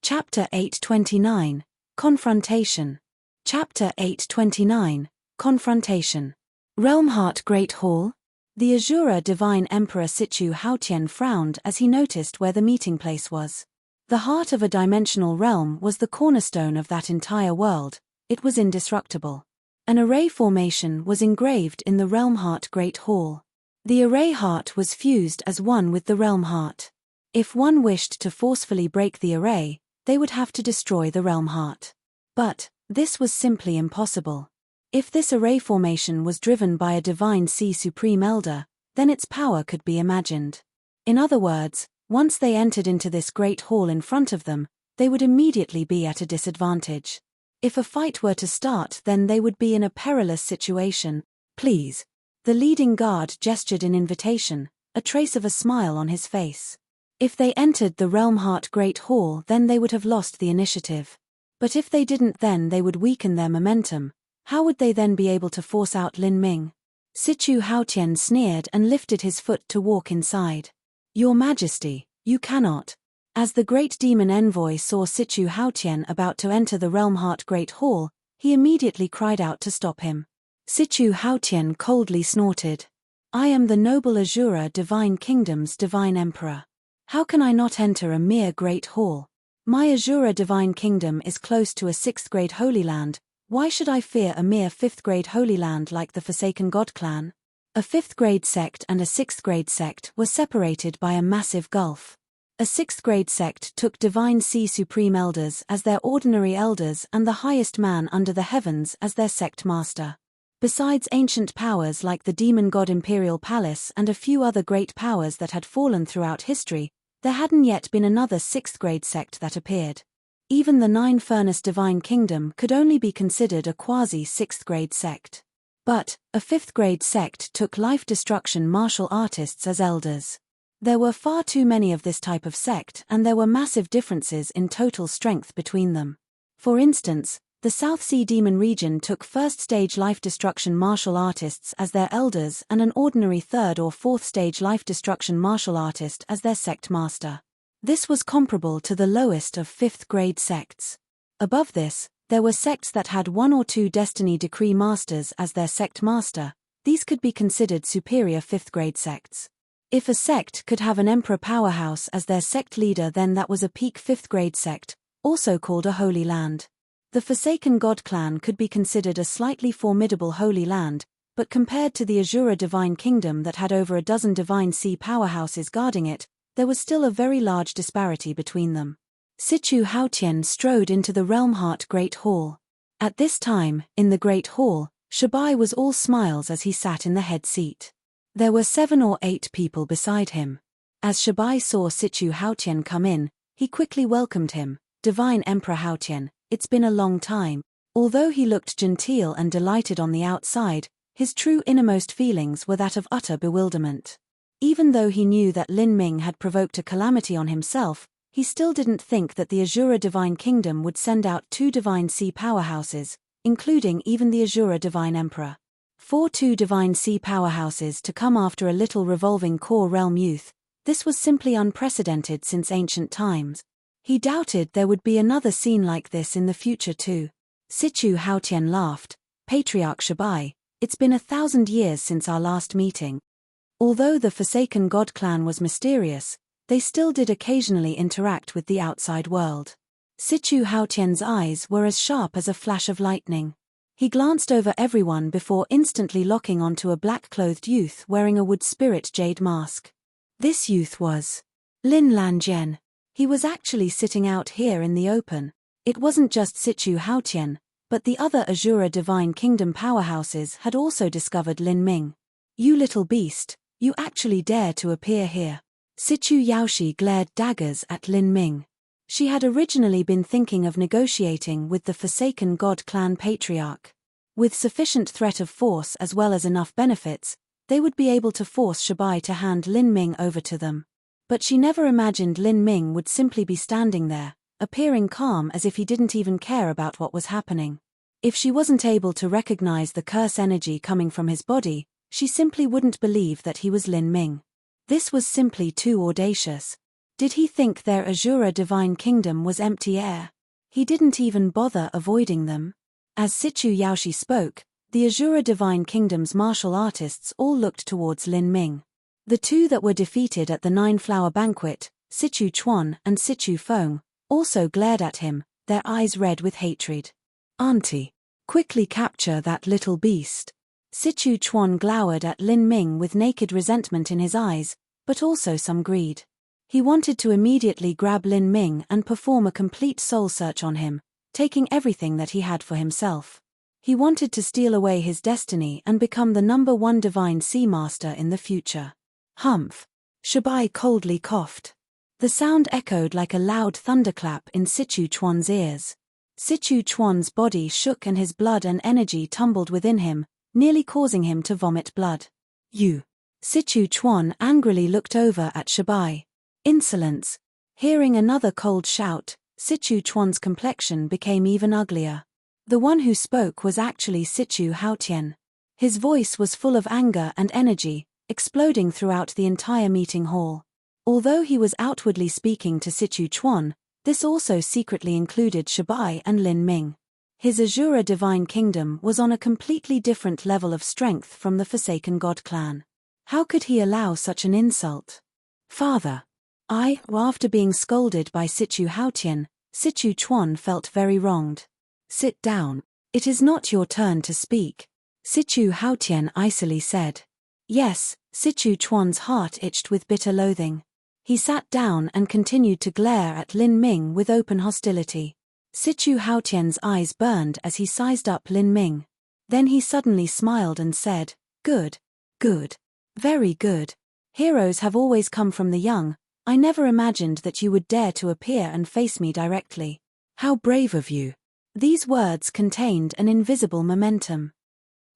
Chapter 829, Confrontation. Chapter 829, Confrontation. Realm Heart Great Hall? The Azura Divine Emperor Sichu Haotian frowned as he noticed where the meeting place was. The heart of a dimensional realm was the cornerstone of that entire world. It was indestructible. An array formation was engraved in the Realm Heart Great Hall. The array heart was fused as one with the realm heart. If one wished to forcefully break the array, they would have to destroy the realm heart. But this was simply impossible. If this array formation was driven by a divine Sea Supreme Elder, then its power could be imagined. In other words, once they entered into this great hall in front of them, they would immediately be at a disadvantage. If a fight were to start, then they would be in a perilous situation. Please. The leading guard gestured in invitation, a trace of a smile on his face. If they entered the Realm Heart Great Hall, then they would have lost the initiative. But if they didn't, then they would weaken their momentum. How would they then be able to force out Lin Ming? Sichu Haotian sneered and lifted his foot to walk inside. Your Majesty, you cannot. As the great demon envoy saw Sichu Haotian about to enter the Realm Heart Great Hall, he immediately cried out to stop him. Sichu Haotian coldly snorted. I am the noble Azura Divine Kingdom's Divine Emperor. How can I not enter a mere great hall? My Azura Divine Kingdom is close to a 6th grade Holy Land. Why should I fear a mere 5th grade Holy Land like the Forsaken God clan? A 5th grade sect and a 6th grade sect were separated by a massive gulf. A 6th grade sect took Divine Sea Supreme Elders as their ordinary elders and the highest man under the heavens as their sect master. Besides ancient powers like the demon god Imperial Palace and a few other great powers that had fallen throughout history, there hadn't yet been another 6th grade sect that appeared. Even the 9 Furnace Divine Kingdom could only be considered a quasi-6th grade sect. But a 5th grade sect took life destruction martial artists as elders. There were far too many of this type of sect, and there were massive differences in total strength between them. For instance, the South Sea Demon region took 1st stage life destruction martial artists as their elders and an ordinary 3rd or 4th stage life destruction martial artist as their sect master. This was comparable to the lowest of 5th grade sects. Above this, there were sects that had 1 or 2 Destiny Decree Masters as their sect master. These could be considered superior 5th grade sects. If a sect could have an Emperor Powerhouse as their sect leader, then that was a peak 5th grade sect, also called a Holy Land. The Forsaken God clan could be considered a slightly formidable Holy Land, but compared to the Azura Divine Kingdom that had over a dozen Divine Sea powerhouses guarding it, there was still a very large disparity between them. Sichu Haotian strode into the Realm Heart Great Hall. At this time, in the Great Hall, Shabai was all smiles as he sat in the head seat. There were 7 or 8 people beside him. As Shabai saw Sichu Haotian come in, he quickly welcomed him. Divine Emperor Haotian, it's been a long time. Although he looked genteel and delighted on the outside, his true innermost feelings were that of utter bewilderment. Even though he knew that Lin Ming had provoked a calamity on himself, he still didn't think that the Azura Divine Kingdom would send out 2 Divine Sea powerhouses, including even the Azura Divine Emperor. For 2 Divine Sea powerhouses to come after a little revolving core realm youth, this was simply unprecedented since ancient times. He doubted there would be another scene like this in the future too. Sichu Haotian laughed. Patriarch Shabai, it's been 1,000 years since our last meeting. Although the Forsaken God clan was mysterious, they still did occasionally interact with the outside world. Sichu Haotian's eyes were as sharp as a flash of lightning. He glanced over everyone before instantly locking onto a black-clothed youth wearing a wood spirit jade mask. This youth was Lin Lanjian. He was actually sitting out here in the open. It wasn't just Sichu Haotian, but the other Azura Divine Kingdom powerhouses had also discovered Lin Ming. You little beast, you actually dare to appear here. Sichu Yaoshi glared daggers at Lin Ming. She had originally been thinking of negotiating with the Forsaken God clan patriarch. With sufficient threat of force as well as enough benefits, they would be able to force Shabai to hand Lin Ming over to them. But she never imagined Lin Ming would simply be standing there, appearing calm as if he didn't even care about what was happening. If she wasn't able to recognize the curse energy coming from his body, she simply wouldn't believe that he was Lin Ming. This was simply too audacious. Did he think their Azura divine kingdom was empty air? He didn't even bother avoiding them. As Sichu Yaoshi spoke, the Azura divine kingdom's martial artists all looked towards Lin Ming. The two that were defeated at the Nine-Flower Banquet, Sichu Chuan and Sichu Feng, also glared at him, their eyes red with hatred. "Auntie, quickly capture that little beast." Sichu Chuan glowered at Lin Ming with naked resentment in his eyes, but also some greed. He wanted to immediately grab Lin Ming and perform a complete soul search on him, taking everything that he had for himself. He wanted to steal away his destiny and become the #1 divine sea master in the future. Humph! Shabai coldly coughed. The sound echoed like a loud thunderclap in Sichu Chuan's ears. Sichu Chuan's body shook and his blood and energy tumbled within him, nearly causing him to vomit blood. "You!" Sichu Chuan angrily looked over at Shabai. "Insolence!" Hearing another cold shout, Sichu Chuan's complexion became even uglier. The one who spoke was actually Sichu Haotian. His voice was full of anger and energy, exploding throughout the entire meeting hall. Although he was outwardly speaking to Sichu Chuan, this also secretly included Shabai and Lin Ming. His Azura divine kingdom was on a completely different level of strength from the Forsaken God clan. How could he allow such an insult? "Father." After being scolded by Sichu Haotian, Sichu Chuan felt very wronged. "Sit down. It is not your turn to speak," Sichu Haotian icily said. Yes, Sichu Chuan's heart itched with bitter loathing. He sat down and continued to glare at Lin Ming with open hostility. Sichu Haotian's eyes burned as he sized up Lin Ming. Then he suddenly smiled and said, "Good. Good. Very good. Heroes have always come from the young. I never imagined that you would dare to appear and face me directly. How brave of you." These words contained an invisible momentum.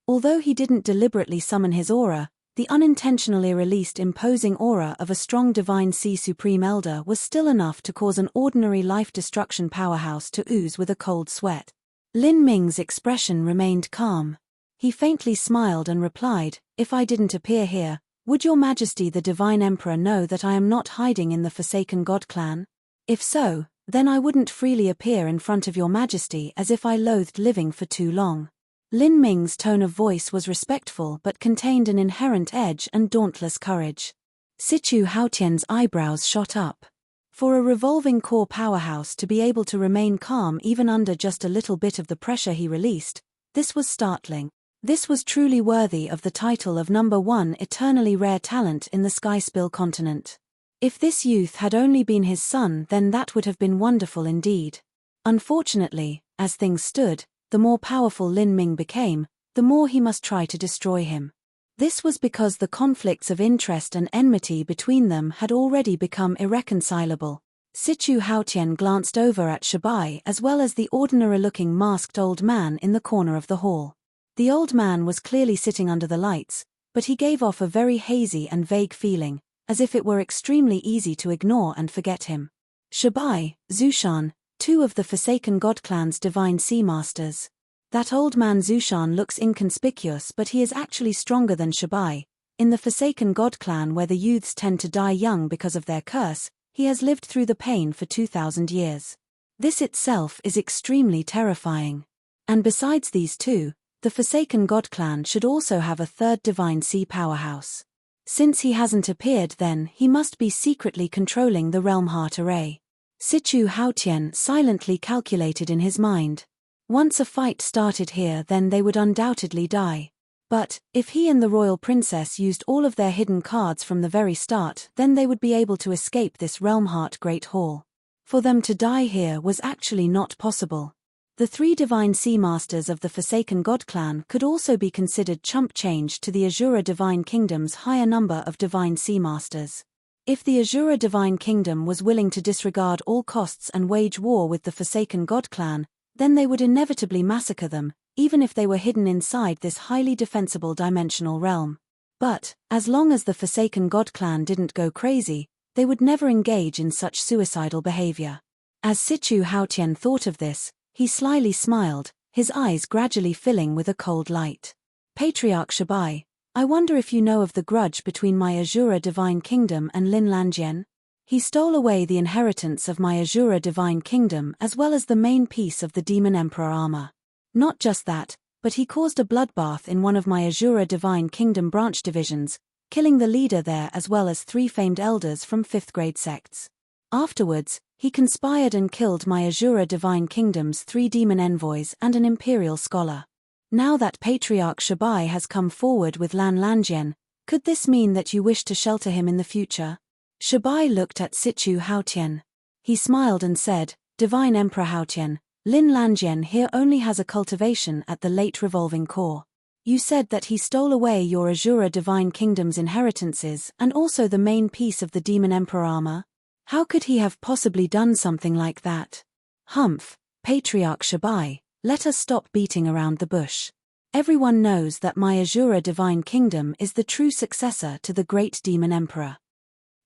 Although he didn't deliberately summon his aura, the unintentionally released imposing aura of a strong divine sea supreme elder was still enough to cause an ordinary life-destruction powerhouse to ooze with a cold sweat. Lin Ming's expression remained calm. He faintly smiled and replied, "If I didn't appear here, would your majesty the divine emperor know that I am not hiding in the Forsaken God clan? If so, then I wouldn't freely appear in front of your majesty as if I loathed living for too long." Lin Ming's tone of voice was respectful but contained an inherent edge and dauntless courage. Sichu Haotian's eyebrows shot up. For a revolving core powerhouse to be able to remain calm even under just a little bit of the pressure he released, this was startling. This was truly worthy of the title of #1 eternally rare talent in the Skyspill continent. If this youth had only been his son, then that would have been wonderful indeed. Unfortunately, as things stood, the more powerful Lin Ming became, the more he must try to destroy him. This was because the conflicts of interest and enmity between them had already become irreconcilable. Sichu Haotian glanced over at Shabai as well as the ordinary-looking masked old man in the corner of the hall. The old man was clearly sitting under the lights, but he gave off a very hazy and vague feeling, as if it were extremely easy to ignore and forget him. Shabai, Zushan, two of the Forsaken God clan's divine sea masters. That old man Zushan looks inconspicuous, but he is actually stronger than Shabai. In the Forsaken God clan, where the youths tend to die young because of their curse, he has lived through the pain for 2,000 years. This itself is extremely terrifying. And besides these two, the Forsaken God clan should also have a third divine sea powerhouse. Since he hasn't appeared, then he must be secretly controlling the Realm Heart Array. Sichu Haotian silently calculated in his mind. Once a fight started here, then they would undoubtedly die. But, if he and the royal princess used all of their hidden cards from the very start, then they would be able to escape this Realm Heart Great Hall. For them to die here was actually not possible. The three divine sea masters of the Forsaken God clan could also be considered chump change to the Azura divine kingdom's higher number of divine sea masters. If the Azura divine kingdom was willing to disregard all costs and wage war with the Forsaken God clan, then they would inevitably massacre them, even if they were hidden inside this highly defensible dimensional realm. But, as long as the Forsaken God clan didn't go crazy, they would never engage in such suicidal behavior. As Sichu Haotian thought of this, he slyly smiled, his eyes gradually filling with a cold light. "Patriarch Shabai, I wonder if you know of the grudge between my Azura divine kingdom and Lin Lanjian?" He stole away the inheritance of my Azura divine kingdom as well as the main piece of the Demon Emperor armor. Not just that, but he caused a bloodbath in one of my Azura divine kingdom branch divisions, killing the leader there as well as 3 famed elders from 5th grade sects. Afterwards, he conspired and killed my Azura divine kingdom's 3 demon envoys and an imperial scholar. Now that Patriarch Shabai has come forward with Lan Lanjian, could this mean that you wish to shelter him in the future? Shabai looked at Sichu Haotian. He smiled and said, Divine Emperor Haotian, Lin Lanjian here only has a cultivation at the late revolving core. You said that he stole away your Azura divine kingdom's inheritances and also the main piece of the Demon Emperor armor? How could he have possibly done something like that? Humph, Patriarch Shabai, let us stop beating around the bush. Everyone knows that my Azura divine kingdom is the true successor to the great Demon Emperor.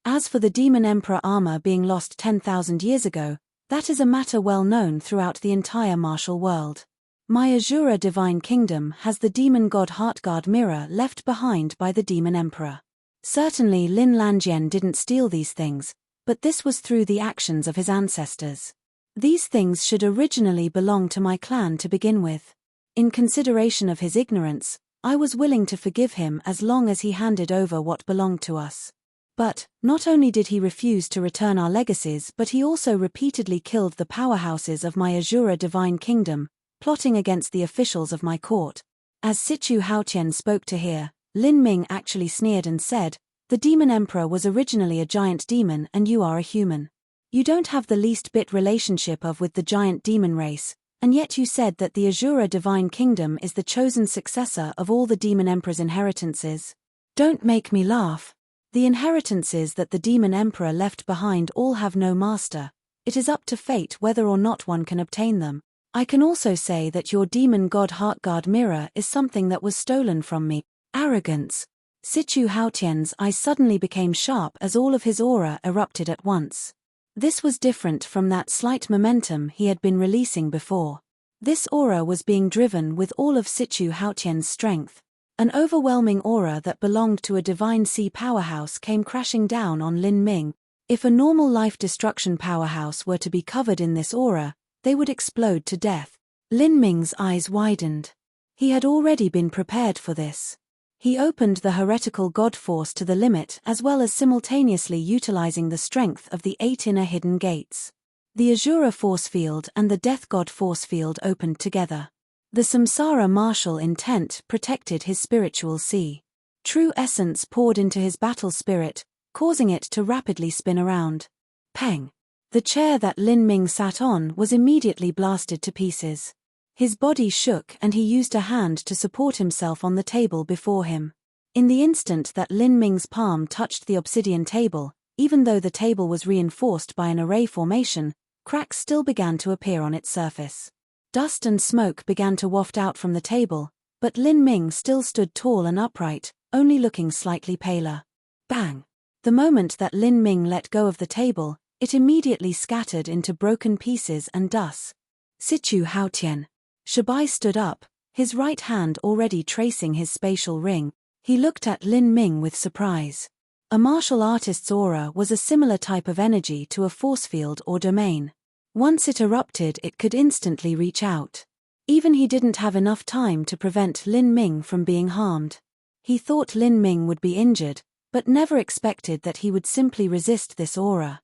As for the Demon Emperor armor being lost 10,000 years ago, that is a matter well known throughout the entire martial world. My Azura divine kingdom has the demon god Heartguard mirror left behind by the Demon Emperor. Certainly Lin Lanjian didn't steal these things, but this was through the actions of his ancestors. These things should originally belong to my clan to begin with. In consideration of his ignorance, I was willing to forgive him as long as he handed over what belonged to us. But, not only did he refuse to return our legacies but he also repeatedly killed the powerhouses of my Azura divine kingdom, plotting against the officials of my court. As Sichu Haotian spoke to hear, Lin Ming actually sneered and said, The Demon Emperor was originally a giant demon and you are a human. You don't have the least bit relationship with the giant demon race, and yet you said that the Azura divine kingdom is the chosen successor of all the Demon Emperor's inheritances. Don't make me laugh. The inheritances that the Demon Emperor left behind all have no master. It is up to fate whether or not one can obtain them. I can also say that your demon god Heartguard mirror is something that was stolen from me. Arrogance. Sichu Haotian's eyes suddenly became sharp as all of his aura erupted at once. This was different from that slight momentum he had been releasing before. This aura was being driven with all of Sichu Haotian's strength. An overwhelming aura that belonged to a divine sea powerhouse came crashing down on Lin Ming. If a normal life destruction powerhouse were to be covered in this aura, they would explode to death. Lin Ming's eyes widened. He had already been prepared for this. He opened the heretical god force to the limit as well as simultaneously utilizing the strength of the 8 inner hidden gates. The Azura force field and the death god force field opened together. The Samsara martial intent protected his spiritual sea. True essence poured into his battle spirit, causing it to rapidly spin around. Peng! The chair that Lin Ming sat on was immediately blasted to pieces. His body shook and he used a hand to support himself on the table before him. In the instant that Lin Ming's palm touched the obsidian table, even though the table was reinforced by an array formation, cracks still began to appear on its surface. Dust and smoke began to waft out from the table, but Lin Ming still stood tall and upright, only looking slightly paler. Bang! The moment that Lin Ming let go of the table, it immediately scattered into broken pieces and dust. Sichu Haotian. Shabai stood up, his right hand already tracing his spatial ring. He looked at Lin Ming with surprise. A martial artist's aura was a similar type of energy to a force field or domain. Once it erupted, it could instantly reach out. Even he didn't have enough time to prevent Lin Ming from being harmed. He thought Lin Ming would be injured, but never expected that he would simply resist this aura.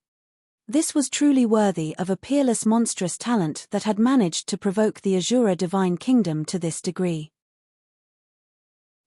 This was truly worthy of a peerless monstrous talent that had managed to provoke the Azura divine kingdom to this degree.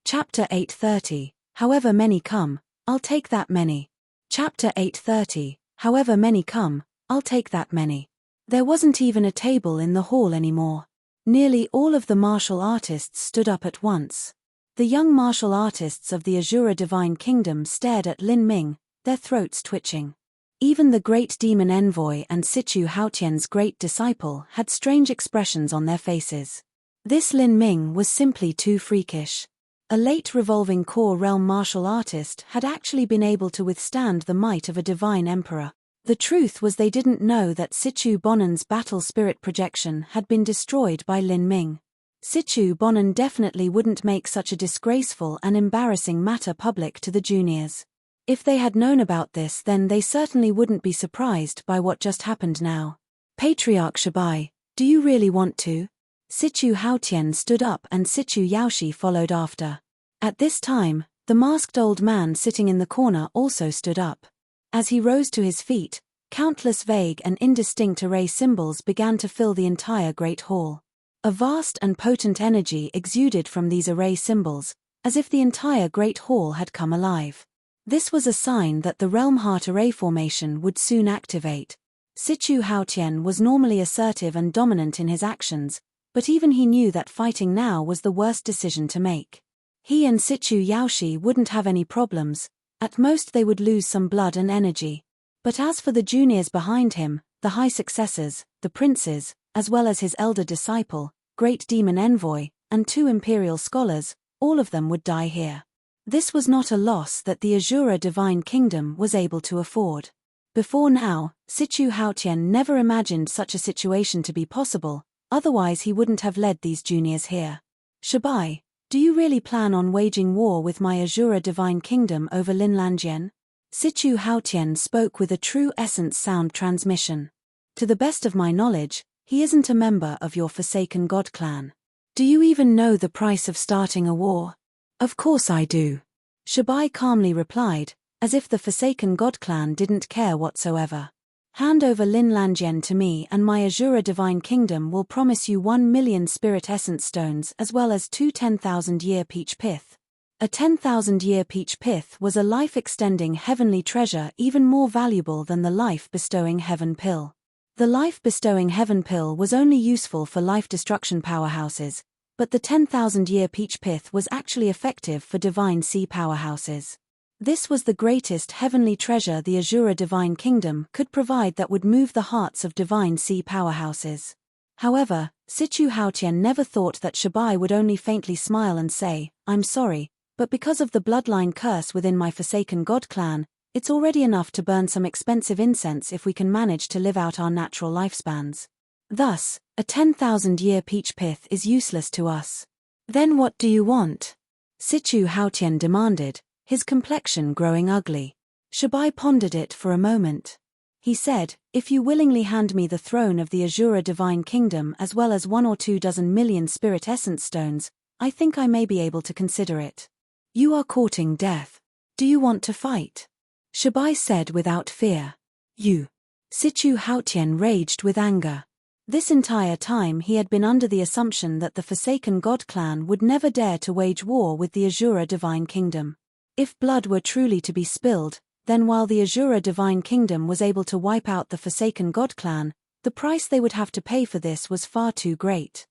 Chapter 830, However many come, I'll take that many. Chapter 830, However many come, I'll take that many. There wasn't even a table in the hall anymore. Nearly all of the martial artists stood up at once. The young martial artists of the Azura divine kingdom stared at Lin Ming, their throats twitching. Even the great demon envoy and Sichu Haotian's great disciple had strange expressions on their faces. This Lin Ming was simply too freakish. A late revolving core realm martial artist had actually been able to withstand the might of a divine emperor. The truth was they didn't know that Sichu Bonan's battle spirit projection had been destroyed by Lin Ming. Sichu Bonan definitely wouldn't make such a disgraceful and embarrassing matter public to the juniors. If they had known about this, then they certainly wouldn't be surprised by what just happened now. Patriarch Shabai, do you really want to? Sichu Haotian stood up and Sichu Yaoshi followed after. At this time, the masked old man sitting in the corner also stood up. As he rose to his feet, countless vague and indistinct array symbols began to fill the entire Great Hall. A vast and potent energy exuded from these array symbols, as if the entire Great Hall had come alive. This was a sign that the Realm Heart Array formation would soon activate. Sichu Haotian was normally assertive and dominant in his actions, but even he knew that fighting now was the worst decision to make. He and Sichu Yaoshi wouldn't have any problems, at most they would lose some blood and energy. But as for the juniors behind him, the high successors, the princes, as well as his elder disciple, Great Demon Envoy, and 2 imperial scholars, all of them would die here. This was not a loss that the Azura Divine Kingdom was able to afford. Before now, Sichu Haotian never imagined such a situation to be possible, otherwise he wouldn't have led these juniors here. Shabai, do you really plan on waging war with my Azura Divine Kingdom over Linlanjian? Sichu Haotian spoke with a true essence sound transmission. To the best of my knowledge, he isn't a member of your Forsaken God clan. Do you even know the price of starting a war? Of course I do. Shabai calmly replied, as if the Forsaken God clan didn't care whatsoever. Hand over Linlanjian to me and my Azura Divine Kingdom will promise you 1 million Spirit Essence Stones as well as 2 10,000-year peach pith. A 10,000-year peach pith was a life-extending heavenly treasure even more valuable than the life-bestowing heaven pill. The life-bestowing heaven pill was only useful for life-destruction powerhouses, but the 10,000-year peach pith was actually effective for divine sea powerhouses. This was the greatest heavenly treasure the Azura Divine Kingdom could provide that would move the hearts of divine sea powerhouses. However, Sichu Haotian never thought that Shabai would only faintly smile and say, "I'm sorry, but because of the bloodline curse within my Forsaken God clan, it's already enough to burn some expensive incense if we can manage to live out our natural lifespans. Thus, a 10,000-year peach pith is useless to us." Then what do you want? Sichu Haotian demanded, his complexion growing ugly. Shabai pondered it for a moment. He said, "If you willingly hand me the throne of the Azura Divine Kingdom as well as 1 or 2 dozen million Spirit Essence Stones, I think I may be able to consider it." You are courting death. Do you want to fight? Shabai said without fear. You. Sichu Haotian raged with anger. This entire time he had been under the assumption that the Forsaken God clan would never dare to wage war with the Azura Divine Kingdom. If blood were truly to be spilled, then while the Azura Divine Kingdom was able to wipe out the Forsaken God clan, the price they would have to pay for this was far too great.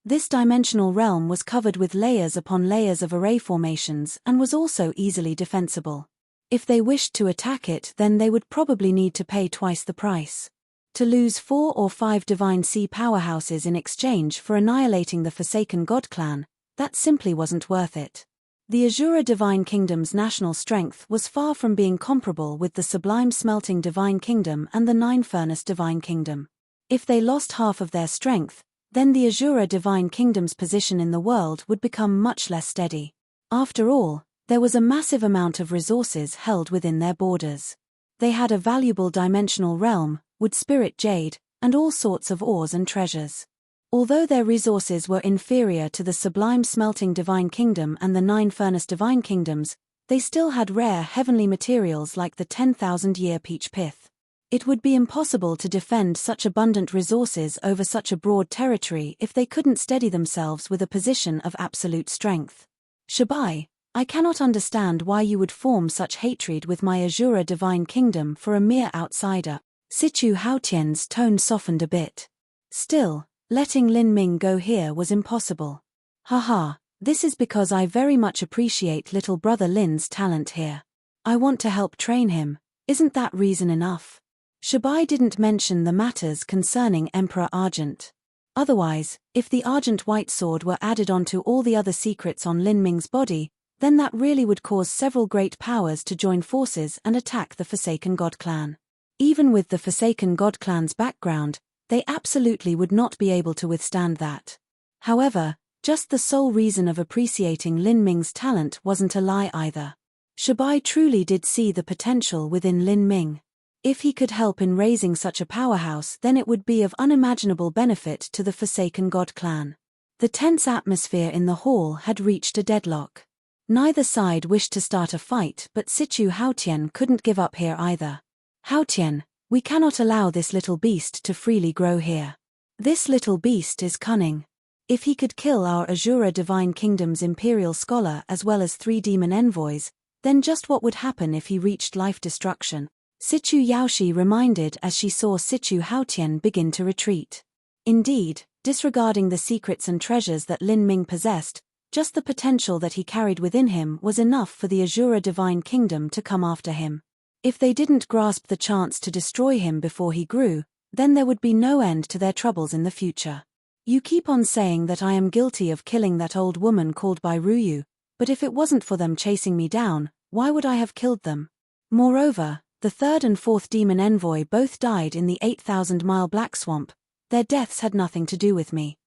This dimensional realm was covered with layers upon layers of array formations and was also easily defensible. If they wished to attack it, then they would probably need to pay twice the price. To lose 4 or 5 divine sea powerhouses in exchange for annihilating the Forsaken God clan, that simply wasn't worth it. The Azura Divine Kingdom's national strength was far from being comparable with the Sublime Smelting Divine Kingdom and the Nine Furnace Divine Kingdom. If they lost half of their strength, then the Azura Divine Kingdom's position in the world would become much less steady. After all, there was a massive amount of resources held within their borders. They had a valuable dimensional realm, wood spirit jade, and all sorts of ores and treasures. Although their resources were inferior to the Sublime Smelting Divine Kingdom and the Nine Furnace Divine Kingdoms, they still had rare heavenly materials like the 10,000-year peach pith. It would be impossible to defend such abundant resources over such a broad territory if they couldn't steady themselves with a position of absolute strength. Shabai, I cannot understand why you would form such hatred with my Azura Divine Kingdom for a mere outsider. Sichu Haotian's tone softened a bit. Still, letting Lin Ming go here was impossible. Haha, this is because I very much appreciate little brother Lin's talent here. I want to help train him, isn't that reason enough? Shabai didn't mention the matters concerning Emperor Argent. Otherwise, if the Argent White Sword were added onto all the other secrets on Lin Ming's body, then that really would cause several great powers to join forces and attack the Forsaken God clan. Even with the Forsaken God clan's background, they absolutely would not be able to withstand that. However, just the sole reason of appreciating Lin Ming's talent wasn't a lie either. Shabai truly did see the potential within Lin Ming. If he could help in raising such a powerhouse, then it would be of unimaginable benefit to the Forsaken God clan. The tense atmosphere in the hall had reached a deadlock. Neither side wished to start a fight, but Situ Haotian couldn't give up here either. Haotian, we cannot allow this little beast to freely grow here. This little beast is cunning. If he could kill our Azura Divine Kingdom's Imperial Scholar as well as 3 demon envoys, then just what would happen if he reached life destruction? Situ Yaoshi reminded as she saw Situ Haotian begin to retreat. Indeed, disregarding the secrets and treasures that Lin Ming possessed, just the potential that he carried within him was enough for the Azura Divine Kingdom to come after him. If they didn't grasp the chance to destroy him before he grew, then there would be no end to their troubles in the future. You keep on saying that I am guilty of killing that old woman called Bairuyu, but if it wasn't for them chasing me down, why would I have killed them? Moreover, the 3rd and 4th demon envoy both died in the 8,000-mile Black Swamp. Their deaths had nothing to do with me.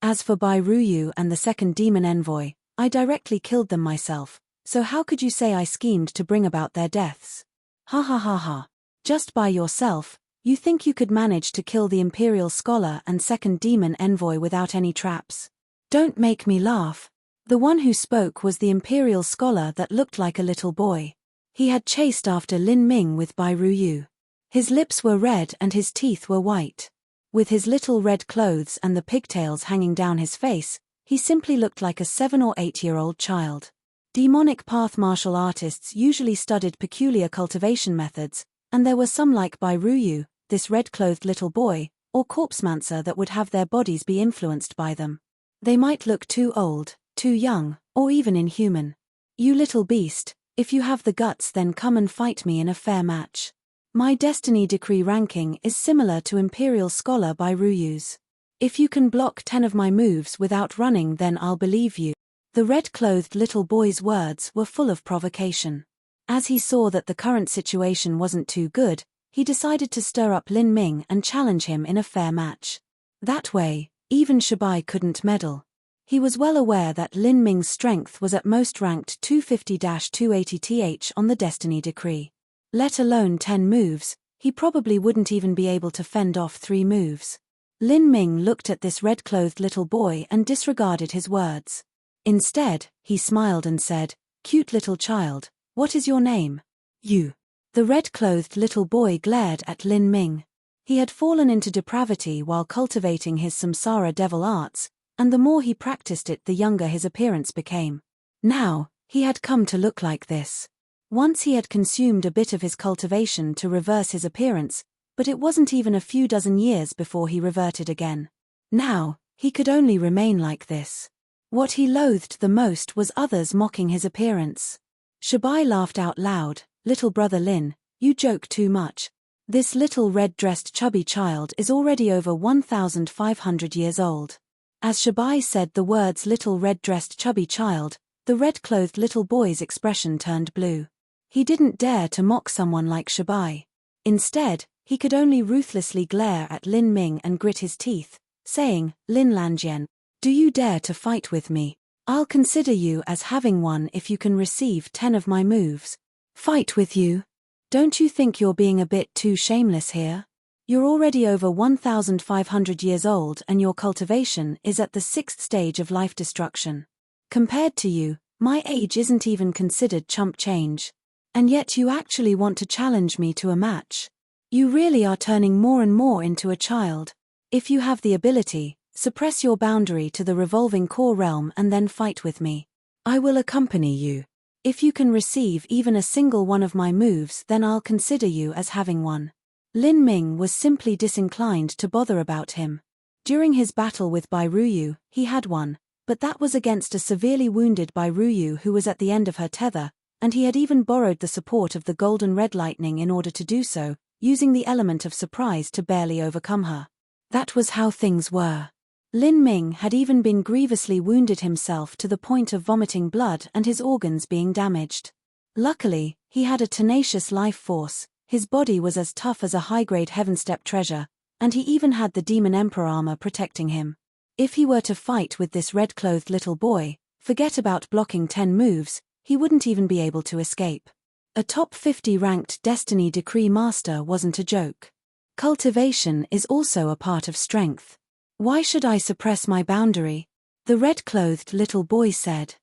As for Bairuyu and the 2nd demon envoy, I directly killed them myself, so how could you say I schemed to bring about their deaths? Ha ha ha ha. Just by yourself, you think you could manage to kill the Imperial Scholar and 2nd demon envoy without any traps? Don't make me laugh. The one who spoke was the Imperial Scholar that looked like a little boy. He had chased after Lin Ming with Bairuyu. His lips were red and his teeth were white. With his little red clothes and the pigtails hanging down his face, he simply looked like a 7 or 8-year-old child. Demonic path martial artists usually studied peculiar cultivation methods, and there were some like Bairuyu, this red-clothed little boy, or corpsemancer that would have their bodies be influenced by them. They might look too old, too young, or even inhuman. You little beast, if you have the guts then come and fight me in a fair match. My destiny decree ranking is similar to Imperial Scholar Bairuyu's. If you can block 10 of my moves without running then I'll believe you. The red-clothed little boy's words were full of provocation. As he saw that the current situation wasn't too good, he decided to stir up Lin Ming and challenge him in a fair match. That way, even Shabai couldn't meddle. He was well aware that Lin Ming's strength was at most ranked 250-280th on the destiny decree. Let alone 10 moves, he probably wouldn't even be able to fend off 3 moves. Lin Ming looked at this red-clothed little boy and disregarded his words. Instead, he smiled and said, "Cute little child, what is your name?" "You." The red-clothed little boy glared at Lin Ming. He had fallen into depravity while cultivating his samsara devil arts, and the more he practiced it the younger his appearance became. Now, he had come to look like this. Once he had consumed a bit of his cultivation to reverse his appearance, but it wasn't even a few dozen years before he reverted again. Now, he could only remain like this. What he loathed the most was others mocking his appearance. Shabai laughed out loud. "Little brother Lin, you joke too much. This little red-dressed chubby child is already over 1,500 years old." As Shabai said the words little red-dressed chubby child, the red-clothed little boy's expression turned blue. He didn't dare to mock someone like Shabai. Instead, he could only ruthlessly glare at Lin Ming and grit his teeth, saying, "Lin Lanjian, do you dare to fight with me? I'll consider you as having won if you can receive 10 of my moves." "Fight with you? Don't you think you're being a bit too shameless here? You're already over 1,500 years old and your cultivation is at the 6th stage of life destruction. Compared to you, my age isn't even considered chump change. And yet you actually want to challenge me to a match. You really are turning more and more into a child. If you have the ability, suppress your boundary to the revolving core realm and then fight with me. I will accompany you. If you can receive even a single one of my moves then I'll consider you as having won." Lin Ming was simply disinclined to bother about him. During his battle with Bairuyu, he had won, but that was against a severely wounded Bairuyu who was at the end of her tether, and he had even borrowed the support of the Golden Red Lightning in order to do so, using the element of surprise to barely overcome her. That was how things were. Lin Ming had even been grievously wounded himself to the point of vomiting blood and his organs being damaged. Luckily, he had a tenacious life force, his body was as tough as a high-grade Heavenstep treasure, and he even had the Demon Emperor armor protecting him. If he were to fight with this red-clothed little boy, forget about blocking 10 moves, he wouldn't even be able to escape. A top 50 ranked Destiny Decree Master wasn't a joke. Cultivation is also a part of strength. Why should I suppress my boundary? The red-clothed little boy said.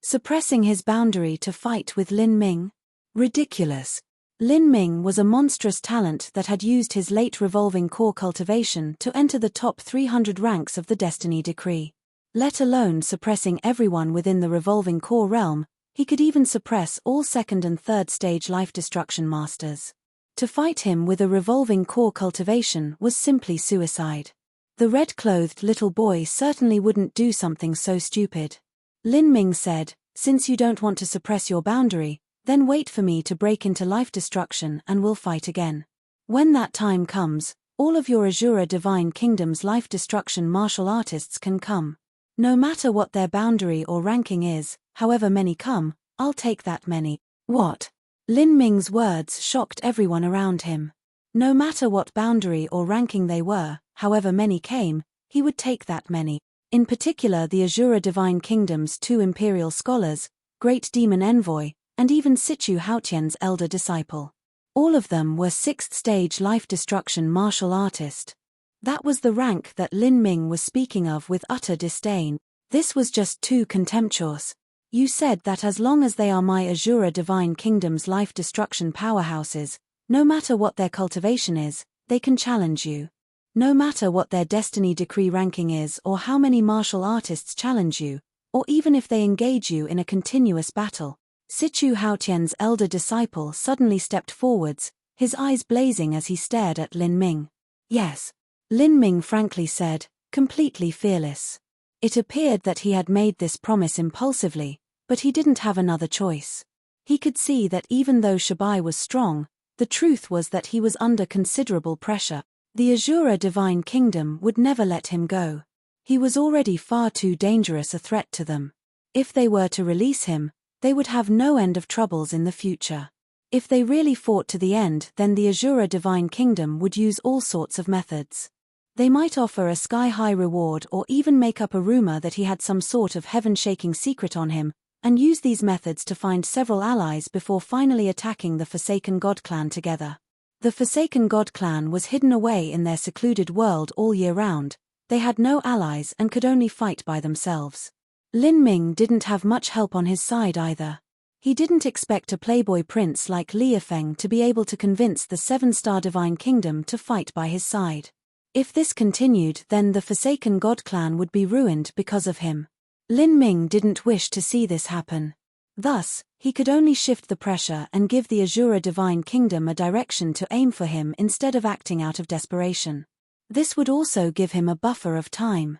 Suppressing his boundary to fight with Lin Ming? Ridiculous. Lin Ming was a monstrous talent that had used his late revolving core cultivation to enter the top 300 ranks of the Destiny Decree. Let alone suppressing everyone within the revolving core realm, he could even suppress all second and third stage life destruction masters. To fight him with a revolving core cultivation was simply suicide. The red-clothed little boy certainly wouldn't do something so stupid. Lin Ming said, "Since you don't want to suppress your boundary, then wait for me to break into life destruction and we'll fight again. When that time comes, all of your Azura Divine Kingdom's life destruction martial artists can come. No matter what their boundary or ranking is, however many come, I'll take that many." What? Lin Ming's words shocked everyone around him. No matter what boundary or ranking they were, however many came, he would take that many. In particular the Azura Divine Kingdom's 2 imperial scholars, Great Demon Envoy, and even Sichu Haotian's elder disciple. All of them were 6th stage life destruction martial artist. That was the rank that Lin Ming was speaking of with utter disdain. This was just too contemptuous. You said that as long as they are my Azura Divine Kingdom's life destruction powerhouses, no matter what their cultivation is, they can challenge you. No matter what their Destiny Decree ranking is or how many martial artists challenge you, or even if they engage you in a continuous battle. Sichu Haotian's elder disciple suddenly stepped forwards, his eyes blazing as he stared at Lin Ming. Yes. Lin Ming frankly said, completely fearless. It appeared that he had made this promise impulsively, but he didn't have another choice. He could see that even though Shabai was strong, the truth was that he was under considerable pressure. The Azura Divine Kingdom would never let him go. He was already far too dangerous a threat to them. If they were to release him, they would have no end of troubles in the future. If they really fought to the end, then the Azura Divine Kingdom would use all sorts of methods. They might offer a sky-high reward or even make up a rumor that he had some sort of heaven-shaking secret on him, and use these methods to find several allies before finally attacking the Forsaken God Clan together. The Forsaken God Clan was hidden away in their secluded world all year round. They had no allies and could only fight by themselves. Lin Ming didn't have much help on his side either. He didn't expect a playboy prince like Li Yifeng to be able to convince the 7-star Divine Kingdom to fight by his side. If this continued, then the Forsaken God Clan would be ruined because of him. Lin Ming didn't wish to see this happen. Thus, he could only shift the pressure and give the Azura Divine Kingdom a direction to aim for him instead of acting out of desperation. This would also give him a buffer of time.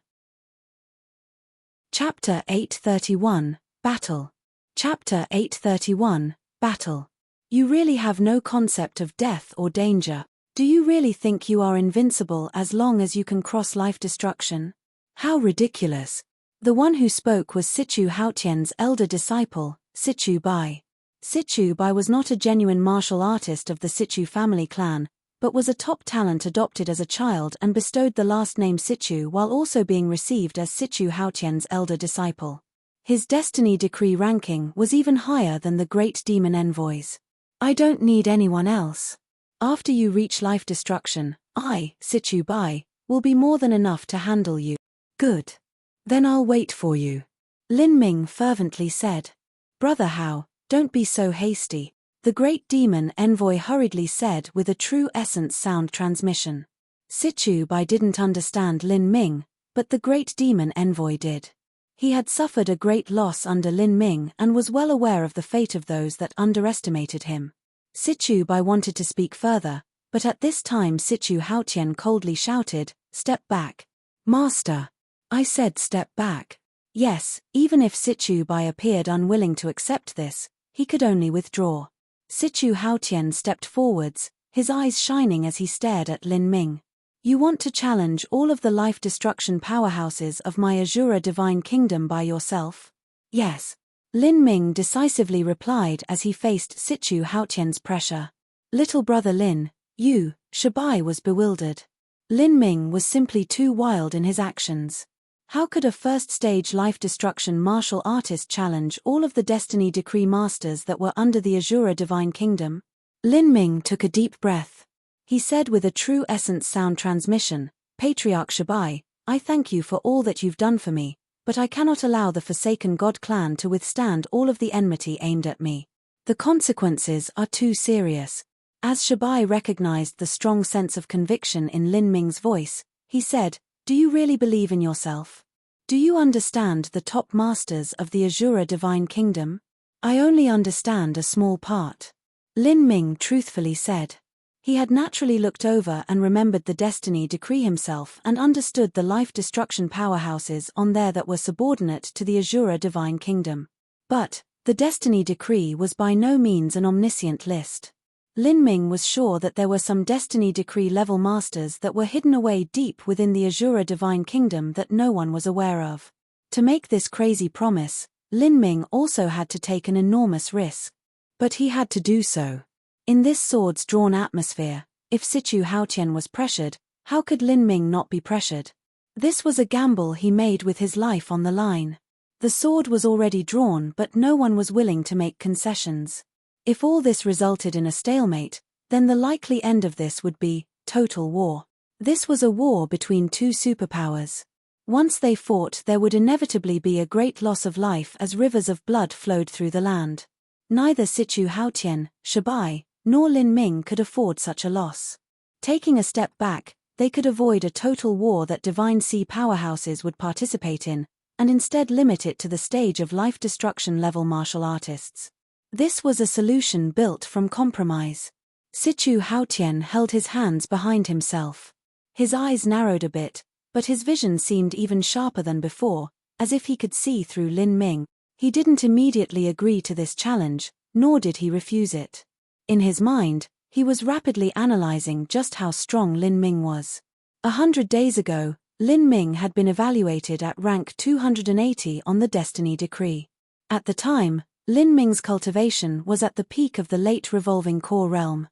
Chapter 831, Battle. Chapter 831, Battle. You really have no concept of death or danger. Do you really think you are invincible as long as you can cross life destruction? How ridiculous. The one who spoke was Sichu Haotian's elder disciple, Sichu Bai. Sichu Bai was not a genuine martial artist of the Sichu family clan, but was a top talent adopted as a child and bestowed the last name Sichu while also being received as Sichu Haotian's elder disciple. His Destiny Decree ranking was even higher than the Great Demon Envoy's. I don't need anyone else. After you reach life destruction, I, Sichu Bai, will be more than enough to handle you. Good. Then I'll wait for you. Lin Ming fervently said. Brother Hao, don't be so hasty. The Great Demon Envoy hurriedly said with a true essence sound transmission. Sichu Bai didn't understand Lin Ming, but the Great Demon Envoy did. He had suffered a great loss under Lin Ming and was well aware of the fate of those that underestimated him. Sichu Bai wanted to speak further, but at this time Sichu Haotian coldly shouted, "Step back." Master. I said step back. Yes, even if Sichu Bai appeared unwilling to accept this, he could only withdraw. Sichu Haotian stepped forwards, his eyes shining as he stared at Lin Ming. You want to challenge all of the life destruction powerhouses of my Azura Divine Kingdom by yourself? Yes. Lin Ming decisively replied as he faced Sichu Haotian's pressure. Little brother Lin, you, Shabai was bewildered. Lin Ming was simply too wild in his actions. How could a first-stage life-destruction martial artist challenge all of the destiny decree masters that were under the Azura Divine Kingdom? Lin Ming took a deep breath. He said with a true essence sound transmission, Patriarch Shabai, I thank you for all that you've done for me, but I cannot allow the Forsaken God clan to withstand all of the enmity aimed at me. The consequences are too serious. As Shabai recognized the strong sense of conviction in Lin Ming's voice, he said, Do you really believe in yourself? Do you understand the top masters of the Azura Divine Kingdom? I only understand a small part. Lin Ming truthfully said. He had naturally looked over and remembered the destiny decree himself and understood the life-destruction powerhouses on there that were subordinate to the Azura Divine Kingdom. But the destiny decree was by no means an omniscient list. Lin Ming was sure that there were some destiny decree level masters that were hidden away deep within the Azura Divine Kingdom that no one was aware of. To make this crazy promise, Lin Ming also had to take an enormous risk. But he had to do so. In this swords-drawn atmosphere, if Sichu Haotian was pressured, how could Lin Ming not be pressured? This was a gamble he made with his life on the line. The sword was already drawn, but no one was willing to make concessions. If all this resulted in a stalemate, then the likely end of this would be total war. This was a war between two superpowers. Once they fought, there would inevitably be a great loss of life as rivers of blood flowed through the land. Neither Sichu Haotian, Shabai, nor Lin Ming could afford such a loss. Taking a step back, they could avoid a total war that Divine Sea powerhouses would participate in, and instead limit it to the stage of life-destruction level martial artists. This was a solution built from compromise. Sichu Haotian held his hands behind himself. His eyes narrowed a bit, but his vision seemed even sharper than before, as if he could see through Lin Ming. He didn't immediately agree to this challenge, nor did he refuse it. In his mind, he was rapidly analyzing just how strong Lin Ming was. 100 days ago, Lin Ming had been evaluated at rank 280 on the Destiny Decree. At the time, Lin Ming's cultivation was at the peak of the late revolving core realm.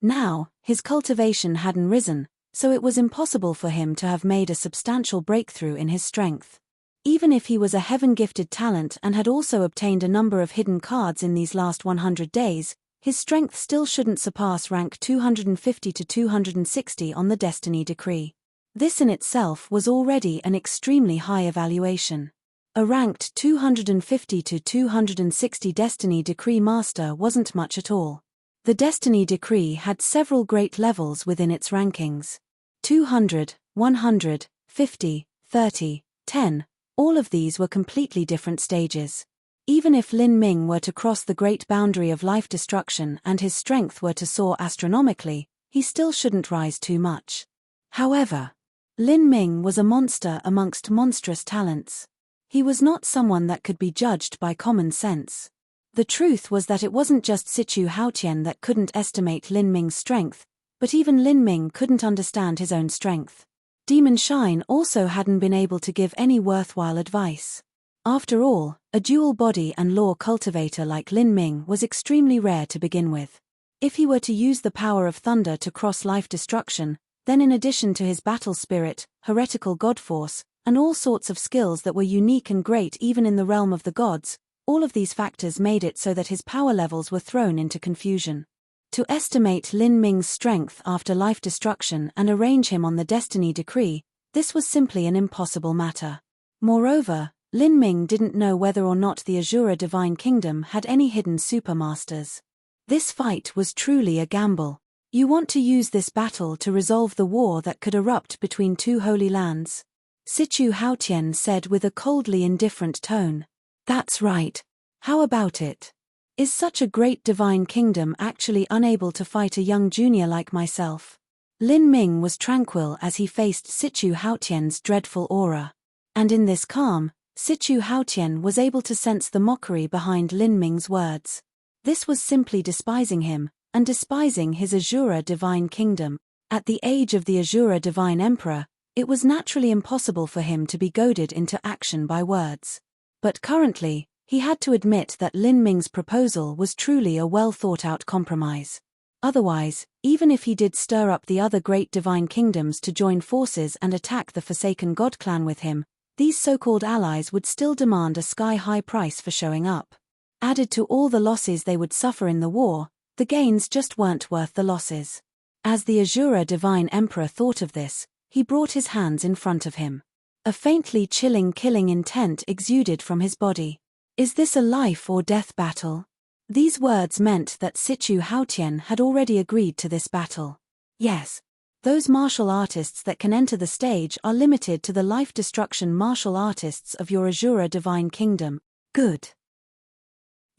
Now, his cultivation hadn't risen, so it was impossible for him to have made a substantial breakthrough in his strength. Even if he was a heaven-gifted talent and had also obtained a number of hidden cards in these last 100 days, his strength still shouldn't surpass rank 250 to 260 on the Destiny Decree. This in itself was already an extremely high evaluation. A ranked 250 to 260 Destiny Decree Master wasn't much at all. The Destiny Decree had several great levels within its rankings. 200, 100, 50, 30, 10, all of these were completely different stages. Even if Lin Ming were to cross the great boundary of life destruction and his strength were to soar astronomically, he still shouldn't rise too much. However, Lin Ming was a monster amongst monstrous talents. He was not someone that could be judged by common sense. The truth was that it wasn't just Sichu Haotian that couldn't estimate Lin Ming's strength, but even Lin Ming couldn't understand his own strength. Demon Shine also hadn't been able to give any worthwhile advice. After all, a dual body and law cultivator like Lin Ming was extremely rare to begin with. If he were to use the power of thunder to cross life destruction, then in addition to his battle spirit, heretical god force, and all sorts of skills that were unique and great even in the realm of the gods, all of these factors made it so that his power levels were thrown into confusion. To estimate Lin Ming's strength after life destruction and arrange him on the Destiny Decree, this was simply an impossible matter. Moreover, Lin Ming didn't know whether or not the Azura Divine Kingdom had any hidden supermasters. This fight was truly a gamble. You want to use this battle to resolve the war that could erupt between two holy lands? Sichu Haotian said with a coldly indifferent tone. That's right. How about it? Is such a great divine kingdom actually unable to fight a young junior like myself? Lin Ming was tranquil as he faced Sichu Haotian's dreadful aura. And in this calm, Sichu Haotian was able to sense the mockery behind Lin Ming's words. This was simply despising him, and despising his Azura Divine Kingdom. At the age of the Azura Divine Emperor, it was naturally impossible for him to be goaded into action by words. But currently, he had to admit that Lin Ming's proposal was truly a well-thought-out compromise. Otherwise, even if he did stir up the other great divine kingdoms to join forces and attack the Forsaken God clan with him, these so-called allies would still demand a sky-high price for showing up. Added to all the losses they would suffer in the war, the gains just weren't worth the losses. As the Azura Divine Emperor thought of this, he brought his hands in front of him. A faintly chilling killing intent exuded from his body. Is this a life or death battle? These words meant that Sichu Haotian had already agreed to this battle. Yes. Those martial artists that can enter the stage are limited to the life-destruction martial artists of your Azura Divine Kingdom. Good.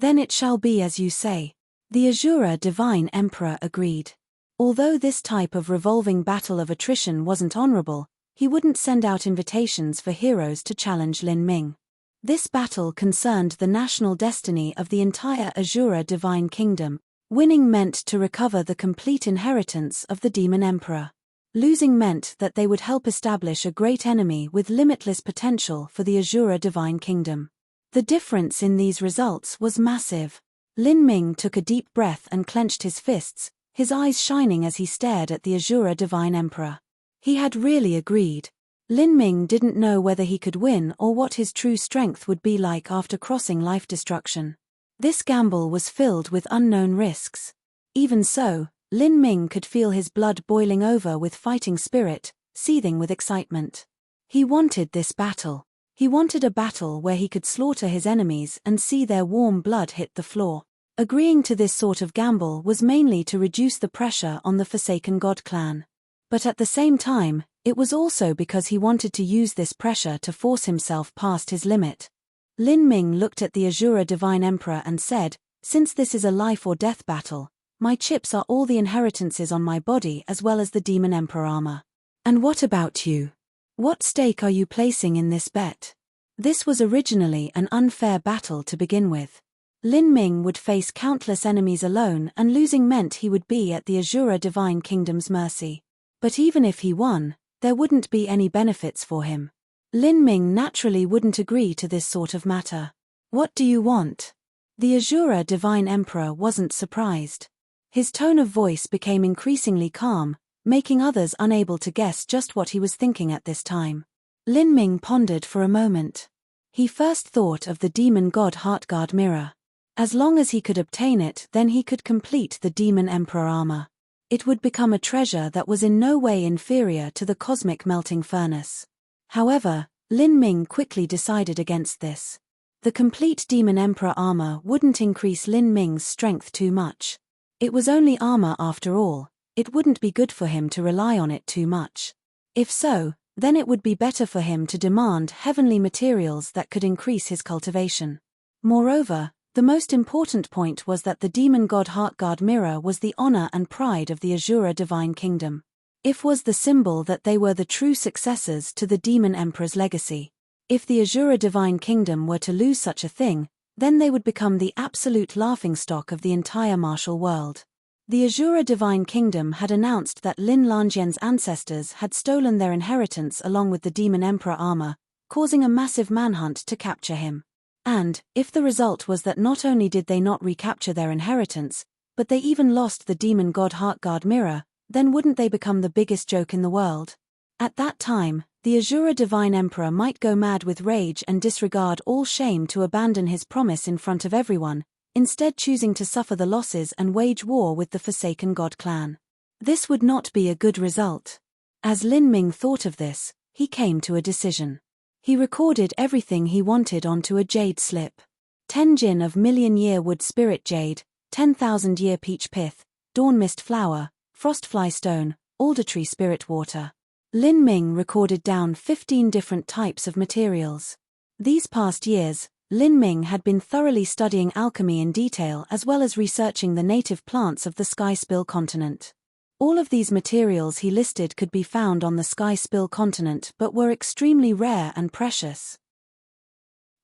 Then it shall be as you say. The Azura Divine Emperor agreed. Although this type of revolving battle of attrition wasn't honorable, he wouldn't send out invitations for heroes to challenge Lin Ming. This battle concerned the national destiny of the entire Azura Divine Kingdom. Winning meant to recover the complete inheritance of the Demon Emperor. Losing meant that they would help establish a great enemy with limitless potential for the Azura Divine Kingdom. The difference in these results was massive. Lin Ming took a deep breath and clenched his fists, his eyes shining as he stared at the Azura Divine Emperor. He had really agreed. Lin Ming didn't know whether he could win or what his true strength would be like after crossing life destruction. This gamble was filled with unknown risks. Even so, Lin Ming could feel his blood boiling over with fighting spirit, seething with excitement. He wanted this battle. He wanted a battle where he could slaughter his enemies and see their warm blood hit the floor. Agreeing to this sort of gamble was mainly to reduce the pressure on the Forsaken God clan. But at the same time, it was also because he wanted to use this pressure to force himself past his limit. Lin Ming looked at the Azura Divine Emperor and said, "Since this is a life or death battle, my chips are all the inheritances on my body as well as the Demon Emperor armor. And what about you? What stake are you placing in this bet?" This was originally an unfair battle to begin with. Lin Ming would face countless enemies alone, and losing meant he would be at the Azura Divine Kingdom's mercy. But even if he won, there wouldn't be any benefits for him. Lin Ming naturally wouldn't agree to this sort of matter. "What do you want?" The Azura Divine Emperor wasn't surprised. His tone of voice became increasingly calm, making others unable to guess just what he was thinking at this time. Lin Ming pondered for a moment. He first thought of the Demon God Heartguard mirror. As long as he could obtain it, then he could complete the Demon Emperor armor. It would become a treasure that was in no way inferior to the cosmic melting furnace. However, Lin Ming quickly decided against this. The complete Demon Emperor armor wouldn't increase Lin Ming's strength too much. It was only armor after all. It wouldn't be good for him to rely on it too much. If so, then it would be better for him to demand heavenly materials that could increase his cultivation. Moreover, the most important point was that the Demon God Heartguard mirror was the honor and pride of the Azura Divine Kingdom. It was the symbol that they were the true successors to the Demon Emperor's legacy. If the Azura Divine Kingdom were to lose such a thing, then they would become the absolute laughingstock of the entire martial world. The Azura Divine Kingdom had announced that Lin Lanjian's ancestors had stolen their inheritance along with the Demon Emperor armor, causing a massive manhunt to capture him. And, if the result was that not only did they not recapture their inheritance, but they even lost the Demon God Heartguard mirror, then wouldn't they become the biggest joke in the world? At that time, the Azura Divine Emperor might go mad with rage and disregard all shame to abandon his promise in front of everyone, instead choosing to suffer the losses and wage war with the Forsaken God clan. This would not be a good result. As Lin Ming thought of this, he came to a decision. He recorded everything he wanted onto a jade slip. 10 jin of million-year wood spirit jade, 10,000-year peach pith, dawn mist flower, frostfly stone, alder tree spirit water. Lin Ming recorded down 15 different types of materials. These past years, Lin Ming had been thoroughly studying alchemy in detail as well as researching the native plants of the Sky Spill continent. All of these materials he listed could be found on the Sky Spill continent but were extremely rare and precious.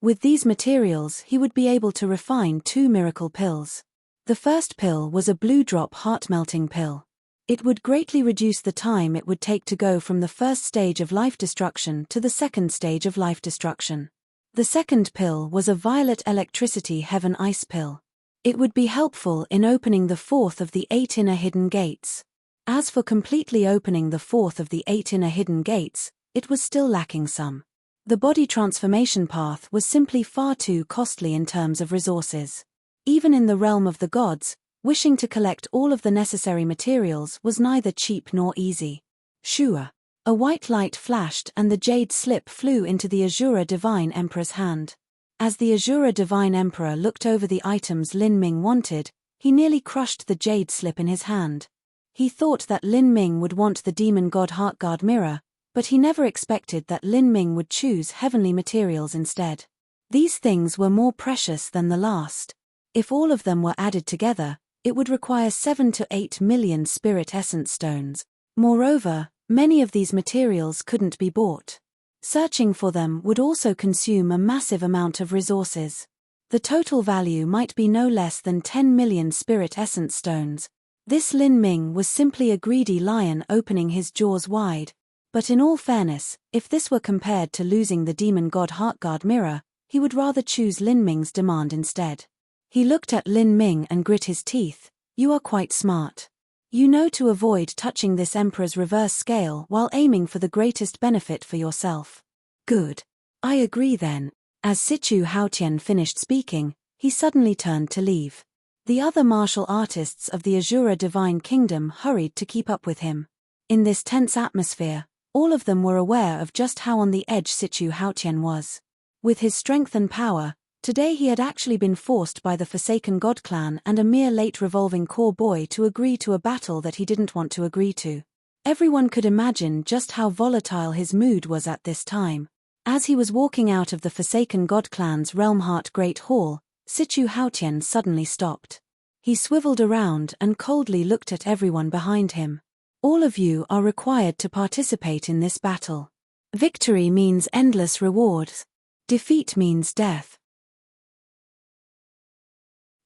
With these materials he would be able to refine 2 miracle pills. The first pill was a blue drop heart-melting pill. It would greatly reduce the time it would take to go from the first stage of life destruction to the second stage of life destruction. The second pill was a violet electricity heaven ice pill. It would be helpful in opening the fourth of the 8 inner hidden gates. As for completely opening the fourth of the 8 inner hidden gates, it was still lacking some. The body transformation path was simply far too costly in terms of resources. Even in the realm of the gods, wishing to collect all of the necessary materials was neither cheap nor easy. Shua. A white light flashed and the jade slip flew into the Azura Divine Emperor's hand. As the Azura Divine Emperor looked over the items Lin Ming wanted, he nearly crushed the jade slip in his hand. He thought that Lin Ming would want the Demon God Heartguard mirror, but he never expected that Lin Ming would choose heavenly materials instead. These things were more precious than the last. If all of them were added together, it would require 7 to 8 million spirit essence stones. Moreover, many of these materials couldn't be bought. Searching for them would also consume a massive amount of resources. The total value might be no less than 10 million spirit essence stones. This Lin Ming was simply a greedy lion opening his jaws wide. But in all fairness, if this were compared to losing the Demon God Heartguard mirror, he would rather choose Lin Ming's demand instead. He looked at Lin Ming and grit his teeth. You are quite smart. You know to avoid touching this Emperor's reverse scale while aiming for the greatest benefit for yourself. Good. I agree then. As Sichu Haotian finished speaking, he suddenly turned to leave. The other martial artists of the Azura Divine Kingdom hurried to keep up with him. In this tense atmosphere, all of them were aware of just how on the edge Sichu Haotian was. With his strength and power, today he had actually been forced by the Forsaken God clan and a mere late revolving core boy to agree to a battle that he didn't want to agree to. Everyone could imagine just how volatile his mood was at this time. As he was walking out of the Forsaken God clan's Realmheart Great Hall, Sichu Haotian suddenly stopped. He swiveled around and coldly looked at everyone behind him. All of you are required to participate in this battle. Victory means endless rewards. Defeat means death.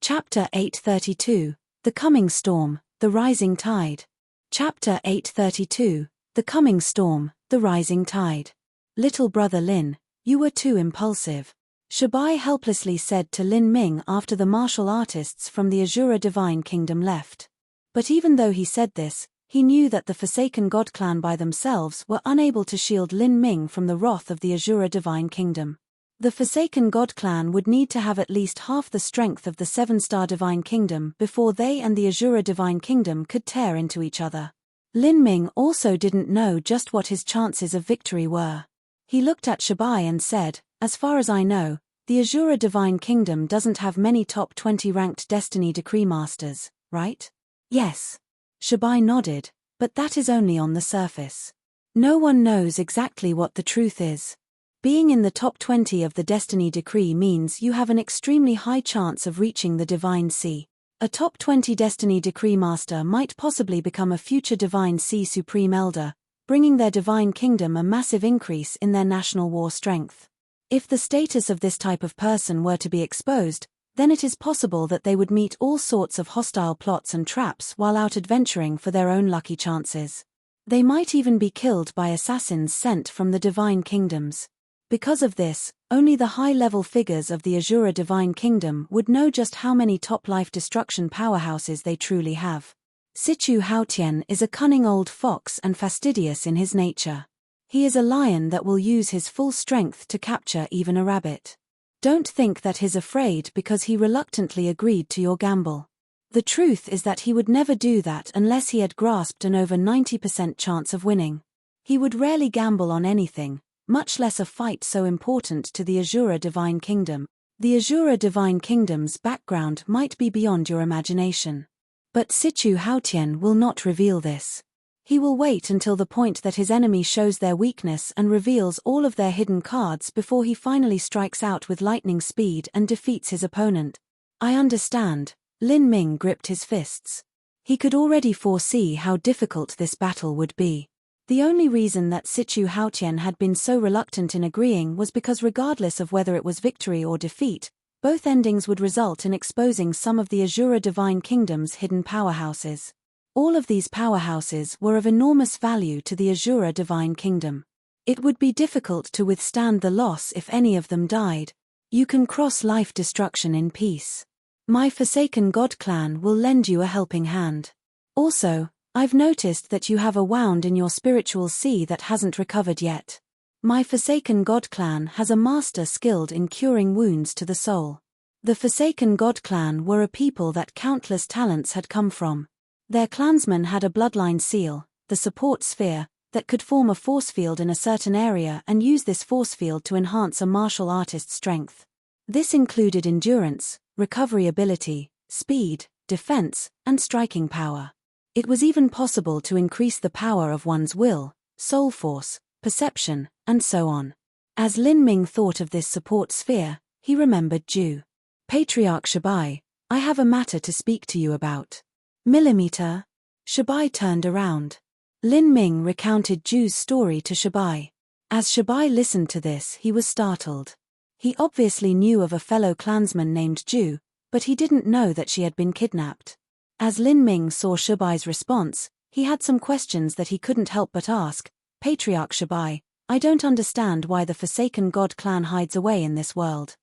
Chapter 832, The Coming Storm, The Rising Tide. Chapter 832, The Coming Storm, The Rising Tide. Little brother Lin, you were too impulsive. Shabai helplessly said to Lin Ming after the martial artists from the Azura Divine Kingdom left. But even though he said this, he knew that the Forsaken God clan by themselves were unable to shield Lin Ming from the wrath of the Azura Divine Kingdom. The Forsaken God clan would need to have at least half the strength of the 7-star Divine Kingdom before they and the Azura Divine Kingdom could tear into each other. Lin Ming also didn't know just what his chances of victory were. He looked at Shabai and said, as far as I know, the Azura Divine Kingdom doesn't have many top 20 ranked Destiny Decree Masters, right? Yes. Shabai nodded, but that is only on the surface. No one knows exactly what the truth is. Being in the top 20 of the Destiny Decree means you have an extremely high chance of reaching the Divine Sea. A top 20 Destiny Decree Master might possibly become a future Divine Sea Supreme Elder, bringing their Divine Kingdom a massive increase in their national war strength. If the status of this type of person were to be exposed, then it is possible that they would meet all sorts of hostile plots and traps while out adventuring for their own lucky chances. They might even be killed by assassins sent from the Divine Kingdoms. Because of this, only the high-level figures of the Azura Divine Kingdom would know just how many top life destruction powerhouses they truly have. Sichu Haotian is a cunning old fox and fastidious in his nature. He is a lion that will use his full strength to capture even a rabbit. Don't think that he's afraid because he reluctantly agreed to your gamble. The truth is that he would never do that unless he had grasped an over 90% chance of winning. He would rarely gamble on anything, much less a fight so important to the Azura Divine Kingdom. The Azura Divine Kingdom's background might be beyond your imagination. But Sichu Haotian will not reveal this. He will wait until the point that his enemy shows their weakness and reveals all of their hidden cards before he finally strikes out with lightning speed and defeats his opponent. I understand. Lin Ming gripped his fists. He could already foresee how difficult this battle would be. The only reason that Sichu Haotian had been so reluctant in agreeing was because regardless of whether it was victory or defeat, both endings would result in exposing some of the Azura Divine Kingdom's hidden powerhouses. All of these powerhouses were of enormous value to the Azura Divine Kingdom. It would be difficult to withstand the loss if any of them died. You can cross life destruction in peace. My Forsaken God clan will lend you a helping hand. Also, I've noticed that you have a wound in your spiritual sea that hasn't recovered yet. My Forsaken God clan has a master skilled in curing wounds to the soul. The Forsaken God clan were a people that countless talents had come from. Their clansmen had a bloodline seal, the support sphere, that could form a force field in a certain area and use this force field to enhance a martial artist's strength. This included endurance, recovery ability, speed, defense, and striking power. It was even possible to increase the power of one's will, soul force, perception, and so on. As Lin Ming thought of this support sphere, he remembered Ju. Patriarch Shabai, I have a matter to speak to you about. Millimeter? Shabai turned around. Lin Ming recounted Ju's story to Shabai. As Shabai listened to this, he was startled. He obviously knew of a fellow clansman named Ju, but he didn't know that she had been kidnapped. As Lin Ming saw Shabai's response, he had some questions that he couldn't help but ask. Patriarch Shabai, I don't understand why the Forsaken God clan hides away in this world.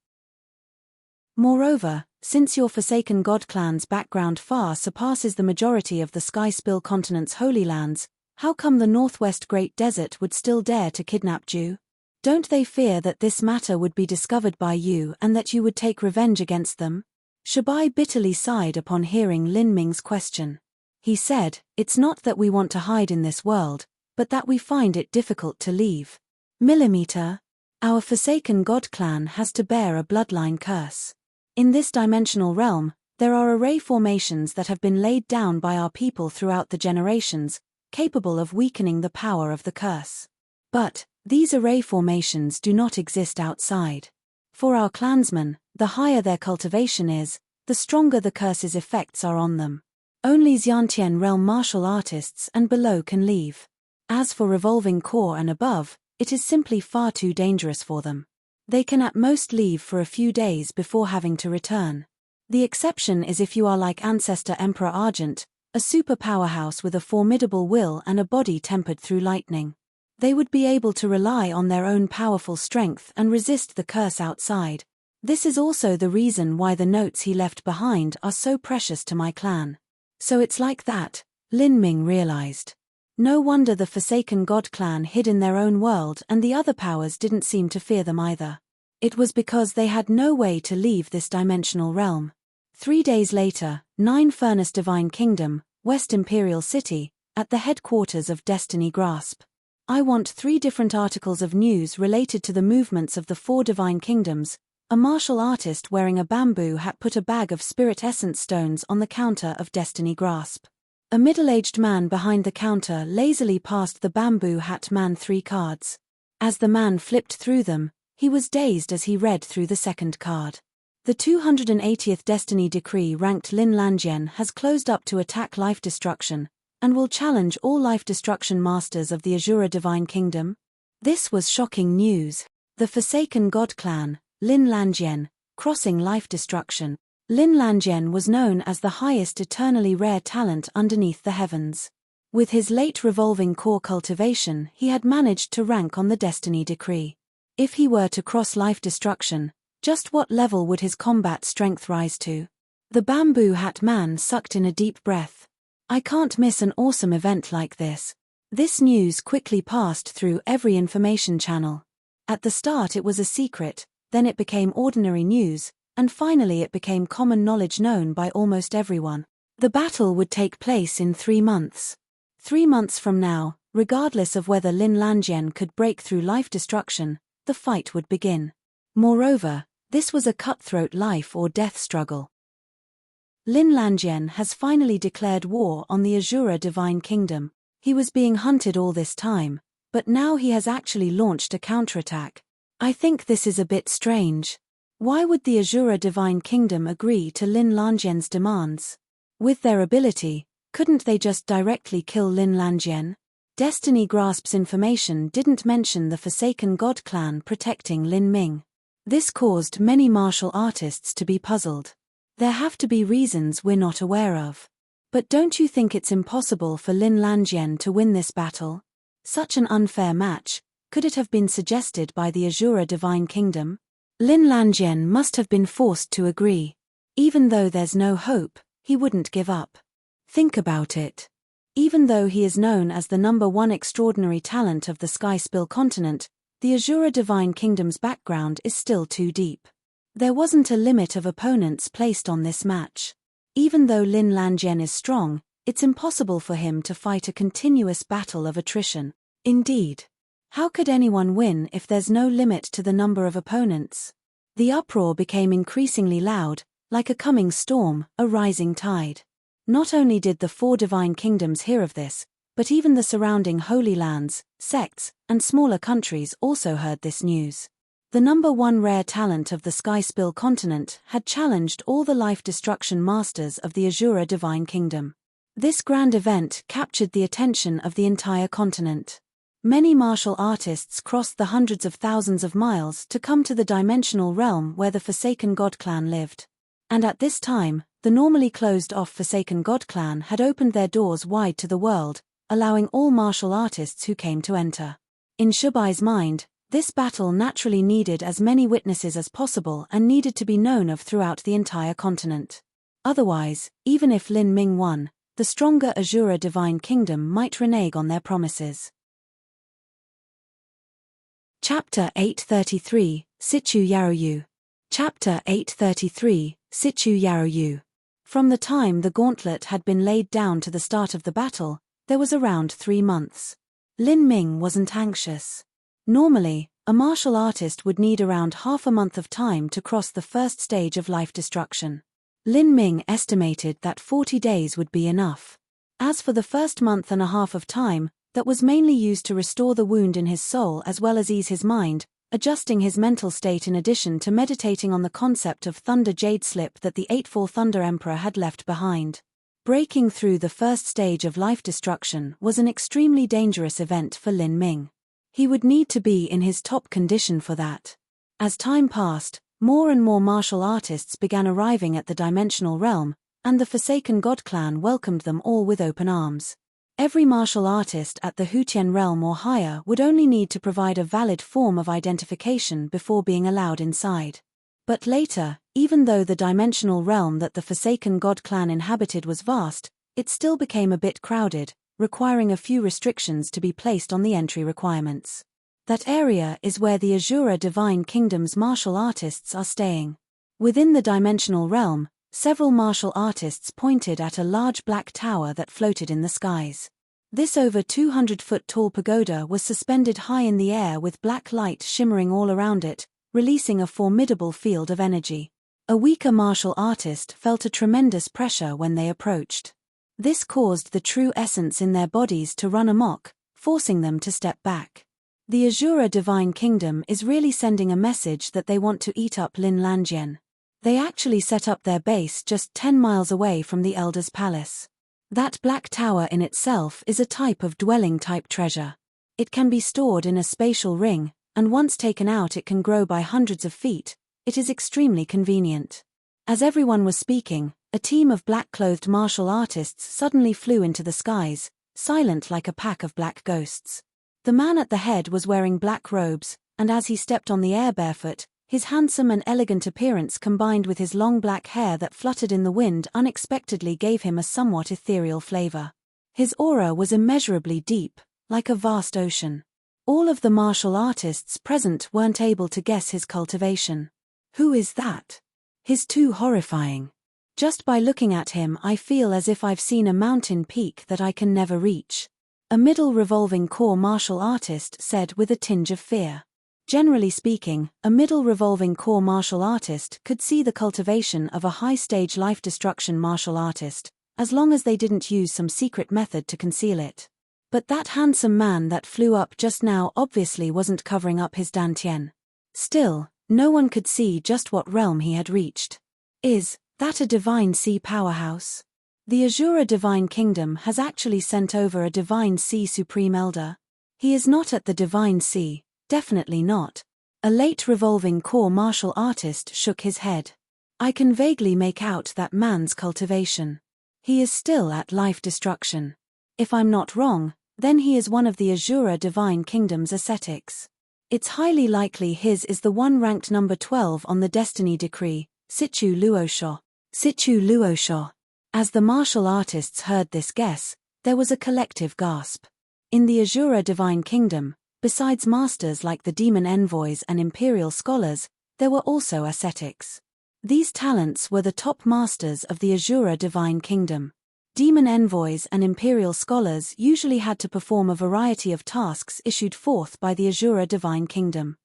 Moreover, since your Forsaken God clan's background far surpasses the majority of the Sky Spill continent's holy lands, how come the Northwest Great Desert would still dare to kidnap Ju? Don't they fear that this matter would be discovered by you and that you would take revenge against them? Shabai bitterly sighed upon hearing Lin Ming's question. He said, It's not that we want to hide in this world, but that we find it difficult to leave. Millimeter? Our Forsaken God clan has to bear a bloodline curse. In this dimensional realm, there are array formations that have been laid down by our people throughout the generations, capable of weakening the power of the curse. But these array formations do not exist outside. For our clansmen, the higher their cultivation is, the stronger the curse's effects are on them. Only Xiantian realm martial artists and below can leave. As for Revolving Core and above, it is simply far too dangerous for them. They can at most leave for a few days before having to return. The exception is if you are like Ancestor Emperor Argent, a super powerhouse with a formidable will and a body tempered through lightning. They would be able to rely on their own powerful strength and resist the curse outside. This is also the reason why the notes he left behind are so precious to my clan. So it's like that, Lin Ming realized. No wonder the Forsaken God clan hid in their own world and the other powers didn't seem to fear them either. It was because they had no way to leave this dimensional realm. 3 days later, 9 Furnace Divine Kingdom, West Imperial City, at the headquarters of Destiny Grasp. I want 3 different articles of news related to the movements of the 4 Divine Kingdoms. A martial artist wearing a bamboo hat put a bag of spirit essence stones on the counter of Destiny Grasp. A middle-aged man behind the counter lazily passed the bamboo hat man 3 cards. As the man flipped through them, he was dazed as he read through the second card. The 280th Destiny Decree ranked Lin Lanjian has closed up to attack life destruction, and will challenge all life destruction masters of the Azura Divine Kingdom. This was shocking news. The Forsaken God clan, Lin Lanjian, crossing life destruction. Lin Lanjian was known as the highest eternally rare talent underneath the heavens. With his late Revolving Core cultivation, he had managed to rank on the Destiny Decree. If he were to cross life destruction, just what level would his combat strength rise to? The bamboo hat man sucked in a deep breath. I can't miss an awesome event like this. This news quickly passed through every information channel. At the start it was a secret, then it became ordinary news, and finally it became common knowledge known by almost everyone. The battle would take place in 3 months. 3 months from now, regardless of whether Lin Lanjian could break through life destruction, the fight would begin. Moreover, this was a cutthroat life or death struggle. Lin Lanjian has finally declared war on the Azura Divine Kingdom. He was being hunted all this time, but now he has actually launched a counterattack. I think this is a bit strange. Why would the Azura Divine Kingdom agree to Lin Lanjian's demands? With their ability, couldn't they just directly kill Lin Lanjian? Destiny Grasp's information didn't mention the Forsaken God clan protecting Lin Ming. This caused many martial artists to be puzzled. There have to be reasons we're not aware of. But don't you think it's impossible for Lin Lanjian to win this battle? Such an unfair match, could it have been suggested by the Azura Divine Kingdom? Lin Lanjian must have been forced to agree. Even though there's no hope, he wouldn't give up. Think about it. Even though he is known as the #1 extraordinary talent of the Sky-Spill continent, the Azura Divine Kingdom's background is still too deep. There wasn't a limit of opponents placed on this match. Even though Lin Lanjian is strong, it's impossible for him to fight a continuous battle of attrition. Indeed. How could anyone win if there's no limit to the number of opponents? The uproar became increasingly loud, like a coming storm, a rising tide. Not only did the 4 divine kingdoms hear of this, but even the surrounding holy lands, sects, and smaller countries also heard this news. The #1 rare talent of the Sky-Spill continent had challenged all the life-destruction masters of the Azura Divine Kingdom. This grand event captured the attention of the entire continent. Many martial artists crossed the hundreds of thousands of miles to come to the dimensional realm where the Forsaken God Clan lived. And at this time, the normally closed-off Forsaken God Clan had opened their doors wide to the world, allowing all martial artists who came to enter. In Shubai's mind, this battle naturally needed as many witnesses as possible and needed to be known of throughout the entire continent. Otherwise, even if Lin Ming won, the stronger Azura Divine Kingdom might renege on their promises. Chapter 833, Sichu Yaroyu. Chapter 833, Sichu Yaroyu. From the time the gauntlet had been laid down to the start of the battle, there was around 3 months. Lin Ming wasn't anxious. Normally, a martial artist would need around half a month of time to cross the first stage of life destruction. Lin Ming estimated that 40 days would be enough. As for the first month and a half of time, that was mainly used to restore the wound in his soul as well as ease his mind, adjusting his mental state in addition to meditating on the concept of Thunder Jade Slip that the 8th Thunder Emperor had left behind. Breaking through the first stage of life destruction was an extremely dangerous event for Lin Ming. He would need to be in his top condition for that. As time passed, more and more martial artists began arriving at the dimensional realm, and the Forsaken God Clan welcomed them all with open arms. Every martial artist at the Hutian realm or higher would only need to provide a valid form of identification before being allowed inside. But later, even though the dimensional realm that the Forsaken God Clan inhabited was vast, it still became a bit crowded, requiring a few restrictions to be placed on the entry requirements. That area is where the Azura Divine Kingdom's martial artists are staying. Within the dimensional realm, several martial artists pointed at a large black tower that floated in the skies. This over 200-foot-tall pagoda was suspended high in the air with black light shimmering all around it, releasing a formidable field of energy. A weaker martial artist felt a tremendous pressure when they approached. This caused the true essence in their bodies to run amok, forcing them to step back. The Azura Divine Kingdom is really sending a message that they want to eat up Lin Lanjian. They actually set up their base just 10 miles away from the Elder's Palace. That black tower in itself is a type of dwelling-type treasure. It can be stored in a spatial ring, and once taken out it can grow by hundreds of feet. It is extremely convenient. As everyone was speaking, a team of black-clothed martial artists suddenly flew into the skies, silent like a pack of black ghosts. The man at the head was wearing black robes, and as he stepped on the air barefoot, his handsome and elegant appearance combined with his long black hair that fluttered in the wind unexpectedly gave him a somewhat ethereal flavor. His aura was immeasurably deep, like a vast ocean. All of the martial artists present weren't able to guess his cultivation. Who is that? He's too horrifying. Just by looking at him I feel as if I've seen a mountain peak that I can never reach. A middle revolving core martial artist said with a tinge of fear. Generally speaking, a middle revolving core martial artist could see the cultivation of a high-stage life destruction martial artist, as long as they didn't use some secret method to conceal it. But that handsome man that flew up just now obviously wasn't covering up his dantian. Still, no one could see just what realm he had reached. Is that a Divine Sea powerhouse? The Azura Divine Kingdom has actually sent over a Divine Sea Supreme Elder. He is not at the Divine Sea. Definitely not. A late revolving core martial artist shook his head. I can vaguely make out that man's cultivation. He is still at life destruction. If I'm not wrong, then he is one of the Azura Divine Kingdom's ascetics. It's highly likely his is the one ranked number 12 on the destiny decree, Sichu Luosho. Situ Luosha. As the martial artists heard this guess, there was a collective gasp. In the Asura divine kingdom, besides masters like the demon envoys and imperial scholars, there were also ascetics. These talents were the top masters of the Asura divine kingdom. Demon envoys and imperial scholars usually had to perform a variety of tasks issued forth by the Asura divine kingdom.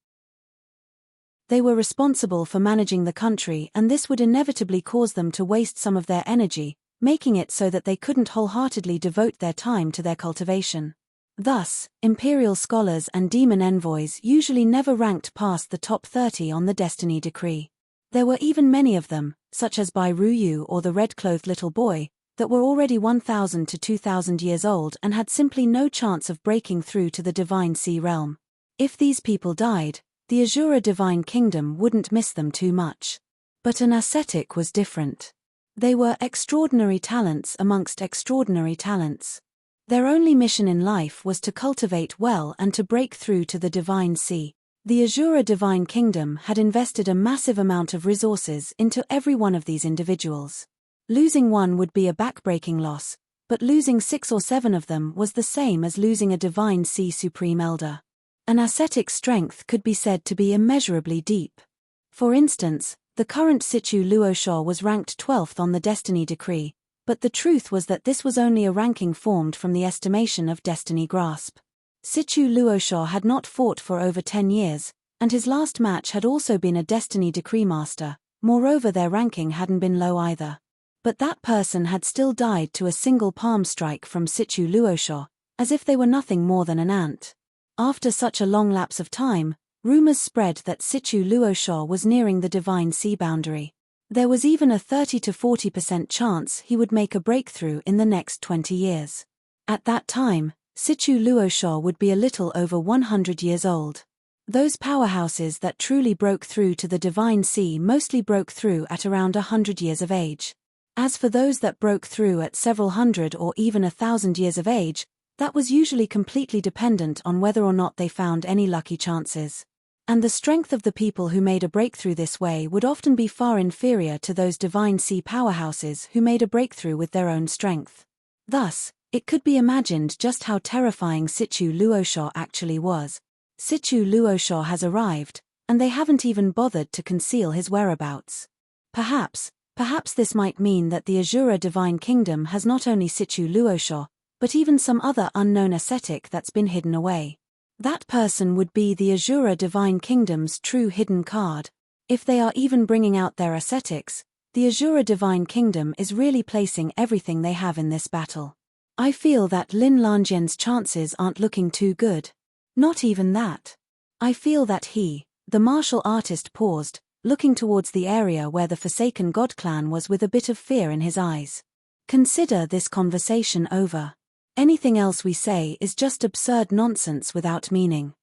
They were responsible for managing the country, and this would inevitably cause them to waste some of their energy, making it so that they couldn't wholeheartedly devote their time to their cultivation. Thus, imperial scholars and demon envoys usually never ranked past the top 30 on the destiny decree. There were even many of them, such as Bai Ruyu or the red-clothed little boy, that were already 1,000 to 2,000 years old and had simply no chance of breaking through to the divine sea realm. If these people died, the Asura divine kingdom wouldn't miss them too much. But an ascetic was different. They were extraordinary talents amongst extraordinary talents. Their only mission in life was to cultivate well and to break through to the divine sea. The Asura divine kingdom had invested a massive amount of resources into every one of these individuals. Losing one would be a backbreaking loss, but losing 6 or 7 of them was the same as losing a divine sea supreme elder. An ascetic strength could be said to be immeasurably deep. For instance, the current Situ Luosha was ranked 12th on the destiny decree, but the truth was that this was only a ranking formed from the estimation of destiny grasp. Situ Luosha had not fought for over 10 years, and his last match had also been a destiny decree master. Moreover, their ranking hadn't been low either. But that person had still died to a single palm strike from Situ Luosha, as if they were nothing more than an ant. After such a long lapse of time, rumors spread that Situ Luosha was nearing the divine sea boundary. There was even a 30 to 40% chance he would make a breakthrough in the next 20 years. At that time, Situ Luosha would be a little over 100 years old. Those powerhouses that truly broke through to the divine sea mostly broke through at around 100 years of age. As for those that broke through at several hundred or even 1,000 years of age, that was usually completely dependent on whether or not they found any lucky chances. And the strength of the people who made a breakthrough this way would often be far inferior to those divine sea powerhouses who made a breakthrough with their own strength. Thus, it could be imagined just how terrifying Situ Luosha actually was. Situ Luosha has arrived, and they haven't even bothered to conceal his whereabouts. Perhaps this might mean that the Asura divine kingdom has not only Situ Luosha, but even some other unknown ascetic that's been hidden away. That person would be the Asura divine kingdom's true hidden card. If they are even bringing out their ascetics, the Asura divine kingdom is really placing everything they have in this battle. I feel that Lin Lanjian's chances aren't looking too good. Not even that. I feel that he, the martial artist, paused, looking towards the area where the Forsaken God clan was with a bit of fear in his eyes. Consider this conversation over. Anything else we say is just absurd nonsense without meaning.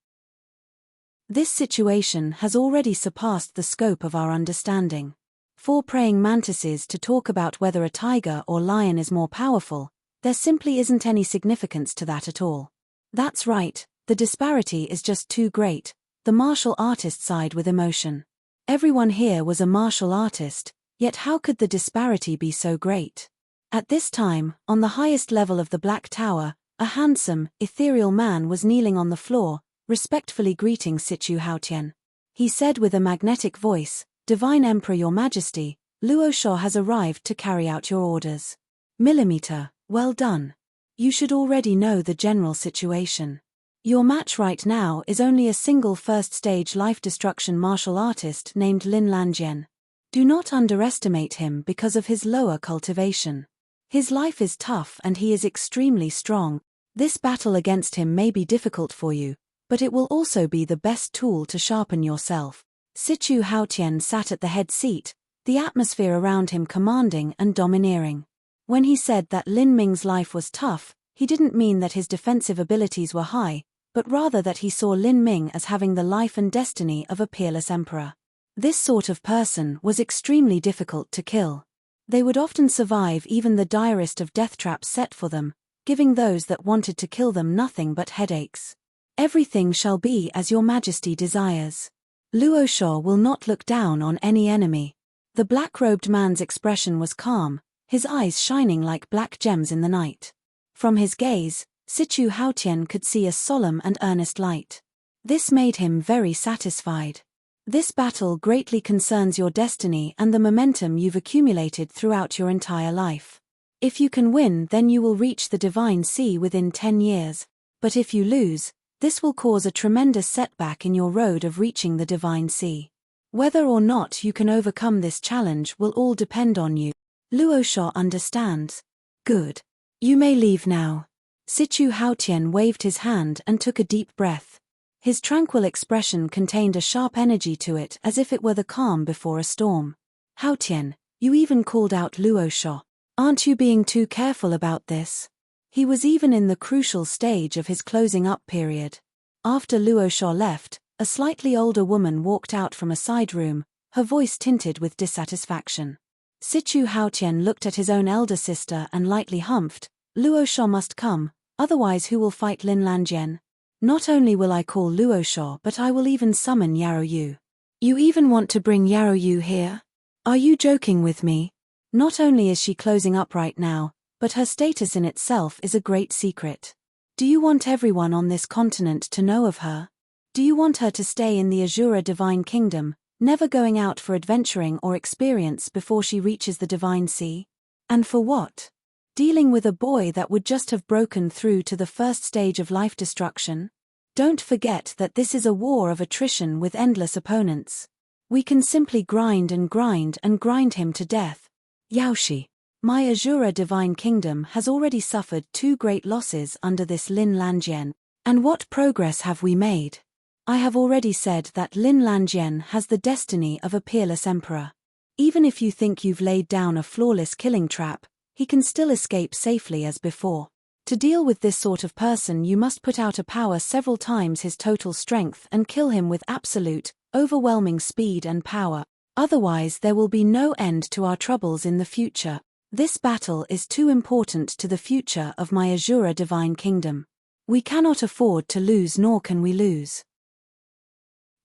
This situation has already surpassed the scope of our understanding. For praying mantises to talk about whether a tiger or lion is more powerful, there simply isn't any significance to that at all. That's right, the disparity is just too great. The martial artist sighed with emotion. Everyone here was a martial artist, yet how could the disparity be so great? At this time, on the highest level of the Black Tower, a handsome, ethereal man was kneeling on the floor, respectfully greeting Situ Haotian. He said with a magnetic voice, "Divine Emperor, Your Majesty, Luosha has arrived to carry out your orders." Millimeter, well done. You should already know the general situation. Your match right now is only a single first-stage life-destruction martial artist named Lin Lanjian. Do not underestimate him because of his lower cultivation. His life is tough and he is extremely strong. This battle against him may be difficult for you, but it will also be the best tool to sharpen yourself. Situ Haotian sat at the head seat, the atmosphere around him commanding and domineering. When he said that Lin Ming's life was tough, he didn't mean that his defensive abilities were high, but rather that he saw Lin Ming as having the life and destiny of a peerless emperor. This sort of person was extremely difficult to kill. They would often survive even the direst of death traps set for them, giving those that wanted to kill them nothing but headaches. Everything shall be as your majesty desires. Luosha will not look down on any enemy. The black-robed man's expression was calm, his eyes shining like black gems in the night. From his gaze, Sichu Haotian could see a solemn and earnest light. This made him very satisfied. This battle greatly concerns your destiny and the momentum you've accumulated throughout your entire life. If you can win, then you will reach the Divine Sea within 10 years, but if you lose, this will cause a tremendous setback in your road of reaching the Divine Sea. Whether or not you can overcome this challenge will all depend on you. Luo Sha understands. Good. You may leave now. Sichu Haotian waved his hand and took a deep breath. His tranquil expression contained a sharp energy to it, as if it were the calm before a storm. Haotian, you even called out Luo Sha. Aren't you being too careful about this? He was even in the crucial stage of his closing up period. After Luo Sha left, a slightly older woman walked out from a side room, her voice tinted with dissatisfaction. Sichu Haotian looked at his own elder sister and lightly humphed. Luo Sha must come, otherwise who will fight Lin Lanjian? Not only will I call Luo Sha, but I will even summon Yarrow Yu. You even want to bring Yarrow Yu here? Are you joking with me? Not only is she closing up right now, but her status in itself is a great secret. Do you want everyone on this continent to know of her? Do you want her to stay in the Azura Divine Kingdom, never going out for adventuring or experience before she reaches the Divine Sea? And for what? Dealing with a boy that would just have broken through to the first stage of life destruction? Don't forget that this is a war of attrition with endless opponents. We can simply grind and grind and grind him to death. Yaoshi, my Azura Divine Kingdom has already suffered 2 great losses under this Lin Lanjian. And what progress have we made? I have already said that Lin Lanjian has the destiny of a peerless emperor. Even if you think you've laid down a flawless killing trap, he can still escape safely as before. To deal with this sort of person, you must put out a power several times his total strength and kill him with absolute, overwhelming speed and power. Otherwise there will be no end to our troubles in the future. This battle is too important to the future of my Azura Divine Kingdom. We cannot afford to lose, nor can we lose.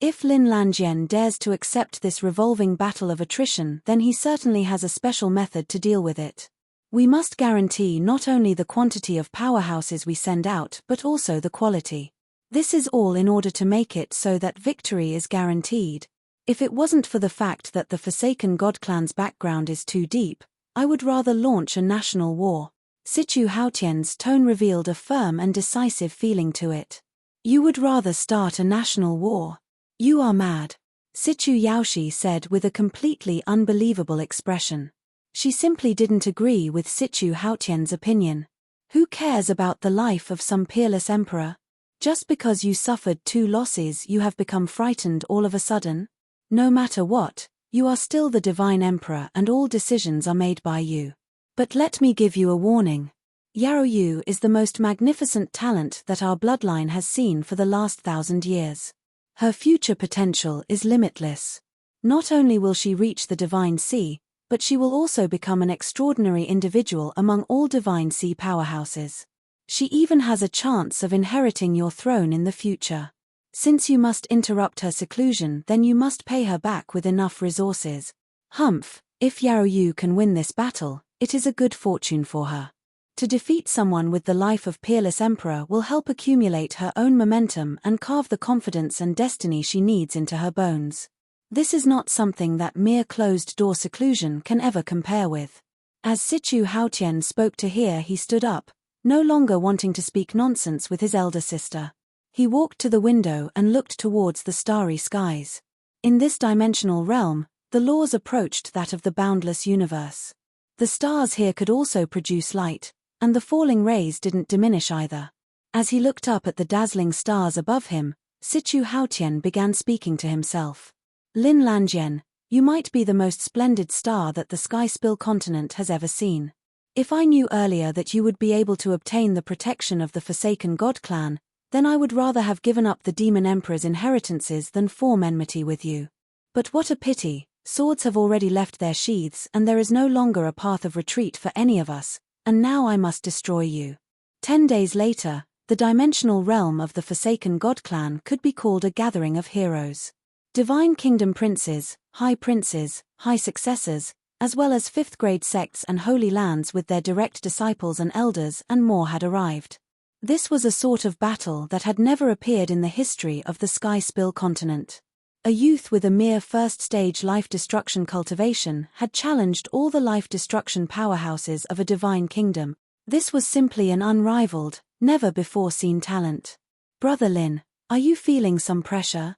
If Lin Lanjian dares to accept this revolving battle of attrition, then he certainly has a special method to deal with it. We must guarantee not only the quantity of powerhouses we send out but also the quality. This is all in order to make it so that victory is guaranteed. If it wasn't for the fact that the Forsaken God clan's background is too deep, I would rather launch a national war. Sichu Haotian's tone revealed a firm and decisive feeling to it. You would rather start a national war? You are mad. Sichu Yaoshi said with a completely unbelievable expression. She simply didn't agree with Sichu Haotian's opinion. Who cares about the life of some peerless emperor? Just because you suffered 2 losses you have become frightened all of a sudden? No matter what, you are still the Divine Emperor and all decisions are made by you. But let me give you a warning. Yarrow Yu is the most magnificent talent that our bloodline has seen for the last 1,000 years. Her future potential is limitless. Not only will she reach the Divine Sea, but she will also become an extraordinary individual among all Divine Sea powerhouses. She even has a chance of inheriting your throne in the future. Since you must interrupt her seclusion, then you must pay her back with enough resources. Humph, if Yarrow Yu can win this battle, it is a good fortune for her. To defeat someone with the life of peerless emperor will help accumulate her own momentum and carve the confidence and destiny she needs into her bones. This is not something that mere closed-door seclusion can ever compare with. As Sichu Haotian spoke to her, he stood up, no longer wanting to speak nonsense with his elder sister. He walked to the window and looked towards the starry skies. In this dimensional realm, the laws approached that of the boundless universe. The stars here could also produce light, and the falling rays didn't diminish either. As he looked up at the dazzling stars above him, Sichu Haotian began speaking to himself. Lin Lanjian, you might be the most splendid star that the Sky-Spill continent has ever seen. If I knew earlier that you would be able to obtain the protection of the Forsaken God clan, then I would rather have given up the Demon Emperor's inheritances than form enmity with you. But what a pity, swords have already left their sheaths and there is no longer a path of retreat for any of us, and now I must destroy you. 10 days later, the dimensional realm of the Forsaken God clan could be called a gathering of heroes. Divine Kingdom princes, high princes, high successors, as well as fifth-grade sects and holy lands with their direct disciples and elders, and more had arrived. This was a sort of battle that had never appeared in the history of the Sky-Spill continent. A youth with a mere first-stage life-destruction cultivation had challenged all the life-destruction powerhouses of a divine kingdom. This was simply an unrivaled, never-before-seen talent. Brother Lin, are you feeling some pressure?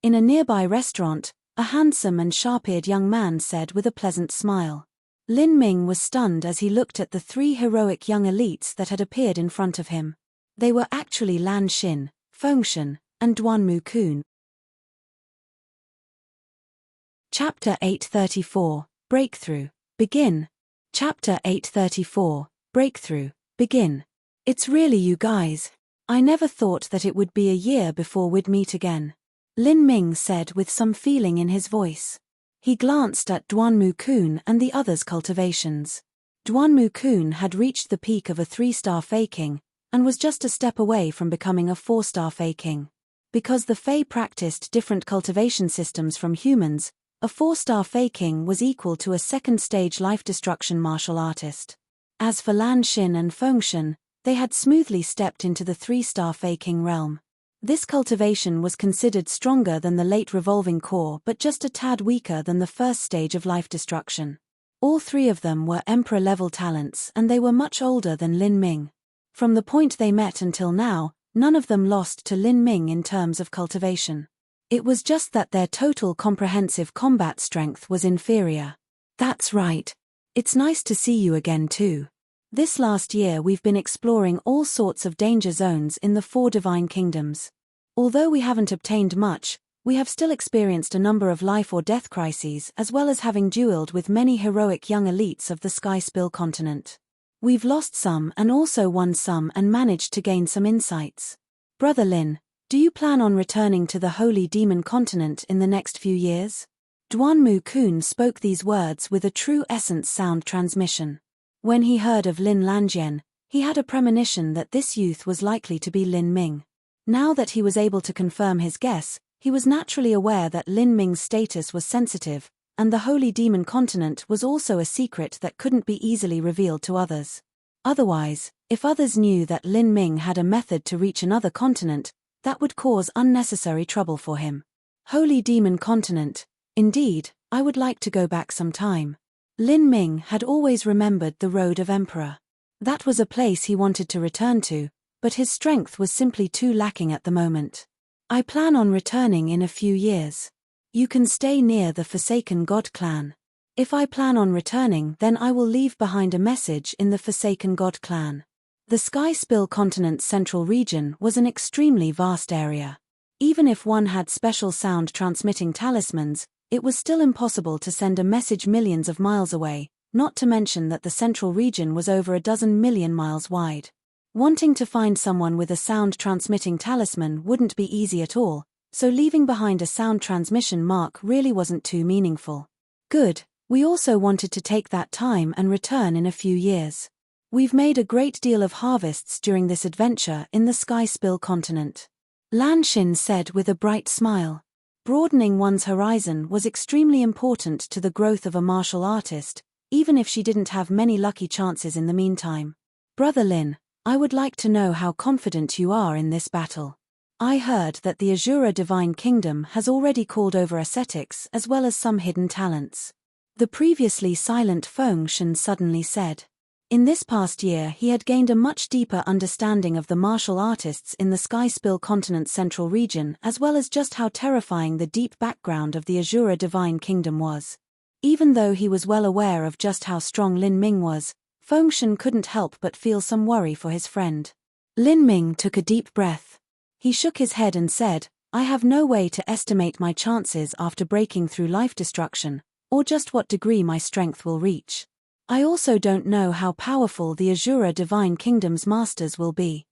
In a nearby restaurant, a handsome and sharp-eared young man said with a pleasant smile. Lin Ming was stunned as he looked at the three heroic young elites that had appeared in front of him. They were actually Lan Xin, Feng Shen, and Duanmu Kun. Chapter 834, Breakthrough, Begin. Chapter 834, Breakthrough, Begin. It's really you guys. I never thought that it would be a year before we'd meet again. Lin Ming said with some feeling in his voice. He glanced at Duanmu Kun and the others' cultivations. Duanmu Kun had reached the peak of a 3-star Fey King, and was just a step away from becoming a 4-star Fey King. Because the Fey practiced different cultivation systems from humans, a 4-star Fey King was equal to a second-stage life-destruction martial artist. As for Lan Xin and Feng Shen, they had smoothly stepped into the 3-star Fey King realm. This cultivation was considered stronger than the late revolving core but just a tad weaker than the first stage of life destruction. All three of them were emperor-level talents and they were much older than Lin Ming. From the point they met until now, none of them lost to Lin Ming in terms of cultivation. It was just that their total comprehensive combat strength was inferior. That's right. It's nice to see you again too. This last year we've been exploring all sorts of danger zones in the 4 divine kingdoms. Although we haven't obtained much, we have still experienced a number of life or death crises as well as having dueled with many heroic young elites of the Sky-Spill continent. We've lost some and also won some and managed to gain some insights. Brother Lin, do you plan on returning to the Holy Demon continent in the next few years? Duanmu Kun spoke these words with a true essence sound transmission. When he heard of Lin Lanjian, he had a premonition that this youth was likely to be Lin Ming. Now that he was able to confirm his guess, he was naturally aware that Lin Ming's status was sensitive, and the Holy Demon continent was also a secret that couldn't be easily revealed to others. Otherwise, if others knew that Lin Ming had a method to reach another continent, that would cause unnecessary trouble for him. Holy Demon continent, indeed, I would like to go back some time. Lin Ming had always remembered the Road of Emperor. That was a place he wanted to return to, but his strength was simply too lacking at the moment. I plan on returning in a few years. You can stay near the Forsaken God clan. If I plan on returning, then I will leave behind a message in the Forsaken God clan. The Sky-Spill continent's central region was an extremely vast area. Even if one had special sound transmitting talismans, it was still impossible to send a message millions of miles away, not to mention that the central region was over 12 million miles wide. Wanting to find someone with a sound transmitting talisman wouldn't be easy at all, so leaving behind a sound transmission mark really wasn't too meaningful. Good, we also wanted to take that time and return in a few years. We've made a great deal of harvests during this adventure in the Sky-Spill continent. Lan Xin said with a bright smile. Broadening one's horizon was extremely important to the growth of a martial artist, even if she didn't have many lucky chances in the meantime. Brother Lin, I would like to know how confident you are in this battle. I heard that the Azura Divine Kingdom has already called over ascetics as well as some hidden talents. The previously silent Feng Shen suddenly said. In this past year he had gained a much deeper understanding of the martial artists in the Sky-Spill continent's central region as well as just how terrifying the deep background of the Azura Divine Kingdom was. Even though he was well aware of just how strong Lin Ming was, Feng Shen couldn't help but feel some worry for his friend. Lin Ming took a deep breath. He shook his head and said, I have no way to estimate my chances after breaking through life destruction, or just what degree my strength will reach. I also don't know how powerful the Azura Divine Kingdom's masters will be.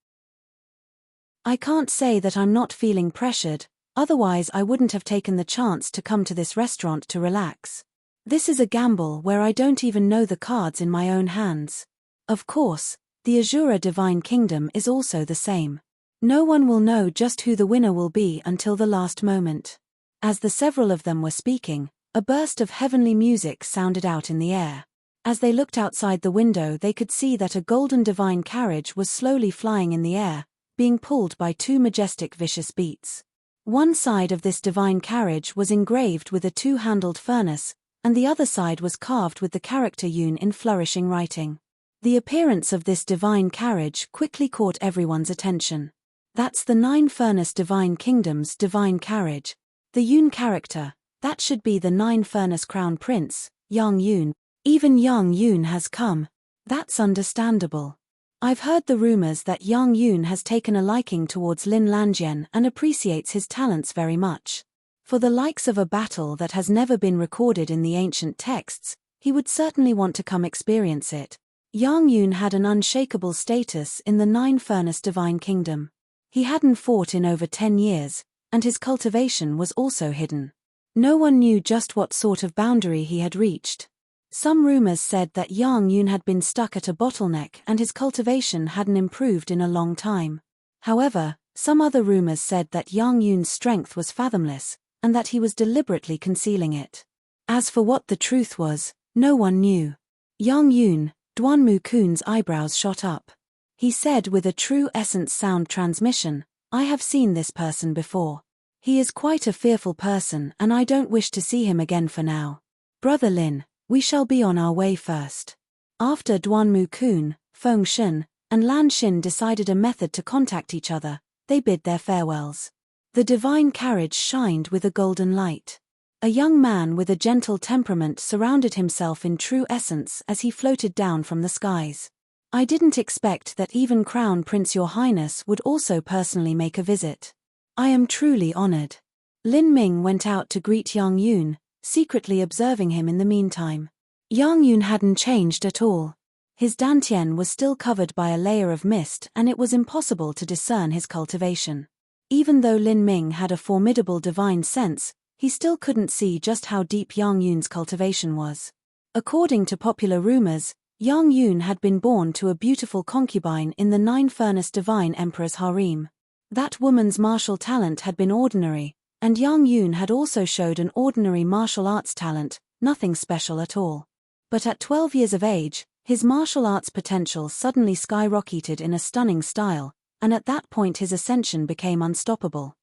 I can't say that I'm not feeling pressured, otherwise I wouldn't have taken the chance to come to this restaurant to relax. This is a gamble where I don't even know the cards in my own hands. Of course, the Azura Divine Kingdom is also the same. No one will know just who the winner will be until the last moment. As the several of them were speaking, a burst of heavenly music sounded out in the air. As they looked outside the window, they could see that a golden divine carriage was slowly flying in the air, being pulled by two majestic vicious beasts. One side of this divine carriage was engraved with a two-handled furnace, and the other side was carved with the character Yun in flourishing writing. The appearance of this divine carriage quickly caught everyone's attention. That's the nine-furnace divine kingdom's divine carriage. The Yun character, that should be the nine-furnace crown prince, Yang Yun. Even Yang Yun has come. That's understandable. I've heard the rumors that Yang Yun has taken a liking towards Lin Lanjian and appreciates his talents very much. For the likes of a battle that has never been recorded in the ancient texts, he would certainly want to come experience it. Yang Yun had an unshakable status in the nine-furnace divine kingdom. He hadn't fought in over 10 years, and his cultivation was also hidden. No one knew just what sort of boundary he had reached. Some rumors said that Yang Yun had been stuck at a bottleneck and his cultivation hadn't improved in a long time. However, some other rumors said that Yang Yun's strength was fathomless, and that he was deliberately concealing it. As for what the truth was, no one knew. Yang Yun, Duanmu Kun's eyebrows shot up. He said with a true essence sound transmission, "I have seen this person before. He is quite a fearful person and I don't wish to see him again for now. Brother Lin, we shall be on our way first." After Duanmu Kun, Feng Shen, and Lan Xin decided a method to contact each other, they bid their farewells. The divine carriage shined with a golden light. A young man with a gentle temperament surrounded himself in true essence as he floated down from the skies. "I didn't expect that even Crown Prince Your Highness would also personally make a visit. I am truly honored." Lin Ming went out to greet Yang Yun, secretly observing him in the meantime. Yang Yun hadn't changed at all. His dantian was still covered by a layer of mist and it was impossible to discern his cultivation. Even though Lin Ming had a formidable divine sense, he still couldn't see just how deep Yang Yun's cultivation was. According to popular rumors, Yang Yun had been born to a beautiful concubine in the nine-furnace divine emperor's harem. That woman's martial talent had been ordinary, and Yang Yun had also showed an ordinary martial arts talent, nothing special at all. But at 12 years of age, his martial arts potential suddenly skyrocketed in a stunning style, and at that point his ascension became unstoppable.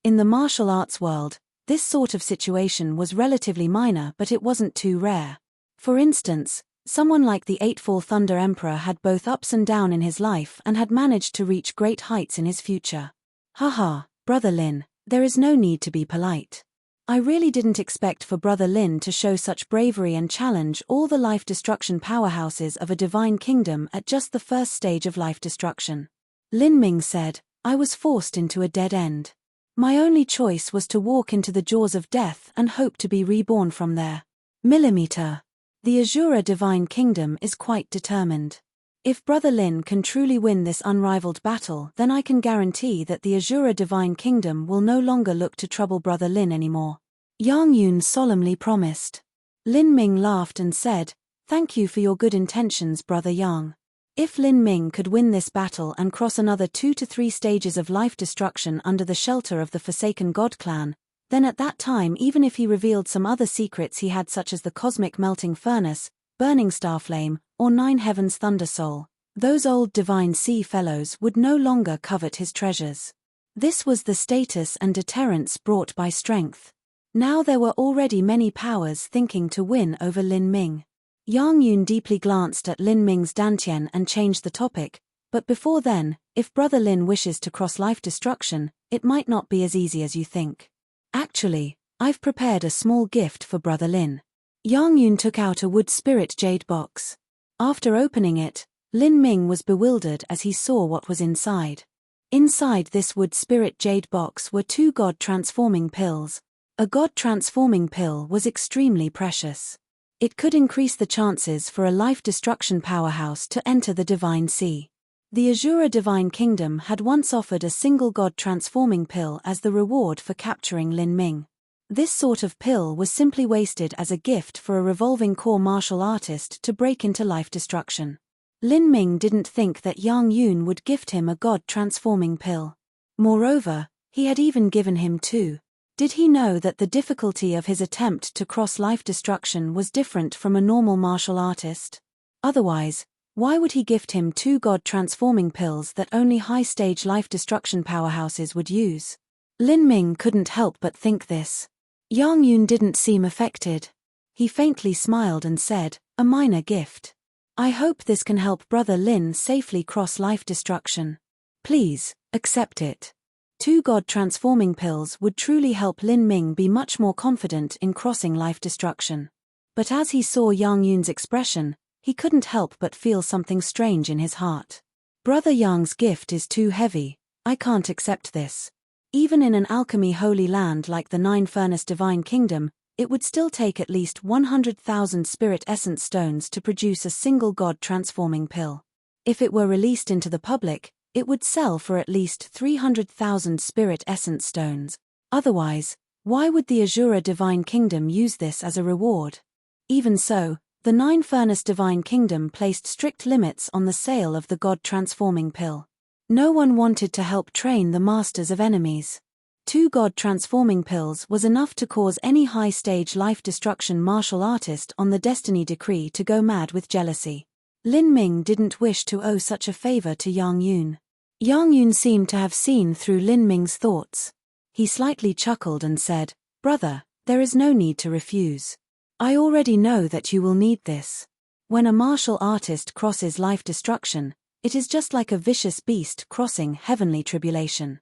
In the martial arts world, this sort of situation was relatively minor, but it wasn't too rare. For instance, someone like the Eightfall Thunder Emperor had both ups and downs in his life and had managed to reach great heights in his future. Haha, Brother Lin, there is no need to be polite. I really didn't expect for Brother Lin to show such bravery and challenge all the life destruction powerhouses of a divine kingdom at just the first stage of life destruction. Lin Ming said, "I was forced into a dead end. My only choice was to walk into the jaws of death and hope to be reborn from there." Millimeter. The Azura Divine Kingdom is quite determined. If Brother Lin can truly win this unrivaled battle, then I can guarantee that the Azura Divine Kingdom will no longer look to trouble Brother Lin anymore. Yang Yun solemnly promised. Lin Ming laughed and said, "Thank you for your good intentions, Brother Yang. If Lin Ming could win this battle and cross another 2 to 3 stages of life destruction under the shelter of the Forsaken God Clan, then at that time even if he revealed some other secrets he had such as the Cosmic Melting Furnace, Burning Starflame, or 9 Heavens Thunder Soul, those old Divine Sea Fellows would no longer covet his treasures." This was the status and deterrence brought by strength. Now there were already many powers thinking to win over Lin Ming. Yang Yun deeply glanced at Lin Ming's dantian and changed the topic, but before then, if Brother Lin wishes to cross life destruction, it might not be as easy as you think. Actually, I've prepared a small gift for Brother Lin. Yang Yun took out a wood spirit jade box. After opening it, Lin Ming was bewildered as he saw what was inside. Inside this wood spirit jade box were 2 god-transforming pills. A god-transforming pill was extremely precious. It could increase the chances for a life-destruction powerhouse to enter the Divine Sea. The Azura Divine Kingdom had once offered a single god-transforming pill as the reward for capturing Lin Ming. This sort of pill was simply wasted as a gift for a revolving core martial artist to break into life destruction. Lin Ming didn't think that Yang Yun would gift him a god-transforming pill. Moreover, he had even given him 2. Did he know that the difficulty of his attempt to cross life destruction was different from a normal martial artist? Otherwise, why would he gift him 2 god-transforming pills that only high-stage life destruction powerhouses would use? Lin Ming couldn't help but think this. Yang Yun didn't seem affected. He faintly smiled and said, "A minor gift. I hope this can help Brother Lin safely cross life destruction. Please, accept it." 2 god-transforming pills would truly help Lin Ming be much more confident in crossing life destruction. But as he saw Yang Yun's expression, he couldn't help but feel something strange in his heart. Brother Yang's gift is too heavy. I can't accept this. Even in an alchemy holy land like the 9-furnace divine kingdom, it would still take at least 100,000 spirit essence stones to produce a single god-transforming pill. If it were released into the public, it would sell for at least 300,000 spirit essence stones. Otherwise, why would the Azura divine kingdom use this as a reward? Even so, the 9-furnace divine kingdom placed strict limits on the sale of the god-transforming pill. No one wanted to help train the masters of enemies. 2 god-transforming pills was enough to cause any high-stage life-destruction martial artist on the destiny decree to go mad with jealousy. Lin Ming didn't wish to owe such a favor to Yang Yun. Yang Yun seemed to have seen through Lin Ming's thoughts. He slightly chuckled and said, "Brother, there is no need to refuse. I already know that you will need this. When a martial artist crosses life destruction, it is just like a vicious beast crossing heavenly tribulation.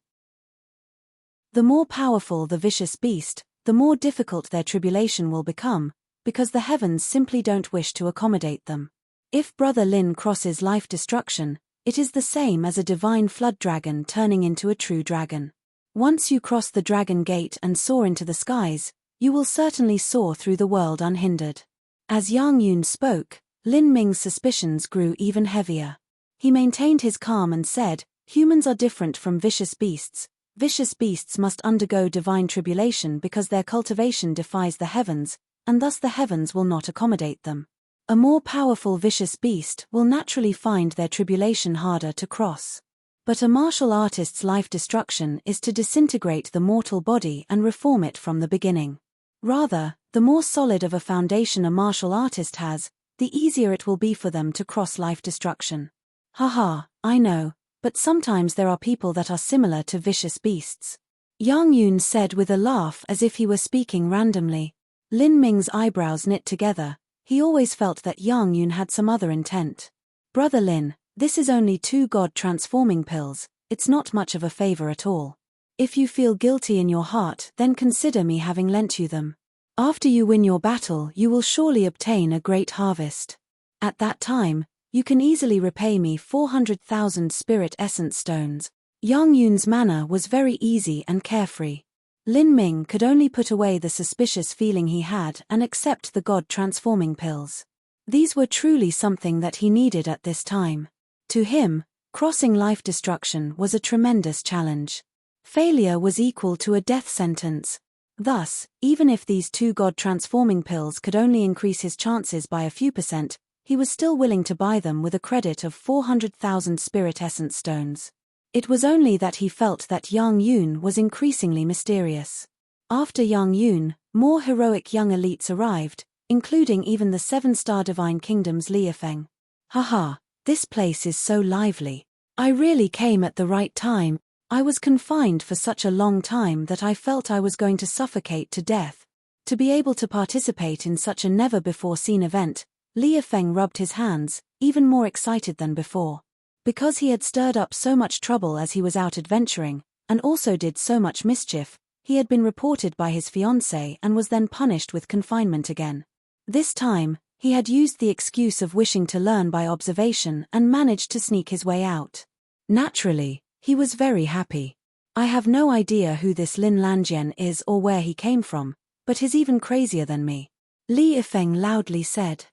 The more powerful the vicious beast, the more difficult their tribulation will become, because the heavens simply don't wish to accommodate them. If Brother Lin crosses life destruction, it is the same as a divine flood dragon turning into a true dragon. Once you cross the dragon gate and soar into the skies, you will certainly soar through the world unhindered." As Yang Yun spoke, Lin Ming's suspicions grew even heavier. He maintained his calm and said, "Humans are different from vicious beasts. Vicious beasts must undergo divine tribulation because their cultivation defies the heavens, and thus the heavens will not accommodate them. A more powerful vicious beast will naturally find their tribulation harder to cross. But a martial artist's life destruction is to disintegrate the mortal body and reform it from the beginning. Rather, the more solid of a foundation a martial artist has, the easier it will be for them to cross life destruction." "Haha, I know, but sometimes there are people that are similar to vicious beasts," Yang Yun said with a laugh as if he were speaking randomly. Lin Ming's eyebrows knit together. He always felt that Yang Yun had some other intent. "Brother Lin, this is only 2 god-transforming pills, it's not much of a favor at all. If you feel guilty in your heart, then consider me having lent you them. After you win your battle, you will surely obtain a great harvest. At that time, you can easily repay me 400,000 spirit essence stones." Yang Yun's manner was very easy and carefree. Lin Ming could only put away the suspicious feeling he had and accept the god-transforming pills. These were truly something that he needed at this time. To him, crossing life destruction was a tremendous challenge. Failure was equal to a death sentence. Thus, even if these 2 god-transforming pills could only increase his chances by a few %, he was still willing to buy them with a credit of 400,000 spirit essence stones. It was only that he felt that Yang Yun was increasingly mysterious. After Yang Yun, more heroic young elites arrived, including even the 7-star Divine Kingdom's Li Yifeng. "Haha, this place is so lively. I really came at the right time. I was confined for such a long time that I felt I was going to suffocate to death. To be able to participate in such a never-before-seen event," Li Yifeng rubbed his hands, even more excited than before. Because he had stirred up so much trouble as he was out adventuring, and also did so much mischief, he had been reported by his fiancée and was then punished with confinement again. This time, he had used the excuse of wishing to learn by observation and managed to sneak his way out. Naturally, he was very happy. "I have no idea who this Lin Lanjian is or where he came from, but he's even crazier than me," Li Yifeng loudly said.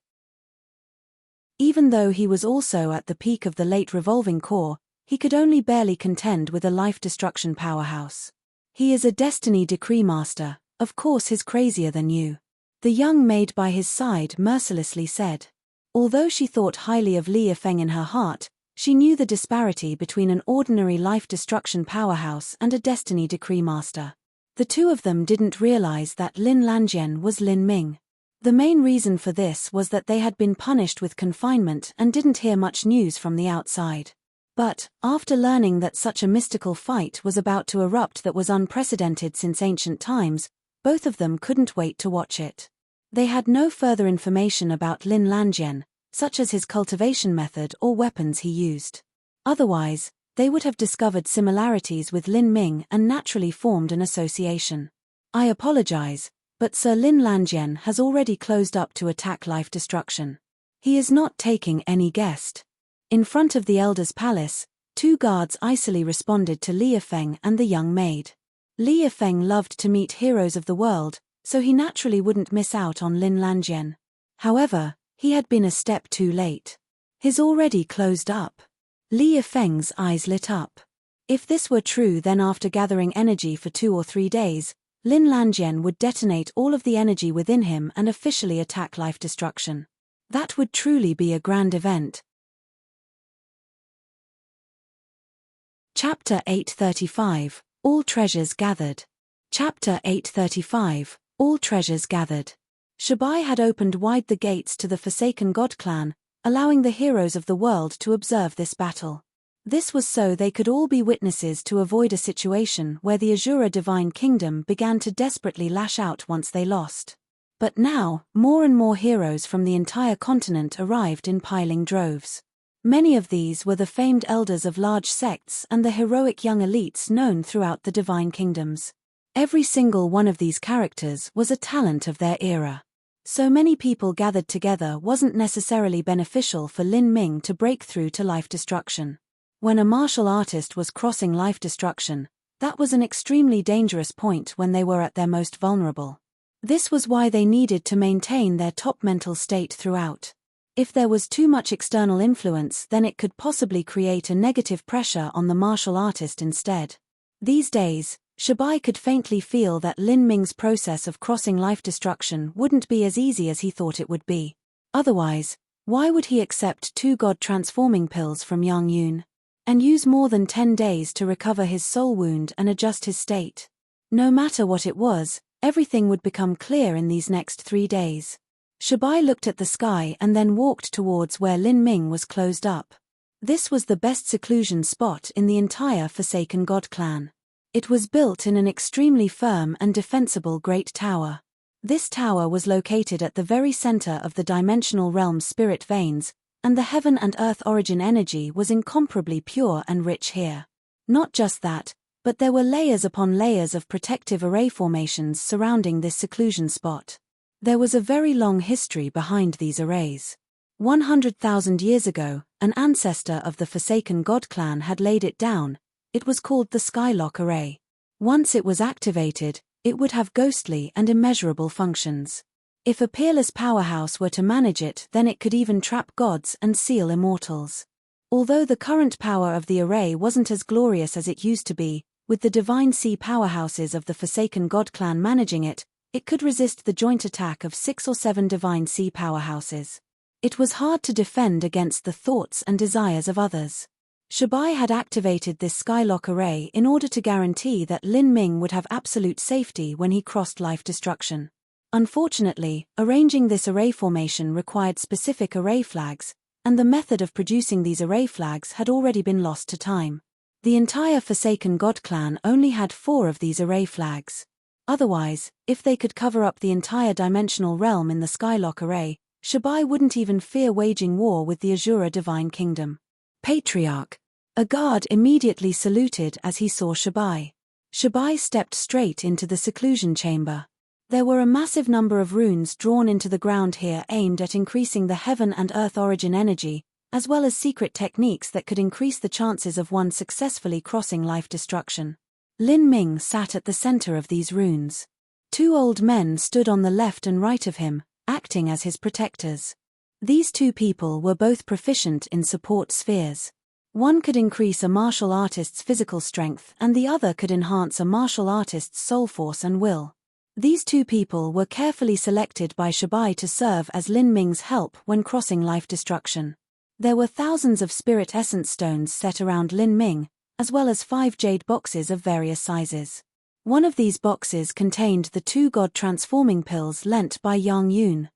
Even though he was also at the peak of the late revolving core, he could only barely contend with a life destruction powerhouse. "He is a destiny decree master, of course he's crazier than you," the young maid by his side mercilessly said. Although she thought highly of Li Yifeng in her heart, she knew the disparity between an ordinary life destruction powerhouse and a destiny decree master. The two of them didn't realize that Lin Lanjian was Lin Ming. The main reason for this was that they had been punished with confinement and didn't hear much news from the outside. But, after learning that such a mystical fight was about to erupt that was unprecedented since ancient times, both of them couldn't wait to watch it. They had no further information about Lin Lanjian, such as his cultivation method or weapons he used. Otherwise, they would have discovered similarities with Lin Ming and naturally formed an association. I apologize, but Sir Lin Lanjian has already closed up to attack life destruction. He is not taking any guest. In front of the elder's palace, two guards icily responded to Li Yifeng and the young maid. Li Yifeng loved to meet heroes of the world, so he naturally wouldn't miss out on Lin Lanjian. However, he had been a step too late. He's already closed up. Li Yifeng's eyes lit up. If this were true, then after gathering energy for 2 or 3 days, Lin Lanjian would detonate all of the energy within him and officially attack life destruction. That would truly be a grand event. Chapter 835, All Treasures Gathered. Chapter 835, All Treasures Gathered. Shabai had opened wide the gates to the Forsaken God clan, allowing the heroes of the world to observe this battle. This was so they could all be witnesses to avoid a situation where the Azura Divine Kingdom began to desperately lash out once they lost. But now, more and more heroes from the entire continent arrived in piling droves. Many of these were the famed elders of large sects and the heroic young elites known throughout the Divine Kingdoms. Every single one of these characters was a talent of their era. So many people gathered together wasn't necessarily beneficial for Lin Ming to break through to life destruction. When a martial artist was crossing life destruction, that was an extremely dangerous point when they were at their most vulnerable. This was why they needed to maintain their top mental state throughout. If there was too much external influence, then it could possibly create a negative pressure on the martial artist instead. These days, Shabai could faintly feel that Lin Ming's process of crossing life destruction wouldn't be as easy as he thought it would be. Otherwise, why would he accept 2 god-transforming pills from Yang Yun? And use more than 10 days to recover his soul wound and adjust his state? No matter what it was, everything would become clear in these next 3 days. Shabai looked at the sky and then walked towards where Lin Ming was closed up. This was the best seclusion spot in the entire Forsaken God clan. It was built in an extremely firm and defensible great tower. This tower was located at the very center of the dimensional realm's spirit veins, and the heaven and earth origin energy was incomparably pure and rich here. Not just that, but there were layers upon layers of protective array formations surrounding this seclusion spot. There was a very long history behind these arrays. 100,000 years ago, an ancestor of the Forsaken God clan had laid it down. It was called the Skylock Array. Once it was activated, it would have ghostly and immeasurable functions. If a peerless powerhouse were to manage it, then it could even trap gods and seal immortals. Although the current power of the array wasn't as glorious as it used to be, with the Divine Sea powerhouses of the Forsaken God clan managing it, it could resist the joint attack of 6 or 7 Divine Sea powerhouses. It was hard to defend against the thoughts and desires of others. Shabai had activated this Skylock Array in order to guarantee that Lin Ming would have absolute safety when he crossed life destruction. Unfortunately, arranging this array formation required specific array flags, and the method of producing these array flags had already been lost to time. The entire Forsaken God clan only had 4 of these array flags. Otherwise, if they could cover up the entire dimensional realm in the Skylock Array, Shabai wouldn't even fear waging war with the Azura Divine Kingdom. Patriarch. A guard immediately saluted as he saw Shabai. Shabai stepped straight into the seclusion chamber. There were a massive number of runes drawn into the ground here aimed at increasing the heaven and earth origin energy, as well as secret techniques that could increase the chances of one successfully crossing life destruction. Lin Ming sat at the center of these runes. 2 old men stood on the left and right of him, acting as his protectors. These 2 people were both proficient in support spheres. One could increase a martial artist's physical strength and the other could enhance a martial artist's soul force and will. These 2 people were carefully selected by Shabai to serve as Lin Ming's help when crossing life destruction. There were thousands of spirit essence stones set around Lin Ming, as well as 5 jade boxes of various sizes. One of these boxes contained the 2 God-transforming pills lent by Yang Yun.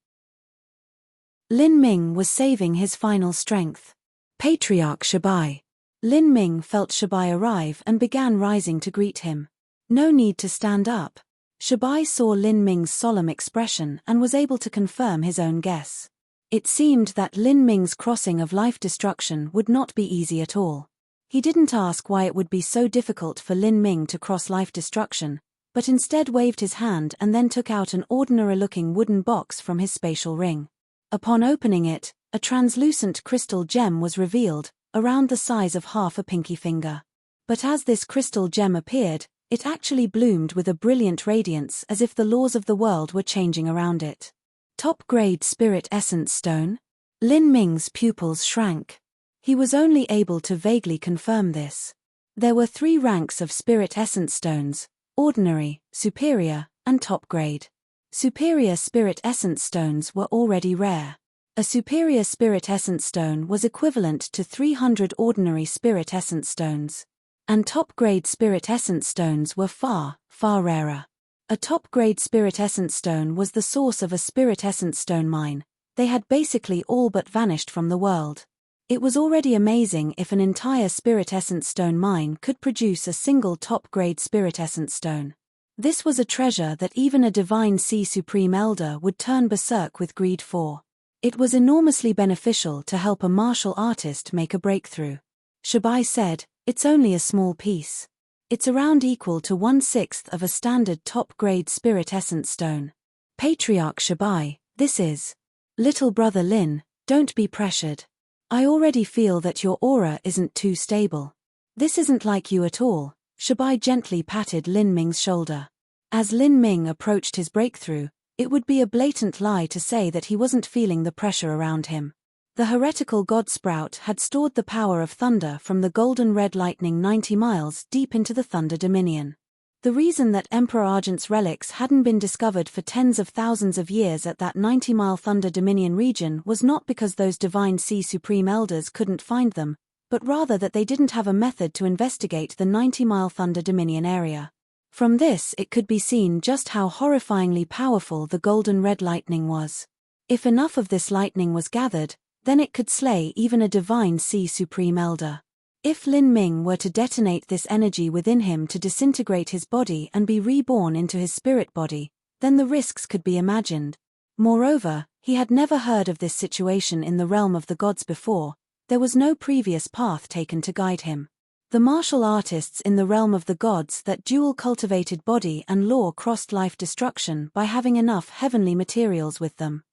Lin Ming was saving his final strength. Patriarch Shabai. Lin Ming felt Shabai arrive and began rising to greet him. No need to stand up. Shabai saw Lin Ming's solemn expression and was able to confirm his own guess. It seemed that Lin Ming's crossing of life destruction would not be easy at all. He didn't ask why it would be so difficult for Lin Ming to cross life destruction, but instead waved his hand and then took out an ordinary-looking wooden box from his spatial ring. Upon opening it, a translucent crystal gem was revealed, around the size of half a pinky finger. But as this crystal gem appeared, it actually bloomed with a brilliant radiance as if the laws of the world were changing around it. Top-grade Spirit Essence Stone? Lin Ming's pupils shrank. He was only able to vaguely confirm this. There were 3 ranks of Spirit Essence Stones: ordinary, superior, and top-grade. Superior Spirit Essence Stones were already rare. A superior Spirit Essence Stone was equivalent to 300 ordinary Spirit Essence Stones. And top-grade Spirit Essence Stones were far, far rarer. A top-grade Spirit Essence Stone was the source of a Spirit Essence Stone mine. They had basically all but vanished from the world. It was already amazing if an entire Spirit Essence Stone mine could produce a single top-grade Spirit Essence Stone. This was a treasure that even a Divine Sea Supreme Elder would turn berserk with greed for. It was enormously beneficial to help a martial artist make a breakthrough. Shabai said, "It's only a small piece. It's around equal to 1/6 of a standard top-grade Spirit Essence Stone." Patriarch Shabai, this is. Little brother Lin, don't be pressured. I already feel that your aura isn't too stable. This isn't like you at all. Shabai gently patted Lin Ming's shoulder. As Lin Ming approached his breakthrough, it would be a blatant lie to say that he wasn't feeling the pressure around him. The heretical god Sprout had stored the power of thunder from the golden red lightning 90 miles deep into the Thunder Dominion. The reason that Emperor Argent's relics hadn't been discovered for tens of thousands of years at that 90-mile Thunder Dominion region was not because those Divine Sea Supreme Elders couldn't find them, but rather that they didn't have a method to investigate the 90-mile Thunder Dominion area. From this it could be seen just how horrifyingly powerful the golden red lightning was. If enough of this lightning was gathered, then it could slay even a Divine Sea Supreme Elder. If Lin Ming were to detonate this energy within him to disintegrate his body and be reborn into his spirit body, then the risks could be imagined. Moreover, he had never heard of this situation in the realm of the gods before. There was no previous path taken to guide him. The martial artists in the realm of the gods that dual-cultivated body and law crossed life destruction by having enough heavenly materials with them.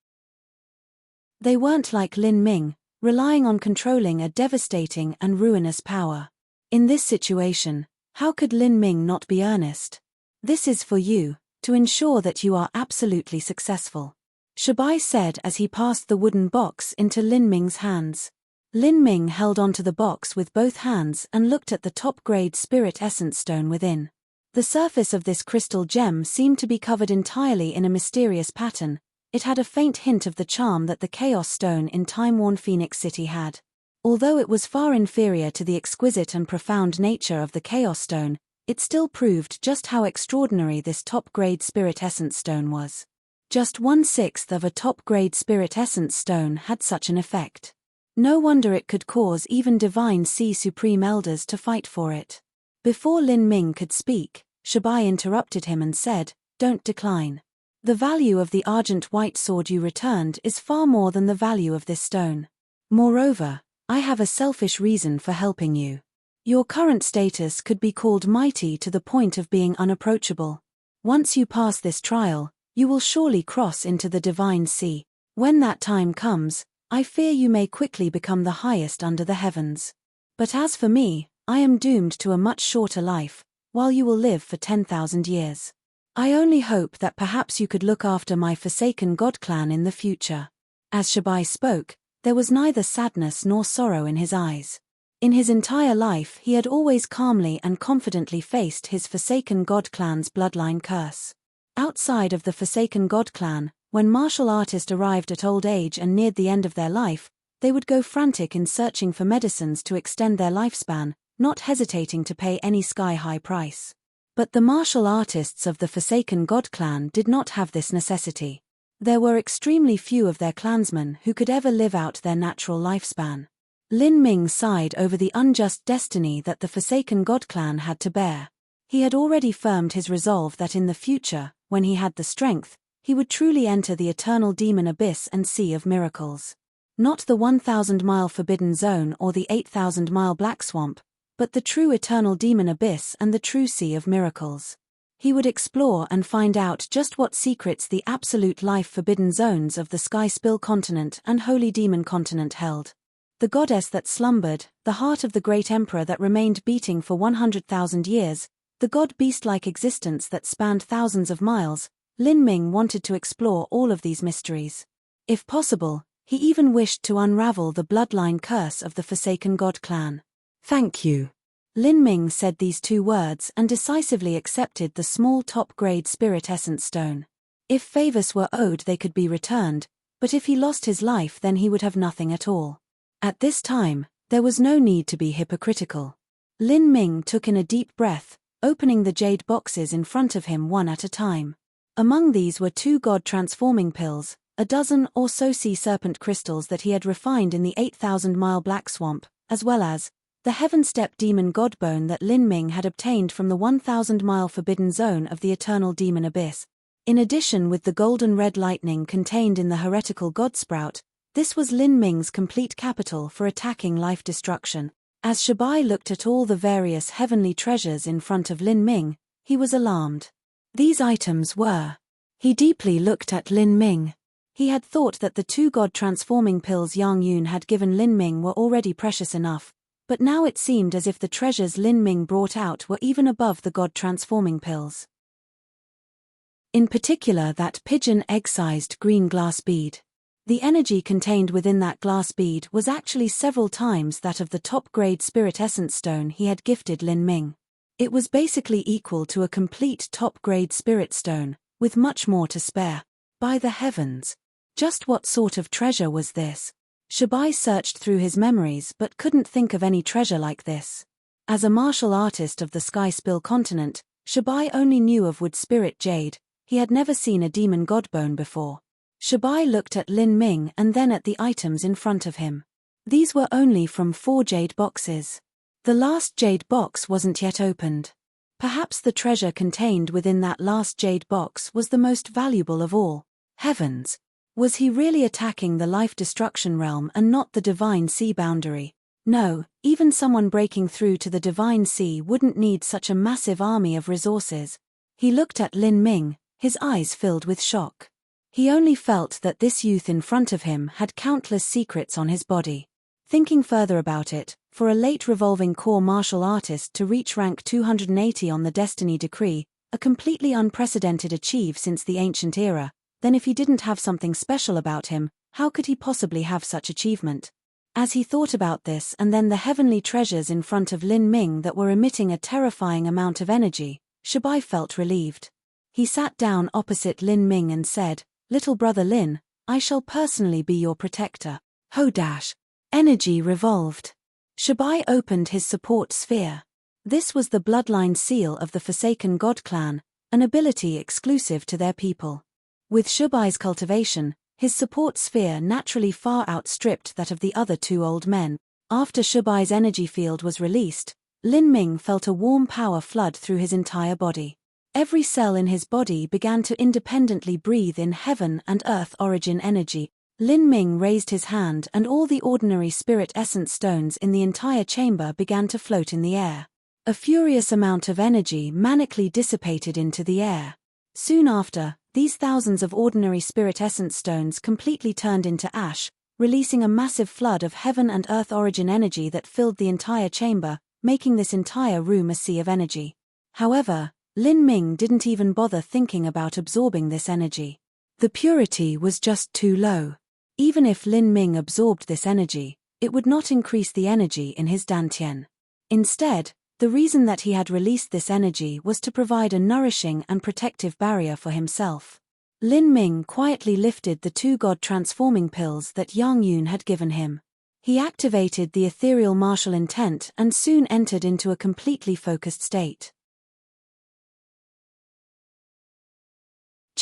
They weren't like Lin Ming, relying on controlling a devastating and ruinous power. In this situation, how could Lin Ming not be earnest? This is for you, to ensure that you are absolutely successful. Shabai said as he passed the wooden box into Lin Ming's hands. Lin Ming held onto the box with both hands and looked at the top-grade Spirit Essence Stone within. The surface of this crystal gem seemed to be covered entirely in a mysterious pattern. It had a faint hint of the charm that the Chaos Stone in time-worn Phoenix City had. Although it was far inferior to the exquisite and profound nature of the Chaos Stone, it still proved just how extraordinary this top-grade Spirit Essence Stone was. Just 1/6 of a top-grade Spirit Essence Stone had such an effect. No wonder it could cause even Divine Sea Supreme Elders to fight for it. Before Lin Ming could speak, Shabai interrupted him and said, "Don't decline. The value of the argent white sword you returned is far more than the value of this stone. Moreover, I have a selfish reason for helping you. Your current status could be called mighty to the point of being unapproachable. Once you pass this trial, you will surely cross into the Divine Sea. When that time comes, I fear you may quickly become the highest under the heavens. But as for me, I am doomed to a much shorter life, while you will live for 10,000 years. I only hope that perhaps you could look after my forsaken god clan in the future." As Shabai spoke, there was neither sadness nor sorrow in his eyes. In his entire life he had always calmly and confidently faced his forsaken god clan's bloodline curse. Outside of the forsaken god clan, when martial artists arrived at old age and neared the end of their life, they would go frantic in searching for medicines to extend their lifespan, not hesitating to pay any sky-high price. But the martial artists of the Forsaken God clan did not have this necessity. There were extremely few of their clansmen who could ever live out their natural lifespan. Lin Ming sighed over the unjust destiny that the Forsaken God clan had to bear. He had already firmed his resolve that in the future, when he had the strength, he would truly enter the eternal demon abyss and sea of miracles. Not the 1,000-mile forbidden zone or the 8,000-mile black swamp, but the true eternal demon abyss and the true sea of miracles. He would explore and find out just what secrets the absolute life-forbidden zones of the Sky Spill continent and Holy Demon continent held. The goddess that slumbered, the heart of the great emperor that remained beating for 100,000 years, the god-beast-like existence that spanned thousands of miles, Lin Ming wanted to explore all of these mysteries. If possible, he even wished to unravel the bloodline curse of the Forsaken God clan. "Thank you." Lin Ming said these two words and decisively accepted the small top-grade spirit essence stone. If favors were owed, they could be returned, but if he lost his life, then he would have nothing at all. At this time, there was no need to be hypocritical. Lin Ming took in a deep breath, opening the jade boxes in front of him one at a time. Among these were 2 god-transforming pills, a dozen or so sea serpent crystals that he had refined in the 8,000-mile black swamp, as well as the heaven-step demon godbone that Lin Ming had obtained from the 1,000-mile forbidden zone of the eternal demon abyss. In addition, with the golden red lightning contained in the heretical god sprout, this was Lin Ming's complete capital for attacking life destruction. As Shabai looked at all the various heavenly treasures in front of Lin Ming, he was alarmed. These items were. He deeply looked at Lin Ming. He had thought that the 2 god-transforming pills Yang Yun had given Lin Ming were already precious enough, but now it seemed as if the treasures Lin Ming brought out were even above the god-transforming pills. In particular, that pigeon egg-sized green glass bead. The energy contained within that glass bead was actually several times that of the top-grade spirit essence stone he had gifted Lin Ming. It was basically equal to a complete top-grade spirit stone, with much more to spare. By the heavens! Just what sort of treasure was this? Shabai searched through his memories but couldn't think of any treasure like this. As a martial artist of the Sky Spill continent, Shabai only knew of wood spirit jade. He had never seen a demon godbone before. Shabai looked at Lin Ming and then at the items in front of him. These were only from 4 jade boxes. The last jade box wasn't yet opened. Perhaps the treasure contained within that last jade box was the most valuable of all. Heavens! Was he really attacking the life-destruction realm and not the divine sea boundary? No, even someone breaking through to the divine sea wouldn't need such a massive army of resources. He looked at Lin Ming, his eyes filled with shock. He only felt that this youth in front of him had countless secrets on his body. Thinking further about it, for a late revolving core martial artist to reach rank 280 on the Destiny Decree, a completely unprecedented achieve since the ancient era, then if he didn't have something special about him, how could he possibly have such achievement? As he thought about this and then the heavenly treasures in front of Lin Ming that were emitting a terrifying amount of energy, Shabai felt relieved. He sat down opposite Lin Ming and said, "Little brother Lin, I shall personally be your protector." Ho dash. Energy revolved. Shabai opened his support sphere. This was the bloodline seal of the Forsaken God clan, an ability exclusive to their people. With Shabai's cultivation, his support sphere naturally far outstripped that of the other 2 old men. After Shabai's energy field was released, Lin Ming felt a warm power flood through his entire body. Every cell in his body began to independently breathe in heaven and earth origin energy. Lin Ming raised his hand and all the ordinary spirit essence stones in the entire chamber began to float in the air. A furious amount of energy manically dissipated into the air. Soon after, these thousands of ordinary spirit essence stones completely turned into ash, releasing a massive flood of heaven and earth origin energy that filled the entire chamber, making this entire room a sea of energy. However, Lin Ming didn't even bother thinking about absorbing this energy. The purity was just too low. Even if Lin Ming absorbed this energy, it would not increase the energy in his dantian. Instead, the reason that he had released this energy was to provide a nourishing and protective barrier for himself. Lin Ming quietly lifted the 2 god-transforming pills that Yang Yun had given him. He activated the ethereal martial intent and soon entered into a completely focused state.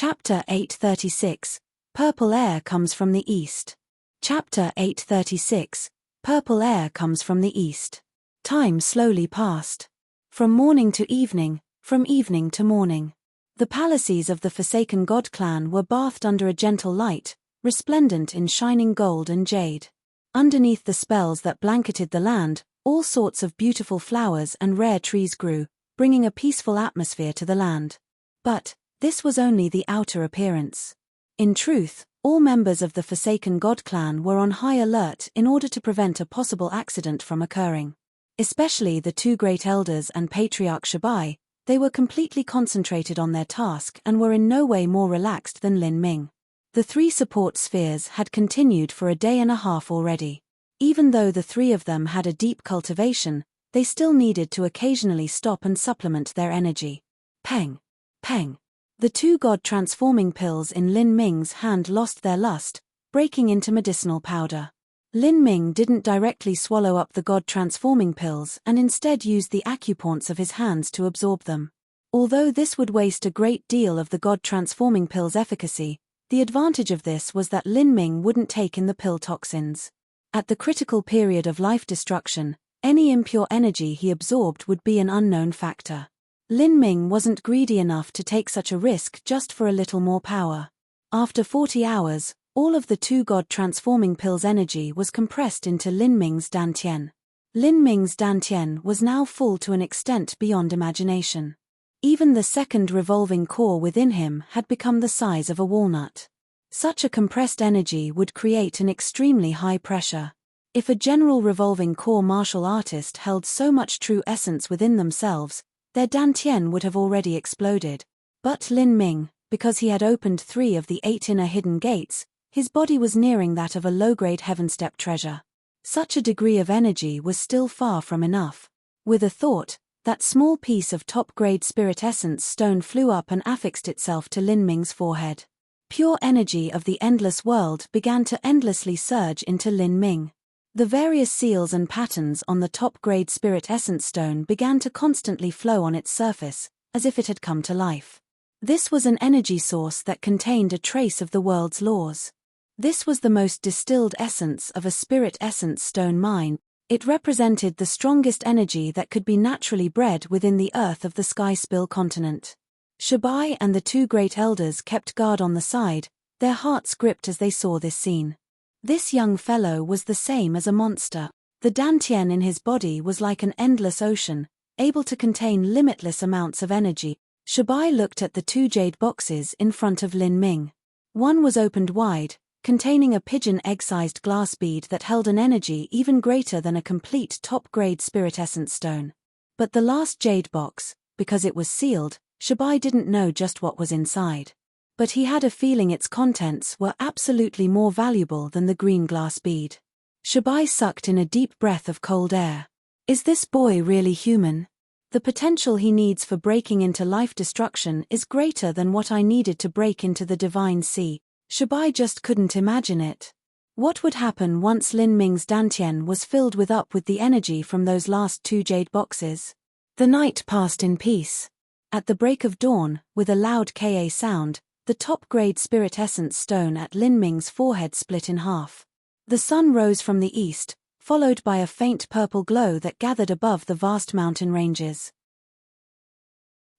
Chapter 836, Purple Air Comes from the East. Chapter 836, Purple Air Comes from the East. Time slowly passed. From morning to evening, from evening to morning. The palaces of the Forsaken God clan were bathed under a gentle light, resplendent in shining gold and jade. Underneath the spells that blanketed the land, all sorts of beautiful flowers and rare trees grew, bringing a peaceful atmosphere to the land. But this was only the outer appearance. In truth, all members of the Forsaken God clan were on high alert in order to prevent a possible accident from occurring. Especially the two great elders and Patriarch Shabai, they were completely concentrated on their task and were in no way more relaxed than Lin Ming. The three support spheres had continued for a day and a half already. Even though the three of them had a deep cultivation, they still needed to occasionally stop and supplement their energy. Peng! Peng! The two God-transforming pills in Lin Ming's hand lost their lust, breaking into medicinal powder. Lin Ming didn't directly swallow up the God-transforming pills and instead used the acupoints of his hands to absorb them. Although this would waste a great deal of the God-transforming pills' efficacy, the advantage of this was that Lin Ming wouldn't take in the pill toxins. At the critical period of life destruction, any impure energy he absorbed would be an unknown factor. Lin Ming wasn't greedy enough to take such a risk just for a little more power. After 40 hours, all of the two God-transforming pills' energy was compressed into Lin Ming's dantian. Lin Ming's dantian was now full to an extent beyond imagination. Even the second revolving core within him had become the size of a walnut. Such a compressed energy would create an extremely high pressure. If a general revolving core martial artist held so much true essence within themselves, their dantian would have already exploded. But Lin Ming, because he had opened 3 of the 8 inner hidden gates, his body was nearing that of a low-grade heaven-step treasure. Such a degree of energy was still far from enough. With a thought, that small piece of top-grade spirit essence stone flew up and affixed itself to Lin Ming's forehead. Pure energy of the endless world began to endlessly surge into Lin Ming. The various seals and patterns on the top-grade spirit essence stone began to constantly flow on its surface, as if it had come to life. This was an energy source that contained a trace of the world's laws. This was the most distilled essence of a spirit essence stone mine. It represented the strongest energy that could be naturally bred within the earth of the Sky Spill continent. Shabai and the two great elders kept guard on the side, their hearts gripped as they saw this scene. This young fellow was the same as a monster. The dantian in his body was like an endless ocean, able to contain limitless amounts of energy. Shabai looked at the 2 jade boxes in front of Lin Ming. One was opened wide, containing a pigeon egg-sized glass bead that held an energy even greater than a complete top-grade spirit essence stone. But the last jade box, because it was sealed, Shabai didn't know just what was inside. But he had a feeling its contents were absolutely more valuable than the green glass bead. Shabai sucked in a deep breath of cold air. Is this boy really human? The potential he needs for breaking into life destruction is greater than what I needed to break into the divine sea. Shabai just couldn't imagine it. What would happen once Lin Ming's dantian was filled with the energy from those last 2 jade boxes? The night passed in peace. At the break of dawn, with a loud ka sound, the top-grade spirit essence stone at Lin Ming's forehead split in half. The sun rose from the east, followed by a faint purple glow that gathered above the vast mountain ranges.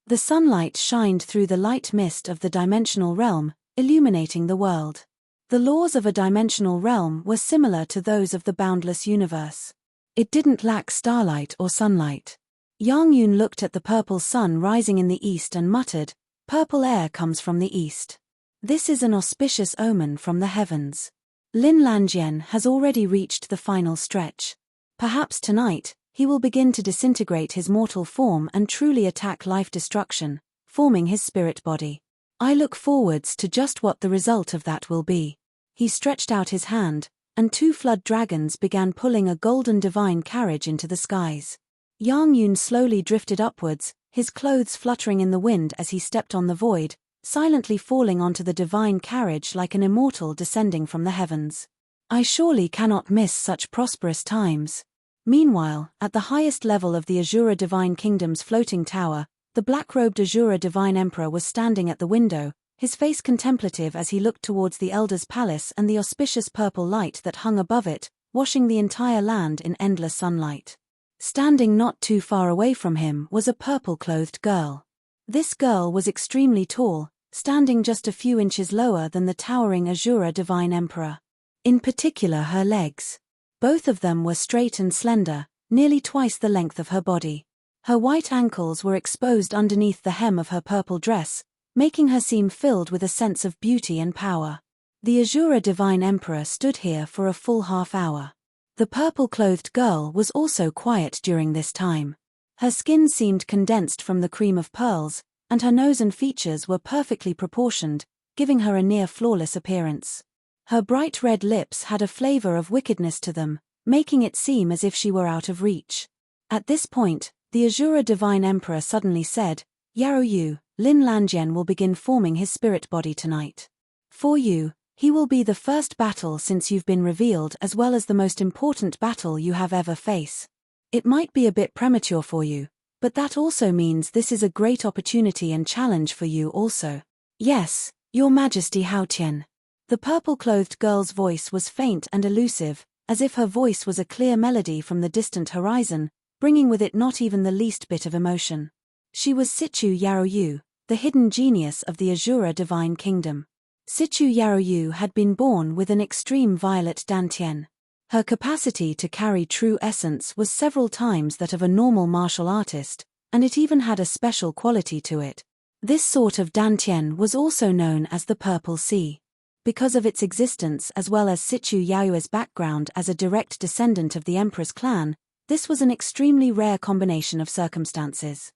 The sunlight shined through the light mist of the dimensional realm, illuminating the world. The laws of a dimensional realm were similar to those of the boundless universe. It didn't lack starlight or sunlight. Yang Yun looked at the purple sun rising in the east and muttered, "Purple air comes from the east. This is an auspicious omen from the heavens. Lin Lanjian has already reached the final stretch. Perhaps tonight, he will begin to disintegrate his mortal form and truly attack life destruction, forming his spirit body. I look forwards to just what the result of that will be." He stretched out his hand, and 2 flood dragons began pulling a golden divine carriage into the skies. Yang Yun slowly drifted upwards, his clothes fluttering in the wind as he stepped on the void, silently falling onto the divine carriage like an immortal descending from the heavens. I surely cannot miss such prosperous times. Meanwhile, at the highest level of the Azura Divine Kingdom's floating tower, the black-robed Azura Divine Emperor was standing at the window, his face contemplative as he looked towards the elder's palace and the auspicious purple light that hung above it, washing the entire land in endless sunlight. Standing not too far away from him was a purple-clothed girl. This girl was extremely tall, standing just a few inches lower than the towering Azura Divine Emperor. In particular her legs. Both of them were straight and slender, nearly twice the length of her body. Her white ankles were exposed underneath the hem of her purple dress, making her seem filled with a sense of beauty and power. The Azura Divine Emperor stood here for a full half-hour. The purple-clothed girl was also quiet during this time. Her skin seemed condensed from the cream of pearls, and her nose and features were perfectly proportioned, giving her a near-flawless appearance. Her bright red lips had a flavor of wickedness to them, making it seem as if she were out of reach. At this point, the Azura Divine Emperor suddenly said, "Yaoyu, Lin Lanjian will begin forming his spirit body tonight. For you, he will be the first battle since you've been revealed as well as the most important battle you have ever faced. It might be a bit premature for you, but that also means this is a great opportunity and challenge for you also." "Yes, Your Majesty Haotian." The purple-clothed girl's voice was faint and elusive, as if her voice was a clear melody from the distant horizon, bringing with it not even the least bit of emotion. She was Sichu Yaoyu, the hidden genius of the Azura Divine Kingdom. Sichu Yaoyu had been born with an extreme violet dantian. Her capacity to carry true essence was several times that of a normal martial artist, and it even had a special quality to it. This sort of dantian was also known as the Purple Sea. Because of its existence as well as Sichu Yaoyu's background as a direct descendant of the Emperor's clan, this was an extremely rare combination of circumstances.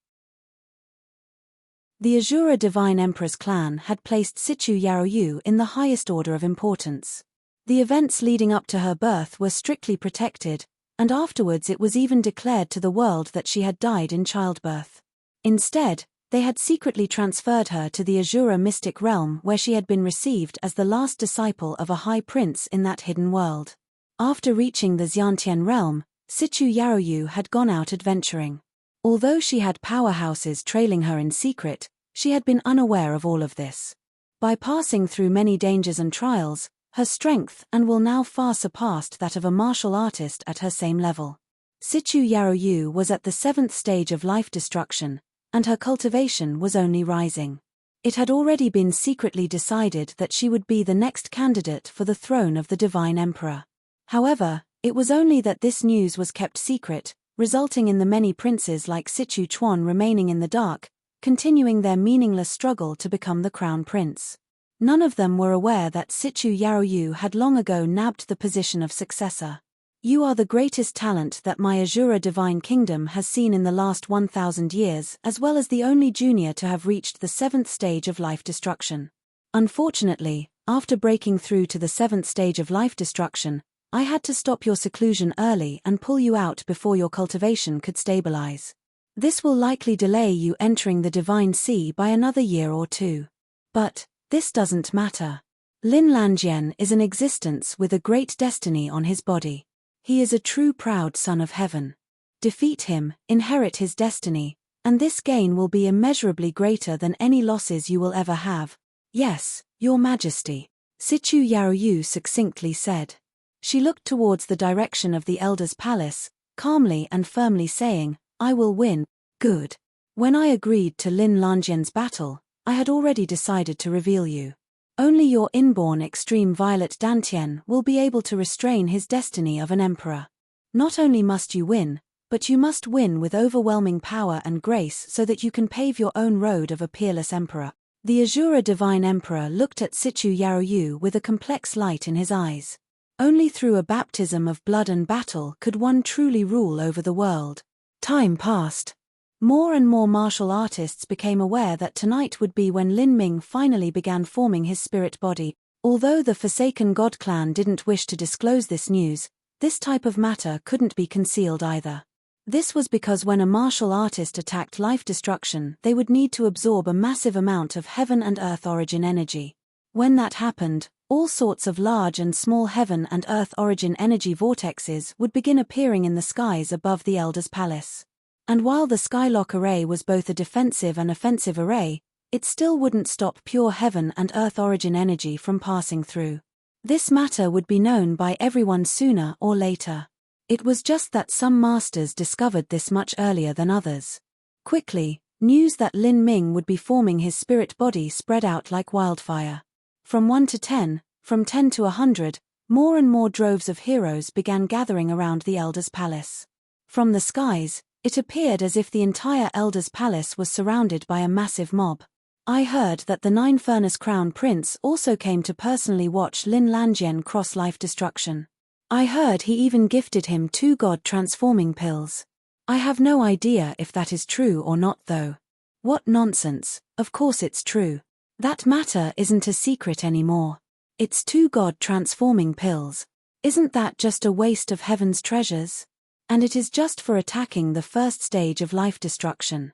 The Azura Divine Emperor's clan had placed Sichu Yaoyu in the highest order of importance. The events leading up to her birth were strictly protected, and afterwards it was even declared to the world that she had died in childbirth. Instead, they had secretly transferred her to the Azura mystic realm where she had been received as the last disciple of a high prince in that hidden world. After reaching the Xiantian realm, Sichu Yaoyu had gone out adventuring. Although she had powerhouses trailing her in secret, she had been unaware of all of this. By passing through many dangers and trials, her strength and will now far surpassed that of a martial artist at her same level. Sichu Yaoyu was at the 7th stage of life destruction, and her cultivation was only rising. It had already been secretly decided that she would be the next candidate for the throne of the Divine Emperor. However, it was only that this news was kept secret, resulting in the many princes like Sichu Chuan remaining in the dark, continuing their meaningless struggle to become the crown prince. None of them were aware that Sichu Yaoyu had long ago nabbed the position of successor. "You are the greatest talent that my Azura Divine Kingdom has seen in the last 1,000 years, as well as the only junior to have reached the 7th stage of life destruction. Unfortunately, after breaking through to the 7th stage of life destruction, I had to stop your seclusion early and pull you out before your cultivation could stabilize. This will likely delay you entering the Divine Sea by another year or two. But this doesn't matter. Lin Lanjian is an existence with a great destiny on his body. He is a true proud son of heaven. Defeat him, inherit his destiny, and this gain will be immeasurably greater than any losses you will ever have." "Yes, Your Majesty," Sichu Yaoyu succinctly said. She looked towards the direction of the elder's palace, calmly and firmly saying, "I will win." "Good. When I agreed to Lin Lanjian's battle, I had already decided to reveal you. Only your inborn extreme violet dantian will be able to restrain his destiny of an emperor. Not only must you win, but you must win with overwhelming power and grace so that you can pave your own road of a peerless emperor." The Azura Divine Emperor looked at Sichu Yaoyu with a complex light in his eyes. Only through a baptism of blood and battle could one truly rule over the world. Time passed. More and more martial artists became aware that tonight would be when Lin Ming finally began forming his spirit body. Although the Forsaken God clan didn't wish to disclose this news, this type of matter couldn't be concealed either. This was because when a martial artist attacked life destruction, they would need to absorb a massive amount of heaven and earth origin energy. When that happened, all sorts of large and small heaven and earth origin energy vortexes would begin appearing in the skies above the Elder's palace. And while the Skylock array was both a defensive and offensive array, it still wouldn't stop pure heaven and earth origin energy from passing through. This matter would be known by everyone sooner or later. It was just that some masters discovered this much earlier than others. Quickly, news that Lin Ming would be forming his spirit body spread out like wildfire. From 1 to 10, from 10 to 100, more and more droves of heroes began gathering around the Elder's palace. From the skies, it appeared as if the entire Elder's palace was surrounded by a massive mob. I heard that the Nine-Furnace Crown Prince also came to personally watch Lin Lanjian cross life destruction. I heard he even gifted him 2 god-transforming pills. I have no idea if that is true or not though. What nonsense, of course it's true. That matter isn't a secret anymore. It's 2 god-transforming pills. Isn't that just a waste of heaven's treasures? And it is just for attacking the first stage of life destruction.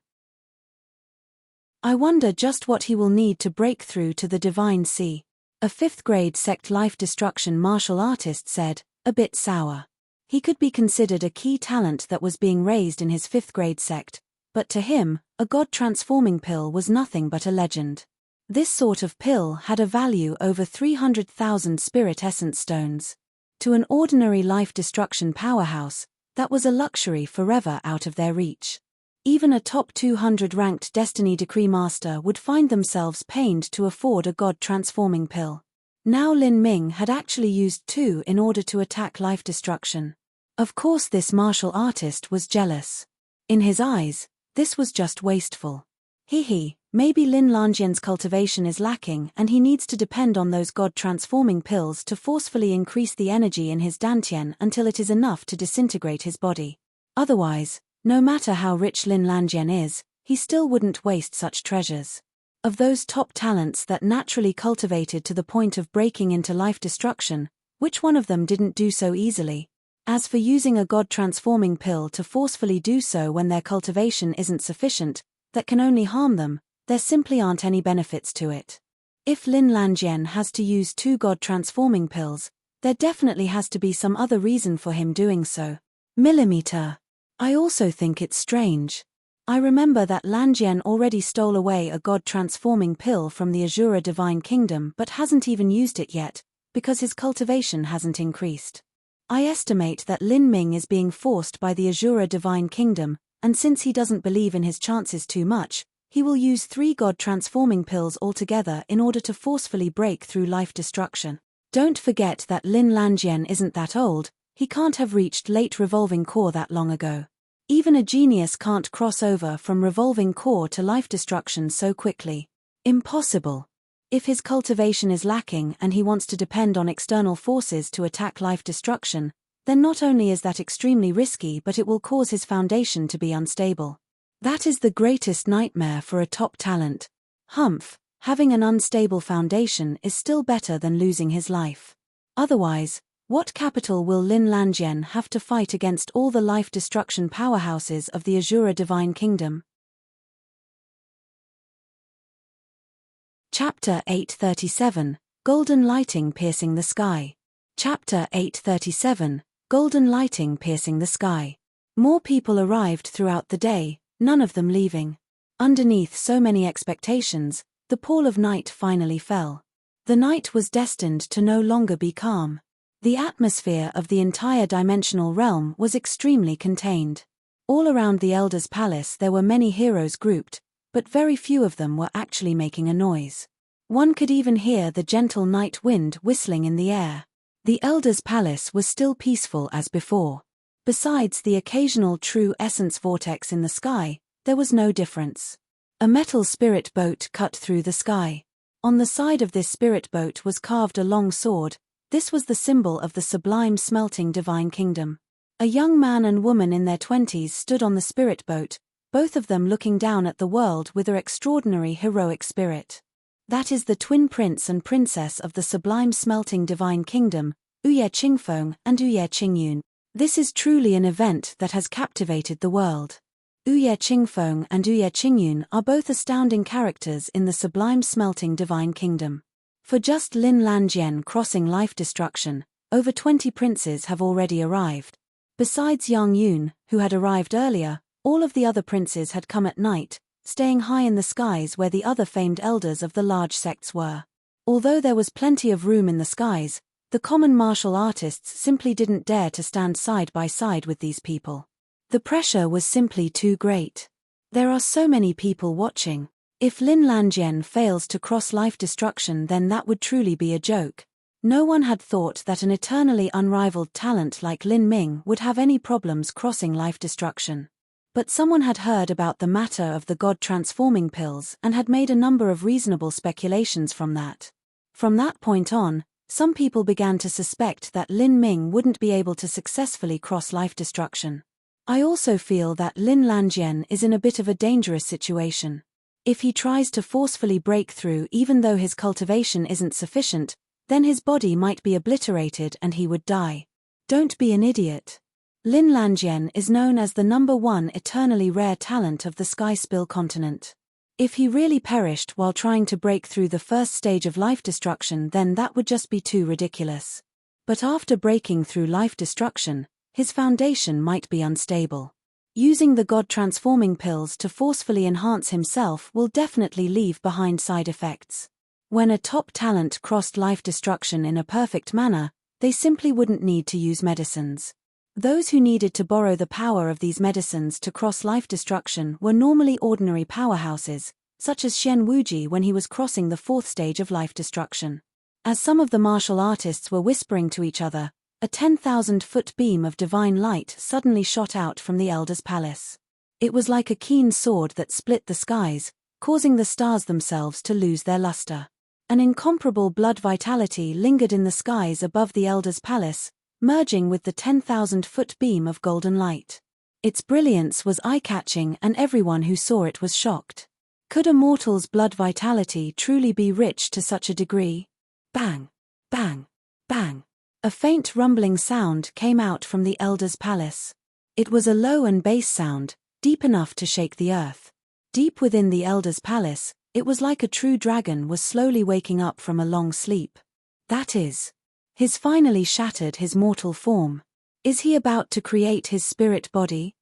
I wonder just what he will need to break through to the Divine Sea. A 5th grade sect life destruction martial artist said, a bit sour. He could be considered a key talent that was being raised in his 5th grade sect, but to him, a god-transforming pill was nothing but a legend. This sort of pill had a value over 300,000 spirit essence stones. To an ordinary life destruction powerhouse, that was a luxury forever out of their reach. Even a top 200 ranked Destiny Decree Master would find themselves pained to afford a god-transforming pill. Now Lin Ming had actually used 2 in order to attack life destruction. Of course this martial artist was jealous. In his eyes, this was just wasteful. Maybe Lin Lanjian's cultivation is lacking and he needs to depend on those god-transforming pills to forcefully increase the energy in his dantian until it is enough to disintegrate his body. Otherwise, no matter how rich Lin Lanjian is, he still wouldn't waste such treasures. Of those top talents that naturally cultivated to the point of breaking into life destruction, which one of them didn't do so easily? As for using a god-transforming pill to forcefully do so when their cultivation isn't sufficient, that can only harm them, there simply aren't any benefits to it. If Lin Lanjian has to use 2 god-transforming pills, there definitely has to be some other reason for him doing so. I also think it's strange. I remember that Lanjian already stole away a god-transforming pill from the Azura Divine Kingdom but hasn't even used it yet, because his cultivation hasn't increased. I estimate that Lin Ming is being forced by the Azura Divine Kingdom, and since he doesn't believe in his chances too much, he will use 3 god-transforming pills altogether in order to forcefully break through life destruction. Don't forget that Lin Lanjian isn't that old, he can't have reached late revolving core that long ago. Even a genius can't cross over from revolving core to life destruction so quickly. Impossible. If his cultivation is lacking and he wants to depend on external forces to attack life destruction, then not only is that extremely risky but it will cause his foundation to be unstable. That is the greatest nightmare for a top talent. Having an unstable foundation is still better than losing his life. Otherwise, what capital will Lin Lanjian have to fight against all the life destruction powerhouses of the Azura Divine Kingdom? Chapter 837, Golden Lighting Piercing the Sky. Chapter 837, Golden Lighting Piercing the Sky. More people arrived throughout the day, none of them leaving. Underneath so many expectations, the pall of night finally fell. The night was destined to no longer be calm. The atmosphere of the entire dimensional realm was extremely contained. All around the Elder's palace there were many heroes grouped, but very few of them were actually making a noise. One could even hear the gentle night wind whistling in the air. The Elder's palace was still peaceful as before. Besides the occasional true essence vortex in the sky, there was no difference. A metal spirit boat cut through the sky. On the side of this spirit boat was carved a long sword. This was the symbol of the sublime smelting divine kingdom. A young man and woman in their 20s stood on the spirit boat, both of them looking down at the world with their extraordinary heroic spirit. That is the twin prince and princess of the sublime smelting divine kingdom, Uye Qingfeng and Uye Qingyun. This is truly an event that has captivated the world. Uye Qingfeng and Uye Qingyun are both astounding characters in the sublime smelting divine kingdom. For just Lin Lanjian crossing life destruction, over 20 princes have already arrived. Besides Yang Yun, who had arrived earlier, all of the other princes had come at night, staying high in the skies where the other famed elders of the large sects were. Although there was plenty of room in the skies, the common martial artists simply didn't dare to stand side by side with these people. The pressure was simply too great. There are so many people watching. If Lin Lanjian fails to cross life destruction, then that would truly be a joke. No one had thought that an eternally unrivaled talent like Lin Ming would have any problems crossing life destruction. But someone had heard about the matter of the God-transforming pills and had made a number of reasonable speculations from that. From that point on, some people began to suspect that Lin Ming wouldn't be able to successfully cross life destruction. I also feel that Lin Lanjian is in a bit of a dangerous situation. If he tries to forcefully break through even though his cultivation isn't sufficient, then his body might be obliterated and he would die. Don't be an idiot. Lin Lanjian is known as the #1 eternally rare talent of the Sky Spill continent. If he really perished while trying to break through the first stage of life destruction, then that would just be too ridiculous. But after breaking through life destruction, his foundation might be unstable. Using the God-transforming pills to forcefully enhance himself will definitely leave behind side effects. When a top talent crossed life destruction in a perfect manner, they simply wouldn't need to use medicines. Those who needed to borrow the power of these medicines to cross life destruction were normally ordinary powerhouses, such as Xian Wuji when he was crossing the 4th stage of life destruction. As some of the martial artists were whispering to each other, a 10,000-foot beam of divine light suddenly shot out from the Elder's palace. It was like a keen sword that split the skies, causing the stars themselves to lose their luster. An incomparable blood vitality lingered in the skies above the Elder's palace, merging with the 10,000-foot beam of golden light. Its brilliance was eye-catching and everyone who saw it was shocked. Could a mortal's blood vitality truly be rich to such a degree? Bang! Bang! Bang! A faint rumbling sound came out from the Elder's palace. It was a low and bass sound, deep enough to shake the earth. Deep within the Elder's palace, it was like a true dragon was slowly waking up from a long sleep. That is, he's finally shattered his mortal form. Is he about to create his spirit body?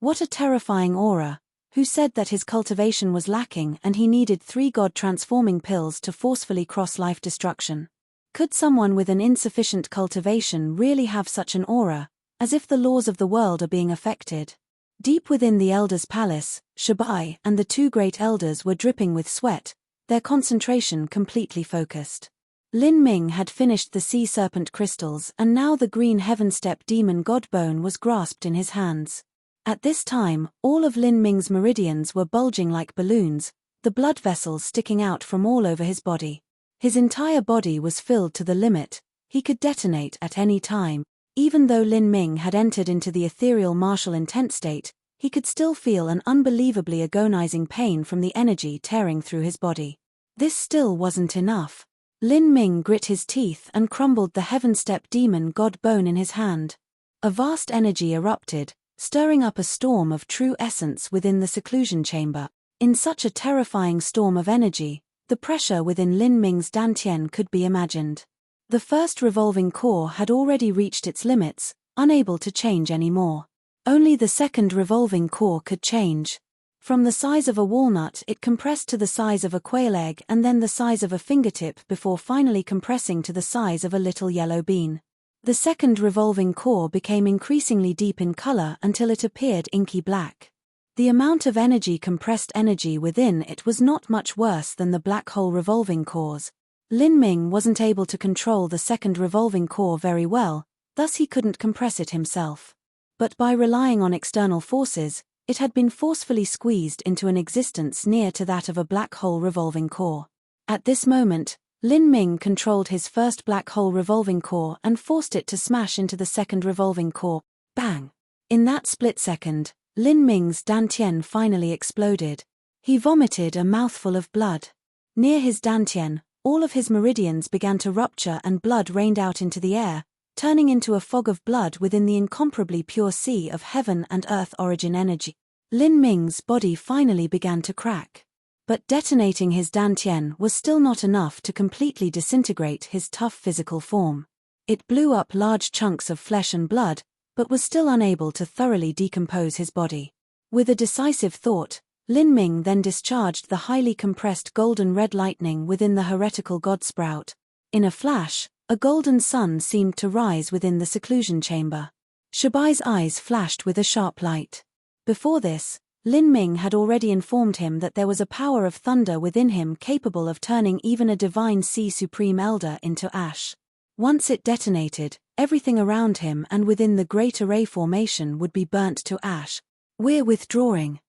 What a terrifying aura! Who said that his cultivation was lacking and he needed 3 God-transforming pills to forcefully cross life destruction? Could someone with an insufficient cultivation really have such an aura, as if the laws of the world are being affected? Deep within the Elder's palace, Shabai and the 2 great elders were dripping with sweat, their concentration completely focused. Lin Ming had finished the sea serpent crystals and now the green heaven-step demon godbone was grasped in his hands. At this time, all of Lin Ming's meridians were bulging like balloons, the blood vessels sticking out from all over his body. His entire body was filled to the limit, he could detonate at any time. Even though Lin Ming had entered into the ethereal martial intent state, he could still feel an unbelievably agonizing pain from the energy tearing through his body. This still wasn't enough. Lin Ming grit his teeth and crumbled the heaven-step demon god bone in his hand. A vast energy erupted, stirring up a storm of true essence within the seclusion chamber. In such a terrifying storm of energy, the pressure within Lin Ming's dantian could be imagined. The first revolving core had already reached its limits, unable to change anymore. Only the second revolving core could change. From the size of a walnut it compressed to the size of a quail egg and then the size of a fingertip before finally compressing to the size of a little yellow bean. The second revolving core became increasingly deep in color until it appeared inky black. The amount of compressed energy within it was not much worse than the black hole revolving cores. Lin Ming wasn't able to control the second revolving core very well, thus he couldn't compress it himself. But by relying on external forces, it had been forcefully squeezed into an existence near to that of a black hole revolving core. At this moment, Lin Ming controlled his first black hole revolving core and forced it to smash into the second revolving core. Bang! In that split second, Lin Ming's dantian finally exploded. He vomited a mouthful of blood. Near his dantian, all of his meridians began to rupture and blood rained out into the air, turning into a fog of blood within the incomparably pure sea of heaven and earth origin energy. Lin Ming's body finally began to crack. But detonating his dantian was still not enough to completely disintegrate his tough physical form. It blew up large chunks of flesh and blood, but was still unable to thoroughly decompose his body. With a decisive thought, Lin Ming then discharged the highly compressed golden red lightning within the heretical god sprout. In a flash, a golden sun seemed to rise within the seclusion chamber. Shabai's eyes flashed with a sharp light. Before this, Lin Ming had already informed him that there was a power of thunder within him capable of turning even a divine sea supreme elder into ash. Once it detonated, everything around him and within the Great Array formation would be burnt to ash. We're withdrawing.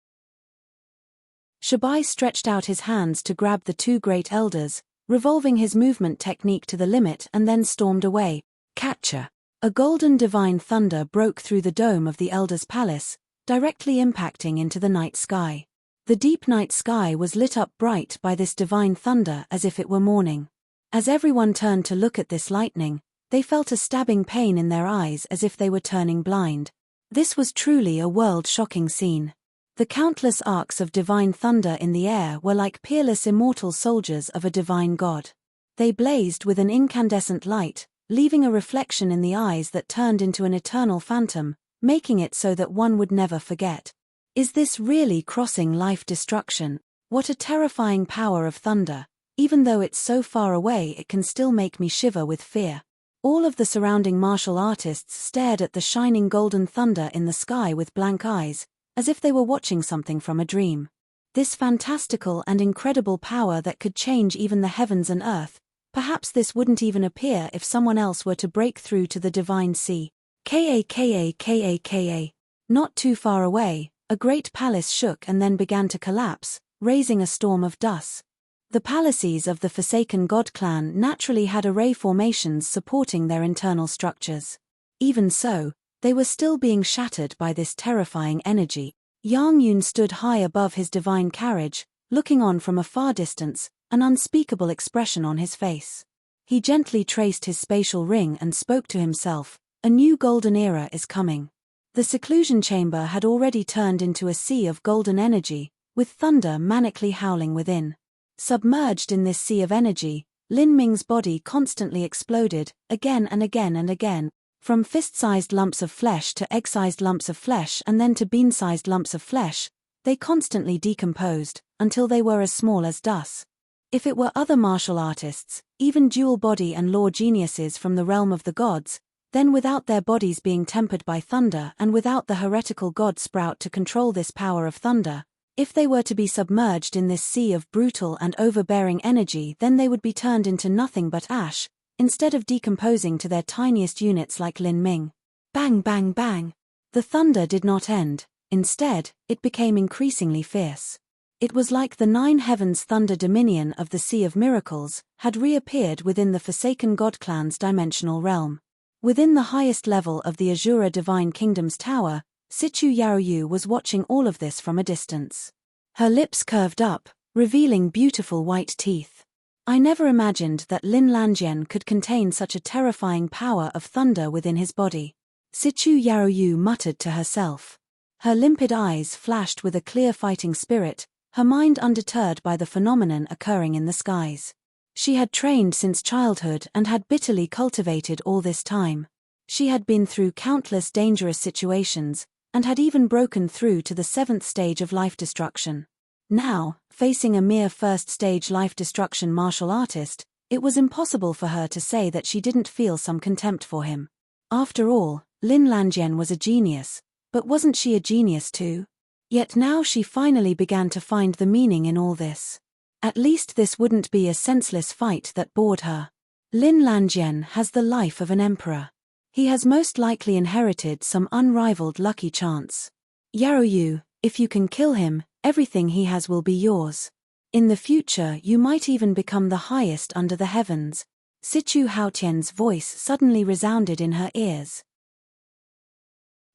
Shabai stretched out his hands to grab the two great elders, revolving his movement technique to the limit, and then stormed away. Catcher! A golden divine thunder broke through the dome of the elders' palace, directly impacting into the night sky. The deep night sky was lit up bright by this divine thunder as if it were morning. As everyone turned to look at this lightning, they felt a stabbing pain in their eyes as if they were turning blind. This was truly a world-shocking scene. The countless arcs of divine thunder in the air were like peerless immortal soldiers of a divine god. They blazed with an incandescent light, leaving a reflection in the eyes that turned into an eternal phantom, making it so that one would never forget. Is this really crossing life destruction? What a terrifying power of thunder! Even though it's so far away, it can still make me shiver with fear. All of the surrounding martial artists stared at the shining golden thunder in the sky with blank eyes, as if they were watching something from a dream. This fantastical and incredible power that could change even the heavens and earth, perhaps this wouldn't even appear if someone else were to break through to the divine sea. Ka. Not too far away, a great palace shook and then began to collapse, raising a storm of dust. The palaces of the Forsaken God clan naturally had array formations supporting their internal structures. Even so, they were still being shattered by this terrifying energy. Yang Yun stood high above his divine carriage, looking on from a far distance, an unspeakable expression on his face. He gently traced his spatial ring and spoke to himself, a new golden era is coming. The seclusion chamber had already turned into a sea of golden energy, with thunder manically howling within. Submerged in this sea of energy, Lin Ming's body constantly exploded, again and again and again, from fist-sized lumps of flesh to egg-sized lumps of flesh and then to bean-sized lumps of flesh. They constantly decomposed, until they were as small as dust. If it were other martial artists, even dual body and law geniuses from the realm of the gods, then without their bodies being tempered by thunder and without the heretical god Sprout to control this power of thunder, if they were to be submerged in this sea of brutal and overbearing energy, then they would be turned into nothing but ash, instead of decomposing to their tiniest units like Lin Ming. Bang bang bang! The thunder did not end, instead, it became increasingly fierce. It was like the 9 heavens thunder dominion of the Sea of Miracles had reappeared within the Forsaken God clan's dimensional realm. Within the highest level of the Azura Divine Kingdom's tower, Sichu Yaoyu was watching all of this from a distance. Her lips curved up, revealing beautiful white teeth. I never imagined that Lin Lanjian could contain such a terrifying power of thunder within his body. Sichu Yaoyu muttered to herself. Her limpid eyes flashed with a clear fighting spirit, her mind undeterred by the phenomenon occurring in the skies. She had trained since childhood and had bitterly cultivated all this time. She had been through countless dangerous situations, and had even broken through to the 7th stage of life destruction. Now, facing a mere 1st stage life destruction martial artist, it was impossible for her to say that she didn't feel some contempt for him. After all, Lin Lanjian was a genius, but wasn't she a genius too? Yet now she finally began to find the meaning in all this. At least this wouldn't be a senseless fight that bored her. Lin Lanjian has the life of an emperor. He has most likely inherited some unrivaled lucky chance. Yaoyu, if you can kill him, everything he has will be yours. In the future you might even become the highest under the heavens. Sichu Haotian's voice suddenly resounded in her ears.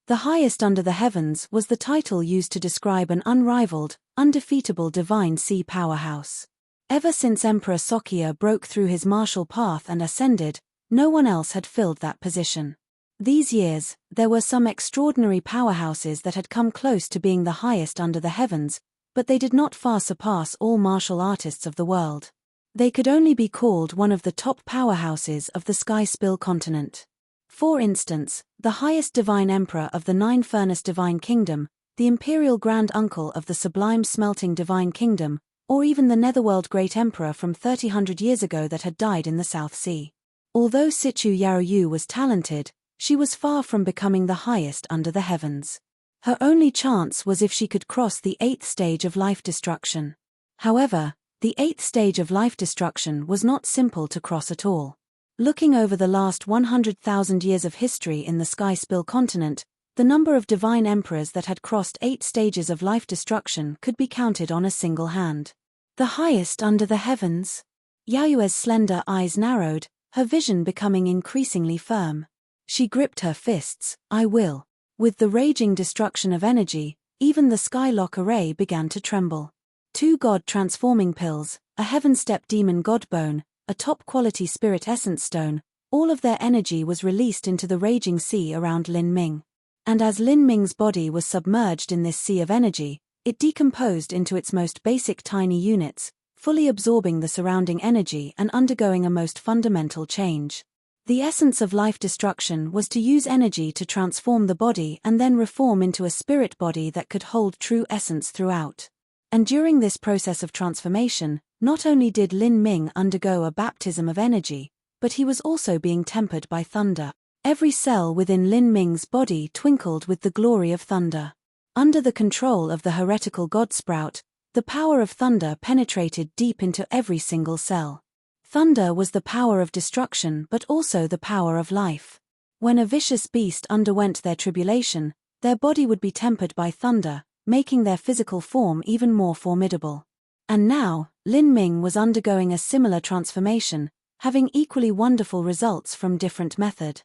The highest under the heavens was the title used to describe an unrivaled, undefeatable divine sea powerhouse. Ever since Emperor Sokya broke through his martial path and ascended, no one else had filled that position. These years, there were some extraordinary powerhouses that had come close to being the highest under the heavens, but they did not far surpass all martial artists of the world. They could only be called one of the top powerhouses of the Sky Spill continent. For instance, the highest divine emperor of the 9 Furnace Divine Kingdom, the imperial grand uncle of the sublime smelting divine kingdom, or even the netherworld great emperor from 300 years ago that had died in the South Sea. Although Situ Yaoyu was talented, she was far from becoming the highest under the heavens. Her only chance was if she could cross the 8th stage of life destruction. However, the 8th stage of life destruction was not simple to cross at all. Looking over the last 100,000 years of history in the Sky Spill continent, the number of divine emperors that had crossed 8 stages of life destruction could be counted on a single hand. The highest under the heavens? Yaoyu's slender eyes narrowed, her vision becoming increasingly firm. She gripped her fists. I will. With the raging destruction of energy, even the Skylock array began to tremble. 2 god-transforming pills, a heaven-step demon godbone, a top-quality spirit essence stone, all of their energy was released into the raging sea around Lin Ming. And as Lin Ming's body was submerged in this sea of energy, it decomposed into its most basic tiny units, fully absorbing the surrounding energy and undergoing a most fundamental change. The essence of life destruction was to use energy to transform the body and then reform into a spirit body that could hold true essence throughout. And during this process of transformation, not only did Lin Ming undergo a baptism of energy, but he was also being tempered by thunder. Every cell within Lin Ming's body twinkled with the glory of thunder. Under the control of the heretical god Sprout, the power of thunder penetrated deep into every single cell. Thunder was the power of destruction but also the power of life. When a vicious beast underwent their tribulation, their body would be tempered by thunder, making their physical form even more formidable. And now, Lin Ming was undergoing a similar transformation, having equally wonderful results from different method.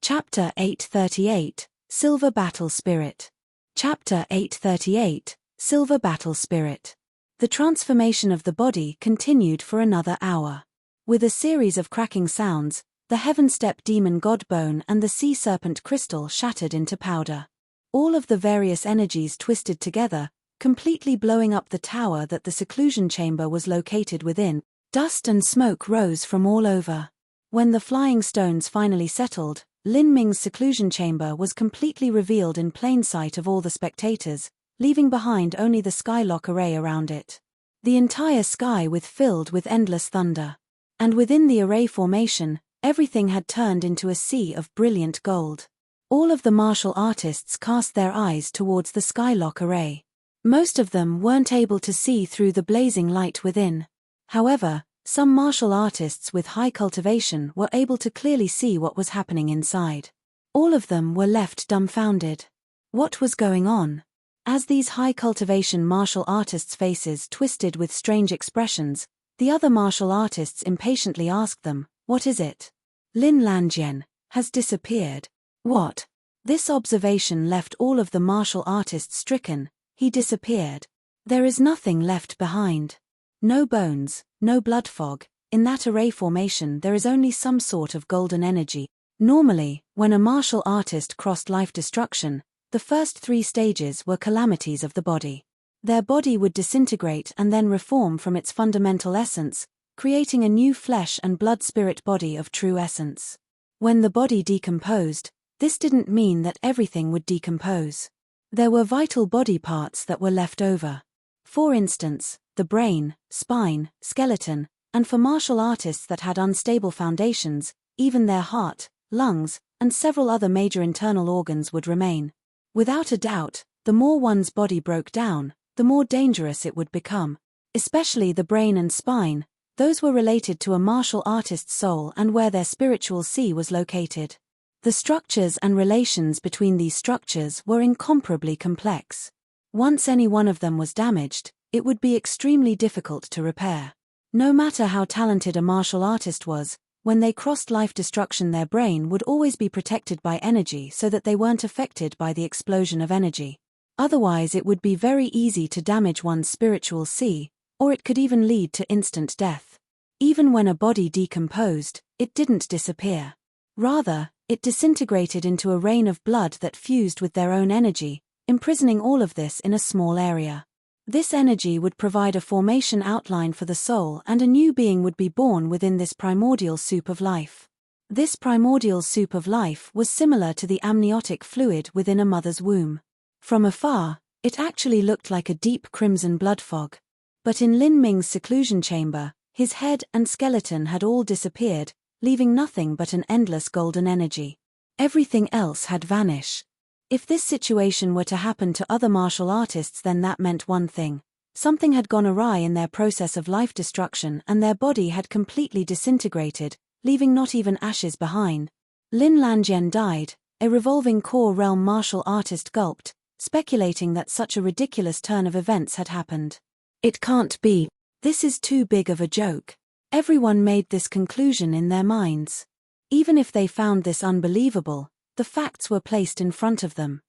Chapter 838, Silver Battle Spirit. Chapter 838, Silver Battle Spirit. The transformation of the body continued for another hour. With a series of cracking sounds, the heaven-step demon godbone and the sea serpent crystal shattered into powder. All of the various energies twisted together, completely blowing up the tower that the seclusion chamber was located within. Dust and smoke rose from all over. When the flying stones finally settled, Lin Ming's seclusion chamber was completely revealed in plain sight of all the spectators, leaving behind only the Skylock array around it. The entire sky was filled with endless thunder. And within the array formation, everything had turned into a sea of brilliant gold. All of the martial artists cast their eyes towards the Skylock array. Most of them weren't able to see through the blazing light within. However, some martial artists with high cultivation were able to clearly see what was happening inside. All of them were left dumbfounded. What was going on? As these high cultivation martial artists' faces twisted with strange expressions, the other martial artists impatiently asked them, "What is it?" Lin Lanjian has disappeared. What? This observation left all of the martial artists stricken. He disappeared. There is nothing left behind. No bones, no blood fog. In that array formation there is only some sort of golden energy. Normally, when a martial artist crossed life destruction, the first 3 stages were calamities of the body. Their body would disintegrate and then reform from its fundamental essence, creating a new flesh and blood spirit body of true essence. When the body decomposed, this didn't mean that everything would decompose. There were vital body parts that were left over. For instance, the brain, spine, skeleton, and for martial artists that had unstable foundations, even their heart, lungs, and several other major internal organs would remain. Without a doubt, the more one's body broke down, the more dangerous it would become. Especially the brain and spine, those were related to a martial artist's soul and where their spiritual sea was located. The structures and relations between these structures were incomparably complex. Once any one of them was damaged, it would be extremely difficult to repair. No matter how talented a martial artist was, when they crossed life destruction their brain would always be protected by energy so that they weren't affected by the explosion of energy. Otherwise it would be very easy to damage one's spiritual sea, or it could even lead to instant death. Even when a body decomposed, it didn't disappear. Rather, it disintegrated into a rain of blood that fused with their own energy, imprisoning all of this in a small area. This energy would provide a formation outline for the soul and a new being would be born within this primordial soup of life. This primordial soup of life was similar to the amniotic fluid within a mother's womb. From afar, it actually looked like a deep crimson blood fog. But in Lin Ming's seclusion chamber, his head and skeleton had all disappeared, leaving nothing but an endless golden energy. Everything else had vanished. If this situation were to happen to other martial artists, then that meant one thing. Something had gone awry in their process of life destruction and their body had completely disintegrated, leaving not even ashes behind. Lin Lanjian died, a revolving core realm martial artist gulped, speculating that such a ridiculous turn of events had happened. It can't be. This is too big of a joke. Everyone made this conclusion in their minds. Even if they found this unbelievable, the facts were placed in front of them.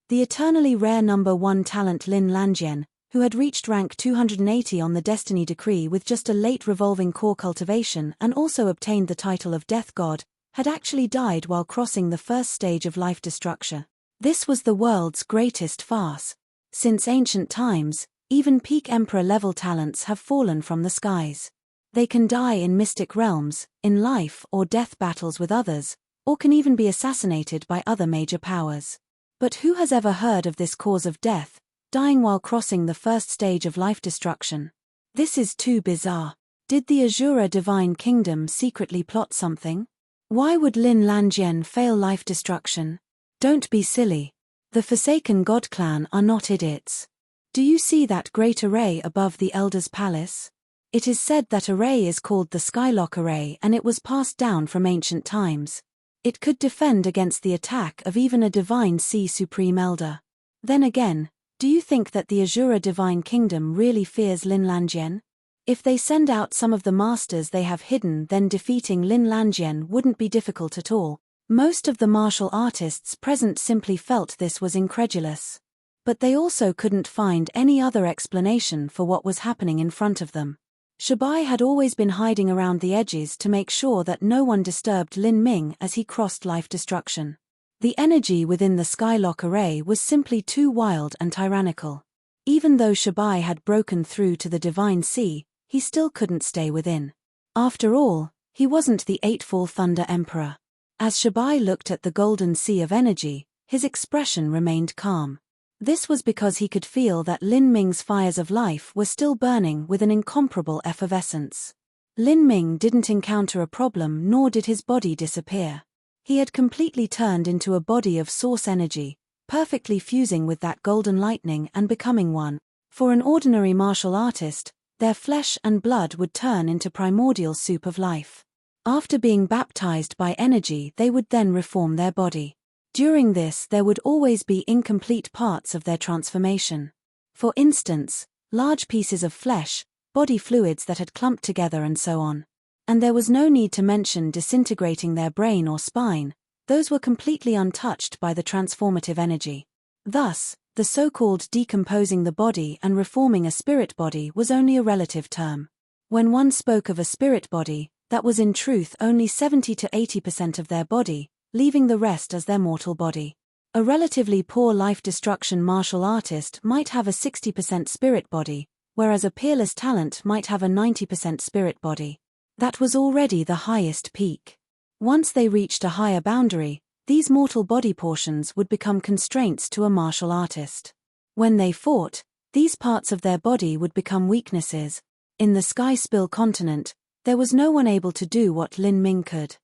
The eternally rare number 1 talent Lin Lanjian, who had reached rank 280 on the Destiny Decree with just a late revolving core cultivation and also obtained the title of Death God, had actually died while crossing the first stage of life destruction. This was the world's greatest farce. Since ancient times, even peak Emperor-level talents have fallen from the skies. They can die in mystic realms, in life or death battles with others, or can even be assassinated by other major powers. But who has ever heard of this cause of death, dying while crossing the first stage of life destruction? This is too bizarre. Did the Azura Divine Kingdom secretly plot something? Why would Lin Lanjian fail life destruction? Don't be silly. The Forsaken God Clan are not idiots. Do you see that great array above the Elder's Palace? It is said that array is called the Skylock Array and it was passed down from ancient times. It could defend against the attack of even a Divine Sea Supreme Elder. Then again, do you think that the Azura Divine Kingdom really fears Lin Lanjian? If they send out some of the masters they have hidden, then defeating Lin Lanjian wouldn't be difficult at all. Most of the martial artists present simply felt this was incredulous. But they also couldn't find any other explanation for what was happening in front of them. Shabai had always been hiding around the edges to make sure that no one disturbed Lin Ming as he crossed life destruction. The energy within the Skylock Array was simply too wild and tyrannical. Even though Shabai had broken through to the Divine Sea, he still couldn't stay within. After all, he wasn't the Eightfall Thunder Emperor. As Shabai looked at the golden sea of energy, his expression remained calm. This was because he could feel that Lin Ming's fires of life were still burning with an incomparable effervescence. Lin Ming didn't encounter a problem, nor did his body disappear. He had completely turned into a body of source energy, perfectly fusing with that golden lightning and becoming one. For an ordinary martial artist, their flesh and blood would turn into primordial soup of life. After being baptized by energy, they would then reform their body. During this, there would always be incomplete parts of their transformation. For instance, large pieces of flesh, body fluids that had clumped together and so on. And there was no need to mention disintegrating their brain or spine, those were completely untouched by the transformative energy. Thus, the so-called decomposing the body and reforming a spirit body was only a relative term. When one spoke of a spirit body, that was in truth only 70 to 80% of their body, leaving the rest as their mortal body. A relatively poor life destruction martial artist might have a 60% spirit body, whereas a peerless talent might have a 90% spirit body. That was already the highest peak. Once they reached a higher boundary, these mortal body portions would become constraints to a martial artist. When they fought, these parts of their body would become weaknesses. In the Sky Spill continent, there was no one able to do what Lin Ming could.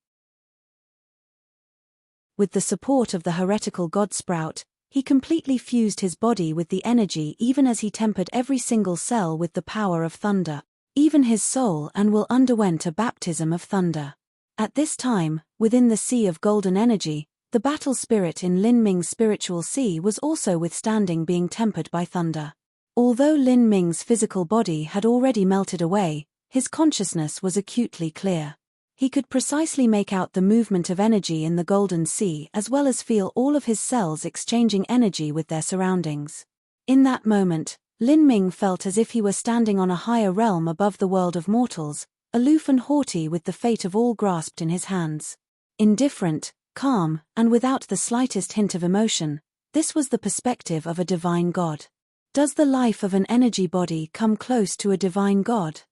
With the support of the heretical God Sprout, he completely fused his body with the energy even as he tempered every single cell with the power of thunder. Even his soul and will underwent a baptism of thunder. At this time, within the sea of golden energy, the battle spirit in Lin Ming's spiritual sea was also withstanding being tempered by thunder. Although Lin Ming's physical body had already melted away, his consciousness was acutely clear. He could precisely make out the movement of energy in the golden sea as well as feel all of his cells exchanging energy with their surroundings. In that moment, Lin Ming felt as if he were standing on a higher realm above the world of mortals, aloof and haughty with the fate of all grasped in his hands. Indifferent, calm, and without the slightest hint of emotion, this was the perspective of a divine god. Does the life of an energy body come close to a divine god?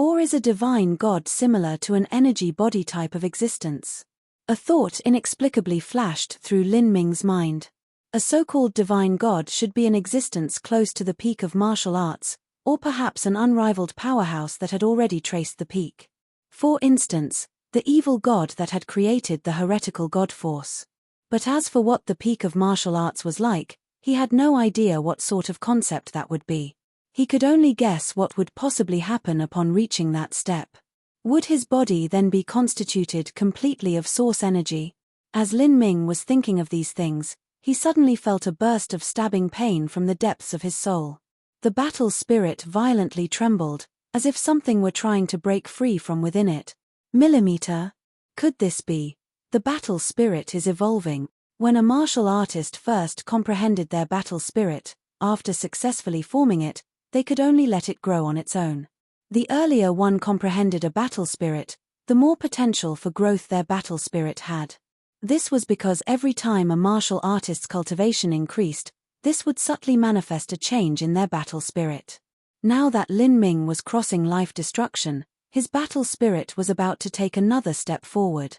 Or is a divine god similar to an energy body type of existence? A thought inexplicably flashed through Lin Ming's mind. A so-called divine god should be an existence close to the peak of martial arts, or perhaps an unrivaled powerhouse that had already traced the peak. For instance, the evil god that had created the heretical god force. But as for what the peak of martial arts was like, he had no idea what sort of concept that would be. He could only guess what would possibly happen upon reaching that step. Would his body then be constituted completely of source energy? As Lin Ming was thinking of these things, he suddenly felt a burst of stabbing pain from the depths of his soul. The battle spirit violently trembled, as if something were trying to break free from within it. Millimeter? Could this be? The battle spirit is evolving. When a martial artist first comprehended their battle spirit, after successfully forming it, they could only let it grow on its own. The earlier one comprehended a battle spirit, the more potential for growth their battle spirit had. This was because every time a martial artist's cultivation increased, this would subtly manifest a change in their battle spirit. Now that Lin Ming was crossing life destruction, his battle spirit was about to take another step forward.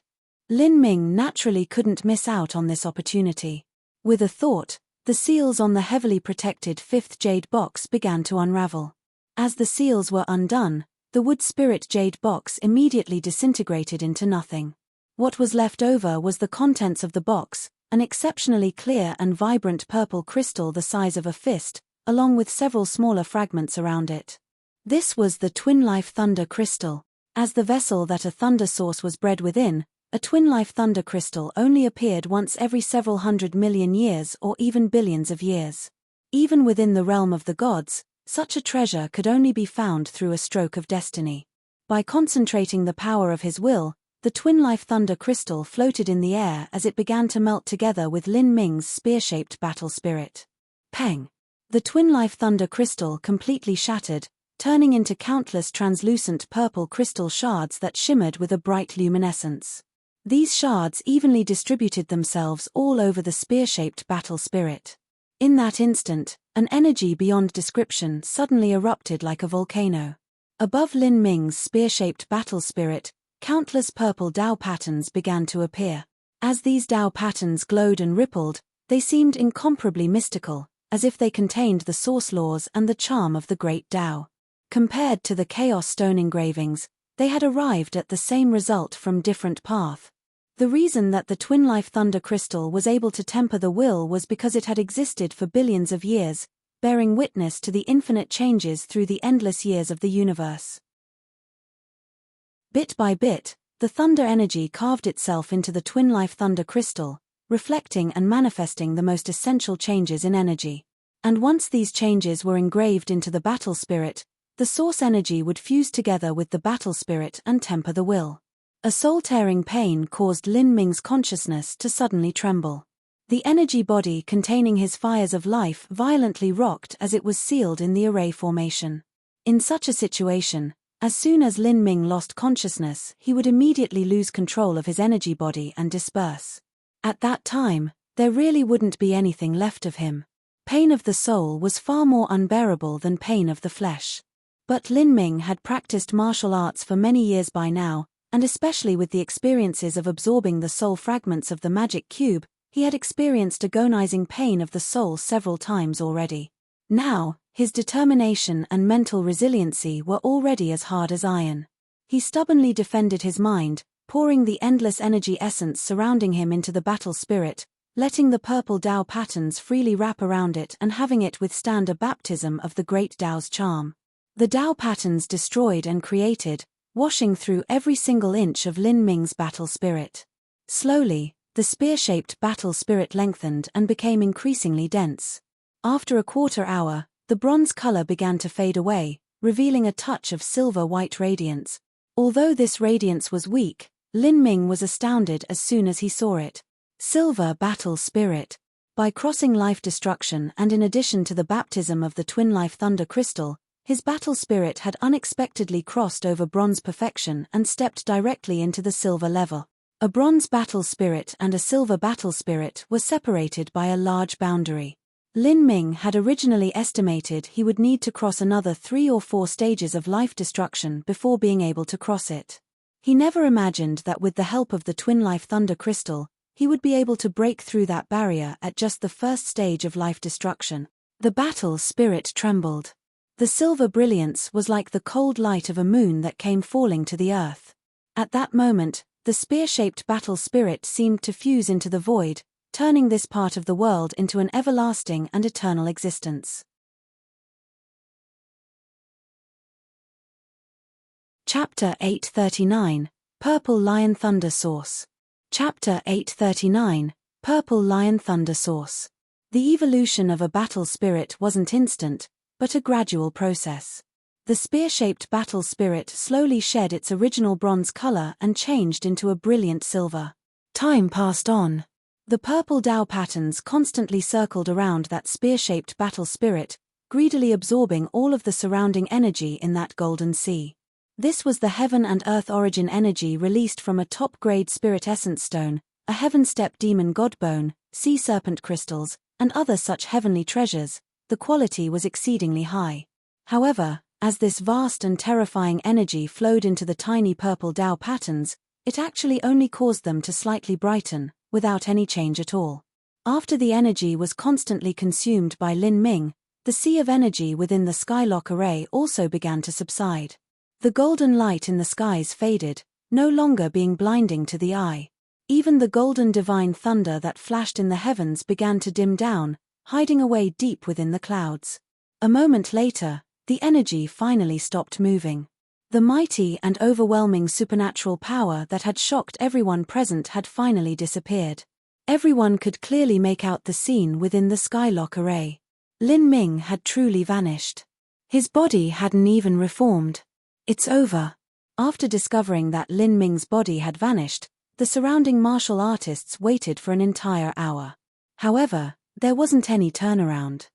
Lin Ming naturally couldn't miss out on this opportunity. With a thought, the seals on the heavily protected fifth jade box began to unravel. As the seals were undone, the wood spirit jade box immediately disintegrated into nothing. What was left over was the contents of the box, an exceptionally clear and vibrant purple crystal the size of a fist, along with several smaller fragments around it. This was the Twin Life Thunder Crystal. As the vessel that a thunder source was bred within, a Twin Life Thunder Crystal only appeared once every several 100 million years or even billions of years. Even within the realm of the gods, such a treasure could only be found through a stroke of destiny. By concentrating the power of his will, the Twin Life Thunder Crystal floated in the air as it began to melt together with Lin Ming's spear-shaped battle spirit. Peng! The Twin Life Thunder Crystal completely shattered, turning into countless translucent purple crystal shards that shimmered with a bright luminescence. These shards evenly distributed themselves all over the spear-shaped battle spirit. In that instant, an energy beyond description suddenly erupted like a volcano. Above Lin Ming's spear-shaped battle spirit, countless purple Dao patterns began to appear. As these Dao patterns glowed and rippled, they seemed incomparably mystical, as if they contained the source laws and the charm of the great Dao. Compared to the Chaos Stone engravings, they had arrived at the same result from different path. The reason that the Twin Life Thunder Crystal was able to temper the will was because it had existed for billions of years, bearing witness to the infinite changes through the endless years of the universe. Bit by bit, the thunder energy carved itself into the Twin Life Thunder Crystal, reflecting and manifesting the most essential changes in energy. And once these changes were engraved into the battle spirit, the source energy would fuse together with the battle spirit and temper the will. A soul-tearing pain caused Lin Ming's consciousness to suddenly tremble. The energy body containing his fires of life violently rocked as it was sealed in the array formation. In such a situation, as soon as Lin Ming lost consciousness, he would immediately lose control of his energy body and disperse. At that time, there really wouldn't be anything left of him. Pain of the soul was far more unbearable than pain of the flesh. But Lin Ming had practiced martial arts for many years by now, and especially with the experiences of absorbing the soul fragments of the magic cube, he had experienced agonizing pain of the soul several times already. Now, his determination and mental resiliency were already as hard as iron. He stubbornly defended his mind, pouring the endless energy essence surrounding him into the battle spirit, letting the purple Dao patterns freely wrap around it and having it withstand a baptism of the great Dao's charm. The Dao patterns destroyed and created, washing through every single inch of Lin Ming's battle spirit. Slowly, the spear-shaped battle spirit lengthened and became increasingly dense. After a quarter hour, the bronze color began to fade away, revealing a touch of silver-white radiance. Although this radiance was weak, Lin Ming was astounded as soon as he saw it. Silver battle spirit. By crossing life destruction and in addition to the baptism of the Twin Life Thunder Crystal, his battle spirit had unexpectedly crossed over bronze perfection and stepped directly into the silver level. A bronze battle spirit and a silver battle spirit were separated by a large boundary. Lin Ming had originally estimated he would need to cross another 3 or 4 stages of life destruction before being able to cross it. He never imagined that with the help of the Twin Life Thunder Crystal, he would be able to break through that barrier at just the first stage of life destruction. The battle spirit trembled. The silver brilliance was like the cold light of a moon that came falling to the earth. At that moment, the spear-shaped battle spirit seemed to fuse into the void, turning this part of the world into an everlasting and eternal existence. Chapter 839, Purple Lion Thunder Source. Chapter 839, Purple Lion Thunder Source. The evolution of a battle spirit wasn't instant, but a gradual process. The spear-shaped battle spirit slowly shed its original bronze color and changed into a brilliant silver. Time passed on. The purple Dao patterns constantly circled around that spear-shaped battle spirit, greedily absorbing all of the surrounding energy in that golden sea. This was the heaven and earth origin energy released from a top-grade spirit essence stone, a heaven-step demon god bone, sea serpent crystals, and other such heavenly treasures. The quality was exceedingly high. However, as this vast and terrifying energy flowed into the tiny purple Dao patterns, it actually only caused them to slightly brighten, without any change at all. After the energy was constantly consumed by Lin Ming, the sea of energy within the Skylock array also began to subside. The golden light in the skies faded, no longer being blinding to the eye. Even the golden divine thunder that flashed in the heavens began to dim down, hiding away deep within the clouds. A moment later, the energy finally stopped moving. The mighty and overwhelming supernatural power that had shocked everyone present had finally disappeared. Everyone could clearly make out the scene within the Skylock array. Lin Ming had truly vanished. His body hadn't even reformed. It's over. After discovering that Lin Ming's body had vanished, the surrounding martial artists waited for an entire hour. However, there wasn't any turnaround.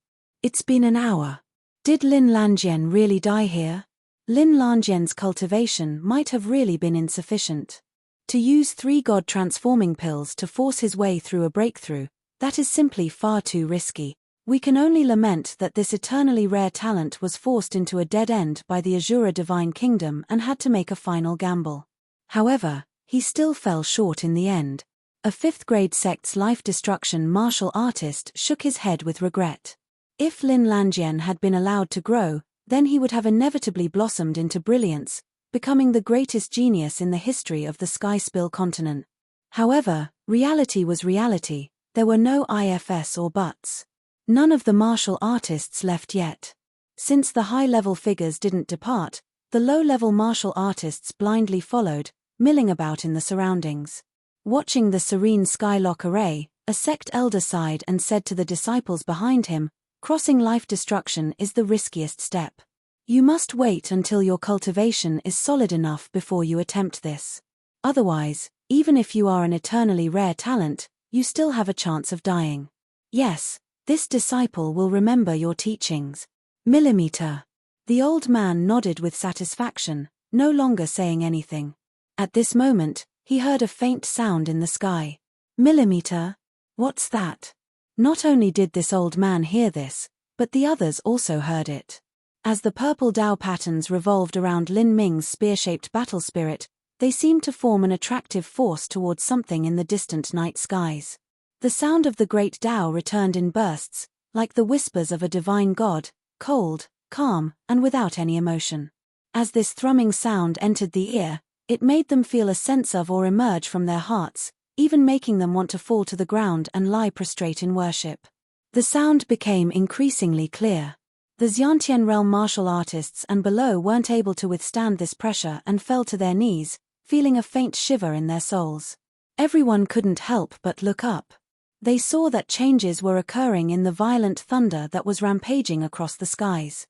It's been an hour. Did Lin Lanjian really die here? Lin Lanjian's cultivation might have really been insufficient. To use 3 god transforming pills to force his way through a breakthrough, that is simply far too risky. We can only lament that this eternally rare talent was forced into a dead end by the Azura Divine Kingdom and had to make a final gamble. However, he still fell short in the end. A 5th grade sect's life destruction martial artist shook his head with regret. If Lin Lanjian had been allowed to grow, then he would have inevitably blossomed into brilliance, becoming the greatest genius in the history of the Sky Spill continent. However, reality was reality. There were no ifs or buts. None of the martial artists left yet. Since the high-level figures didn't depart, the low-level martial artists blindly followed, milling about in the surroundings. Watching the serene Skylock array, a sect elder sighed and said to the disciples behind him, "Crossing life destruction is the riskiest step. You must wait until your cultivation is solid enough before you attempt this. Otherwise, even if you are an eternally rare talent, you still have a chance of dying. Yes, this disciple will remember your teachings. Millimeter." The old man nodded with satisfaction, no longer saying anything. At this moment, he heard a faint sound in the sky. "Millimeter? What's that?" Not only did this old man hear this, but the others also heard it. As the purple Dao patterns revolved around Lin Ming's spear-shaped battle spirit, they seemed to form an attractive force towards something in the distant night skies. The sound of the great Dao returned in bursts, like the whispers of a divine god, cold, calm, and without any emotion. As this thrumming sound entered the ear, it made them feel a sense of or emerge from their hearts, even making them want to fall to the ground and lie prostrate in worship. The sound became increasingly clear. The Xiantian realm martial artists and below weren't able to withstand this pressure and fell to their knees, feeling a faint shiver in their souls. Everyone couldn't help but look up. They saw that changes were occurring in the violent thunder that was rampaging across the skies.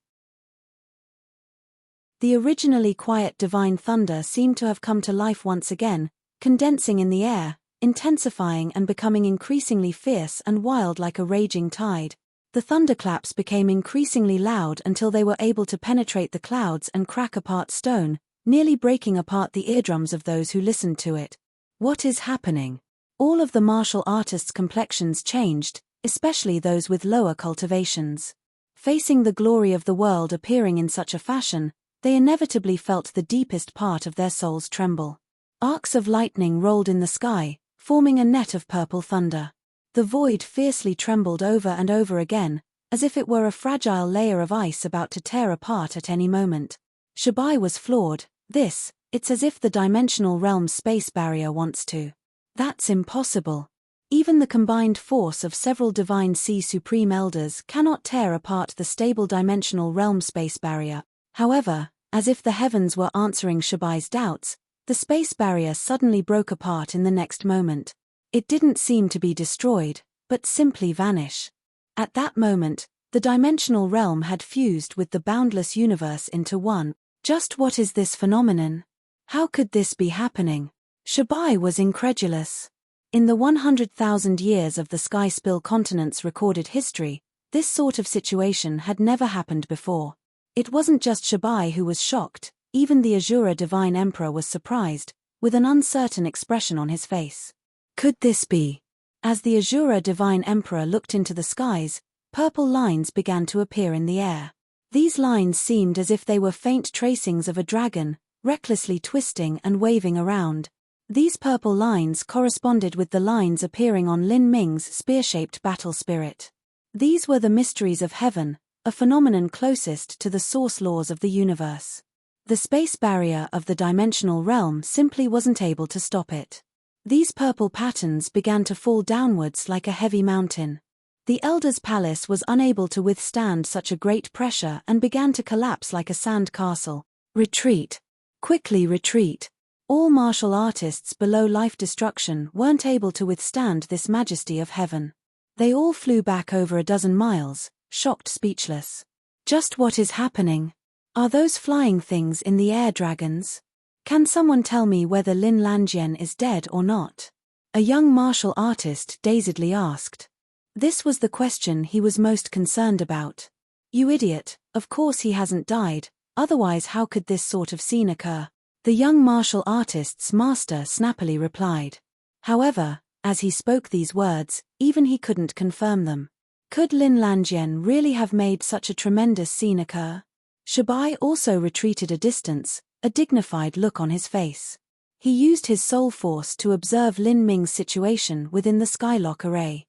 The originally quiet divine thunder seemed to have come to life once again, condensing in the air, intensifying and becoming increasingly fierce and wild like a raging tide. The thunderclaps became increasingly loud until they were able to penetrate the clouds and crack apart stone, nearly breaking apart the eardrums of those who listened to it. What is happening? All of the martial artists' complexions changed, especially those with lower cultivations. Facing the glory of the world appearing in such a fashion, they inevitably felt the deepest part of their souls tremble. Arcs of lightning rolled in the sky, forming a net of purple thunder. The void fiercely trembled over and over again, as if it were a fragile layer of ice about to tear apart at any moment. Shabai was floored. It's as if the dimensional realm's space barrier wants to. That's impossible. Even the combined force of several divine Sea Supreme Elders cannot tear apart the stable dimensional realm space barrier. However, as if the heavens were answering Shabai's doubts, the space barrier suddenly broke apart in the next moment. It didn't seem to be destroyed, but simply vanish. At that moment, the dimensional realm had fused with the boundless universe into one. Just what is this phenomenon? How could this be happening? Shabai was incredulous. In the 100,000 years of the Sky Spill continent's recorded history, this sort of situation had never happened before. It wasn't just Shabai who was shocked, even the Azura Divine Emperor was surprised, with an uncertain expression on his face. Could this be? As the Azura Divine Emperor looked into the skies, purple lines began to appear in the air. These lines seemed as if they were faint tracings of a dragon, recklessly twisting and waving around. These purple lines corresponded with the lines appearing on Lin Ming's spear-shaped battle spirit. These were the mysteries of heaven, a phenomenon closest to the source laws of the universe. The space barrier of the dimensional realm simply wasn't able to stop it. These purple patterns began to fall downwards like a heavy mountain. The Elder's palace was unable to withstand such a great pressure and began to collapse like a sand castle. Retreat! Quickly retreat! All martial artists below life destruction weren't able to withstand this majesty of heaven. They all flew back over a dozen miles, shocked, speechless. Just what is happening? Are those flying things in the air dragons? Can someone tell me whether Lin Lanjian is dead or not? A young martial artist dazedly asked. This was the question he was most concerned about. You idiot, of course he hasn't died, otherwise how could this sort of scene occur? The young martial artist's master snappily replied. However, as he spoke these words, even he couldn't confirm them. Could Lin Lanjian really have made such a tremendous scene occur? Shabai also retreated a distance, a dignified look on his face. He used his soul force to observe Lin Ming's situation within the Skylock array.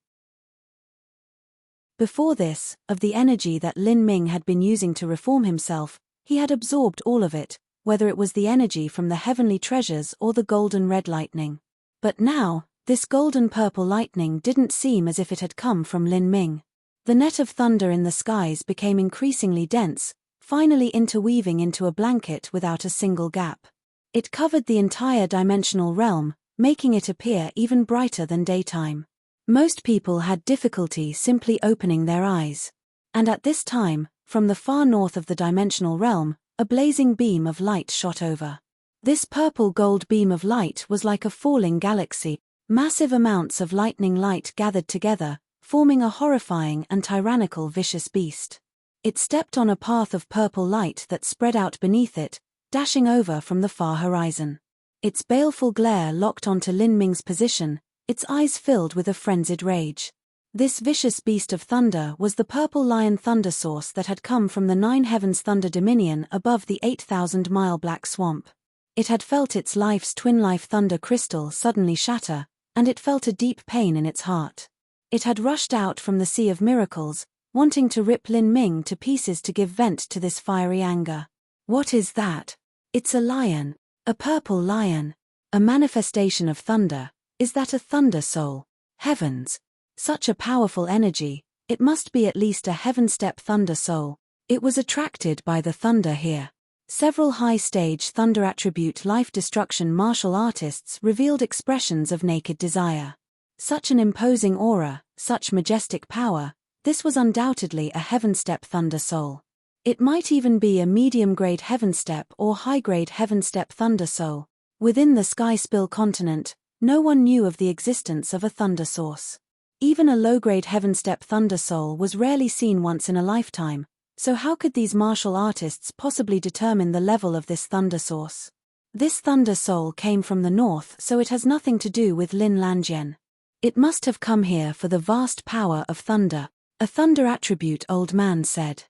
Before this, of the energy that Lin Ming had been using to reform himself, he had absorbed all of it, whether it was the energy from the heavenly treasures or the golden red lightning. But now, this golden purple lightning didn't seem as if it had come from Lin Ming. The net of thunder in the skies became increasingly dense, finally interweaving into a blanket without a single gap. It covered the entire dimensional realm, making it appear even brighter than daytime. Most people had difficulty simply opening their eyes. And at this time, from the far north of the dimensional realm, a blazing beam of light shot over. This purple-gold beam of light was like a falling galaxy. Massive amounts of lightning light gathered together, forming a horrifying and tyrannical vicious beast. It stepped on a path of purple light that spread out beneath it, dashing over from the far horizon. Its baleful glare locked onto Lin Ming's position, its eyes filled with a frenzied rage. This vicious beast of thunder was the purple lion thunder source that had come from the Nine Heavens Thunder Dominion above the 8,000-mile Black Swamp. It had felt its life's twin-life thunder crystal suddenly shatter, and it felt a deep pain in its heart. It had rushed out from the Sea of Miracles, wanting to rip Lin Ming to pieces to give vent to this fiery anger. What is that? It's a lion. A purple lion. A manifestation of thunder. Is that a thunder soul? Heavens! Such a powerful energy, it must be at least a heaven-step thunder soul. It was attracted by the thunder here. Several high-stage thunder attribute life-destruction martial artists revealed expressions of naked desire. Such an imposing aura, such majestic power, this was undoubtedly a heaven-step thunder soul. It might even be a medium-grade heaven-step or high-grade heaven-step thunder soul. Within the Sky Spill continent, no one knew of the existence of a thunder source. Even a low-grade heaven-step thunder soul was rarely seen once in a lifetime, so how could these martial artists possibly determine the level of this thunder source? This thunder soul came from the north, so it has nothing to do with Lin Lanjian. It must have come here for the vast power of thunder, a thunder attribute old man said.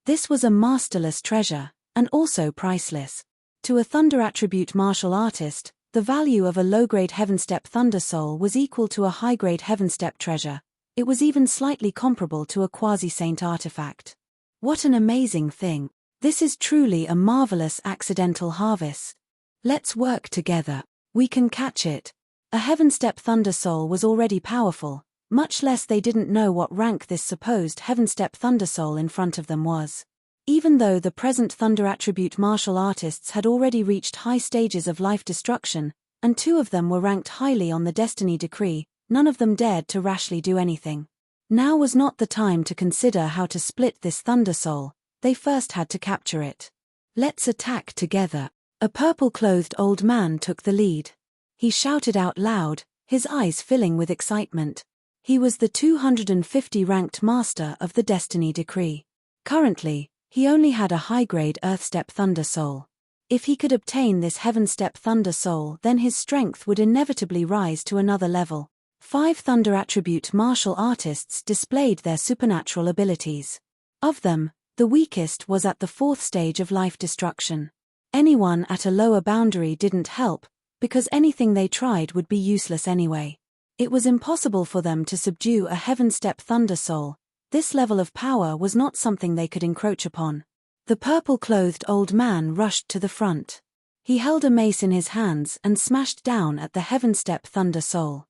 This was a masterless treasure, and also priceless. To a thunder attribute martial artist, the value of a low-grade heaven-step thunder soul was equal to a high-grade heaven-step treasure. It was even slightly comparable to a quasi-saint artifact. What an amazing thing. This is truly a marvelous accidental harvest. Let's work together. We can catch it. A heaven-step thunder soul was already powerful, much less they didn't know what rank this supposed heaven-step thunder soul in front of them was. Even though the present thunder attribute martial artists had already reached high stages of life destruction, and 2 of them were ranked highly on the destiny decree, none of them dared to rashly do anything. Now was not the time to consider how to split this thunder soul, they first had to capture it. Let's attack together. A purple-clothed old man took the lead. He shouted out loud, his eyes filling with excitement. He was the 250 ranked master of the destiny decree. Currently, he only had a high-grade Earth-step thunder soul. If he could obtain this heaven-step thunder soul, then his strength would inevitably rise to another level. 5 thunder attribute martial artists displayed their supernatural abilities. Of them, the weakest was at the 4th stage of life destruction. Anyone at a lower boundary didn't help, because anything they tried would be useless anyway. It was impossible for them to subdue a heaven-step thunder soul. This level of power was not something they could encroach upon. The purple-clothed old man rushed to the front. He held a mace in his hands and smashed down at the heaven-step thunder soul.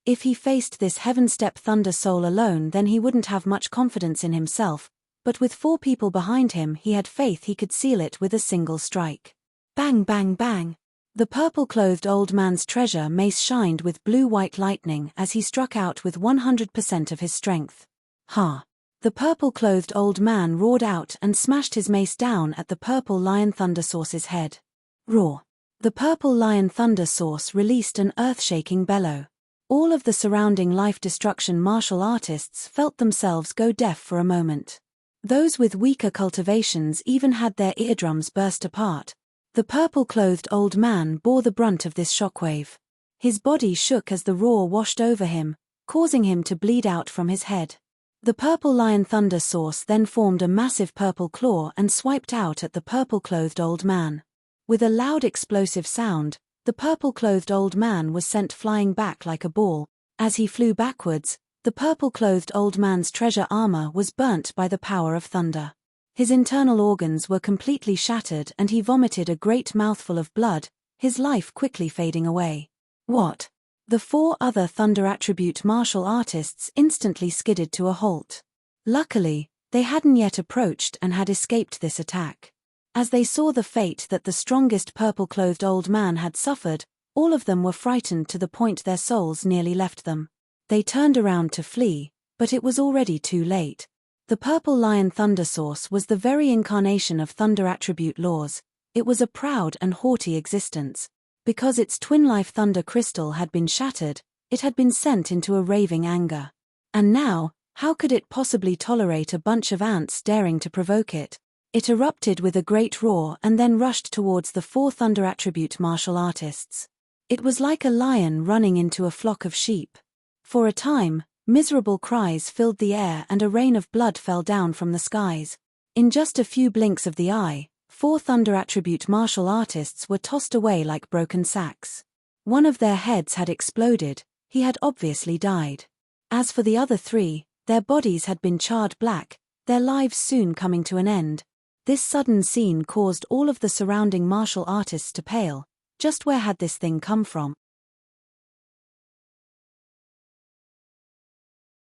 If he faced this heaven-step thunder soul alone, then he wouldn't have much confidence in himself, but with 4 people behind him he had faith he could seal it with a single strike. Bang bang bang! The purple-clothed old man's treasure mace shined with blue-white lightning as he struck out with 100% of his strength. Ha! The purple-clothed old man roared out and smashed his mace down at the purple lion thunder source's head. Roar! The purple lion thunder source released an earth-shaking bellow. All of the surrounding life-destruction martial artists felt themselves go deaf for a moment. Those with weaker cultivations even had their eardrums burst apart. The purple-clothed old man bore the brunt of this shockwave. His body shook as the roar washed over him, causing him to bleed out from his head. The purple lion thunder source then formed a massive purple claw and swiped out at the purple-clothed old man. With a loud explosive sound, the purple-clothed old man was sent flying back like a ball. As he flew backwards, the purple-clothed old man's treasure armor was burnt by the power of thunder. His internal organs were completely shattered and he vomited a great mouthful of blood, his life quickly fading away. What? The 4 other thunder attribute martial artists instantly skidded to a halt. Luckily, they hadn't yet approached and had escaped this attack. As they saw the fate that the strongest purple-clothed old man had suffered, all of them were frightened to the point their souls nearly left them. They turned around to flee, but it was already too late. The purple lion thunder source was the very incarnation of thunder attribute laws. It was a proud and haughty existence. Because its twin-life thunder crystal had been shattered, it had been sent into a raving anger. And now, how could it possibly tolerate a bunch of ants daring to provoke it? It erupted with a great roar and then rushed towards the 4 thunder attribute martial artists. It was like a lion running into a flock of sheep. For a time, miserable cries filled the air and a rain of blood fell down from the skies. In just a few blinks of the eye, 4 thunder attribute martial artists were tossed away like broken sacks. One of their heads had exploded, he had obviously died. As for the other 3, their bodies had been charred black, their lives soon coming to an end. This sudden scene caused all of the surrounding martial artists to pale. Just where had this thing come from?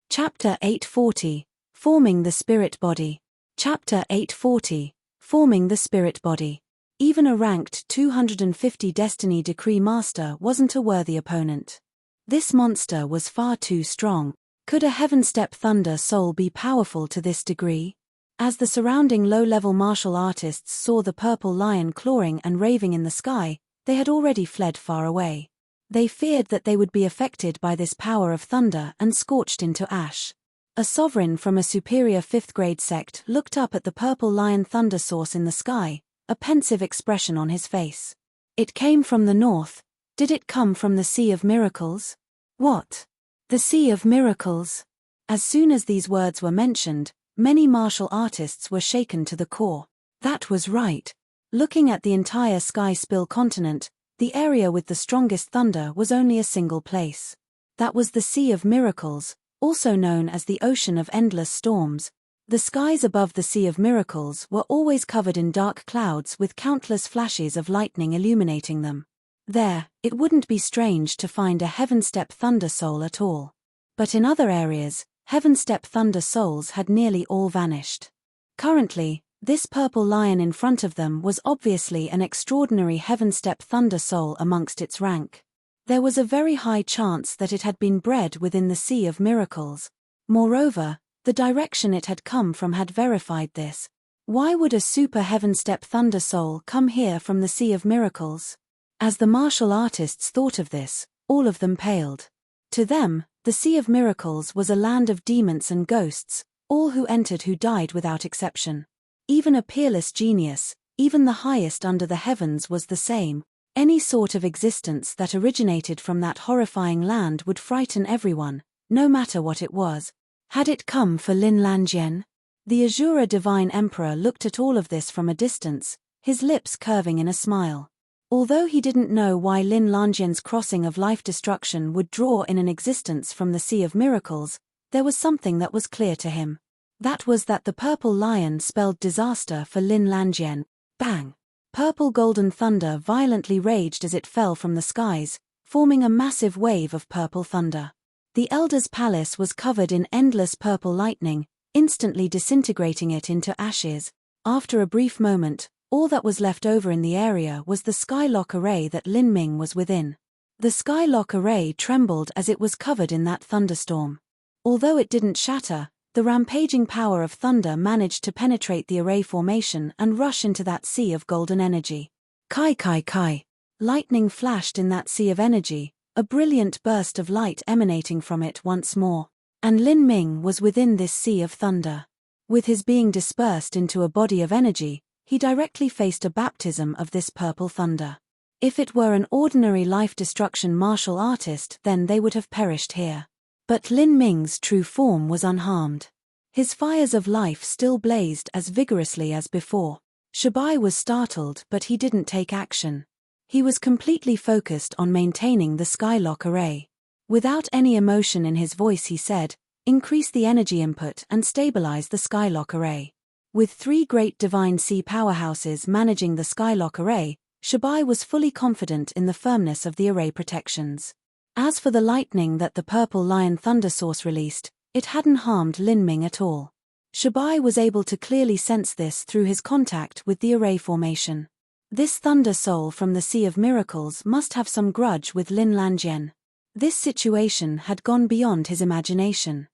Chapter 840, Forming the Spirit Body. Chapter 840, Forming the Spirit Body. Even a ranked 250 Destiny Decree Master wasn't a worthy opponent. This monster was far too strong. Could a Heaven-step Thunder soul be powerful to this degree? As the surrounding low-level martial artists saw the purple lion clawing and raving in the sky, they had already fled far away. They feared that they would be affected by this power of thunder and scorched into ash. A sovereign from a superior 5th-grade sect looked up at the purple lion thunder source in the sky, a pensive expression on his face. It came from the north. Did it come from the Sea of Miracles? What? The Sea of Miracles? As soon as these words were mentioned, many martial artists were shaken to the core. That was right. Looking at the entire Sky Spill continent, the area with the strongest thunder was only a single place. That was the Sea of Miracles, also known as the Ocean of Endless Storms. The skies above the Sea of Miracles were always covered in dark clouds with countless flashes of lightning illuminating them. There, it wouldn't be strange to find a Heavenstep Thunder Soul at all. But in other areas, Heavenstep Thunder Souls had nearly all vanished. Currently, this purple lion in front of them was obviously an extraordinary Heavenstep Thunder Soul amongst its rank. There was a very high chance that it had been bred within the Sea of Miracles. Moreover, the direction it had come from had verified this. Why would a super Heavenstep Thunder Soul come here from the Sea of Miracles? As the martial artists thought of this, all of them paled. To them, the Sea of Miracles was a land of demons and ghosts, all who entered who died without exception. Even a peerless genius, even the highest under the heavens was the same. Any sort of existence that originated from that horrifying land would frighten everyone, no matter what it was. Had it come for Lin Lanjian? The Azura Divine Emperor looked at all of this from a distance, his lips curving in a smile. Although he didn't know why Lin Lanjian's crossing of life destruction would draw in an existence from the Sea of Miracles, there was something that was clear to him. That was that the purple lion spelled disaster for Lin Lanjian. Bang! Purple golden thunder violently raged as it fell from the skies, forming a massive wave of purple thunder. The Elder's palace was covered in endless purple lightning, instantly disintegrating it into ashes. After a brief moment, all that was left over in the area was the Skylock array that Lin Ming was within. The Skylock array trembled as it was covered in that thunderstorm. Although it didn't shatter, the rampaging power of thunder managed to penetrate the array formation and rush into that sea of golden energy. Kai kai kai! Lightning flashed in that sea of energy, a brilliant burst of light emanating from it once more. And Lin Ming was within this sea of thunder. With his being dispersed into a body of energy, he directly faced a baptism of this purple thunder. If it were an ordinary life-destruction martial artist, then they would have perished here. But Lin Ming's true form was unharmed. His fires of life still blazed as vigorously as before. Shabai was startled, but he didn't take action. He was completely focused on maintaining the Skylock array. Without any emotion in his voice he said, "Increase the energy input and stabilize the Skylock array." With 3 great divine sea powerhouses managing the Skylock array, Shabai was fully confident in the firmness of the array protections. As for the lightning that the purple lion thunder source released, it hadn't harmed Lin Ming at all. Shabai was able to clearly sense this through his contact with the array formation. This thunder soul from the Sea of Miracles must have some grudge with Lin Lanjian. This situation had gone beyond his imagination.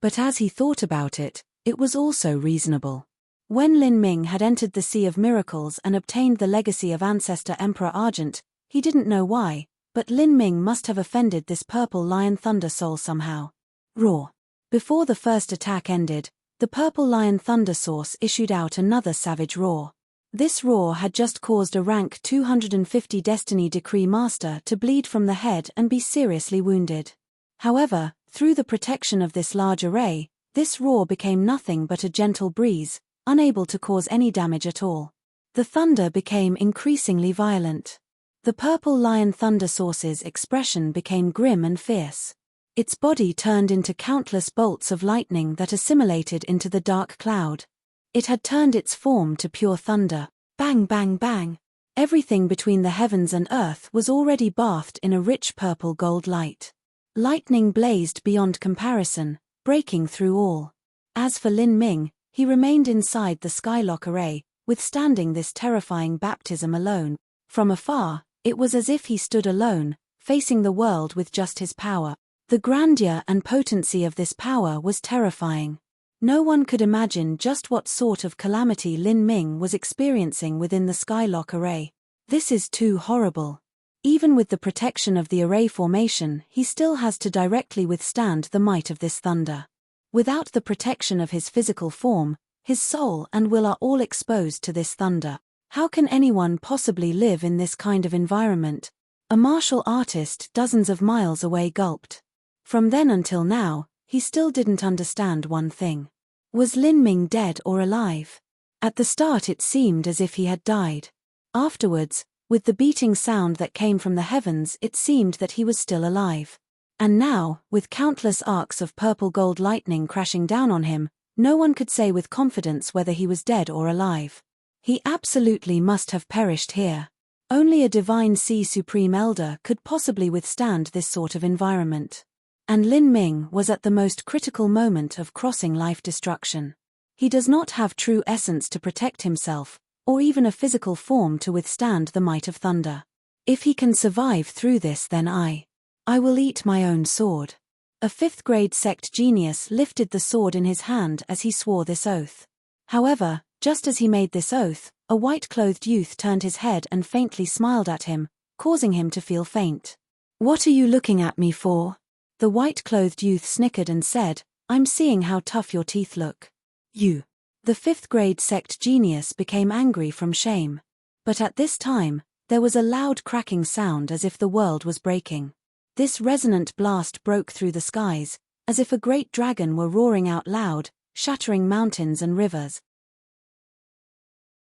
But as he thought about it, it was also reasonable. When Lin Ming had entered the Sea of Miracles and obtained the legacy of ancestor Emperor Argent, he didn't know why, but Lin Ming must have offended this purple lion thunder soul somehow. Roar! Before the first attack ended, the purple lion thunder source issued out another savage roar. This roar had just caused a rank 250 Destiny Decree Master to bleed from the head and be seriously wounded. However, through the protection of this large array, this roar became nothing but a gentle breeze, unable to cause any damage at all. The thunder became increasingly violent. The purple lion thunder source's expression became grim and fierce. Its body turned into countless bolts of lightning that assimilated into the dark cloud. It had turned its form to pure thunder. Bang bang bang! Everything between the heavens and earth was already bathed in a rich purple gold light. Lightning blazed beyond comparison, breaking through all. As for Lin Ming, he remained inside the Skylock array, withstanding this terrifying baptism alone. From afar, it was as if he stood alone, facing the world with just his power. The grandeur and potency of this power was terrifying. No one could imagine just what sort of calamity Lin Ming was experiencing within the Skylock array. This is too horrible. Even with the protection of the array formation, he still has to directly withstand the might of this thunder. Without the protection of his physical form, his soul and will are all exposed to this thunder. How can anyone possibly live in this kind of environment? A martial artist dozens of miles away gulped. From then until now, he still didn't understand one thing. Was Lin Ming dead or alive? At the start it seemed as if he had died. Afterwards, with the beating sound that came from the heavens, it seemed that he was still alive. And now, with countless arcs of purple-gold lightning crashing down on him, no one could say with confidence whether he was dead or alive. He absolutely must have perished here. Only a divine Sea Supreme Elder could possibly withstand this sort of environment. And Lin Ming was at the most critical moment of crossing life destruction. He does not have true essence to protect himself, or even a physical form to withstand the might of thunder. If he can survive through this, then I will eat my own sword. A 5th grade sect genius lifted the sword in his hand as he swore this oath. However, just as he made this oath, a white-clothed youth turned his head and faintly smiled at him, causing him to feel faint. "What are you looking at me for?" The white-clothed youth snickered and said, "I'm seeing how tough your teeth look." "You." The 5th grade sect genius became angry from shame. But at this time, there was a loud cracking sound as if the world was breaking. This resonant blast broke through the skies, as if a great dragon were roaring out loud, shattering mountains and rivers.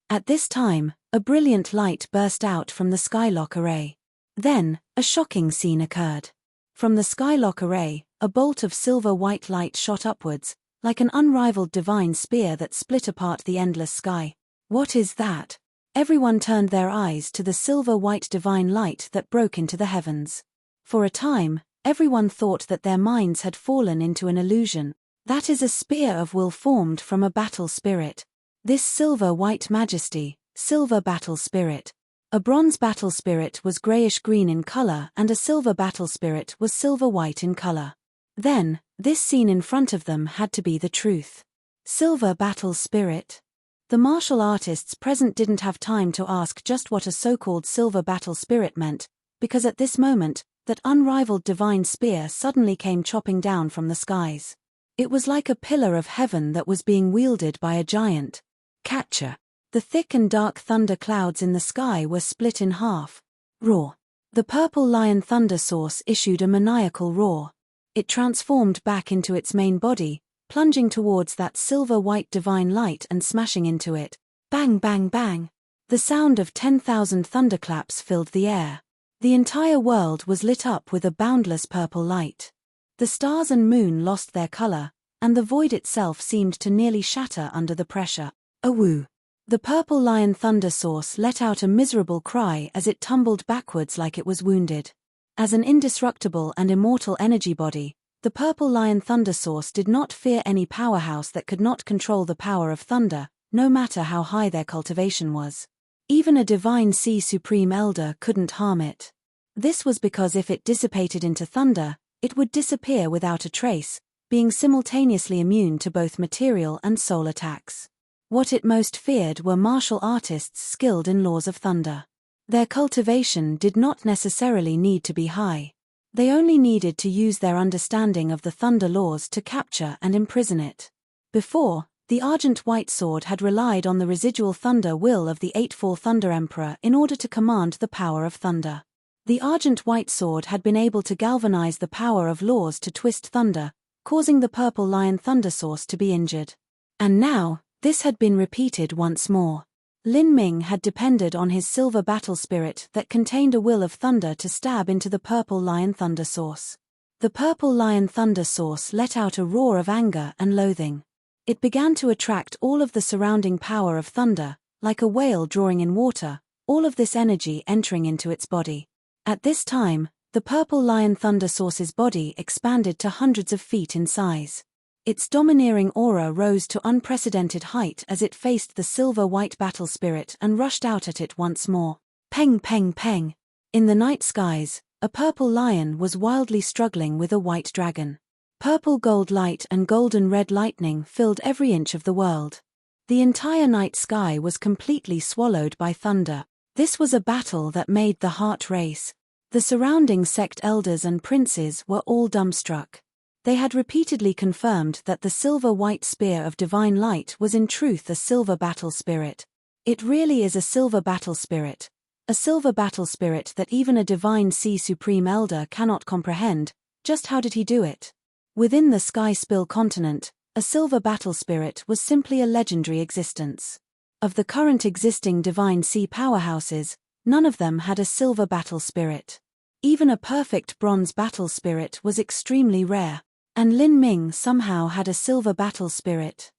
At this time, a brilliant light burst out from the Skylock array. Then, a shocking scene occurred. From the Skylock array, a bolt of silver-white light shot upwards, like an unrivaled divine spear that split apart the endless sky. What is that? Everyone turned their eyes to the silver-white divine light that broke into the heavens. For a time, everyone thought that their minds had fallen into an illusion. That is a spear of will formed from a battle spirit. This silver-white majesty, silver battle spirit. A bronze battle spirit was grayish-green in color and a silver battle spirit was silver-white in color. Then, this scene in front of them had to be the truth. Silver battle spirit? The martial artists present didn't have time to ask just what a so-called silver battle spirit meant, because at this moment, that unrivaled divine spear suddenly came chopping down from the skies. It was like a pillar of heaven that was being wielded by a giant. Catcher. The thick and dark thunder clouds in the sky were split in half. Roar. The purple lion thunder source issued a maniacal roar. It transformed back into its main body, plunging towards that silver-white divine light and smashing into it. Bang bang bang. The sound of 10,000 thunderclaps filled the air. The entire world was lit up with a boundless purple light. The stars and moon lost their color, and the void itself seemed to nearly shatter under the pressure. Awoo! The purple lion thunder source let out a miserable cry as it tumbled backwards like it was wounded. As an indestructible and immortal energy body, the purple lion thunder source did not fear any powerhouse that could not control the power of thunder, no matter how high their cultivation was. Even a divine Sea Supreme Elder couldn't harm it. This was because if it dissipated into thunder, it would disappear without a trace, being simultaneously immune to both material and soul attacks. What it most feared were martial artists skilled in laws of thunder. Their cultivation did not necessarily need to be high. They only needed to use their understanding of the thunder laws to capture and imprison it. Before, the Argent White Sword had relied on the residual thunder will of the Eightfall Thunder Emperor in order to command the power of thunder. The Argent White Sword had been able to galvanize the power of laws to twist thunder, causing the purple lion thunder source to be injured. And now, this had been repeated once more. Lin Ming had depended on his silver battle spirit that contained a will of thunder to stab into the purple lion thunder source. The purple lion thunder source let out a roar of anger and loathing. It began to attract all of the surrounding power of thunder, like a whale drawing in water, all of this energy entering into its body. At this time, the purple lion thunder source's body expanded to hundreds of feet in size. Its domineering aura rose to unprecedented height as it faced the silver-white battle spirit and rushed out at it once more. Peng peng peng. In the night skies, a purple lion was wildly struggling with a white dragon. Purple gold light and golden red lightning filled every inch of the world. The entire night sky was completely swallowed by thunder. This was a battle that made the heart race. The surrounding sect elders and princes were all dumbstruck. They had repeatedly confirmed that the silver-white spear of divine light was in truth a silver battle spirit. It really is a silver battle spirit. A silver battle spirit that even a divine sea supreme elder cannot comprehend. Just how did he do it? Within the Sky Spill continent, a silver battle spirit was simply a legendary existence. Of the current existing divine sea powerhouses, none of them had a silver battle spirit. Even a perfect bronze battle spirit was extremely rare, and Lin Ming somehow had a silver battle spirit.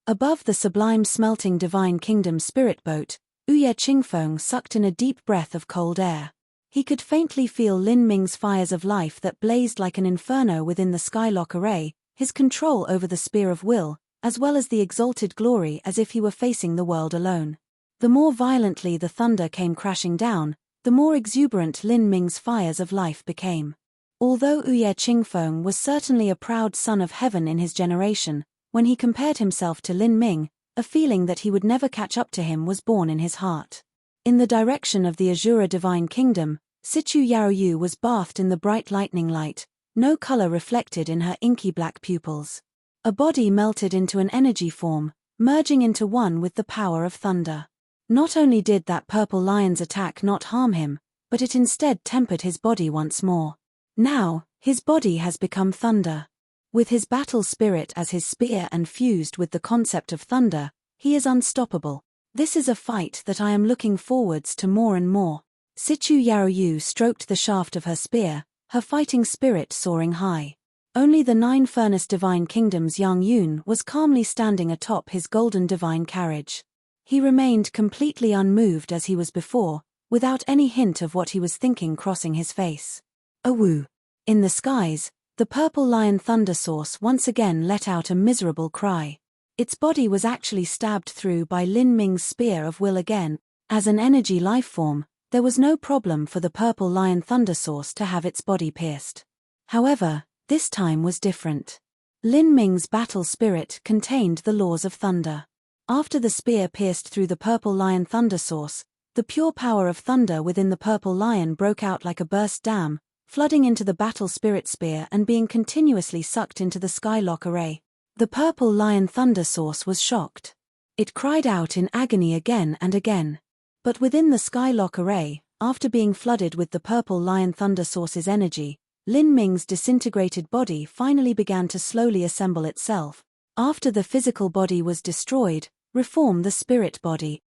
Above the sublime smelting divine kingdom spirit boat, Ye Qingfeng sucked in a deep breath of cold air. He could faintly feel Lin Ming's fires of life that blazed like an inferno within the skylock array, his control over the spear of will, as well as the exalted glory as if he were facing the world alone. The more violently the thunder came crashing down, the more exuberant Lin Ming's fires of life became. Although Ye Qingfeng was certainly a proud son of heaven in his generation, when he compared himself to Lin Ming, a feeling that he would never catch up to him was born in his heart. In the direction of the Azura divine kingdom, Sichu Yaoyu was bathed in the bright lightning light, no color reflected in her inky black pupils. A body melted into an energy form, merging into one with the power of thunder. Not only did that purple lion's attack not harm him, but it instead tempered his body once more. Now, his body has become thunder. With his battle spirit as his spear and fused with the concept of thunder, he is unstoppable. This is a fight that I am looking forwards to more and more. Sichu Yaoyu stroked the shaft of her spear, her fighting spirit soaring high. Only the 9 furnace divine kingdom's Yang Yun was calmly standing atop his golden divine carriage. He remained completely unmoved as he was before, without any hint of what he was thinking crossing his face. Awoo! In the skies, the purple lion thunder source once again let out a miserable cry. Its body was actually stabbed through by Lin Ming's spear of will again. As an energy life form, there was no problem for the purple lion thunder source to have its body pierced. However, this time was different. Lin Ming's battle spirit contained the laws of thunder. After the spear pierced through the purple lion thunder source, the pure power of thunder within the purple lion broke out like a burst dam, flooding into the battle spirit spear and being continuously sucked into the skylock array. The purple lion thunder source was shocked. It cried out in agony again and again. But within the skylock array, after being flooded with the purple lion thunder source's energy, Lin Ming's disintegrated body finally began to slowly assemble itself. After the physical body was destroyed, reform the spirit body.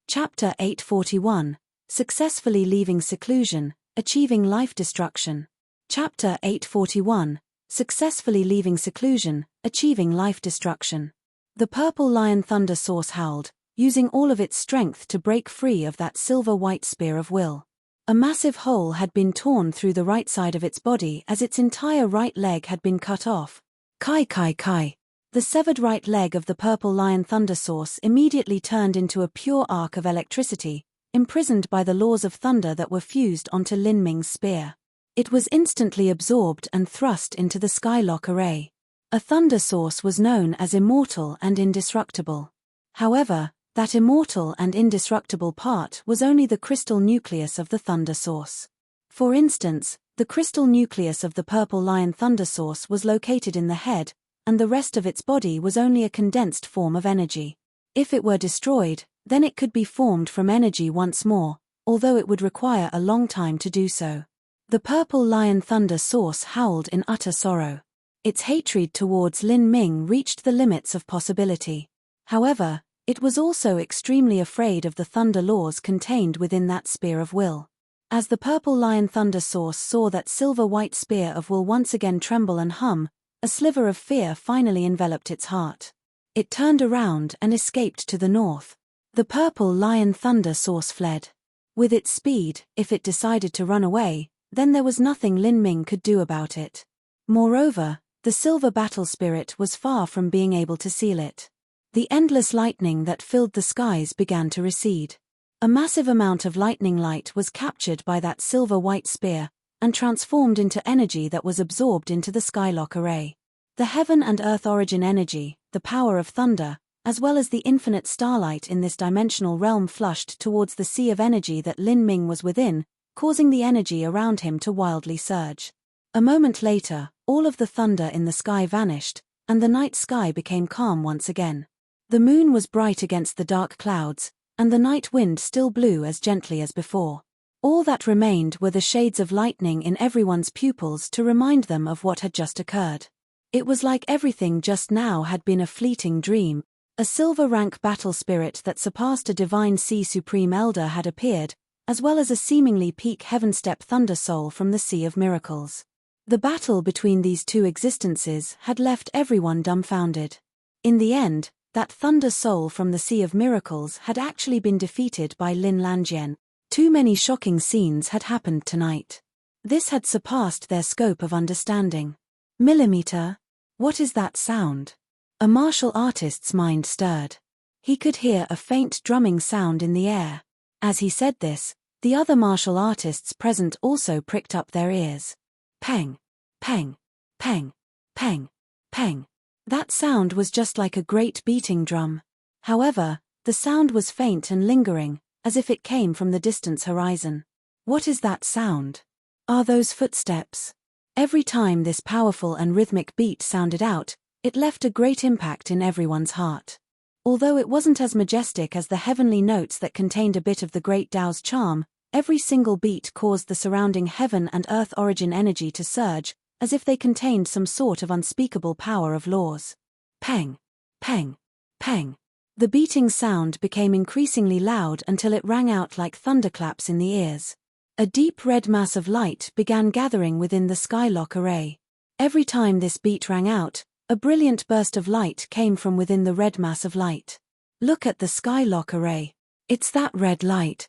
Chapter 841. Successfully leaving seclusion, achieving life destruction. Chapter 841. Successfully leaving seclusion, achieving life destruction. The purple lion thunder source howled, using all of its strength to break free of that silver-white spear of will. A massive hole had been torn through the right side of its body as its entire right leg had been cut off. Kai kai kai. The severed right leg of the purple lion thunder source immediately turned into a pure arc of electricity, imprisoned by the laws of thunder that were fused onto Lin Ming's spear. It was instantly absorbed and thrust into the skylock array. A thunder source was known as immortal and indestructible. However, that immortal and indestructible part was only the crystal nucleus of the thunder source. For instance, the crystal nucleus of the purple lion thunder source was located in the head, and the rest of its body was only a condensed form of energy. If it were destroyed, then it could be formed from energy once more, although it would require a long time to do so. The purple lion thunder source howled in utter sorrow. Its hatred towards Lin Ming reached the limits of possibility. However, it was also extremely afraid of the thunder laws contained within that spear of will. As the purple lion thunder source saw that silver-white spear of will once again tremble and hum, a sliver of fear finally enveloped its heart. It turned around and escaped to the north. The purple lion thunder source fled. With its speed, if it decided to run away, then there was nothing Lin Ming could do about it. Moreover, the silver battle spirit was far from being able to seal it. The endless lightning that filled the skies began to recede. A massive amount of lightning light was captured by that silver-white spear, and transformed into energy that was absorbed into the skylock array. The heaven and earth origin energy, the power of thunder, as well as the infinite starlight in this dimensional realm flushed towards the sea of energy that Lin Ming was within, causing the energy around him to wildly surge. A moment later, all of the thunder in the sky vanished, and the night sky became calm once again. The moon was bright against the dark clouds, and the night wind still blew as gently as before. All that remained were the shades of lightning in everyone's pupils to remind them of what had just occurred. It was like everything just now had been a fleeting dream. A silver rank battle spirit that surpassed a divine sea supreme elder had appeared, as well as a seemingly peak heaven-step thunder soul from the Sea of Miracles. The battle between these two existences had left everyone dumbfounded. In the end, that thunder soul from the Sea of Miracles had actually been defeated by Lin Lanjian. Too many shocking scenes had happened tonight. This had surpassed their scope of understanding. Millimeter? What is that sound? A martial artist's mind stirred. He could hear a faint drumming sound in the air. As he said this, the other martial artists present also pricked up their ears. Peng, peng, peng, peng, peng. That sound was just like a great beating drum. However, the sound was faint and lingering, as if it came from the distant horizon. What is that sound? Are those footsteps? Every time this powerful and rhythmic beat sounded out, it left a great impact in everyone's heart. Although it wasn't as majestic as the heavenly notes that contained a bit of the great Tao's charm, every single beat caused the surrounding heaven and earth origin energy to surge, as if they contained some sort of unspeakable power of laws. Peng, peng, peng. The beating sound became increasingly loud until it rang out like thunderclaps in the ears. A deep red mass of light began gathering within the Skylock array. Every time this beat rang out, a brilliant burst of light came from within the red mass of light. Look at the Skylock array. It's that red light.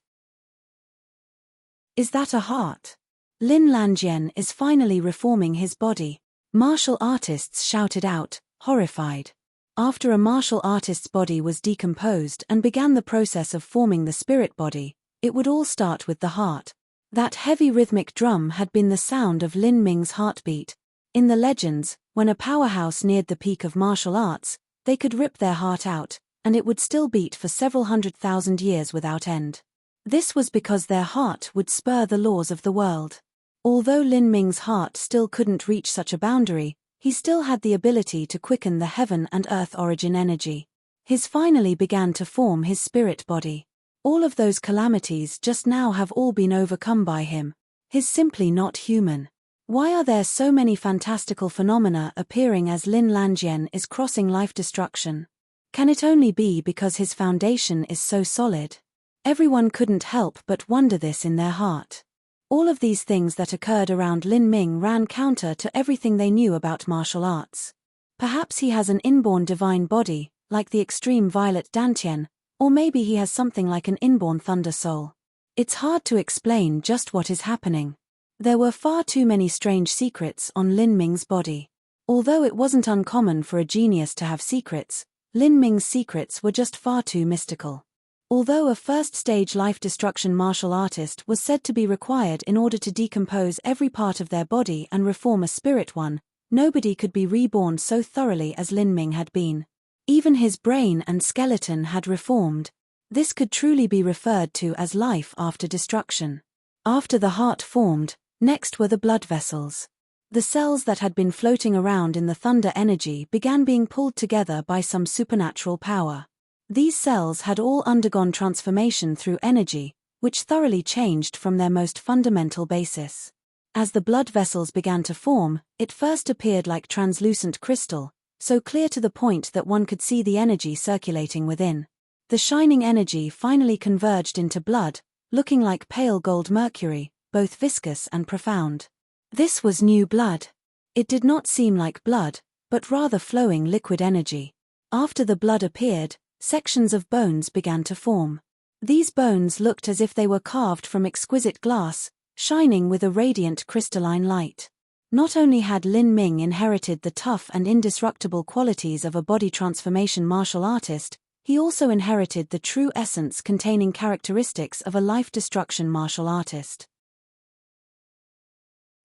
Is that a heart? Lin Lanjian is finally reforming his body. Martial artists shouted out, horrified. After a martial artist's body was decomposed and began the process of forming the spirit body, it would all start with the heart. That heavy rhythmic drum had been the sound of Lin Ming's heartbeat. In the legends, when a powerhouse neared the peak of martial arts, they could rip their heart out, and it would still beat for several 100,000 years without end. This was because their heart would spur the laws of the world. Although Lin Ming's heart still couldn't reach such a boundary, he still had the ability to quicken the heaven and earth origin energy. His finally began to form his spirit body. All of those calamities just now have all been overcome by him. He's simply not human. Why are there so many fantastical phenomena appearing as Lin Lanjian is crossing life destruction? Can it only be because his foundation is so solid? Everyone couldn't help but wonder this in their heart. All of these things that occurred around Lin Ming ran counter to everything they knew about martial arts. Perhaps he has an inborn divine body, like the extreme violet Dantian, or maybe he has something like an inborn thunder soul. It's hard to explain just what is happening. There were far too many strange secrets on Lin Ming's body. Although it wasn't uncommon for a genius to have secrets, Lin Ming's secrets were just far too mystical. Although a first-stage life-destruction martial artist was said to be required in order to decompose every part of their body and reform a spirit one, nobody could be reborn so thoroughly as Lin Ming had been. Even his brain and skeleton had reformed. This could truly be referred to as life after destruction. After the heart formed, next were the blood vessels. The cells that had been floating around in the thunder energy began being pulled together by some supernatural power. These cells had all undergone transformation through energy, which thoroughly changed from their most fundamental basis. As the blood vessels began to form, it first appeared like translucent crystal, so clear to the point that one could see the energy circulating within. The shining energy finally converged into blood, looking like pale gold mercury, both viscous and profound. This was new blood. It did not seem like blood, but rather flowing liquid energy. After the blood appeared, sections of bones began to form. These bones looked as if they were carved from exquisite glass, shining with a radiant crystalline light. Not only had Lin Ming inherited the tough and indestructible qualities of a body transformation martial artist, he also inherited the true essence containing characteristics of a life-destruction martial artist.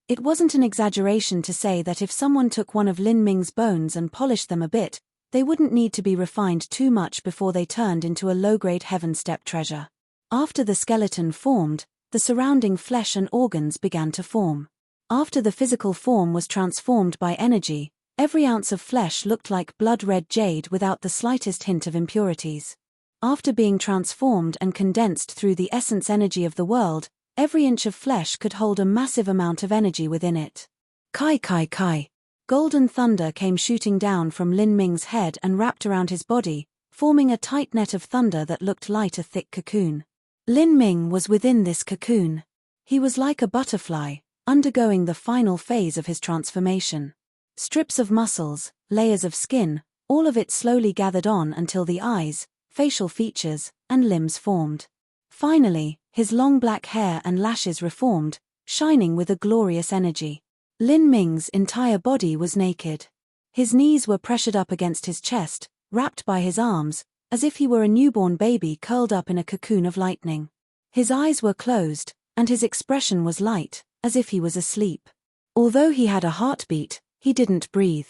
It wasn't an exaggeration to say that if someone took one of Lin Ming's bones and polished them a bit, they wouldn't need to be refined too much before they turned into a low-grade heaven-step treasure. After the skeleton formed, the surrounding flesh and organs began to form. After the physical form was transformed by energy, Every ounce of flesh looked like blood-red jade without the slightest hint of impurities. After being transformed and condensed through the essence energy of the world, every inch of flesh could hold a massive amount of energy within it. Kai kai kai. Golden thunder came shooting down from Lin Ming's head and wrapped around his body, forming a tight net of thunder that looked like a thick cocoon. Lin Ming was within this cocoon. He was like a butterfly, undergoing the final phase of his transformation. Strips of muscles, layers of skin, all of it slowly gathered on until the eyes, facial features, and limbs formed. Finally, his long black hair and lashes reformed, shining with a glorious energy. Lin Ming's entire body was naked. His knees were pressured up against his chest, wrapped by his arms, as if he were a newborn baby curled up in a cocoon of lightning. His eyes were closed, and his expression was light, as if he was asleep. Although he had a heartbeat, he didn't breathe.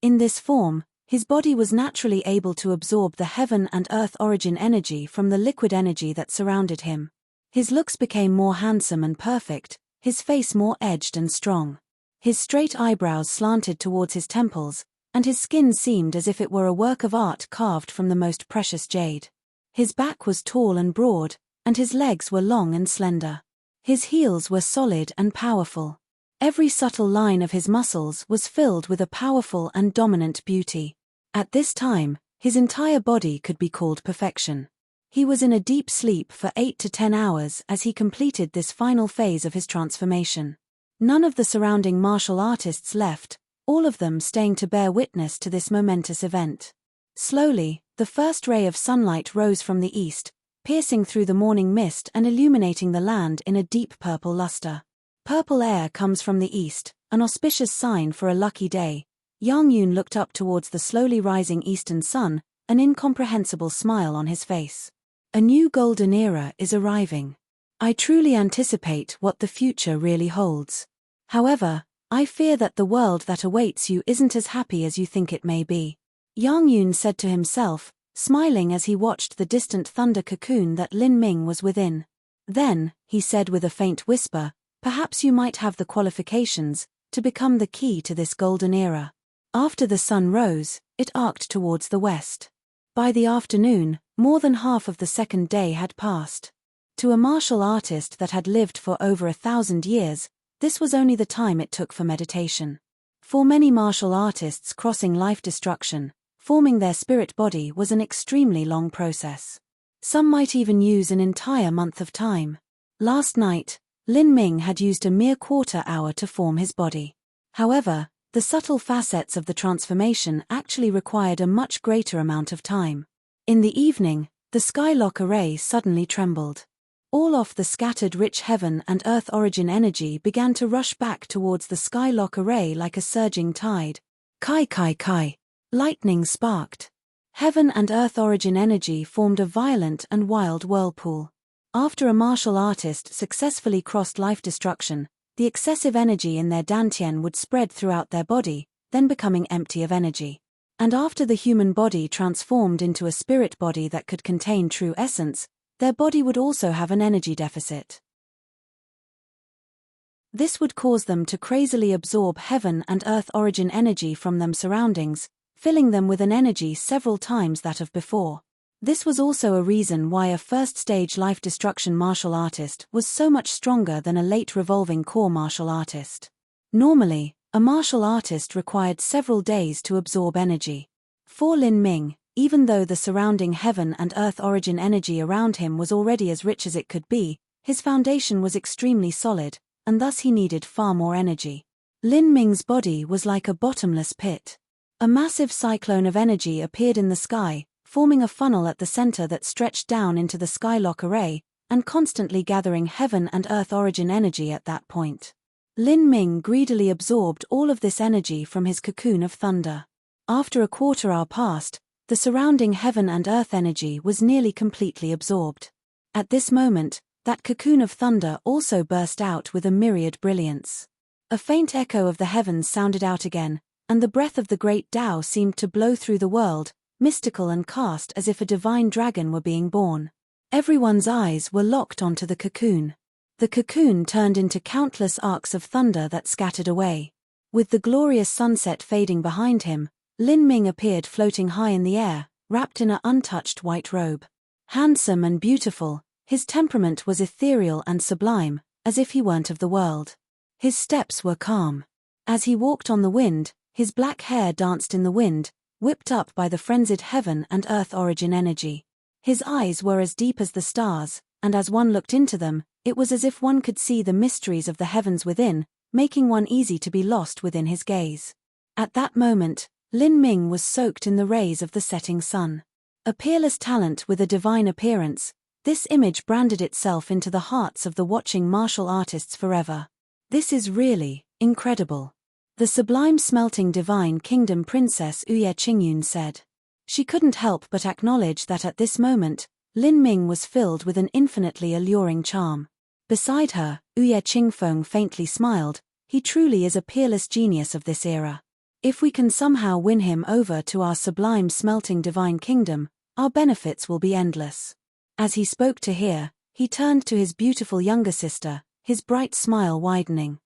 In this form, his body was naturally able to absorb the heaven and earth origin energy from the liquid energy that surrounded him. His looks became more handsome and perfect, his face more edged and strong. His straight eyebrows slanted towards his temples, and his skin seemed as if it were a work of art carved from the most precious jade. His back was tall and broad, and his legs were long and slender. His heels were solid and powerful. Every subtle line of his muscles was filled with a powerful and dominant beauty. At this time, his entire body could be called perfection. He was in a deep sleep for 8 to 10 hours as he completed this final phase of his transformation. None of the surrounding martial artists left, all of them staying to bear witness to this momentous event. Slowly, the first ray of sunlight rose from the east, piercing through the morning mist and illuminating the land in a deep purple luster. Purple air comes from the east, an auspicious sign for a lucky day. Yang Yun looked up towards the slowly rising eastern sun, an incomprehensible smile on his face. A new golden era is arriving. I truly anticipate what the future really holds. However, I fear that the world that awaits you isn't as happy as you think it may be. Yang Yun said to himself, smiling as he watched the distant thunder cocoon that Lin Ming was within. Then, he said with a faint whisper, perhaps you might have the qualifications to become the key to this golden era. After the sun rose, it arced towards the west. By the afternoon, more than half of the second day had passed. To a martial artist that had lived for over 1,000 years, this was only the time it took for meditation. For many martial artists, crossing life destruction, forming their spirit body was an extremely long process. Some might even use an entire month of time. Last night, Lin Ming had used a mere quarter hour to form his body. However, the subtle facets of the transformation actually required a much greater amount of time. In the evening, the Skylock array suddenly trembled. All of the scattered rich heaven and earth origin energy began to rush back towards the Skylock array like a surging tide. Kai kai kai. Lightning sparked. Heaven and earth origin energy formed a violent and wild whirlpool. After a martial artist successfully crossed life destruction, the excessive energy in their dantian would spread throughout their body, then becoming empty of energy. And after the human body transformed into a spirit body that could contain true essence, their body would also have an energy deficit. This would cause them to crazily absorb heaven and earth origin energy from them surroundings, filling them with an energy several times that of before. This was also a reason why a first-stage life destruction martial artist was so much stronger than a late revolving core martial artist. Normally, a martial artist required several days to absorb energy. For Lin Ming, even though the surrounding heaven and earth origin energy around him was already as rich as it could be, his foundation was extremely solid, and thus he needed far more energy. Lin Ming's body was like a bottomless pit. A massive cyclone of energy appeared in the sky, forming a funnel at the center that stretched down into the Skylock array, and constantly gathering heaven and earth origin energy at that point. Lin Ming greedily absorbed all of this energy from his cocoon of thunder. After a quarter hour passed, the surrounding heaven and earth energy was nearly completely absorbed. At this moment, that cocoon of thunder also burst out with a myriad brilliance. A faint echo of the heavens sounded out again, and the breath of the great Tao seemed to blow through the world, mystical and cast as if a divine dragon were being born. Everyone's eyes were locked onto the cocoon. The cocoon turned into countless arcs of thunder that scattered away. With the glorious sunset fading behind him, Lin Ming appeared floating high in the air, wrapped in an untouched white robe. Handsome and beautiful, his temperament was ethereal and sublime, as if he weren't of the world. His steps were calm. As he walked on the wind, his black hair danced in the wind, whipped up by the frenzied heaven and earth origin energy. His eyes were as deep as the stars, and as one looked into them, it was as if one could see the mysteries of the heavens within, making one easy to be lost within his gaze. At that moment, Lin Ming was soaked in the rays of the setting sun. A peerless talent with a divine appearance, this image branded itself into the hearts of the watching martial artists forever. This is really incredible. The sublime smelting divine kingdom princess Uye Qingyun said. She couldn't help but acknowledge that at this moment, Lin Ming was filled with an infinitely alluring charm. Beside her, Uye Qingfeng faintly smiled. He truly is a peerless genius of this era. If we can somehow win him over to our sublime smelting divine kingdom, our benefits will be endless. As he spoke to her, he turned to his beautiful younger sister, his bright smile widening.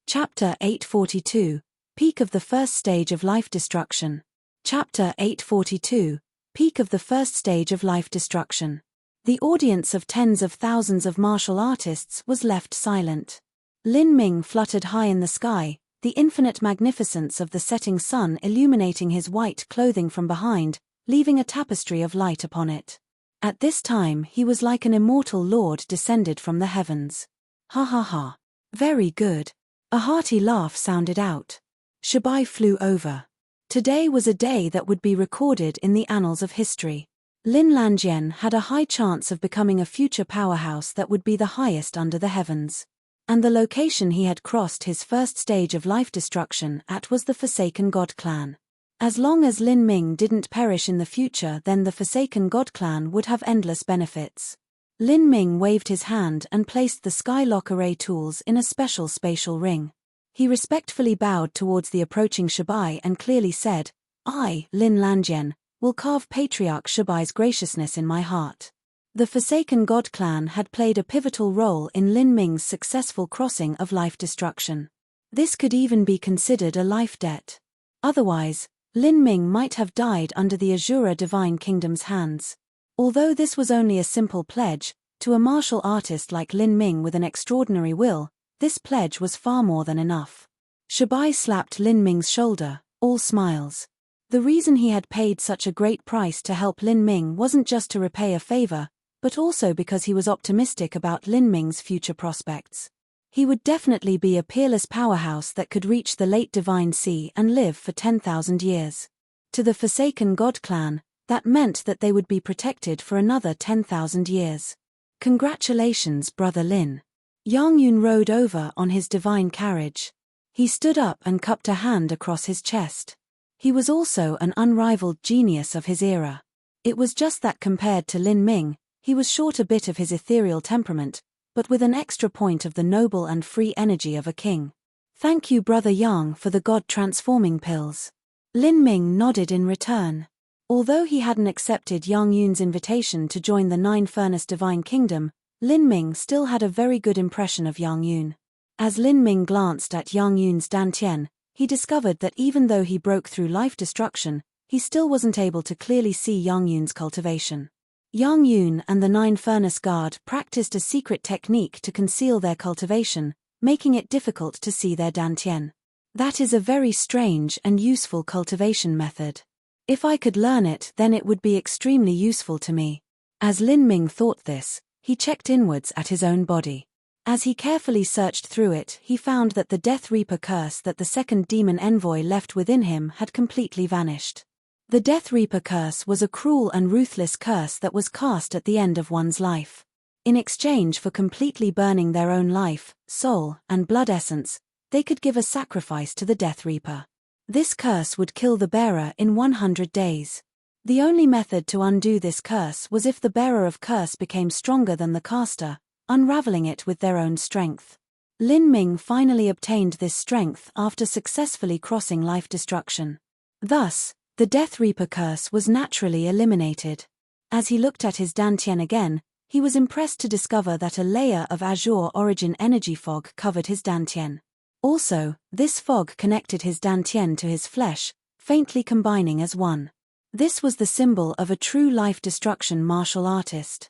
Chapter 842, Peak of the First Stage of Life Destruction. Chapter 842, Peak of the First Stage of Life Destruction. The audience of tens of thousands of martial artists was left silent. Lin Ming fluttered high in the sky, the infinite magnificence of the setting sun illuminating his white clothing from behind, leaving a tapestry of light upon it. At this time he was like an immortal lord descended from the heavens. Ha ha ha. Very good. A hearty laugh sounded out. Shibai flew over. Today was a day that would be recorded in the annals of history. Lin Lanjian had a high chance of becoming a future powerhouse that would be the highest under the heavens. And the location he had crossed his first stage of life destruction at was the Forsaken God Clan. As long as Lin Ming didn't perish in the future, then the Forsaken God Clan would have endless benefits. Lin Ming waved his hand and placed the Skylock array tools in a special spatial ring. He respectfully bowed towards the approaching Shibai and clearly said, "I, Lin Lanjian, will carve Patriarch Shibai's graciousness in my heart." The Forsaken God Clan had played a pivotal role in Lin Ming's successful crossing of life destruction. This could even be considered a life debt. Otherwise, Lin Ming might have died under the Azura Divine Kingdom's hands. Although this was only a simple pledge, to a martial artist like Lin Ming with an extraordinary will, this pledge was far more than enough. Shibai slapped Lin Ming's shoulder, all smiles. The reason he had paid such a great price to help Lin Ming wasn't just to repay a favor, but also because he was optimistic about Lin Ming's future prospects. He would definitely be a peerless powerhouse that could reach the late Divine Sea and live for 10,000 years. To the Forsaken God Clan, that meant that they would be protected for another 10,000 years. Congratulations, Brother Lin. Yang Yun rode over on his divine carriage. He stood up and cupped a hand across his chest. He was also an unrivaled genius of his era. It was just that compared to Lin Ming, he was short a bit of his ethereal temperament, but with an extra point of the noble and free energy of a king. Thank you, Brother Yang, for the God-transforming pills. Lin Ming nodded in return. Although he hadn't accepted Yang Yun's invitation to join the Nine-Furnace Divine Kingdom, Lin Ming still had a very good impression of Yang Yun. As Lin Ming glanced at Yang Yun's dantian, he discovered that even though he broke through life destruction, he still wasn't able to clearly see Yang Yun's cultivation. Yang Yun and the Nine-Furnace Guard practiced a secret technique to conceal their cultivation, making it difficult to see their dantian. That is a very strange and useful cultivation method. If I could learn it, then it would be extremely useful to me. As Lin Ming thought this, he checked inwards at his own body. As he carefully searched through it, he found that the Death Reaper curse that the second demon envoy left within him had completely vanished. The Death Reaper curse was a cruel and ruthless curse that was cast at the end of one's life. In exchange for completely burning their own life, soul, and blood essence, they could give a sacrifice to the Death Reaper. This curse would kill the bearer in 100 days. The only method to undo this curse was if the bearer of curse became stronger than the caster, unraveling it with their own strength. Lin Ming finally obtained this strength after successfully crossing life destruction. Thus, the Death Reaper curse was naturally eliminated. As he looked at his dantian again, He was impressed to discover that a layer of azure origin energy fog covered his dantian. Also, this fog connected his dantian to his flesh, faintly combining as one. This was the symbol of a true life-destruction martial artist.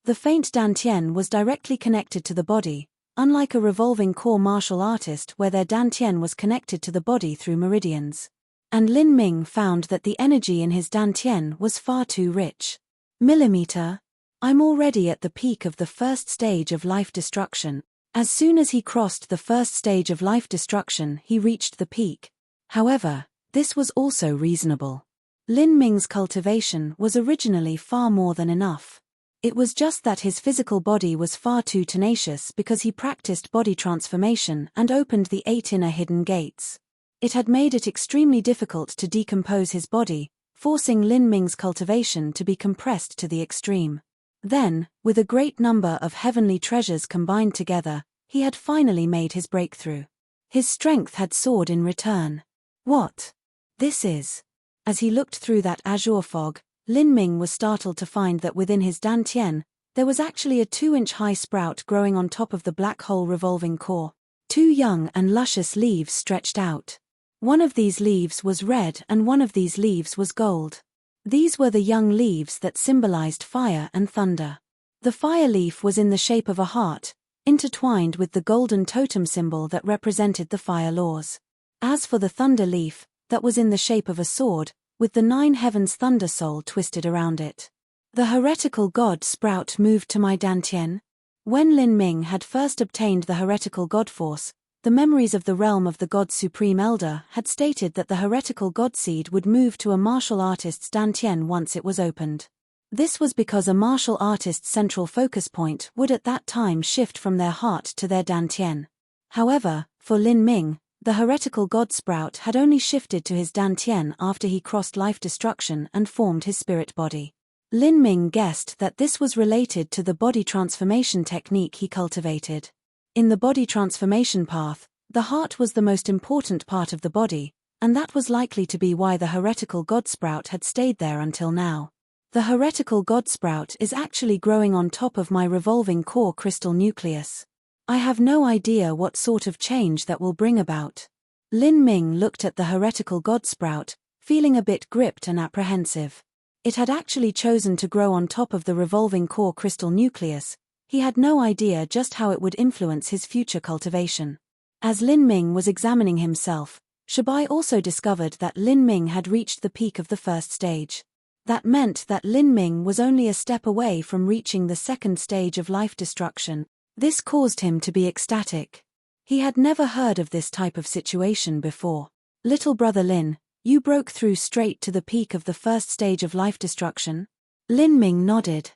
The faint dantian was directly connected to the body, unlike a revolving core martial artist where their dantian was connected to the body through meridians. And Lin Ming found that the energy in his dantian was far too rich. I'm already at the peak of the first stage of life destruction. As soon as he crossed the first stage of life destruction, he reached the peak. However, this was also reasonable. Lin Ming's cultivation was originally far more than enough. It was just that his physical body was far too tenacious because he practiced body transformation and opened the 8 inner hidden gates. It had made it extremely difficult to decompose his body, forcing Lin Ming's cultivation to be compressed to the extreme. Then, with a great number of heavenly treasures combined together, he had finally made his breakthrough. His strength had soared in return. What? This is. As he looked through that azure fog, Lin Ming was startled to find that within his dantian, there was actually a 2-inch-high sprout growing on top of the black hole revolving core. 2 young and luscious leaves stretched out. One of these leaves was red and one of these leaves was gold. These were the young leaves that symbolized fire and thunder. The fire leaf was in the shape of a heart, intertwined with the golden totem symbol that represented the fire laws. As for the thunder leaf, that was in the shape of a sword, with the 9 heavens thunder soul twisted around it. The heretical god sprout moved to my dantian. When Lin Ming had first obtained the heretical god force, the memories of the realm of the god's supreme elder had stated that the heretical god seed would move to a martial artist's dantian once it was opened. This was because a martial artist's central focus point would at that time shift from their heart to their dantian. However, for Lin Ming, the heretical god sprout had only shifted to his dantian after he crossed life destruction and formed his spirit body. Lin Ming guessed that this was related to the body transformation technique he cultivated. In the body transformation path, the heart was the most important part of the body, and that was likely to be why the heretical god sprout had stayed there until now. The heretical god sprout is actually growing on top of my revolving core crystal nucleus. I have no idea what sort of change that will bring about. Lin Ming looked at the heretical god sprout, feeling a bit gripped and apprehensive. It had actually chosen to grow on top of the revolving core crystal nucleus. He had no idea just how it would influence his future cultivation. As Lin Ming was examining himself, Shabai also discovered that Lin Ming had reached the peak of the first stage. That meant that Lin Ming was only a step away from reaching the second stage of life destruction. This caused him to be ecstatic. He had never heard of this type of situation before. Little brother Lin, you broke through straight to the peak of the first stage of life destruction? Lin Ming nodded.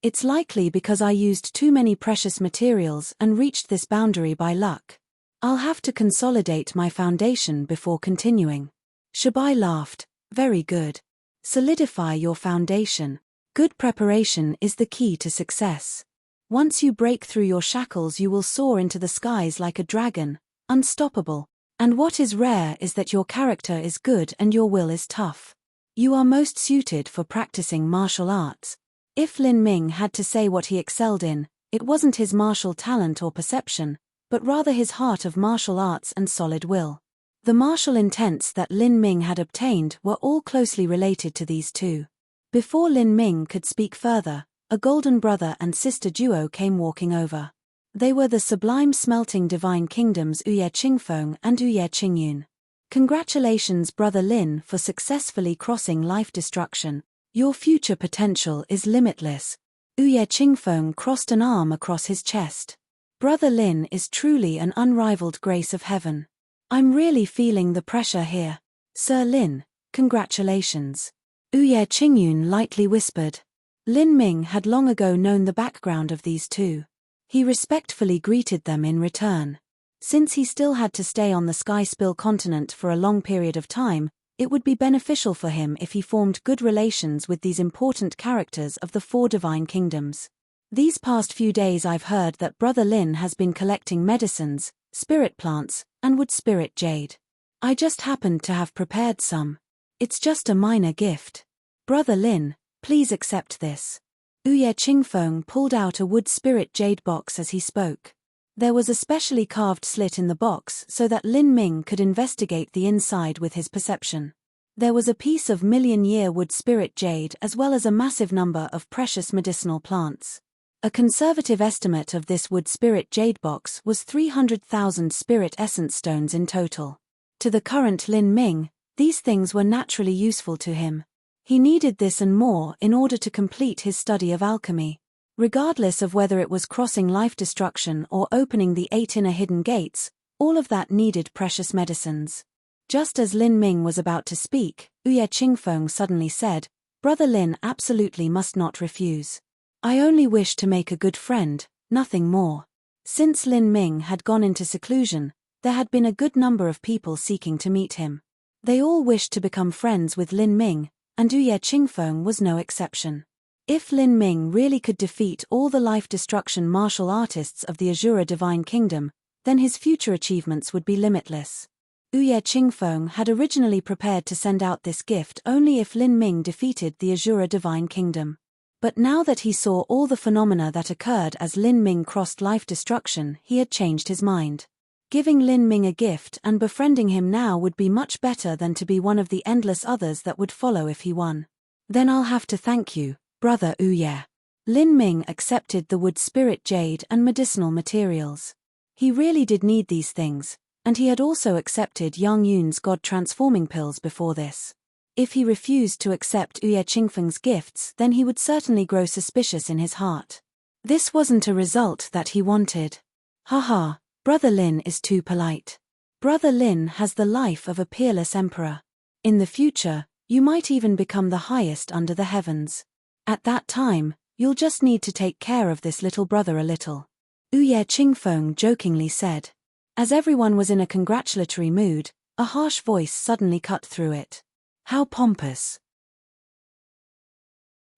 It's likely because I used too many precious materials and reached this boundary by luck. I'll have to consolidate my foundation before continuing. Shabai laughed. Very good. Solidify your foundation. Good preparation is the key to success. Once you break through your shackles, you will soar into the skies like a dragon, unstoppable. And what is rare is that your character is good and your will is tough. You are most suited for practicing martial arts. If Lin Ming had to say what he excelled in, it wasn't his martial talent or perception, but rather his heart of martial arts and solid will. The martial intents that Lin Ming had obtained were all closely related to these two. Before Lin Ming could speak further, a golden brother and sister duo came walking over. They were the sublime smelting divine kingdoms Uye Qingfeng and Uye Qingyun. Congratulations Brother Lin for successfully crossing life destruction. Your future potential is limitless. Uye Qingfeng crossed an arm across his chest. Brother Lin is truly an unrivaled grace of heaven. I'm really feeling the pressure here. Sir Lin, congratulations. Uye Qingyun lightly whispered. Lin Ming had long ago known the background of these two. He respectfully greeted them in return. Since he still had to stay on the Sky Spill continent for a long period of time, it would be beneficial for him if he formed good relations with these important characters of the 4 divine kingdoms. These past few days I've heard that Brother Lin has been collecting medicines, spirit plants, and wood spirit jade. I just happened to have prepared some. It's just a minor gift. Brother Lin, please accept this. Uye Qingfeng pulled out a wood spirit jade box as he spoke. There was a specially carved slit in the box so that Lin Ming could investigate the inside with his perception. There was a piece of million-year wood spirit jade as well as a massive number of precious medicinal plants. A conservative estimate of this wood spirit jade box was 300,000 spirit essence stones in total. To the current Lin Ming, these things were naturally useful to him. He needed this and more in order to complete his study of alchemy. Regardless of whether it was crossing life destruction or opening the 8 inner hidden gates, all of that needed precious medicines. Just as Lin Ming was about to speak, Uye Qingfeng suddenly said, "Brother Lin absolutely must not refuse. I only wish to make a good friend, nothing more." Since Lin Ming had gone into seclusion, there had been a good number of people seeking to meet him. They all wished to become friends with Lin Ming, and Uye Qingfeng was no exception. If Lin Ming really could defeat all the life-destruction martial artists of the Azura Divine Kingdom, then his future achievements would be limitless. Uye Qingfeng had originally prepared to send out this gift only if Lin Ming defeated the Azura Divine Kingdom. But now that he saw all the phenomena that occurred as Lin Ming crossed life destruction, he had changed his mind. Giving Lin Ming a gift and befriending him now would be much better than to be one of the endless others that would follow if he won. "Then I'll have to thank you, Brother Uye." Lin Ming accepted the wood spirit jade and medicinal materials. He really did need these things, and he had also accepted Yang Yun's God-transforming pills before this. If he refused to accept Uye Qingfeng's gifts, then he would certainly grow suspicious in his heart. This wasn't a result that he wanted. Haha, Brother Lin is too polite. Brother Lin has the life of a peerless emperor. In the future, you might even become the highest under the heavens. At that time, you'll just need to take care of this little brother a little. Uye Qingfeng jokingly said. As everyone was in a congratulatory mood, a harsh voice suddenly cut through it. How pompous.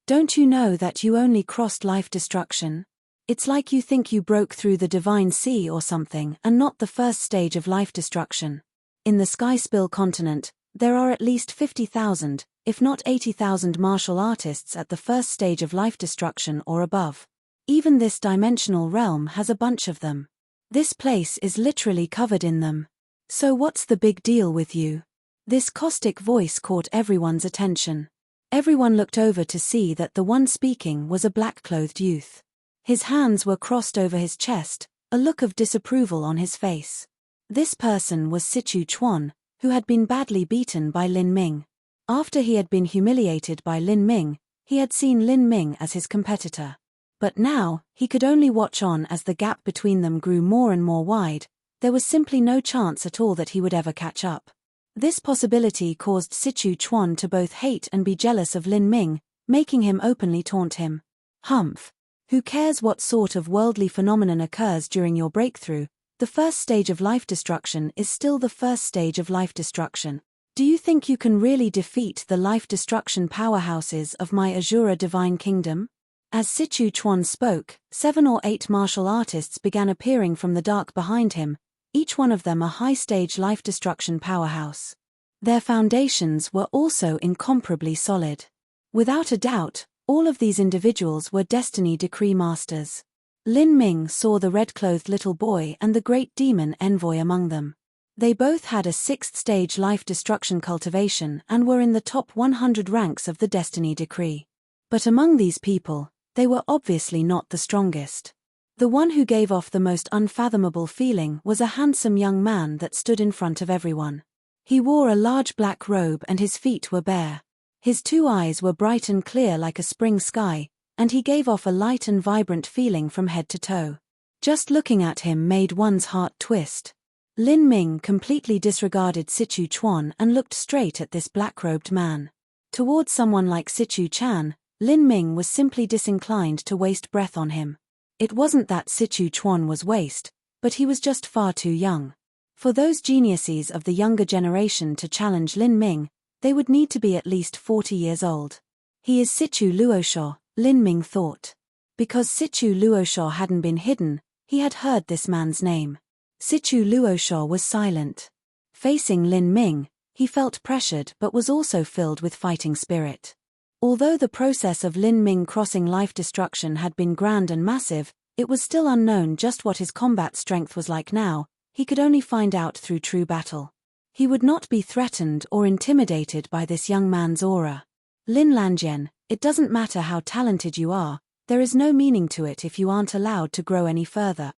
Don't you know that you only crossed life destruction? It's like you think you broke through the divine sea or something and not the first stage of life destruction. In the Skyspill continent, there are at least 50,000, if not 80,000 martial artists at the first stage of life destruction or above. Even this dimensional realm has a bunch of them. This place is literally covered in them. So what's the big deal with you? This caustic voice caught everyone's attention. Everyone looked over to see that the one speaking was a black-clothed youth. His hands were crossed over his chest, a look of disapproval on his face. This person was Sichu Chuan, who had been badly beaten by Lin Ming. After he had been humiliated by Lin Ming, he had seen Lin Ming as his competitor. But now, he could only watch on as the gap between them grew more and more wide. There was simply no chance at all that he would ever catch up. This possibility caused Sichu Chuan to both hate and be jealous of Lin Ming, making him openly taunt him. Humph. Who cares what sort of worldly phenomenon occurs during your breakthrough? The first stage of life destruction is still the first stage of life destruction. Do you think you can really defeat the life destruction powerhouses of my Azura Divine Kingdom? As Sichu Chuan spoke, 7 or 8 martial artists began appearing from the dark behind him, each one of them a high-stage life destruction powerhouse. Their foundations were also incomparably solid. Without a doubt, all of these individuals were destiny decree masters. Lin Ming saw the red-clothed little boy and the great demon envoy among them. They both had a 6th-stage life destruction cultivation and were in the top 100 ranks of the destiny decree. But among these people, they were obviously not the strongest. The one who gave off the most unfathomable feeling was a handsome young man that stood in front of everyone. He wore a large black robe and his feet were bare. His 2 eyes were bright and clear like a spring sky, and he gave off a light and vibrant feeling from head to toe. Just looking at him made one's heart twist. Lin Ming completely disregarded Sichu Chuan and looked straight at this black-robed man. Towards someone like Sichu Chan, Lin Ming was simply disinclined to waste breath on him. It wasn't that Sichu Chuan was waste, but he was just far too young. For those geniuses of the younger generation to challenge Lin Ming, they would need to be at least 40 years old. He is Sichu Luosha, Lin Ming thought. Because Sichu Luosha hadn't been hidden, he had heard this man's name. Sichu Luosha was silent. Facing Lin Ming, he felt pressured but was also filled with fighting spirit. Although the process of Lin Ming crossing life destruction had been grand and massive, it was still unknown just what his combat strength was like now. He could only find out through true battle. He would not be threatened or intimidated by this young man's aura. Lin Lanjian, it doesn't matter how talented you are, there is no meaning to it if you aren't allowed to grow any further.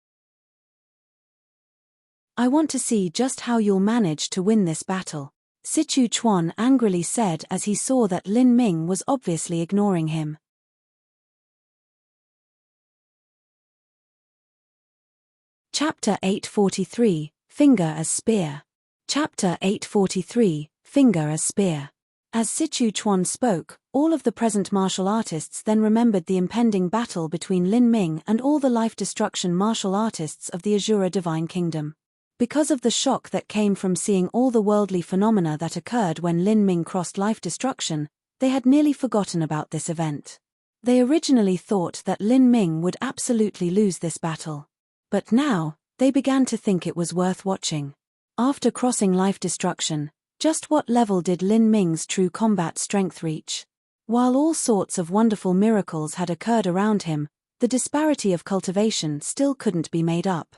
I want to see just how you'll manage to win this battle, Sichu Chuan angrily said as he saw that Lin Ming was obviously ignoring him. Chapter 843, Finger as Spear. Chapter 843, Finger as Spear. As Sichu Chuan spoke, all of the present martial artists then remembered the impending battle between Lin Ming and all the life-destruction martial artists of the Azura Divine Kingdom. Because of the shock that came from seeing all the worldly phenomena that occurred when Lin Ming crossed life destruction, they had nearly forgotten about this event. They originally thought that Lin Ming would absolutely lose this battle. But now, they began to think it was worth watching. After crossing life destruction, just what level did Lin Ming's true combat strength reach? While all sorts of wonderful miracles had occurred around him, the disparity of cultivation still couldn't be made up.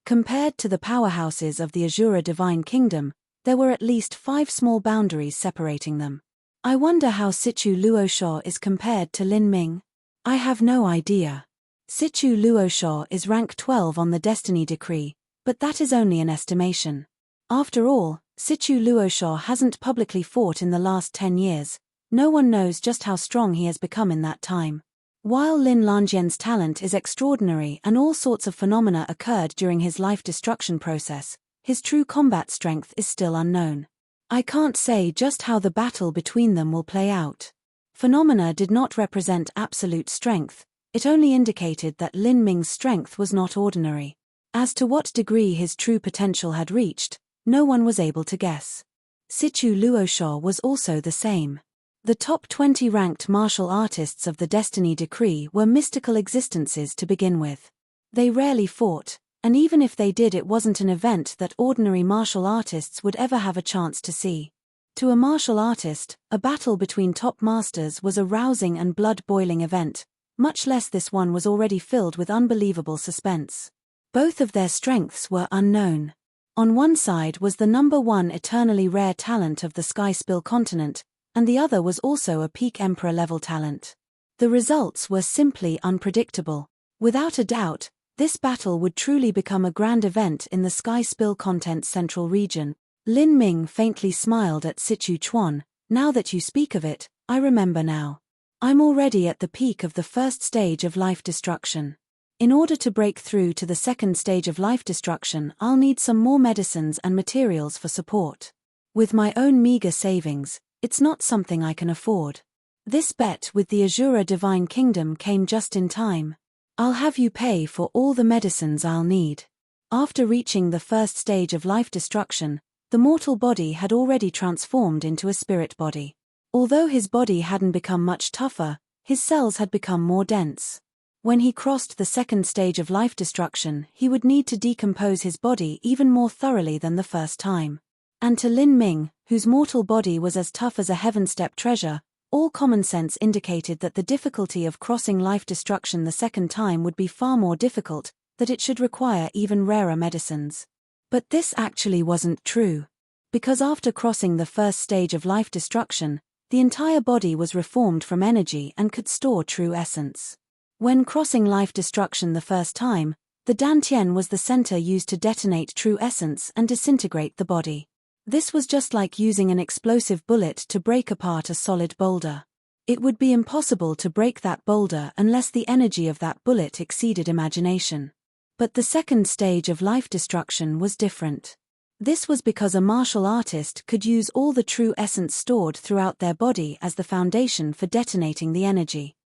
Compared to the powerhouses of the Azura Divine Kingdom, there were at least 5 small boundaries separating them. I wonder how Sichu Luosha is compared to Lin Ming? I have no idea. Sichu Luosha is rank 12 on the Destiny Decree, but that is only an estimation. After all, Sichu Luosha hasn't publicly fought in the last 10 years. No one knows just how strong he has become in that time. While Lin Lanjian's talent is extraordinary and all sorts of phenomena occurred during his life destruction process, his true combat strength is still unknown. I can't say just how the battle between them will play out. Phenomena did not represent absolute strength, it only indicated that Lin Ming's strength was not ordinary. As to what degree his true potential had reached, no one was able to guess. Sichu Luosha was also the same. The top 20 ranked martial artists of the Destiny Decree were mystical existences to begin with. They rarely fought, and even if they did, it wasn't an event that ordinary martial artists would ever have a chance to see. To a martial artist, a battle between top masters was a rousing and blood-boiling event, much less this one was already filled with unbelievable suspense. Both of their strengths were unknown. On one side was the number 1 eternally rare talent of the Sky Spill continent, and the other was also a peak Emperor-level talent. The results were simply unpredictable. Without a doubt, this battle would truly become a grand event in the Sky Spill Content's central region. Lin Ming faintly smiled at Sichu Chuan. Now that you speak of it, I remember now. I'm already at the peak of the first stage of life destruction. In order to break through to the second stage of life destruction, I'll need some more medicines and materials for support. With my own meager savings, it's not something I can afford. This bet with the Azura Divine Kingdom came just in time. I'll have you pay for all the medicines I'll need. After reaching the first stage of life destruction, the mortal body had already transformed into a spirit body. Although his body hadn't become much tougher, his cells had become more dense. When he crossed the second stage of life destruction, he would need to decompose his body even more thoroughly than the first time. And to Lin Ming, whose mortal body was as tough as a heaven-step treasure, all common sense indicated that the difficulty of crossing life destruction the second time would be far more difficult, that it should require even rarer medicines. But this actually wasn't true. Because after crossing the first stage of life destruction, the entire body was reformed from energy and could store true essence. When crossing life destruction the first time, the Dantian was the center used to detonate true essence and disintegrate the body. This was just like using an explosive bullet to break apart a solid boulder. It would be impossible to break that boulder unless the energy of that bullet exceeded imagination. But the second stage of life destruction was different. This was because a martial artist could use all the true essence stored throughout their body as the foundation for detonating the energy.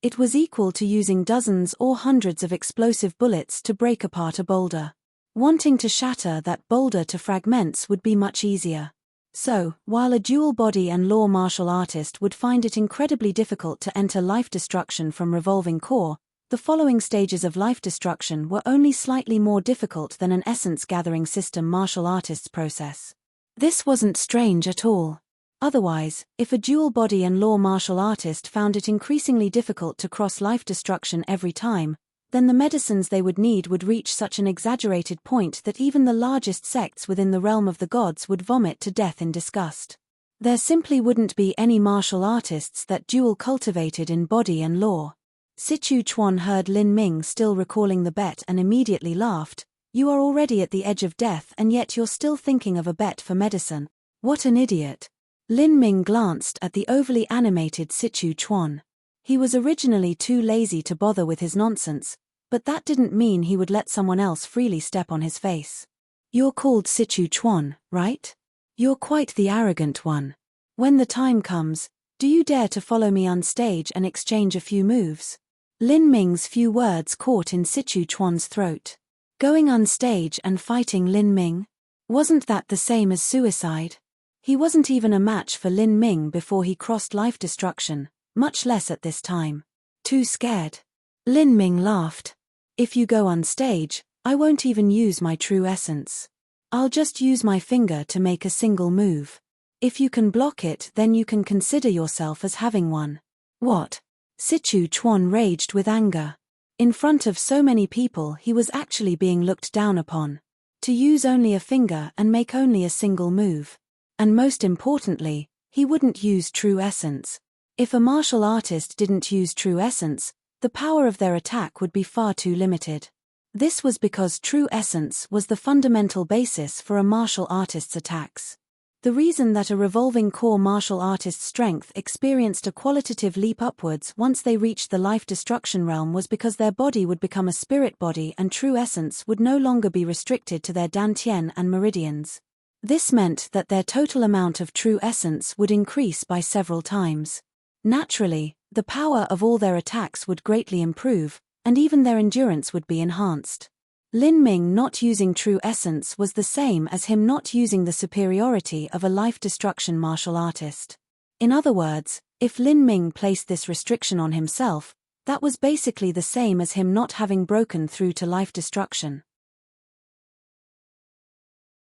It was equal to using dozens or hundreds of explosive bullets to break apart a boulder. Wanting to shatter that boulder to fragments would be much easier. So, while a dual-body and law martial artist would find it incredibly difficult to enter life destruction from revolving core, the following stages of life destruction were only slightly more difficult than an essence-gathering system martial artist's process. This wasn't strange at all. Otherwise, if a dual body and law martial artist found it increasingly difficult to cross life destruction every time, then the medicines they would need would reach such an exaggerated point that even the largest sects within the realm of the gods would vomit to death in disgust. There simply wouldn't be any martial artists that dual cultivated in body and law. Sichu Chuan heard Lin Ming still recalling the bet and immediately laughed. You are already at the edge of death and yet you're still thinking of a bet for medicine. What an idiot. Lin Ming glanced at the overly animated Sichu Chuan. He was originally too lazy to bother with his nonsense, but that didn't mean he would let someone else freely step on his face. You're called Sichu Chuan, right? You're quite the arrogant one. When the time comes, do you dare to follow me on stage and exchange a few moves? Lin Ming's few words caught in Sichu Chuan's throat. Going on stage and fighting Lin Ming? Wasn't that the same as suicide? He wasn't even a match for Lin Ming before he crossed life destruction, much less at this time. Too scared. Lin Ming laughed. If you go on stage, I won't even use my true essence. I'll just use my finger to make a single move. If you can block it, then you can consider yourself as having won. What? Sichu Chuan raged with anger. In front of so many people he was actually being looked down upon. To use only a finger and make only a single move. And most importantly, he wouldn't use true essence. If a martial artist didn't use true essence, the power of their attack would be far too limited. This was because true essence was the fundamental basis for a martial artist's attacks. The reason that a revolving core martial artist's strength experienced a qualitative leap upwards once they reached the life destruction realm was because their body would become a spirit body and true essence would no longer be restricted to their dantian and meridians. This meant that their total amount of true essence would increase by several times. Naturally, the power of all their attacks would greatly improve, and even their endurance would be enhanced. Lin Ming not using true essence was the same as him not using the superiority of a life destruction martial artist. In other words, if Lin Ming placed this restriction on himself, that was basically the same as him not having broken through to life destruction.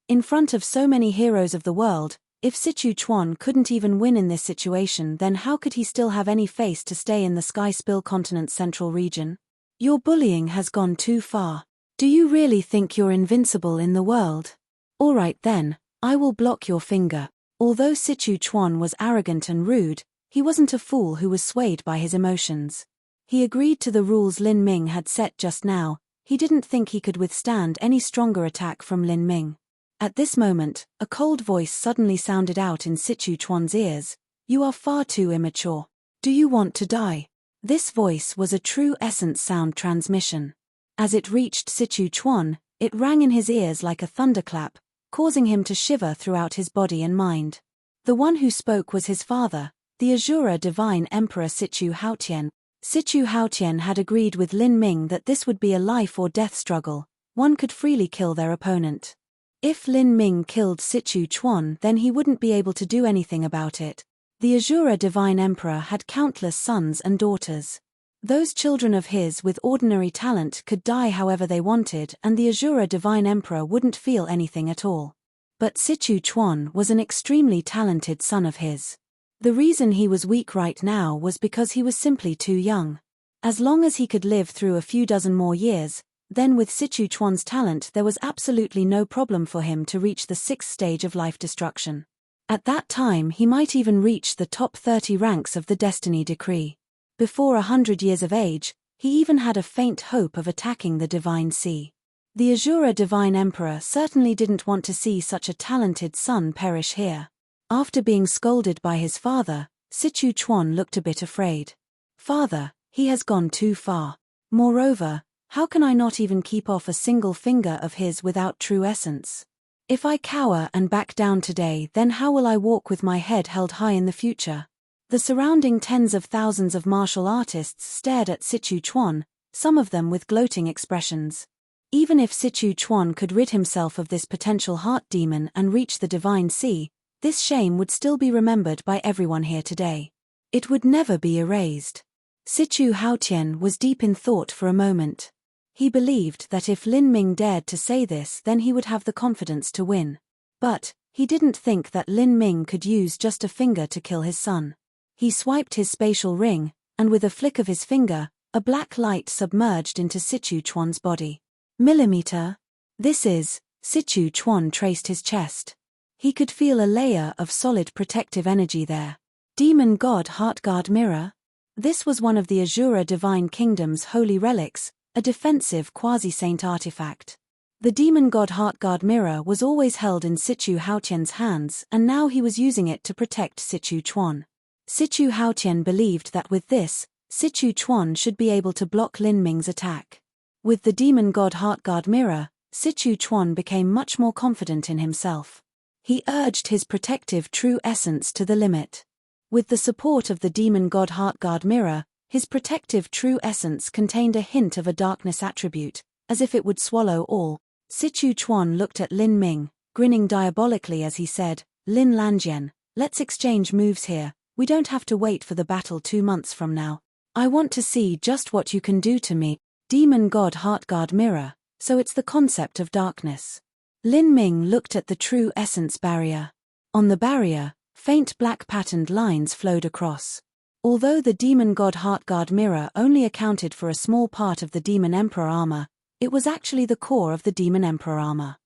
In front of so many heroes of the world, if Sichu Chuan couldn't even win in this situation, then how could he still have any face to stay in the Sky Spill Continent's central region? Your bullying has gone too far. Do you really think you're invincible in the world? Alright then, I will block your finger. Although Sichu Chuan was arrogant and rude, he wasn't a fool who was swayed by his emotions. He agreed to the rules Lin Ming had set just now. He didn't think he could withstand any stronger attack from Lin Ming. At this moment, a cold voice suddenly sounded out in Sichu Chuan's ears. You are far too immature. Do you want to die? This voice was a true essence sound transmission. As it reached Sichu Chuan, it rang in his ears like a thunderclap, causing him to shiver throughout his body and mind. The one who spoke was his father, the Azura Divine Emperor Sichu Haotian. Sichu Haotian had agreed with Lin Ming that this would be a life or death struggle. One could freely kill their opponent. If Lin Ming killed Sichu Chuan, then he wouldn't be able to do anything about it. The Azura Divine Emperor had countless sons and daughters. Those children of his with ordinary talent could die however they wanted, and the Azura Divine Emperor wouldn't feel anything at all. But Sichu Chuan was an extremely talented son of his. The reason he was weak right now was because he was simply too young. As long as he could live through a few dozen more years, then with Sichu Chuan's talent there was absolutely no problem for him to reach the 6th stage of life destruction. At that time he might even reach the top 30 ranks of the Destiny Decree. Before 100 years of age, he even had a faint hope of attacking the Divine Sea. The Azura Divine Emperor certainly didn't want to see such a talented son perish here. After being scolded by his father, Sichu Chuan looked a bit afraid. Father, he has gone too far. Moreover, how can I not even keep off a single finger of his without true essence? If I cower and back down today, then how will I walk with my head held high in the future? The surrounding tens of thousands of martial artists stared at Sichu Chuan, some of them with gloating expressions. Even if Sichu Chuan could rid himself of this potential heart demon and reach the Divine Sea, this shame would still be remembered by everyone here today. It would never be erased. Sichu Haotian was deep in thought for a moment. He believed that if Lin Ming dared to say this, then he would have the confidence to win. But, He didn't think that Lin Ming could use just a finger to kill his son. He swiped his spatial ring, and with a flick of his finger, a black light submerged into Sichu Chuan's body. Millimeter? This is, Sichu Chuan traced his chest. He could feel a layer of solid protective energy there. Demon God Heartguard Mirror? This was one of the Azura Divine Kingdom's holy relics, a defensive quasi-saint artifact. The Demon God Heartguard Mirror was always held in Sichu Haotian's hands, and now he was using it to protect Sichu Chuan. Sichu Haotian believed that with this, Sichu Chuan should be able to block Lin Ming's attack. With the Demon God Heartguard Mirror, Sichu Chuan became much more confident in himself. He urged his protective true essence to the limit. With the support of the Demon God Heartguard Mirror, his protective true essence contained a hint of a darkness attribute, as if it would swallow all. Sichu Chuan looked at Lin Ming, grinning diabolically as he said, "Lin Lanjian, let's exchange moves here, we don't have to wait for the battle 2 months from now. I want to see just what you can do to me." Demon God Heartguard Mirror, so it's the concept of darkness. Lin Ming looked at the true essence barrier. On the barrier, faint black patterned lines flowed across. Although the Demon God Heartguard Mirror only accounted for a small part of the Demon Emperor armor, it was actually the core of the Demon Emperor armor.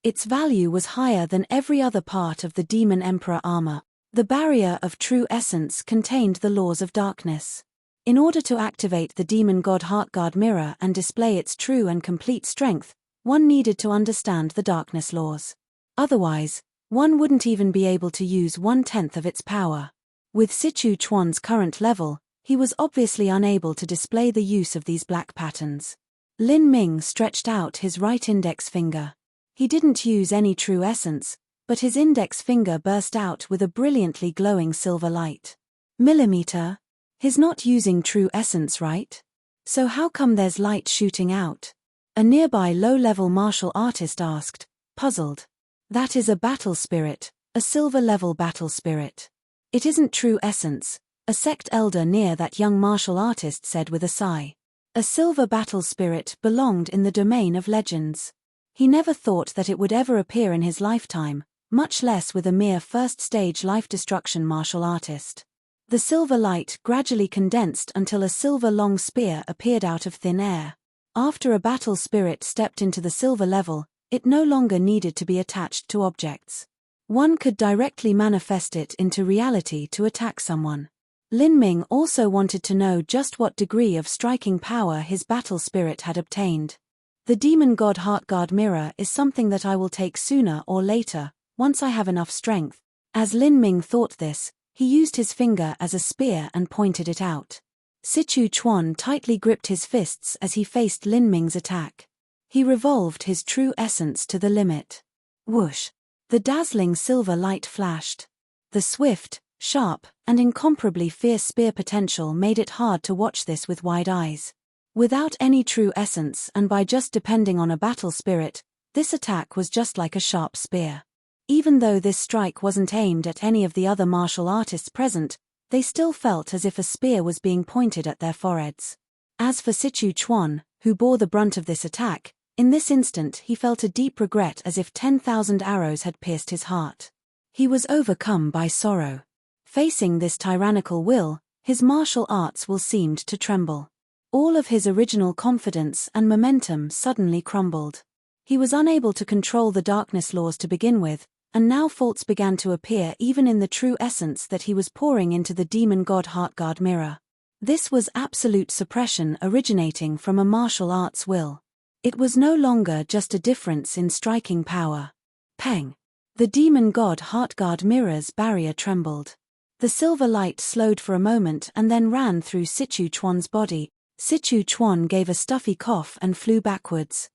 Its value was higher than every other part of the Demon Emperor armor. The barrier of true essence contained the laws of darkness. In order to activate the Demon God Heartguard Mirror and display its true and complete strength, one needed to understand the darkness laws. Otherwise, one wouldn't even be able to use 1/10 of its power. With Sichu Chuan's current level, he was obviously unable to display the use of these black patterns. Lin Ming stretched out his right index finger. He didn't use any true essence, but his index finger burst out with a brilliantly glowing silver light. Millimeter? He's not using true essence, right? So how come there's light shooting out? A nearby low-level martial artist asked, puzzled. That is a battle spirit, a silver-level battle spirit. It isn't true essence, a sect elder near that young martial artist said with a sigh. A silver battle spirit belonged in the domain of legends. He never thought that it would ever appear in his lifetime, much less with a mere first-stage life-destruction martial artist. The silver light gradually condensed until a silver-long spear appeared out of thin air. After a battle spirit stepped into the silver level, it no longer needed to be attached to objects. One could directly manifest it into reality to attack someone. Lin Ming also wanted to know just what degree of striking power his battle spirit had obtained. The Demon God Heartguard Mirror is something that I will take sooner or later, once I have enough strength. As Lin Ming thought this, he used his finger as a spear and pointed it out. Sichu Chuan tightly gripped his fists as he faced Lin Ming's attack. He revolved his true essence to the limit. Whoosh! The dazzling silver light flashed. The swift, sharp, and incomparably fierce spear potential made it hard to watch this with wide eyes. Without any true essence and by just depending on a battle spirit, this attack was just like a sharp spear. Even though this strike wasn't aimed at any of the other martial artists present, they still felt as if a spear was being pointed at their foreheads. As for Sichu Chuan, who bore the brunt of this attack, in this instant he felt a deep regret as if 10,000 arrows had pierced his heart. He was overcome by sorrow. Facing this tyrannical will, his martial arts will seemed to tremble. All of his original confidence and momentum suddenly crumbled. He was unable to control the darkness laws to begin with, and now faults began to appear even in the true essence that he was pouring into the Demon God Heartguard Mirror. This was absolute suppression originating from a martial arts will. It was no longer just a difference in striking power. Peng! The Demon God Heartguard Mirror's barrier trembled. The silver light slowed for a moment and then ran through Sichu Chuan's body. Sichu Chuan gave a stuffy cough and flew backwards.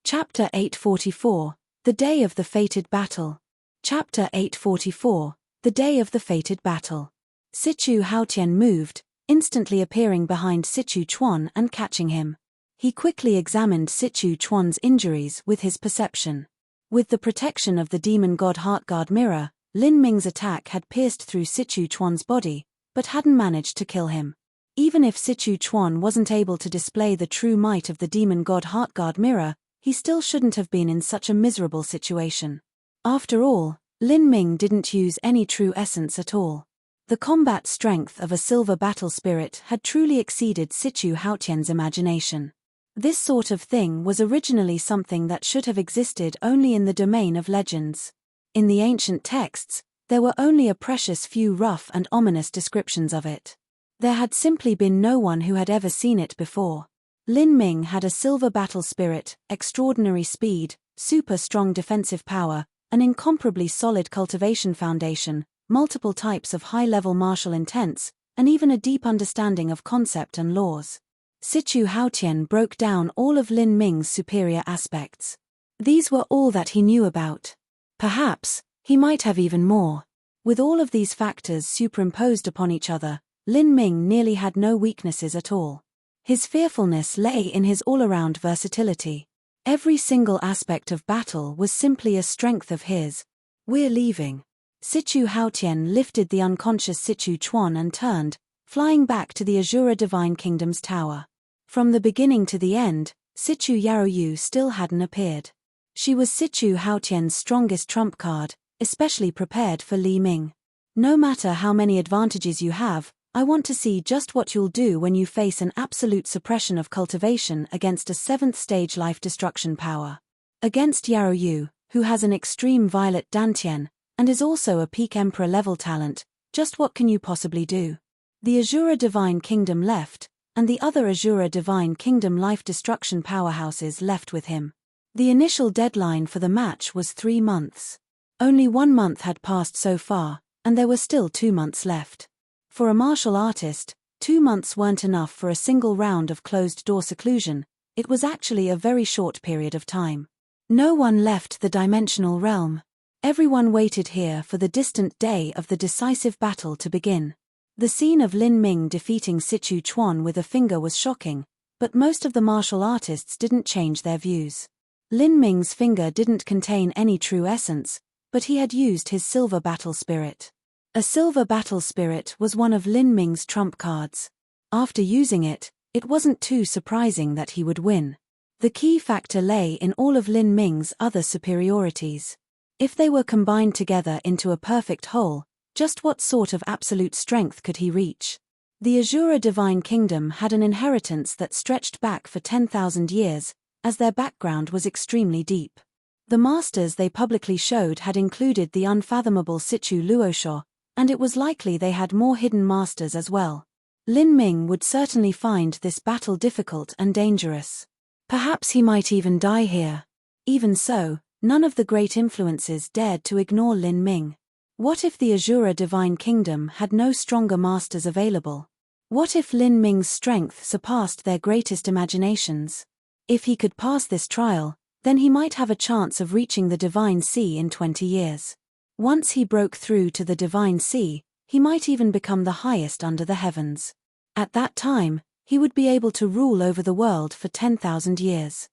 Chapter 844, The Day of the Fated Battle. Chapter 844, The Day of the Fated Battle. Sichu Haotian moved, instantly appearing behind Sichu Chuan and catching him. He quickly examined Sichu Chuan's injuries with his perception. With the protection of the Demon God Heartguard Mirror, Lin Ming's attack had pierced through Sichu Chuan's body, but hadn't managed to kill him. Even if Sichu Chuan wasn't able to display the true might of the demon god Heartguard mirror, he still shouldn't have been in such a miserable situation. After all, Lin Ming didn't use any true essence at all. The combat strength of a silver battle spirit had truly exceeded Sichu Haotian's imagination. This sort of thing was originally something that should have existed only in the domain of legends. In the ancient texts, there were only a precious few rough and ominous descriptions of it. There had simply been no one who had ever seen it before. Lin Ming had a silver battle spirit, extraordinary speed, super strong defensive power, an incomparably solid cultivation foundation, multiple types of high-level martial intents, and even a deep understanding of concept and laws. Sichu Haotian broke down all of Lin Ming's superior aspects. These were all that he knew about. Perhaps, he might have even more. With all of these factors superimposed upon each other, Lin Ming nearly had no weaknesses at all. His fearfulness lay in his all-around versatility. Every single aspect of battle was simply a strength of his. "We're leaving." Sichu Haotian lifted the unconscious Sichu Chuan and turned, flying back to the Azura Divine Kingdom's tower. From the beginning to the end, Sichu Yaoyu still hadn't appeared. She was Sichu Haotian's strongest trump card, especially prepared for Li Ming. "No matter how many advantages you have, I want to see just what you'll do when you face an absolute suppression of cultivation against a 7th stage life destruction power. Against Yaoyu, who has an extreme violet dantian, and is also a peak emperor level talent, just what can you possibly do?" The Azura Divine Kingdom left, and the other Azura Divine Kingdom life destruction powerhouses left with him. The initial deadline for the match was 3 months. Only 1 month had passed so far, and there were still 2 months left. For a martial artist, 2 months weren't enough for a single round of closed-door seclusion. It was actually a very short period of time. No one left the dimensional realm. Everyone waited here for the distant day of the decisive battle to begin. The scene of Lin Ming defeating Sichu Chuan with a finger was shocking, but most of the martial artists didn't change their views. Lin Ming's finger didn't contain any true essence, but he had used his silver battle spirit. A silver battle spirit was one of Lin Ming's trump cards. After using it, it wasn't too surprising that he would win. The key factor lay in all of Lin Ming's other superiorities. If they were combined together into a perfect whole, just what sort of absolute strength could he reach? The Azura Divine Kingdom had an inheritance that stretched back for 10,000 years, as their background was extremely deep. The masters they publicly showed had included the unfathomable Sichu Luosho, and it was likely they had more hidden masters as well. Lin Ming would certainly find this battle difficult and dangerous. Perhaps he might even die here. Even so, none of the great influences dared to ignore Lin Ming. What if the Azura Divine Kingdom had no stronger masters available? What if Lin Ming's strength surpassed their greatest imaginations? If he could pass this trial, then he might have a chance of reaching the Divine Sea in 20 years. Once he broke through to the Divine Sea, he might even become the highest under the heavens. At that time, he would be able to rule over the world for 10,000 years.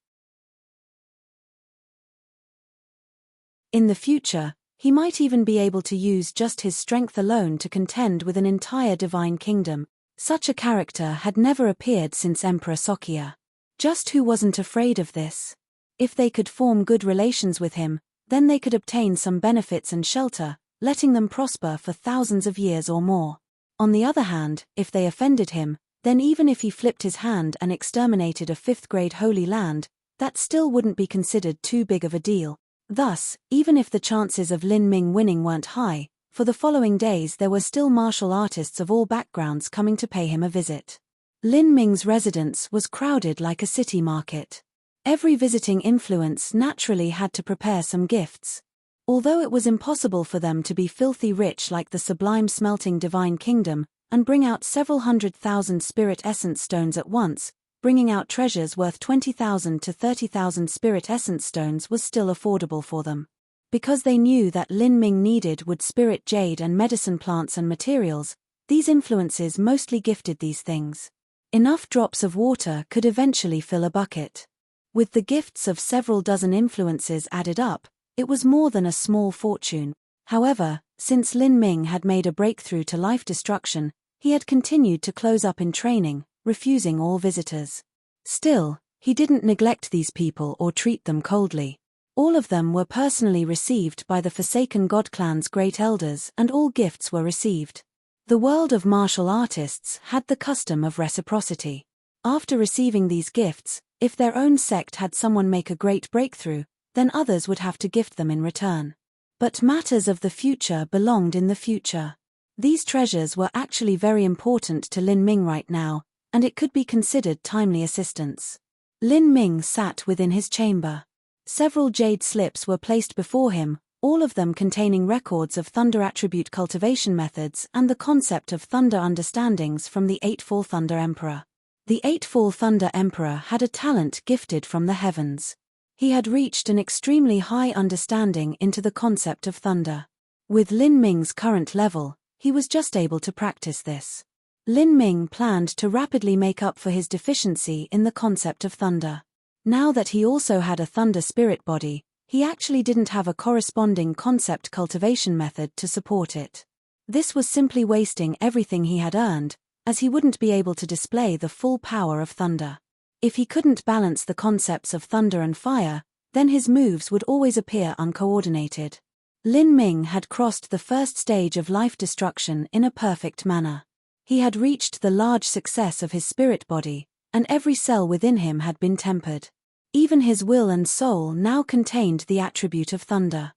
In the future, he might even be able to use just his strength alone to contend with an entire divine kingdom. Such a character had never appeared since Emperor Sokia. Just who wasn't afraid of this? If they could form good relations with him, then they could obtain some benefits and shelter, letting them prosper for thousands of years or more. On the other hand, if they offended him, then even if he flipped his hand and exterminated a 5th-grade holy land, that still wouldn't be considered too big of a deal. Thus, even if the chances of Lin Ming winning weren't high, for the following days there were still martial artists of all backgrounds coming to pay him a visit. Lin Ming's residence was crowded like a city market. Every visiting influence naturally had to prepare some gifts. Although it was impossible for them to be filthy rich like the sublime smelting divine kingdom, and bring out several 100,000 spirit essence stones at once, bringing out treasures worth 20,000 to 30,000 spirit essence stones was still affordable for them. Because they knew that Lin Ming needed wood spirit jade and medicine plants and materials, these influences mostly gifted these things. Enough drops of water could eventually fill a bucket. With the gifts of several dozen influences added up, it was more than a small fortune. However, since Lin Ming had made a breakthrough to life destruction, He had continued to close up in training, refusing all visitors. Still, he didn't neglect these people or treat them coldly. All of them were personally received by the Forsaken God clan's great elders, and all gifts were received. The world of martial artists had the custom of reciprocity. After receiving these gifts, if their own sect had someone make a great breakthrough, then others would have to gift them in return. But matters of the future belonged in the future. These treasures were actually very important to Lin Ming right now, and it could be considered timely assistance. Lin Ming sat within his chamber. Several jade slips were placed before him, all of them containing records of thunder attribute cultivation methods and the concept of thunder understandings from the Eightfall Thunder Emperor. The Eightfall Thunder Emperor had a talent gifted from the heavens. He had reached an extremely high understanding into the concept of thunder. With Lin Ming's current level, he was just able to practice this. Lin Ming planned to rapidly make up for his deficiency in the concept of thunder. Now that he also had a thunder spirit body, he actually didn't have a corresponding concept cultivation method to support it. This was simply wasting everything he had earned, as he wouldn't be able to display the full power of thunder. If he couldn't balance the concepts of thunder and fire, then his moves would always appear uncoordinated. Lin Ming had crossed the first stage of life destruction in a perfect manner. He had reached the large success of his spirit body, and every cell within him had been tempered. Even his will and soul now contained the attribute of thunder.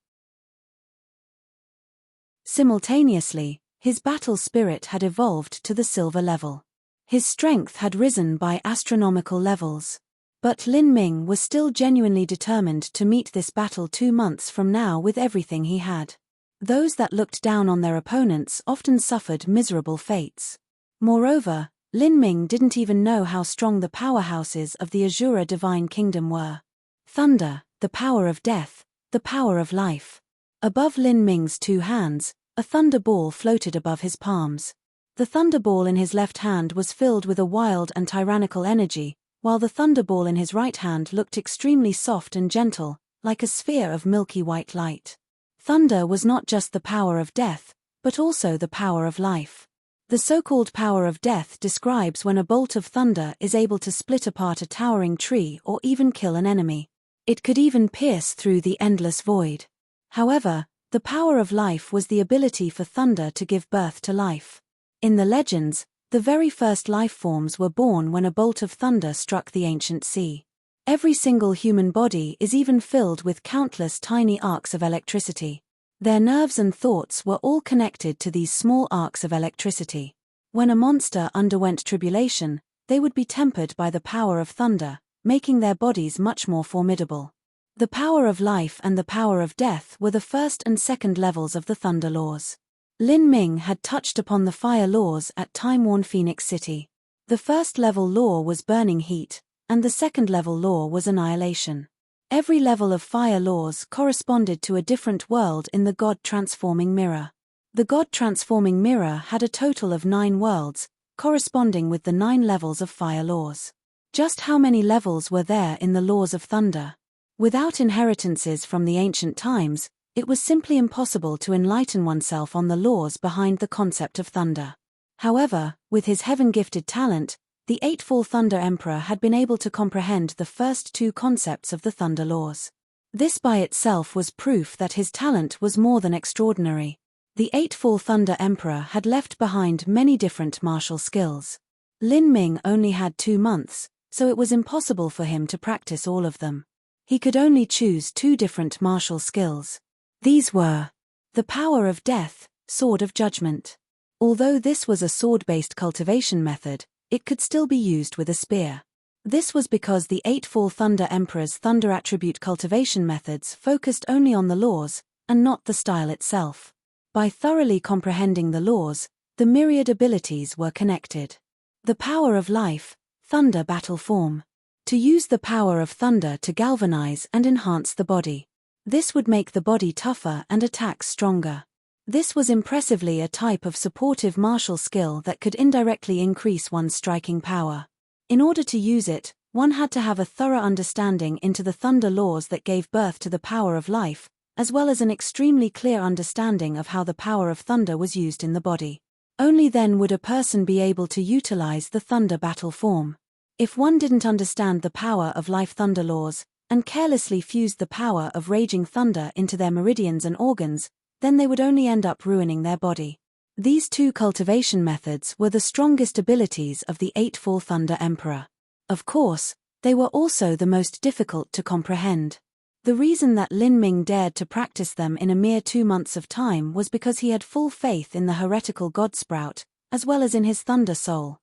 Simultaneously, his battle spirit had evolved to the silver level. His strength had risen by astronomical levels. But Lin Ming was still genuinely determined to meet this battle 2 months from now with everything he had. Those that looked down on their opponents often suffered miserable fates. Moreover, Lin Ming didn't even know how strong the powerhouses of the Azura Divine Kingdom were. Thunder, the power of death, the power of life. Above Lin Ming's 2 hands, a thunder ball floated above his palms. The thunder ball in his left hand was filled with a wild and tyrannical energy, while the thunder ball in his right hand looked extremely soft and gentle, like a sphere of milky white light. Thunder was not just the power of death, but also the power of life. The so-called power of death describes when a bolt of thunder is able to split apart a towering tree or even kill an enemy. It could even pierce through the endless void. However, the power of life was the ability for thunder to give birth to life. In the legends, the very first life forms were born when a bolt of thunder struck the ancient sea. Every single human body is even filled with countless tiny arcs of electricity. Their nerves and thoughts were all connected to these small arcs of electricity. When a monster underwent tribulation, they would be tempered by the power of thunder, making their bodies much more formidable. The power of life and the power of death were the first and second levels of the thunder laws. Lin Ming had touched upon the fire laws at time-worn Phoenix City. The first level law was burning heat, and the second level law was annihilation. Every level of fire laws corresponded to a different world in the God-transforming mirror. The God-transforming mirror had a total of 9 worlds, corresponding with the 9 levels of fire laws. Just how many levels were there in the laws of thunder? Without inheritances from the ancient times, it was simply impossible to enlighten oneself on the laws behind the concept of thunder. However, with his heaven-gifted talent, the Eightfall Thunder Emperor had been able to comprehend the first 2 concepts of the thunder laws. This by itself was proof that his talent was more than extraordinary. The Eightfall Thunder Emperor had left behind many different martial skills. Lin Ming only had 2 months, so it was impossible for him to practice all of them. He could only choose 2 different martial skills. These were the power of death, sword of judgment. Although this was a sword-based cultivation method, it could still be used with a spear. This was because the Eightfall Thunder Emperor's thunder attribute cultivation methods focused only on the laws, and not the style itself. By thoroughly comprehending the laws, the myriad abilities were connected. The power of life, thunder battle form. To use the power of thunder to galvanize and enhance the body. This would make the body tougher and attacks stronger. This was impressively a type of supportive martial skill that could indirectly increase one's striking power. In order to use it, one had to have a thorough understanding into the thunder laws that gave birth to the power of life, as well as an extremely clear understanding of how the power of thunder was used in the body. Only then would a person be able to utilize the thunder battle form. If one didn't understand the power of life thunder laws, and carelessly fused the power of raging thunder into their meridians and organs, then they would only end up ruining their body. These two cultivation methods were the strongest abilities of the Eightfall Thunder Emperor. Of course, they were also the most difficult to comprehend. The reason that Lin Ming dared to practice them in a mere 2 months of time was because he had full faith in the heretical god Sprout, as well as in his thunder soul.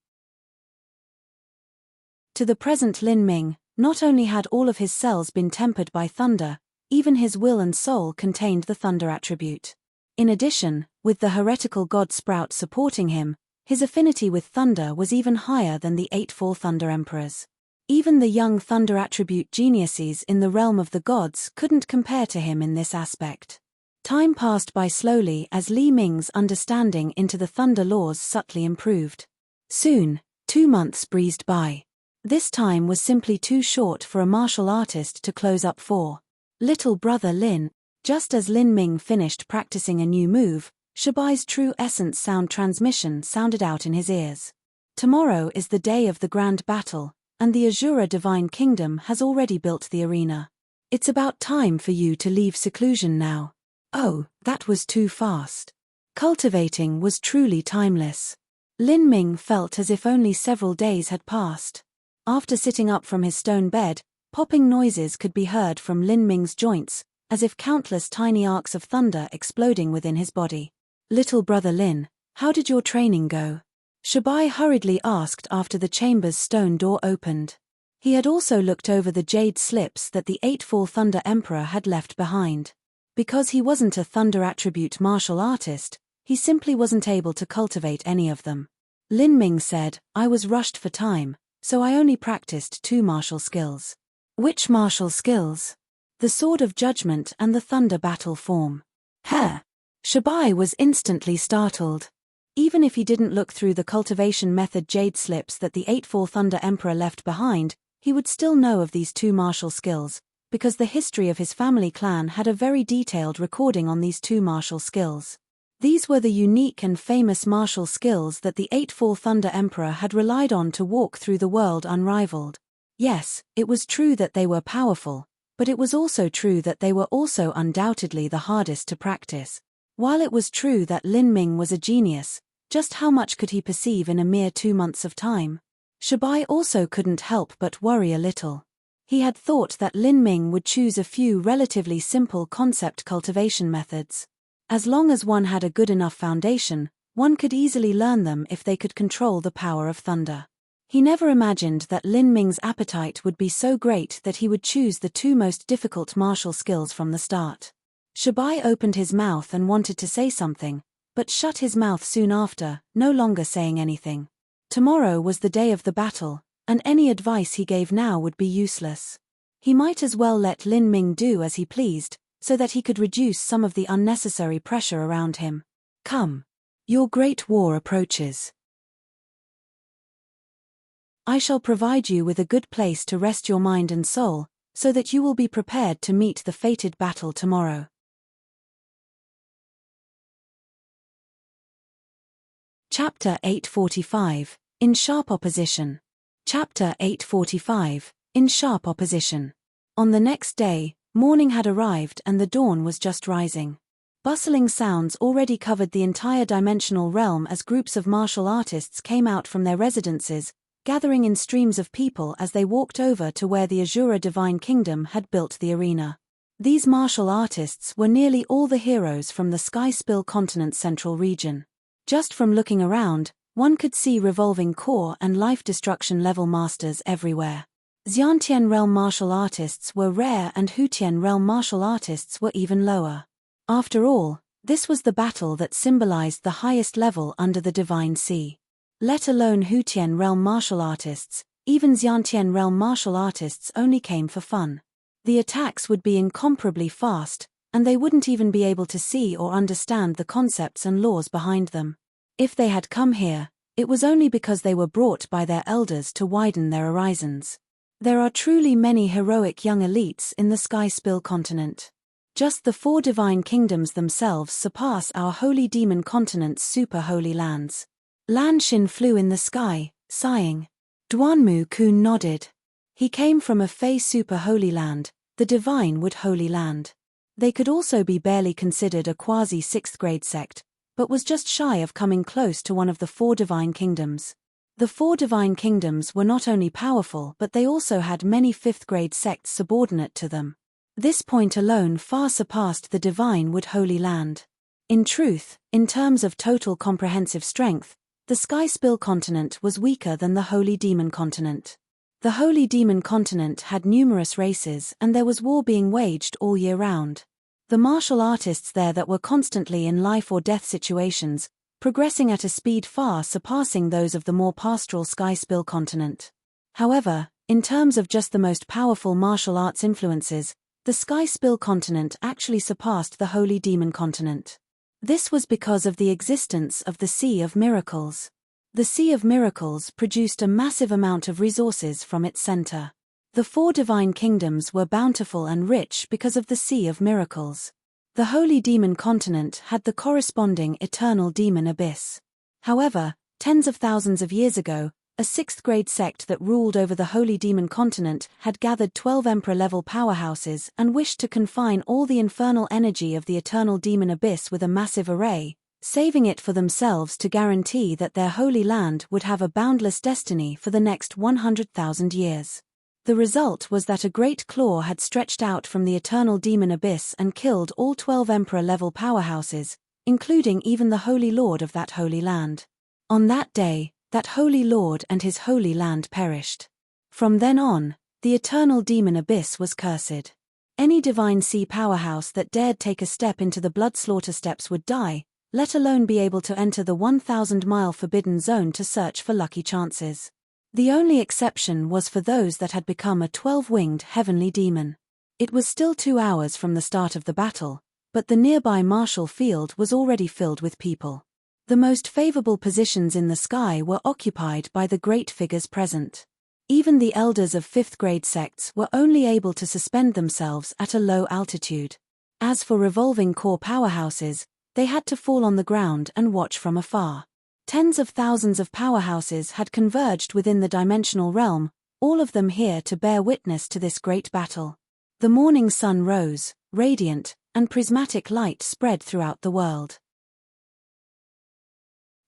To the present Lin Ming, not only had all of his cells been tempered by thunder, even his will and soul contained the thunder attribute. In addition, with the heretical god Sprout supporting him, his affinity with thunder was even higher than the Eightfall Thunder Emperors. Even the young thunder attribute geniuses in the realm of the gods couldn't compare to him in this aspect. Time passed by slowly as Li Ming's understanding into the thunder laws subtly improved. Soon, 2 months breezed by. This time was simply too short for a martial artist to close up for. Little brother Lin. Just as Lin Ming finished practicing a new move, Shabai's true essence sound transmission sounded out in his ears. Tomorrow is the day of the grand battle, and the Azura Divine Kingdom has already built the arena. It's about time for you to leave seclusion now. Oh, that was too fast. Cultivating was truly timeless. Lin Ming felt as if only several days had passed. After sitting up from his stone bed, popping noises could be heard from Lin Ming's joints, as if countless tiny arcs of thunder exploding within his body. Little brother Lin, how did your training go? Shabai hurriedly asked after the chamber's stone door opened. He had also looked over the jade slips that the Eightfall Thunder Emperor had left behind. Because he wasn't a thunder attribute martial artist, he simply wasn't able to cultivate any of them. Lin Ming said, I was rushed for time, so I only practiced 2 martial skills. Which martial skills? The Sword of Judgment and the Thunder Battle form. Shabai was instantly startled. Even if he didn't look through the cultivation method jade slips that the Eightfall Thunder Emperor left behind, he would still know of these 2 martial skills, because the history of his family clan had a very detailed recording on these 2 martial skills. These were the unique and famous martial skills that the Eightfall Thunder Emperor had relied on to walk through the world unrivaled. Yes, it was true that they were powerful, but it was also true that they were also undoubtedly the hardest to practice. While it was true that Lin Ming was a genius, just how much could he perceive in a mere 2 months of time? Shabai also couldn't help but worry a little. He had thought that Lin Ming would choose a few relatively simple concept cultivation methods. As long as one had a good enough foundation, one could easily learn them if they could control the power of thunder. He never imagined that Lin Ming's appetite would be so great that he would choose the 2 most difficult martial skills from the start. Shabai opened his mouth and wanted to say something, but shut his mouth soon after, no longer saying anything. Tomorrow was the day of the battle, and any advice he gave now would be useless. He might as well let Lin Ming do as he pleased, so that he could reduce some of the unnecessary pressure around him. Come. Your great war approaches. I shall provide you with a good place to rest your mind and soul, so that you will be prepared to meet the fated battle tomorrow. Chapter 845, In Sharp Opposition. Chapter 845, In Sharp Opposition. On the next day, morning had arrived and the dawn was just rising. Bustling sounds already covered the entire dimensional realm as groups of martial artists came out from their residences, gathering in streams of people as they walked over to where the Azura Divine Kingdom had built the arena. These martial artists were nearly all the heroes from the Sky Spill Continent's central region. Just from looking around, one could see revolving core and life destruction level masters everywhere. Xiantian realm martial artists were rare and Hutian realm martial artists were even lower. After all, this was the battle that symbolized the highest level under the Divine Sea. Let alone Hutian realm martial artists, even Xiantian realm martial artists only came for fun. The attacks would be incomparably fast, and they wouldn't even be able to see or understand the concepts and laws behind them. If they had come here, it was only because they were brought by their elders to widen their horizons. There are truly many heroic young elites in the Sky Spill continent. Just the 4 divine kingdoms themselves surpass our holy demon continent's super holy lands. Lan Xin flew in the sky, sighing. Duanmu Kun nodded. He came from a Fey super holy land, the divine wood holy land. They could also be barely considered a quasi 6th grade sect, but was just shy of coming close to one of the 4 divine kingdoms. The 4 divine kingdoms were not only powerful but they also had many 5th grade sects subordinate to them. This point alone far surpassed the divine wood holy land. In truth, in terms of total comprehensive strength, the Sky Spill continent was weaker than the Holy Demon continent. The Holy Demon continent had numerous races and there was war being waged all year round. The martial artists there that were constantly in life or death situations, progressing at a speed far surpassing those of the more pastoral Sky Spill continent. However, in terms of just the most powerful martial arts influences, the Sky Spill continent actually surpassed the Holy Demon continent. This was because of the existence of the Sea of Miracles. The Sea of Miracles produced a massive amount of resources from its center. The 4 divine kingdoms were bountiful and rich because of the Sea of Miracles. The Holy Demon continent had the corresponding eternal demon abyss. However, tens of thousands of years ago, a 6th grade sect that ruled over the Holy Demon continent had gathered 12 emperor-level powerhouses and wished to confine all the infernal energy of the eternal demon abyss with a massive array, saving it for themselves to guarantee that their holy land would have a boundless destiny for the next 100,000 years. The result was that a great claw had stretched out from the eternal demon abyss and killed all 12 emperor-level powerhouses, including even the Holy Lord of that holy land. On that day, that holy lord and his holy land perished. From then on, the eternal demon abyss was cursed. Any divine sea powerhouse that dared take a step into the blood slaughter steps would die, let alone be able to enter the 1,000-mile forbidden zone to search for lucky chances. The only exception was for those that had become a 12-winged heavenly demon. It was still 2 hours from the start of the battle, but the nearby martial field was already filled with people. The most favorable positions in the sky were occupied by the great figures present. Even the elders of 5th grade sects were only able to suspend themselves at a low altitude. As for revolving core powerhouses, they had to fall on the ground and watch from afar. Tens of thousands of powerhouses had converged within the dimensional realm, all of them here to bear witness to this great battle. The morning sun rose, radiant, and prismatic light spread throughout the world.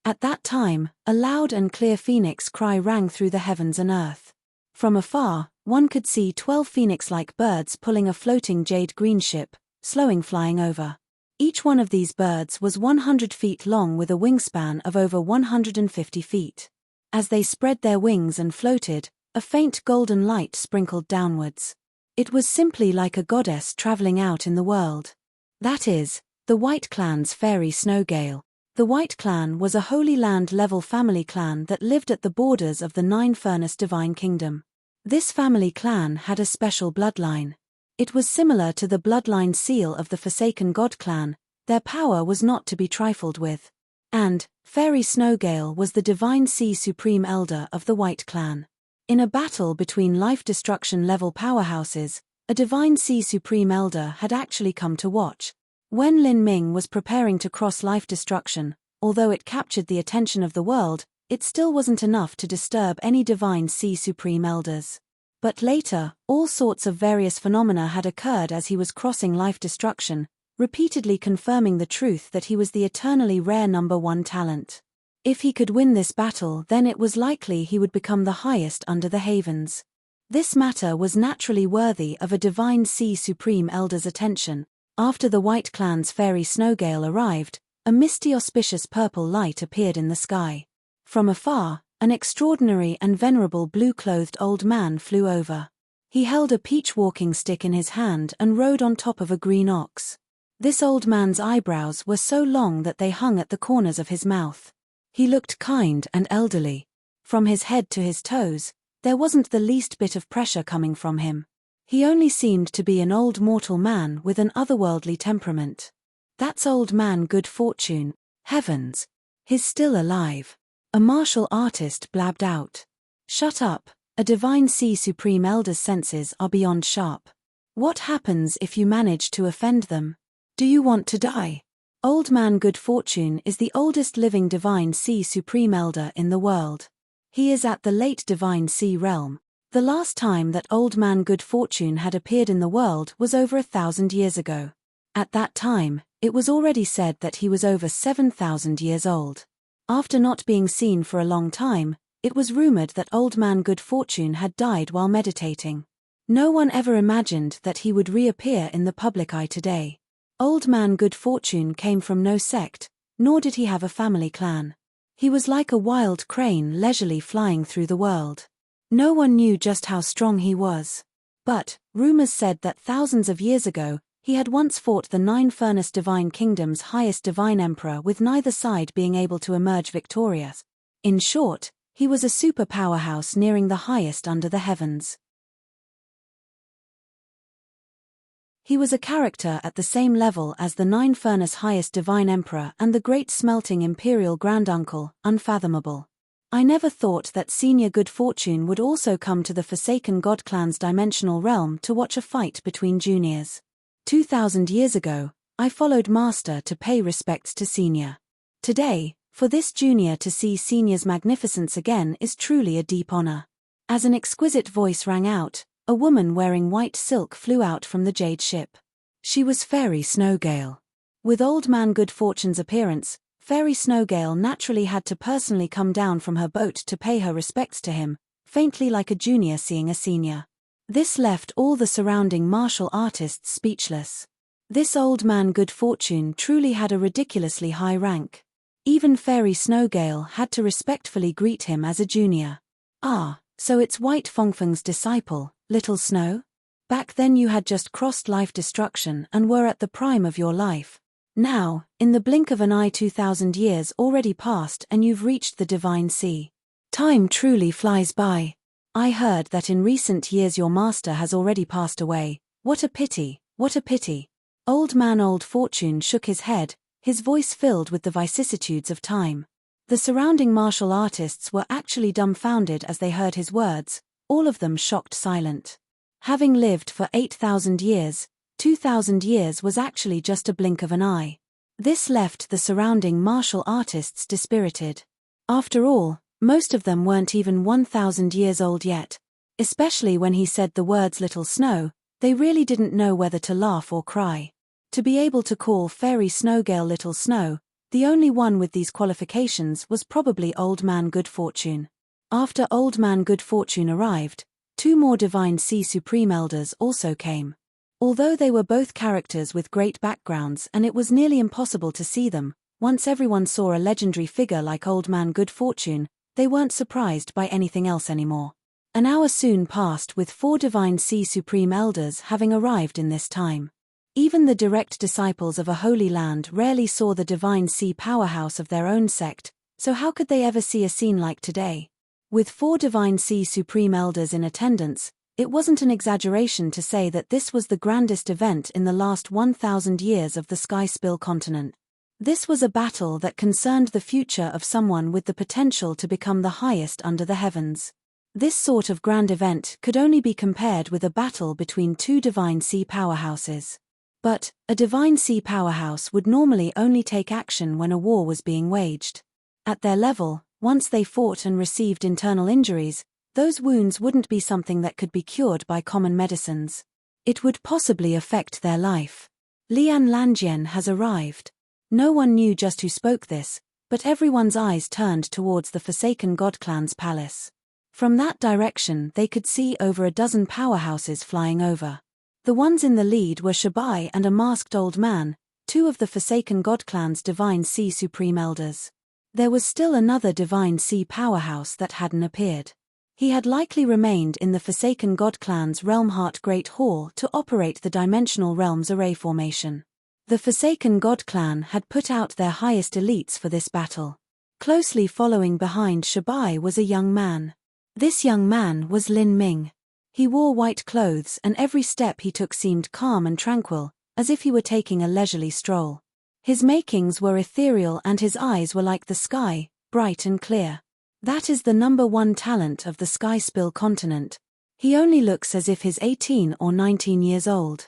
At that time, a loud and clear phoenix cry rang through the heavens and earth. From afar, one could see 12 phoenix-like birds pulling a floating jade-green ship, slowing flying over. Each one of these birds was 100 feet long with a wingspan of over 150 feet. As they spread their wings and floated, a faint golden light sprinkled downwards. It was simply like a goddess traveling out in the world. That is, the White Clan's fairy Snowgale. The White Clan was a Holy Land-level family clan that lived at the borders of the Nine-Furnace Divine Kingdom. This family clan had a special bloodline. It was similar to the bloodline seal of the Forsaken God clan, their power was not to be trifled with. And, Fairy Snowgale was the Divine Sea Supreme Elder of the White Clan. In a battle between life-destruction-level powerhouses, a Divine Sea Supreme Elder had actually come to watch. When Lin Ming was preparing to cross life destruction, although it captured the attention of the world, it still wasn't enough to disturb any Divine Sea Supreme Elders. But later, all sorts of various phenomena had occurred as he was crossing life destruction, repeatedly confirming the truth that he was the eternally rare number 1 talent. If he could win this battle, then it was likely he would become the highest under the Havens. This matter was naturally worthy of a Divine Sea Supreme Elder's attention. After the White Clan's fairy Snowgale arrived, a misty auspicious purple light appeared in the sky. From afar, an extraordinary and venerable blue-clothed old man flew over. He held a peach walking stick in his hand and rode on top of a green ox. This old man's eyebrows were so long that they hung at the corners of his mouth. He looked kind and elderly. From his head to his toes, there wasn't the least bit of pressure coming from him. He only seemed to be an old mortal man with an otherworldly temperament. That's old man Good Fortune. Heavens! He's still alive. A martial artist blabbed out. Shut up, a Divine Sea Supreme Elder's senses are beyond sharp. What happens if you manage to offend them? Do you want to die? Old Man Good Fortune is the oldest living Divine Sea Supreme Elder in the world. He is at the late Divine Sea realm. The last time that Old Man Good Fortune had appeared in the world was over 1,000 years ago. At that time, it was already said that he was over 7,000 years old. After not being seen for a long time, it was rumored that Old Man Good Fortune had died while meditating. No one ever imagined that he would reappear in the public eye today. Old Man Good Fortune came from no sect, nor did he have a family clan. He was like a wild crane leisurely flying through the world. No one knew just how strong he was. But, rumors said that thousands of years ago, he had once fought the 9 Furnace Divine Kingdom's highest divine emperor with neither side being able to emerge victorious. In short, he was a super powerhouse nearing the highest under the heavens. He was a character at the same level as the 9 Furnace highest divine emperor and the great smelting imperial granduncle, unfathomable. I never thought that Senior Good Fortune would also come to the Forsaken God Clan's dimensional realm to watch a fight between juniors. 2,000 years ago, I followed Master to pay respects to Senior. Today, for this junior to see Senior's magnificence again is truly a deep honor. As an exquisite voice rang out, a woman wearing white silk flew out from the jade ship. She was Fairy Snowgale. With Old Man Good Fortune's appearance, Fairy Snowgale naturally had to personally come down from her boat to pay her respects to him, faintly like a junior seeing a senior. This left all the surrounding martial artists speechless. This Old Man Good Fortune truly had a ridiculously high rank. Even Fairy Snowgale had to respectfully greet him as a junior. Ah, so it's White Fongfeng's disciple, Little Snow? Back then you had just crossed life destruction and were at the prime of your life. Now, in the blink of an eye 2,000 years already passed and you've reached the Divine Sea. Time truly flies by. I heard that in recent years your master has already passed away. What a pity, what a pity. Old Man Old Fortune shook his head, his voice filled with the vicissitudes of time. The surrounding martial artists were actually dumbfounded as they heard his words, all of them shocked silent. Having lived for 8,000 years, 2,000 years was actually just a blink of an eye. This left the surrounding martial artists dispirited. After all, most of them weren't even 1,000 years old yet. Especially when he said the words Little Snow, they really didn't know whether to laugh or cry. To be able to call Fairy Snowgale Little Snow, the only one with these qualifications was probably Old Man Good Fortune. After Old Man Good Fortune arrived, 2 more Divine Sea Supreme Elders also came. Although they were both characters with great backgrounds and it was nearly impossible to see them, once everyone saw a legendary figure like Old Man Good Fortune, they weren't surprised by anything else anymore. An hour soon passed with 4 Divine Sea Supreme Elders having arrived in this time. Even the direct disciples of a holy land rarely saw the Divine Sea powerhouse of their own sect, so how could they ever see a scene like today? With 4 Divine Sea Supreme Elders in attendance, it wasn't an exaggeration to say that this was the grandest event in the last 1,000 years of the Sky Spill continent. This was a battle that concerned the future of someone with the potential to become the highest under the heavens. This sort of grand event could only be compared with a battle between 2 Divine Sea powerhouses. But, a Divine Sea powerhouse would normally only take action when a war was being waged. At their level, once they fought and received internal injuries, those wounds wouldn't be something that could be cured by common medicines. It would possibly affect their life. Lian Lanjian has arrived. No one knew just who spoke this, but everyone's eyes turned towards the Forsaken God Clan's palace. From that direction they could see over a dozen powerhouses flying over. The ones in the lead were Shabai and a masked old man, 2 of the Forsaken God Clan's Divine Sea Supreme Elders. There was still another Divine Sea powerhouse that hadn't appeared. He had likely remained in the Forsaken God Clan's Realm Heart Great Hall to operate the Dimensional Realms Array formation. The Forsaken God Clan had put out their highest elites for this battle. Closely following behind Shabai was a young man. This young man was Lin Ming. He wore white clothes and every step he took seemed calm and tranquil, as if he were taking a leisurely stroll. His makings were ethereal and his eyes were like the sky, bright and clear. That is the #1 talent of the Sky Spill continent. He only looks as if he's 18 or 19 years old.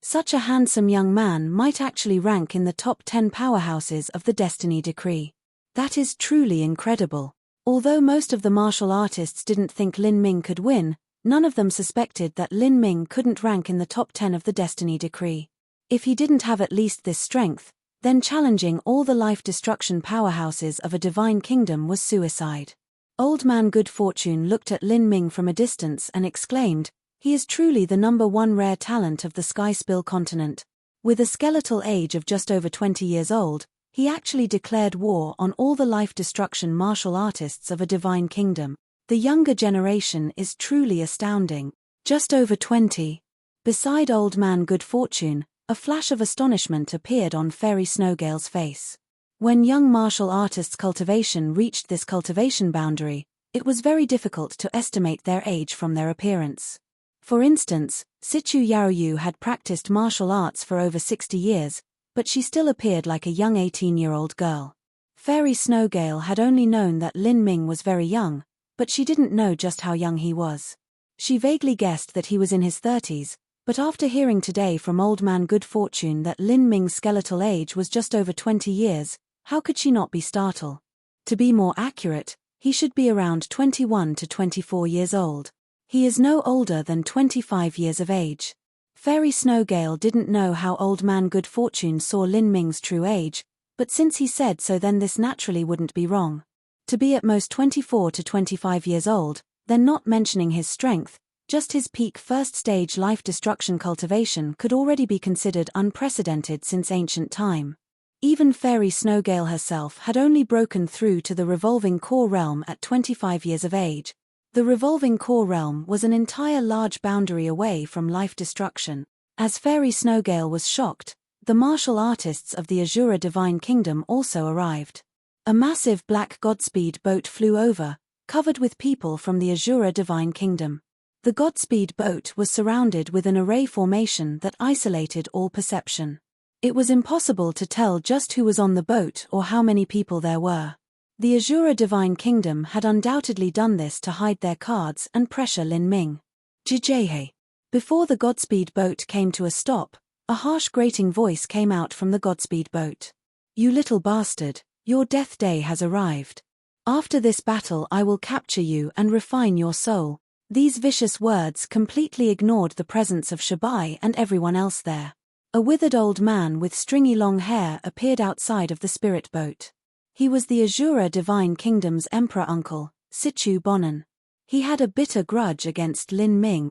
Such a handsome young man might actually rank in the top 10 powerhouses of the Destiny Decree. That is truly incredible. Although most of the martial artists didn't think Lin Ming could win, none of them suspected that Lin Ming couldn't rank in the top 10 of the Destiny Decree. If he didn't have at least this strength, then challenging all the life-destruction powerhouses of a divine kingdom was suicide. Old Man Good Fortune looked at Lin Ming from a distance and exclaimed, "He is truly the #1 rare talent of the Sky Spill continent." With a skeletal age of just over 20 years old, he actually declared war on all the life-destruction martial artists of a divine kingdom. The younger generation is truly astounding. Just over 20. Beside Old Man Good Fortune, a flash of astonishment appeared on Fairy Snowgale's face. When young martial artists' cultivation reached this cultivation boundary, it was very difficult to estimate their age from their appearance. For instance, Sichu Yaoyu had practiced martial arts for over 60 years, but she still appeared like a young 18-year-old girl. Fairy Snowgale had only known that Lin Ming was very young, but she didn't know just how young he was. She vaguely guessed that he was in his 30s, but after hearing today from Old Man Good Fortune that Lin Ming's skeletal age was just over 20 years, how could she not be startled? To be more accurate, he should be around 21 to 24 years old. He is no older than 25 years of age. Fairy Snowgale didn't know how Old Man Good Fortune saw Lin Ming's true age, but since he said so, then this naturally wouldn't be wrong. To be at most 24 to 25 years old, then not mentioning his strength, just his peak first-stage life-destruction cultivation could already be considered unprecedented since ancient time. Even Fairy Snowgale herself had only broken through to the Revolving Core Realm at 25 years of age. The Revolving Core Realm was an entire large boundary away from life destruction. As Fairy Snowgale was shocked, the martial artists of the Azura Divine Kingdom also arrived. A massive black Godspeed boat flew over, covered with people from the Azura Divine Kingdom. The Godspeed boat was surrounded with an array formation that isolated all perception. It was impossible to tell just who was on the boat or how many people there were. The Azura Divine Kingdom had undoubtedly done this to hide their cards and pressure Lin Ming. Jijehe. Before the Godspeed boat came to a stop, a harsh grating voice came out from the Godspeed boat. "You little bastard, your death day has arrived. After this battle I will capture you and refine your soul." These vicious words completely ignored the presence of Shabai and everyone else there. A withered old man with stringy long hair appeared outside of the spirit boat. He was the Azura Divine Kingdom's emperor uncle, Sichu Bonan. He had a bitter grudge against Lin Ming.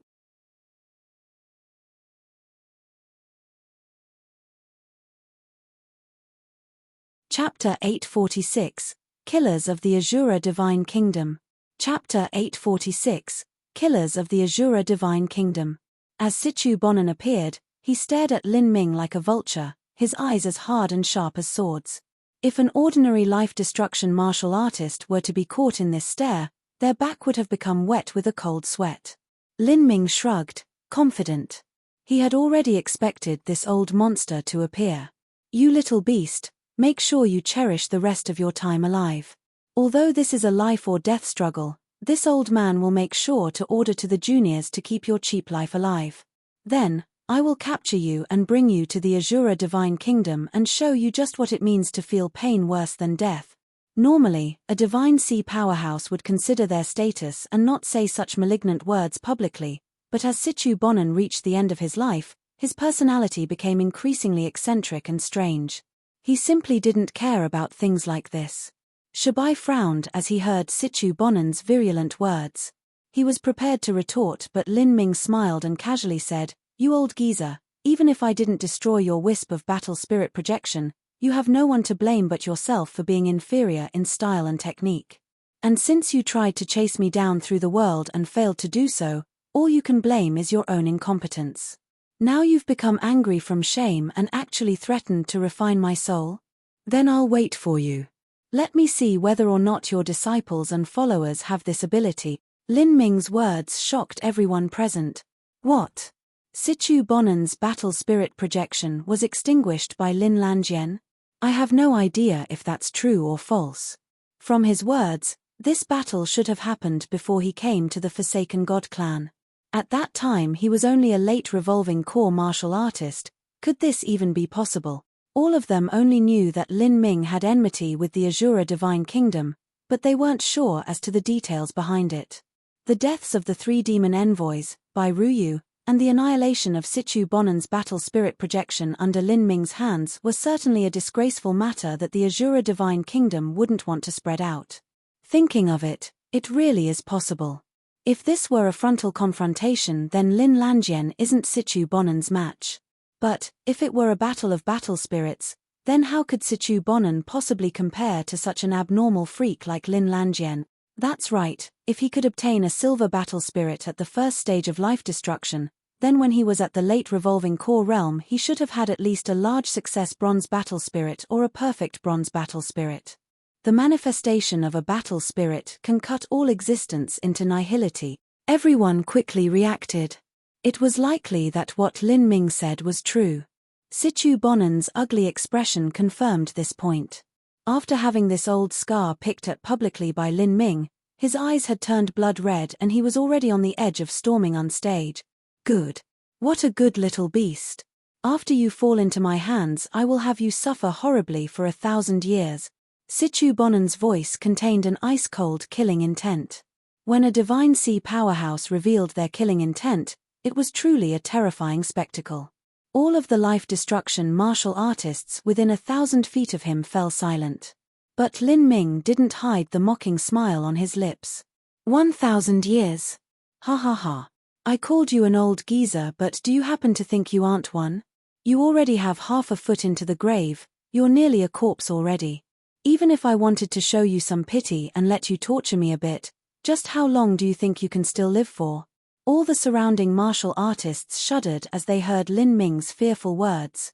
Chapter 846, Killers of the Azura Divine Kingdom. Chapter 846, Killers of the Azura Divine Kingdom. As Sichu Bonan appeared, he stared at Lin Ming like a vulture, his eyes as hard and sharp as swords. If an ordinary life-destruction martial artist were to be caught in this stare, their back would have become wet with a cold sweat. Lin Ming shrugged, confident. He had already expected this old monster to appear. "You little beast, make sure you cherish the rest of your time alive. Although this is a life-or-death struggle, this old man will make sure to order to the juniors to keep your cheap life alive. Then, I will capture you and bring you to the Azura Divine Kingdom and show you just what it means to feel pain worse than death." Normally, a Divine Sea powerhouse would consider their status and not say such malignant words publicly, but as Sichu Bonan reached the end of his life, his personality became increasingly eccentric and strange. He simply didn't care about things like this. Shabai frowned as he heard Sichu Bonan's virulent words. He was prepared to retort, but Lin Ming smiled and casually said, "You old geezer, even if I didn't destroy your wisp of battle spirit projection, you have no one to blame but yourself for being inferior in style and technique. And since you tried to chase me down through the world and failed to do so, all you can blame is your own incompetence. Now you've become angry from shame and actually threatened to refine my soul? Then I'll wait for you. Let me see whether or not your disciples and followers have this ability." Lin Ming's words shocked everyone present. What? Sichu Bonan's battle spirit projection was extinguished by Lin Lanjian? I have no idea if that's true or false. From his words, This battle should have happened before he came to the Forsaken God clan. At that time he was only a late revolving core martial artist. Could this even be possible? All of them only knew that Lin Ming had enmity with the Azura Divine Kingdom, but they weren't sure as to the details behind it. The deaths of the 3 demon envoys, Bai Ruyu, and the annihilation of Sichu Bonan's battle spirit projection under Lin Ming's hands was certainly a disgraceful matter that the Azura Divine Kingdom wouldn't want to spread out. Thinking of it, it really is possible. If this were a frontal confrontation, then Lin Lanjian isn't Sichu Bonan's match. But, if it were a battle of battle spirits, then how could Sichu Bonan possibly compare to such an abnormal freak like Lin Lanjian? That's right, if he could obtain a silver battle spirit at the first stage of life destruction, then when he was at the late revolving core realm he should have had at least a large success bronze battle spirit or a perfect bronze battle spirit. The manifestation of a battle spirit can cut all existence into nihility. Everyone quickly reacted. It was likely that what Lin Ming said was true. Sichu Bonan's ugly expression confirmed this point. After having this old scar picked at publicly by Lin Ming, his eyes had turned blood red and he was already on the edge of storming on stage. Good. What a good little beast. After you fall into my hands I will have you suffer horribly for 1,000 years. Sichu Bonan's voice contained an ice-cold killing intent. When a Divine Sea powerhouse revealed their killing intent, it was truly a terrifying spectacle. All of the life-destruction martial artists within 1,000 feet of him fell silent. But Lin Ming didn't hide the mocking smile on his lips. 1,000 years. Ha ha ha. I called you an old geezer, but do you happen to think you aren't one? You already have half a foot into the grave, you're nearly a corpse already. Even if I wanted to show you some pity and let you torture me a bit, just how long do you think you can still live for? All the surrounding martial artists shuddered as they heard Lin Ming's fearful words.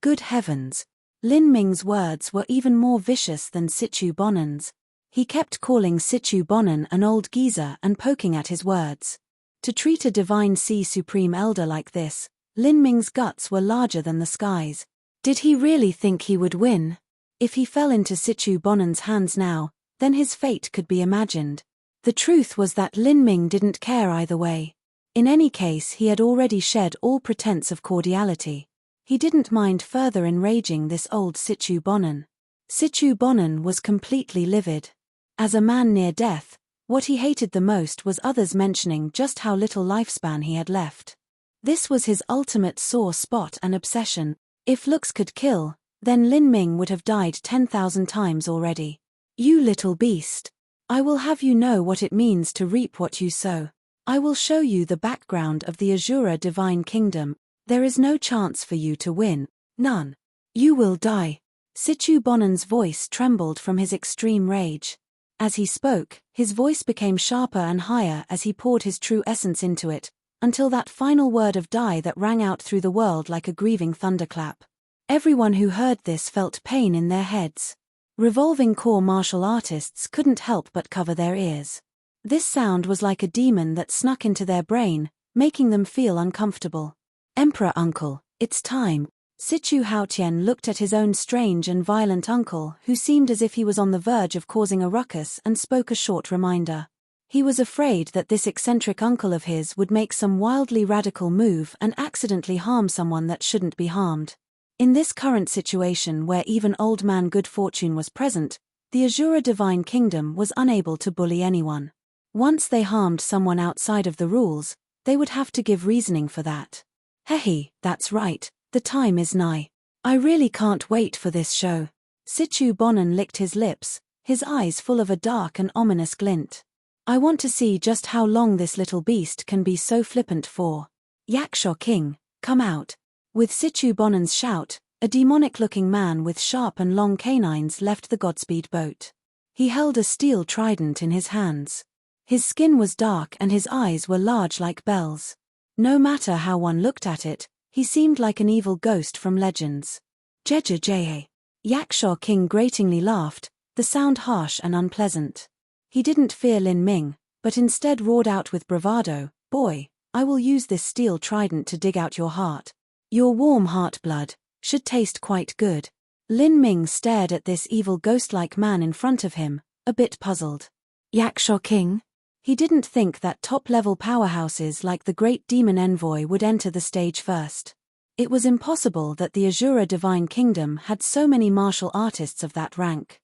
Good heavens! Lin Ming's words were even more vicious than Sichu Bonan's. He kept calling Sichu Bonan an old geezer and poking at his words. To treat a Divine Sea Supreme Elder like this, Lin Ming's guts were larger than the skies. Did he really think he would win? If he fell into Sichu Bonan's hands now, then his fate could be imagined. The truth was that Lin Ming didn't care either way. In any case he had already shed all pretense of cordiality. He didn't mind further enraging this old Sichu Bonan. Sichu Bonan was completely livid. As a man near death, what he hated the most was others mentioning just how little lifespan he had left. This was his ultimate sore spot and obsession. If looks could kill, then Lin Ming would have died 10,000 times already. You little beast. I will have you know what it means to reap what you sow. I will show you the background of the Azura Divine Kingdom. There is no chance for you to win. None. You will die. Sichu Bonan's voice trembled from his extreme rage. As he spoke, his voice became sharper and higher as he poured his true essence into it, until that final word of die that rang out through the world like a grieving thunderclap. Everyone who heard this felt pain in their heads. Revolving core martial artists couldn't help but cover their ears. This sound was like a demon that snuck into their brain, making them feel uncomfortable. Emperor Uncle, it's time. Sichu Haotian looked at his own strange and violent uncle, who seemed as if he was on the verge of causing a ruckus, and spoke a short reminder. He was afraid that this eccentric uncle of his would make some wildly radical move and accidentally harm someone that shouldn't be harmed. In this current situation where even Old Man Good Fortune was present, the Azura Divine Kingdom was unable to bully anyone. Once they harmed someone outside of the rules, they would have to give reasoning for that. Hehe, that's right, the time is nigh. I really can't wait for this show. Sichu Bonan licked his lips, his eyes full of a dark and ominous glint. I want to see just how long this little beast can be so flippant for. Yaksha King, come out. With Sichu Bonan's shout, a demonic-looking man with sharp and long canines left the Godspeed boat. He held a steel trident in his hands. His skin was dark and his eyes were large like bells. No matter how one looked at it, he seemed like an evil ghost from legends. Jeja. Yaksha King gratingly laughed, the sound harsh and unpleasant. He didn't fear Lin Ming, but instead roared out with bravado, "Boy, I will use this steel trident to dig out your heart. Your warm heart blood should taste quite good." Lin Ming stared at this evil ghost-like man in front of him, a bit puzzled. Yaksha King? He didn't think that top-level powerhouses like the Great Demon Envoy would enter the stage first. It was impossible that the Azura Divine Kingdom had so many martial artists of that rank.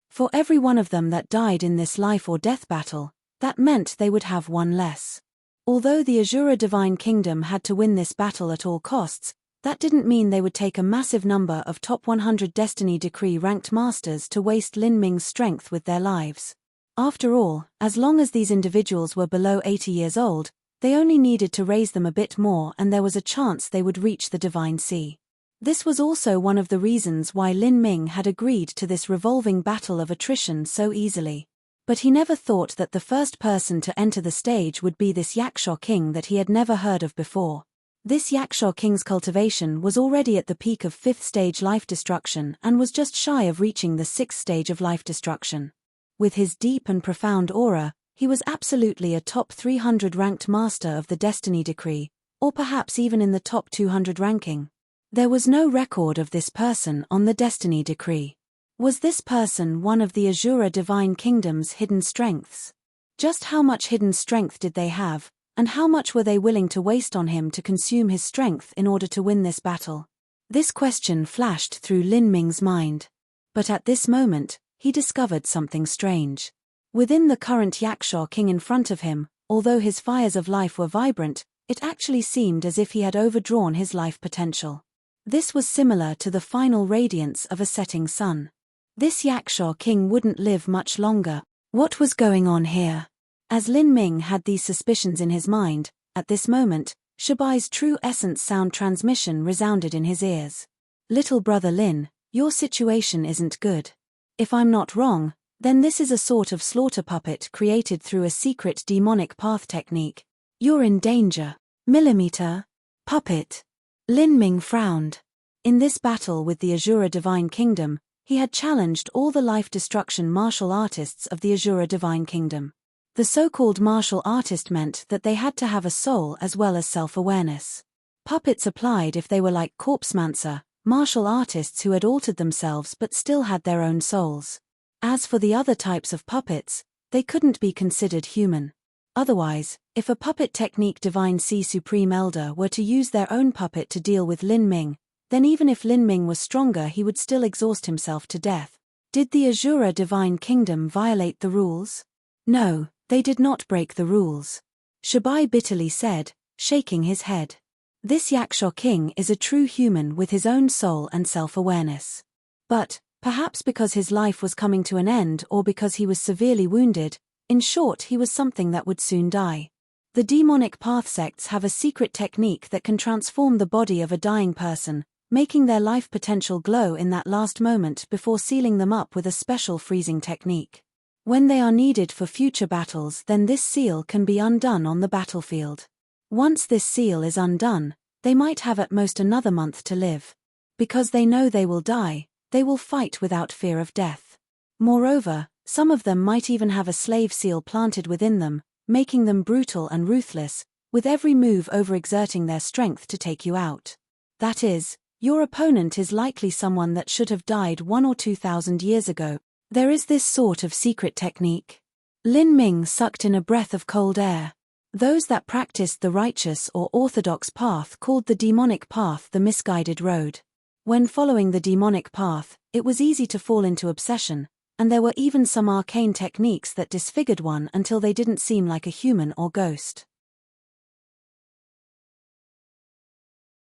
For every one of them that died in this life or death battle, that meant they would have one less. Although the Azura Divine Kingdom had to win this battle at all costs, that didn't mean they would take a massive number of top 100 Destiny Decree ranked masters to waste Lin Ming's strength with their lives. After all, as long as these individuals were below 80 years old, they only needed to raise them a bit more and there was a chance they would reach the Divine Sea. This was also one of the reasons why Lin Ming had agreed to this revolving battle of attrition so easily. But he never thought that the first person to enter the stage would be this Yaksha King that he had never heard of before. This Yaksha King's cultivation was already at the peak of 5th stage life destruction and was just shy of reaching the 6th stage of life destruction. With his deep and profound aura, he was absolutely a top 300 ranked master of the Destiny Decree, or perhaps even in the top 200 ranking. There was no record of this person on the Destiny Decree. Was this person one of the Azura Divine Kingdom's hidden strengths? Just how much hidden strength did they have, and how much were they willing to waste on him to consume his strength in order to win this battle? This question flashed through Lin Ming's mind. But at this moment, he discovered something strange. Within the current Yaksha King in front of him, although his fires of life were vibrant, it actually seemed as if he had overdrawn his life potential. This was similar to the final radiance of a setting sun. This Yaksha King wouldn't live much longer. What was going on here? As Lin Ming had these suspicions in his mind, at this moment, Shabai's true essence sound transmission resounded in his ears. Little brother Lin, your situation isn't good. If I'm not wrong, then this is a sort of slaughter puppet created through a secret demonic path technique. You're in danger. Millimeter? Puppet. Lin Ming frowned. In this battle with the Azura Divine Kingdom, he had challenged all the life destruction martial artists of the Azura Divine Kingdom. The so-called martial artist meant that they had to have a soul as well as self-awareness. Puppets applied if they were like corpsemancer, martial artists who had altered themselves but still had their own souls. As for the other types of puppets, they couldn't be considered human. Otherwise, if a puppet technique Divine Sea Supreme Elder were to use their own puppet to deal with Lin Ming, then even if Lin Ming was stronger he would still exhaust himself to death. Did the Azura Divine Kingdom violate the rules? No, they did not break the rules. Shabai bitterly said, shaking his head. This Yaksha King is a true human with his own soul and self-awareness. But, perhaps because his life was coming to an end or because he was severely wounded, in short he was something that would soon die. The demonic path sects have a secret technique that can transform the body of a dying person, making their life potential glow in that last moment before sealing them up with a special freezing technique. When they are needed for future battles, then this seal can be undone on the battlefield. Once this seal is undone, they might have at most another month to live. Because they know they will die, they will fight without fear of death. Moreover, some of them might even have a slave seal planted within them, making them brutal and ruthless, with every move overexerting their strength to take you out. That is, your opponent is likely someone that should have died 1,000 or 2,000 years ago. There is this sort of secret technique. Lin Ming sucked in a breath of cold air. Those that practiced the righteous or orthodox path called the demonic path the misguided road. When following the demonic path, it was easy to fall into obsession, and there were even some arcane techniques that disfigured one until they didn't seem like a human or ghost.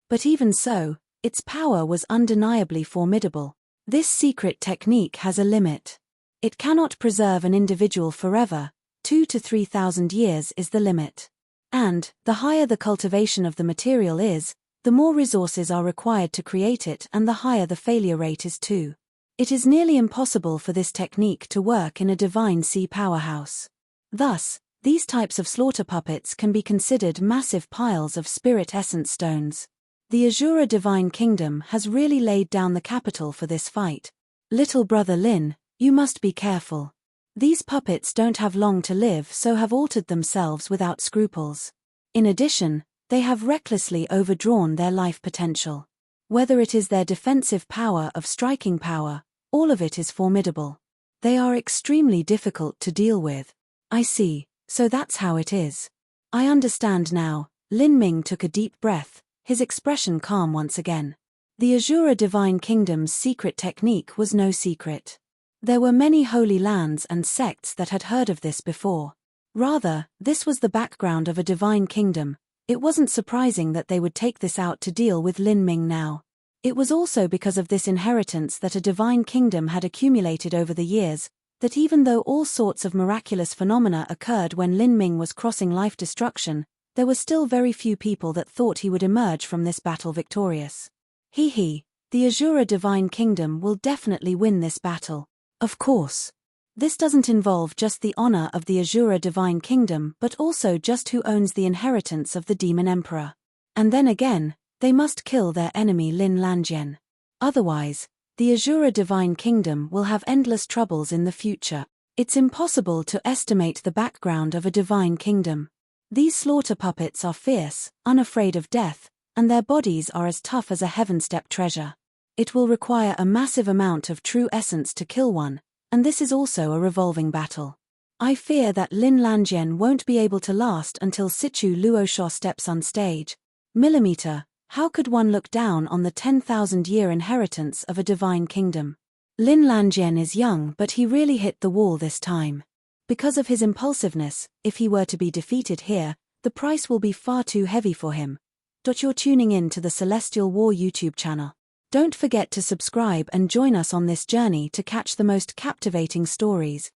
But even so, its power was undeniably formidable. This secret technique has a limit. It cannot preserve an individual forever, 2,000 to 3,000 years is the limit. And, the higher the cultivation of the material is, the more resources are required to create it and the higher the failure rate is too. It is nearly impossible for this technique to work in a Divine Sea powerhouse. Thus, these types of slaughter puppets can be considered massive piles of spirit essence stones. The Azura Divine Kingdom has really laid down the capital for this fight. Little brother Lin, you must be careful. These puppets don't have long to live, so have altered themselves without scruples. In addition, They have recklessly overdrawn their life potential. Whether it is their defensive power of striking power, all of it is formidable. They are extremely difficult to deal with. I see, so that's how it is. I understand now. Lin Ming took a deep breath, his expression calm once again. The Azura Divine Kingdom's secret technique was no secret. There were many holy lands and sects that had heard of this before. Rather, this was the background of a divine kingdom. It wasn't surprising that they would take this out to deal with Lin Ming now. It was also because of this inheritance that a divine kingdom had accumulated over the years, that even though all sorts of miraculous phenomena occurred when Lin Ming was crossing life destruction, there were still very few people that thought he would emerge from this battle victorious. The Azura Divine Kingdom will definitely win this battle. Of course. This doesn't involve just the honor of the Azura Divine Kingdom but also just who owns the inheritance of the Demon Emperor. And then again, they must kill their enemy Lin Lanjian. Otherwise, the Azura Divine Kingdom will have endless troubles in the future. It's impossible to estimate the background of a divine kingdom. These slaughter puppets are fierce, unafraid of death, and their bodies are as tough as a heaven-step treasure. It will require a massive amount of true essence to kill one, and this is also a revolving battle. I fear that Lin Lanjian won't be able to last until Sichu Luosha steps on stage. Millimeter, how could one look down on the 10,000-year inheritance of a divine kingdom? Lin Lanjian is young but he really hit the wall this time. Because of his impulsiveness, if he were to be defeated here, the price will be far too heavy for him. You're tuning in to the Celestial War YouTube channel. Don't forget to subscribe and join us on this journey to catch the most captivating stories.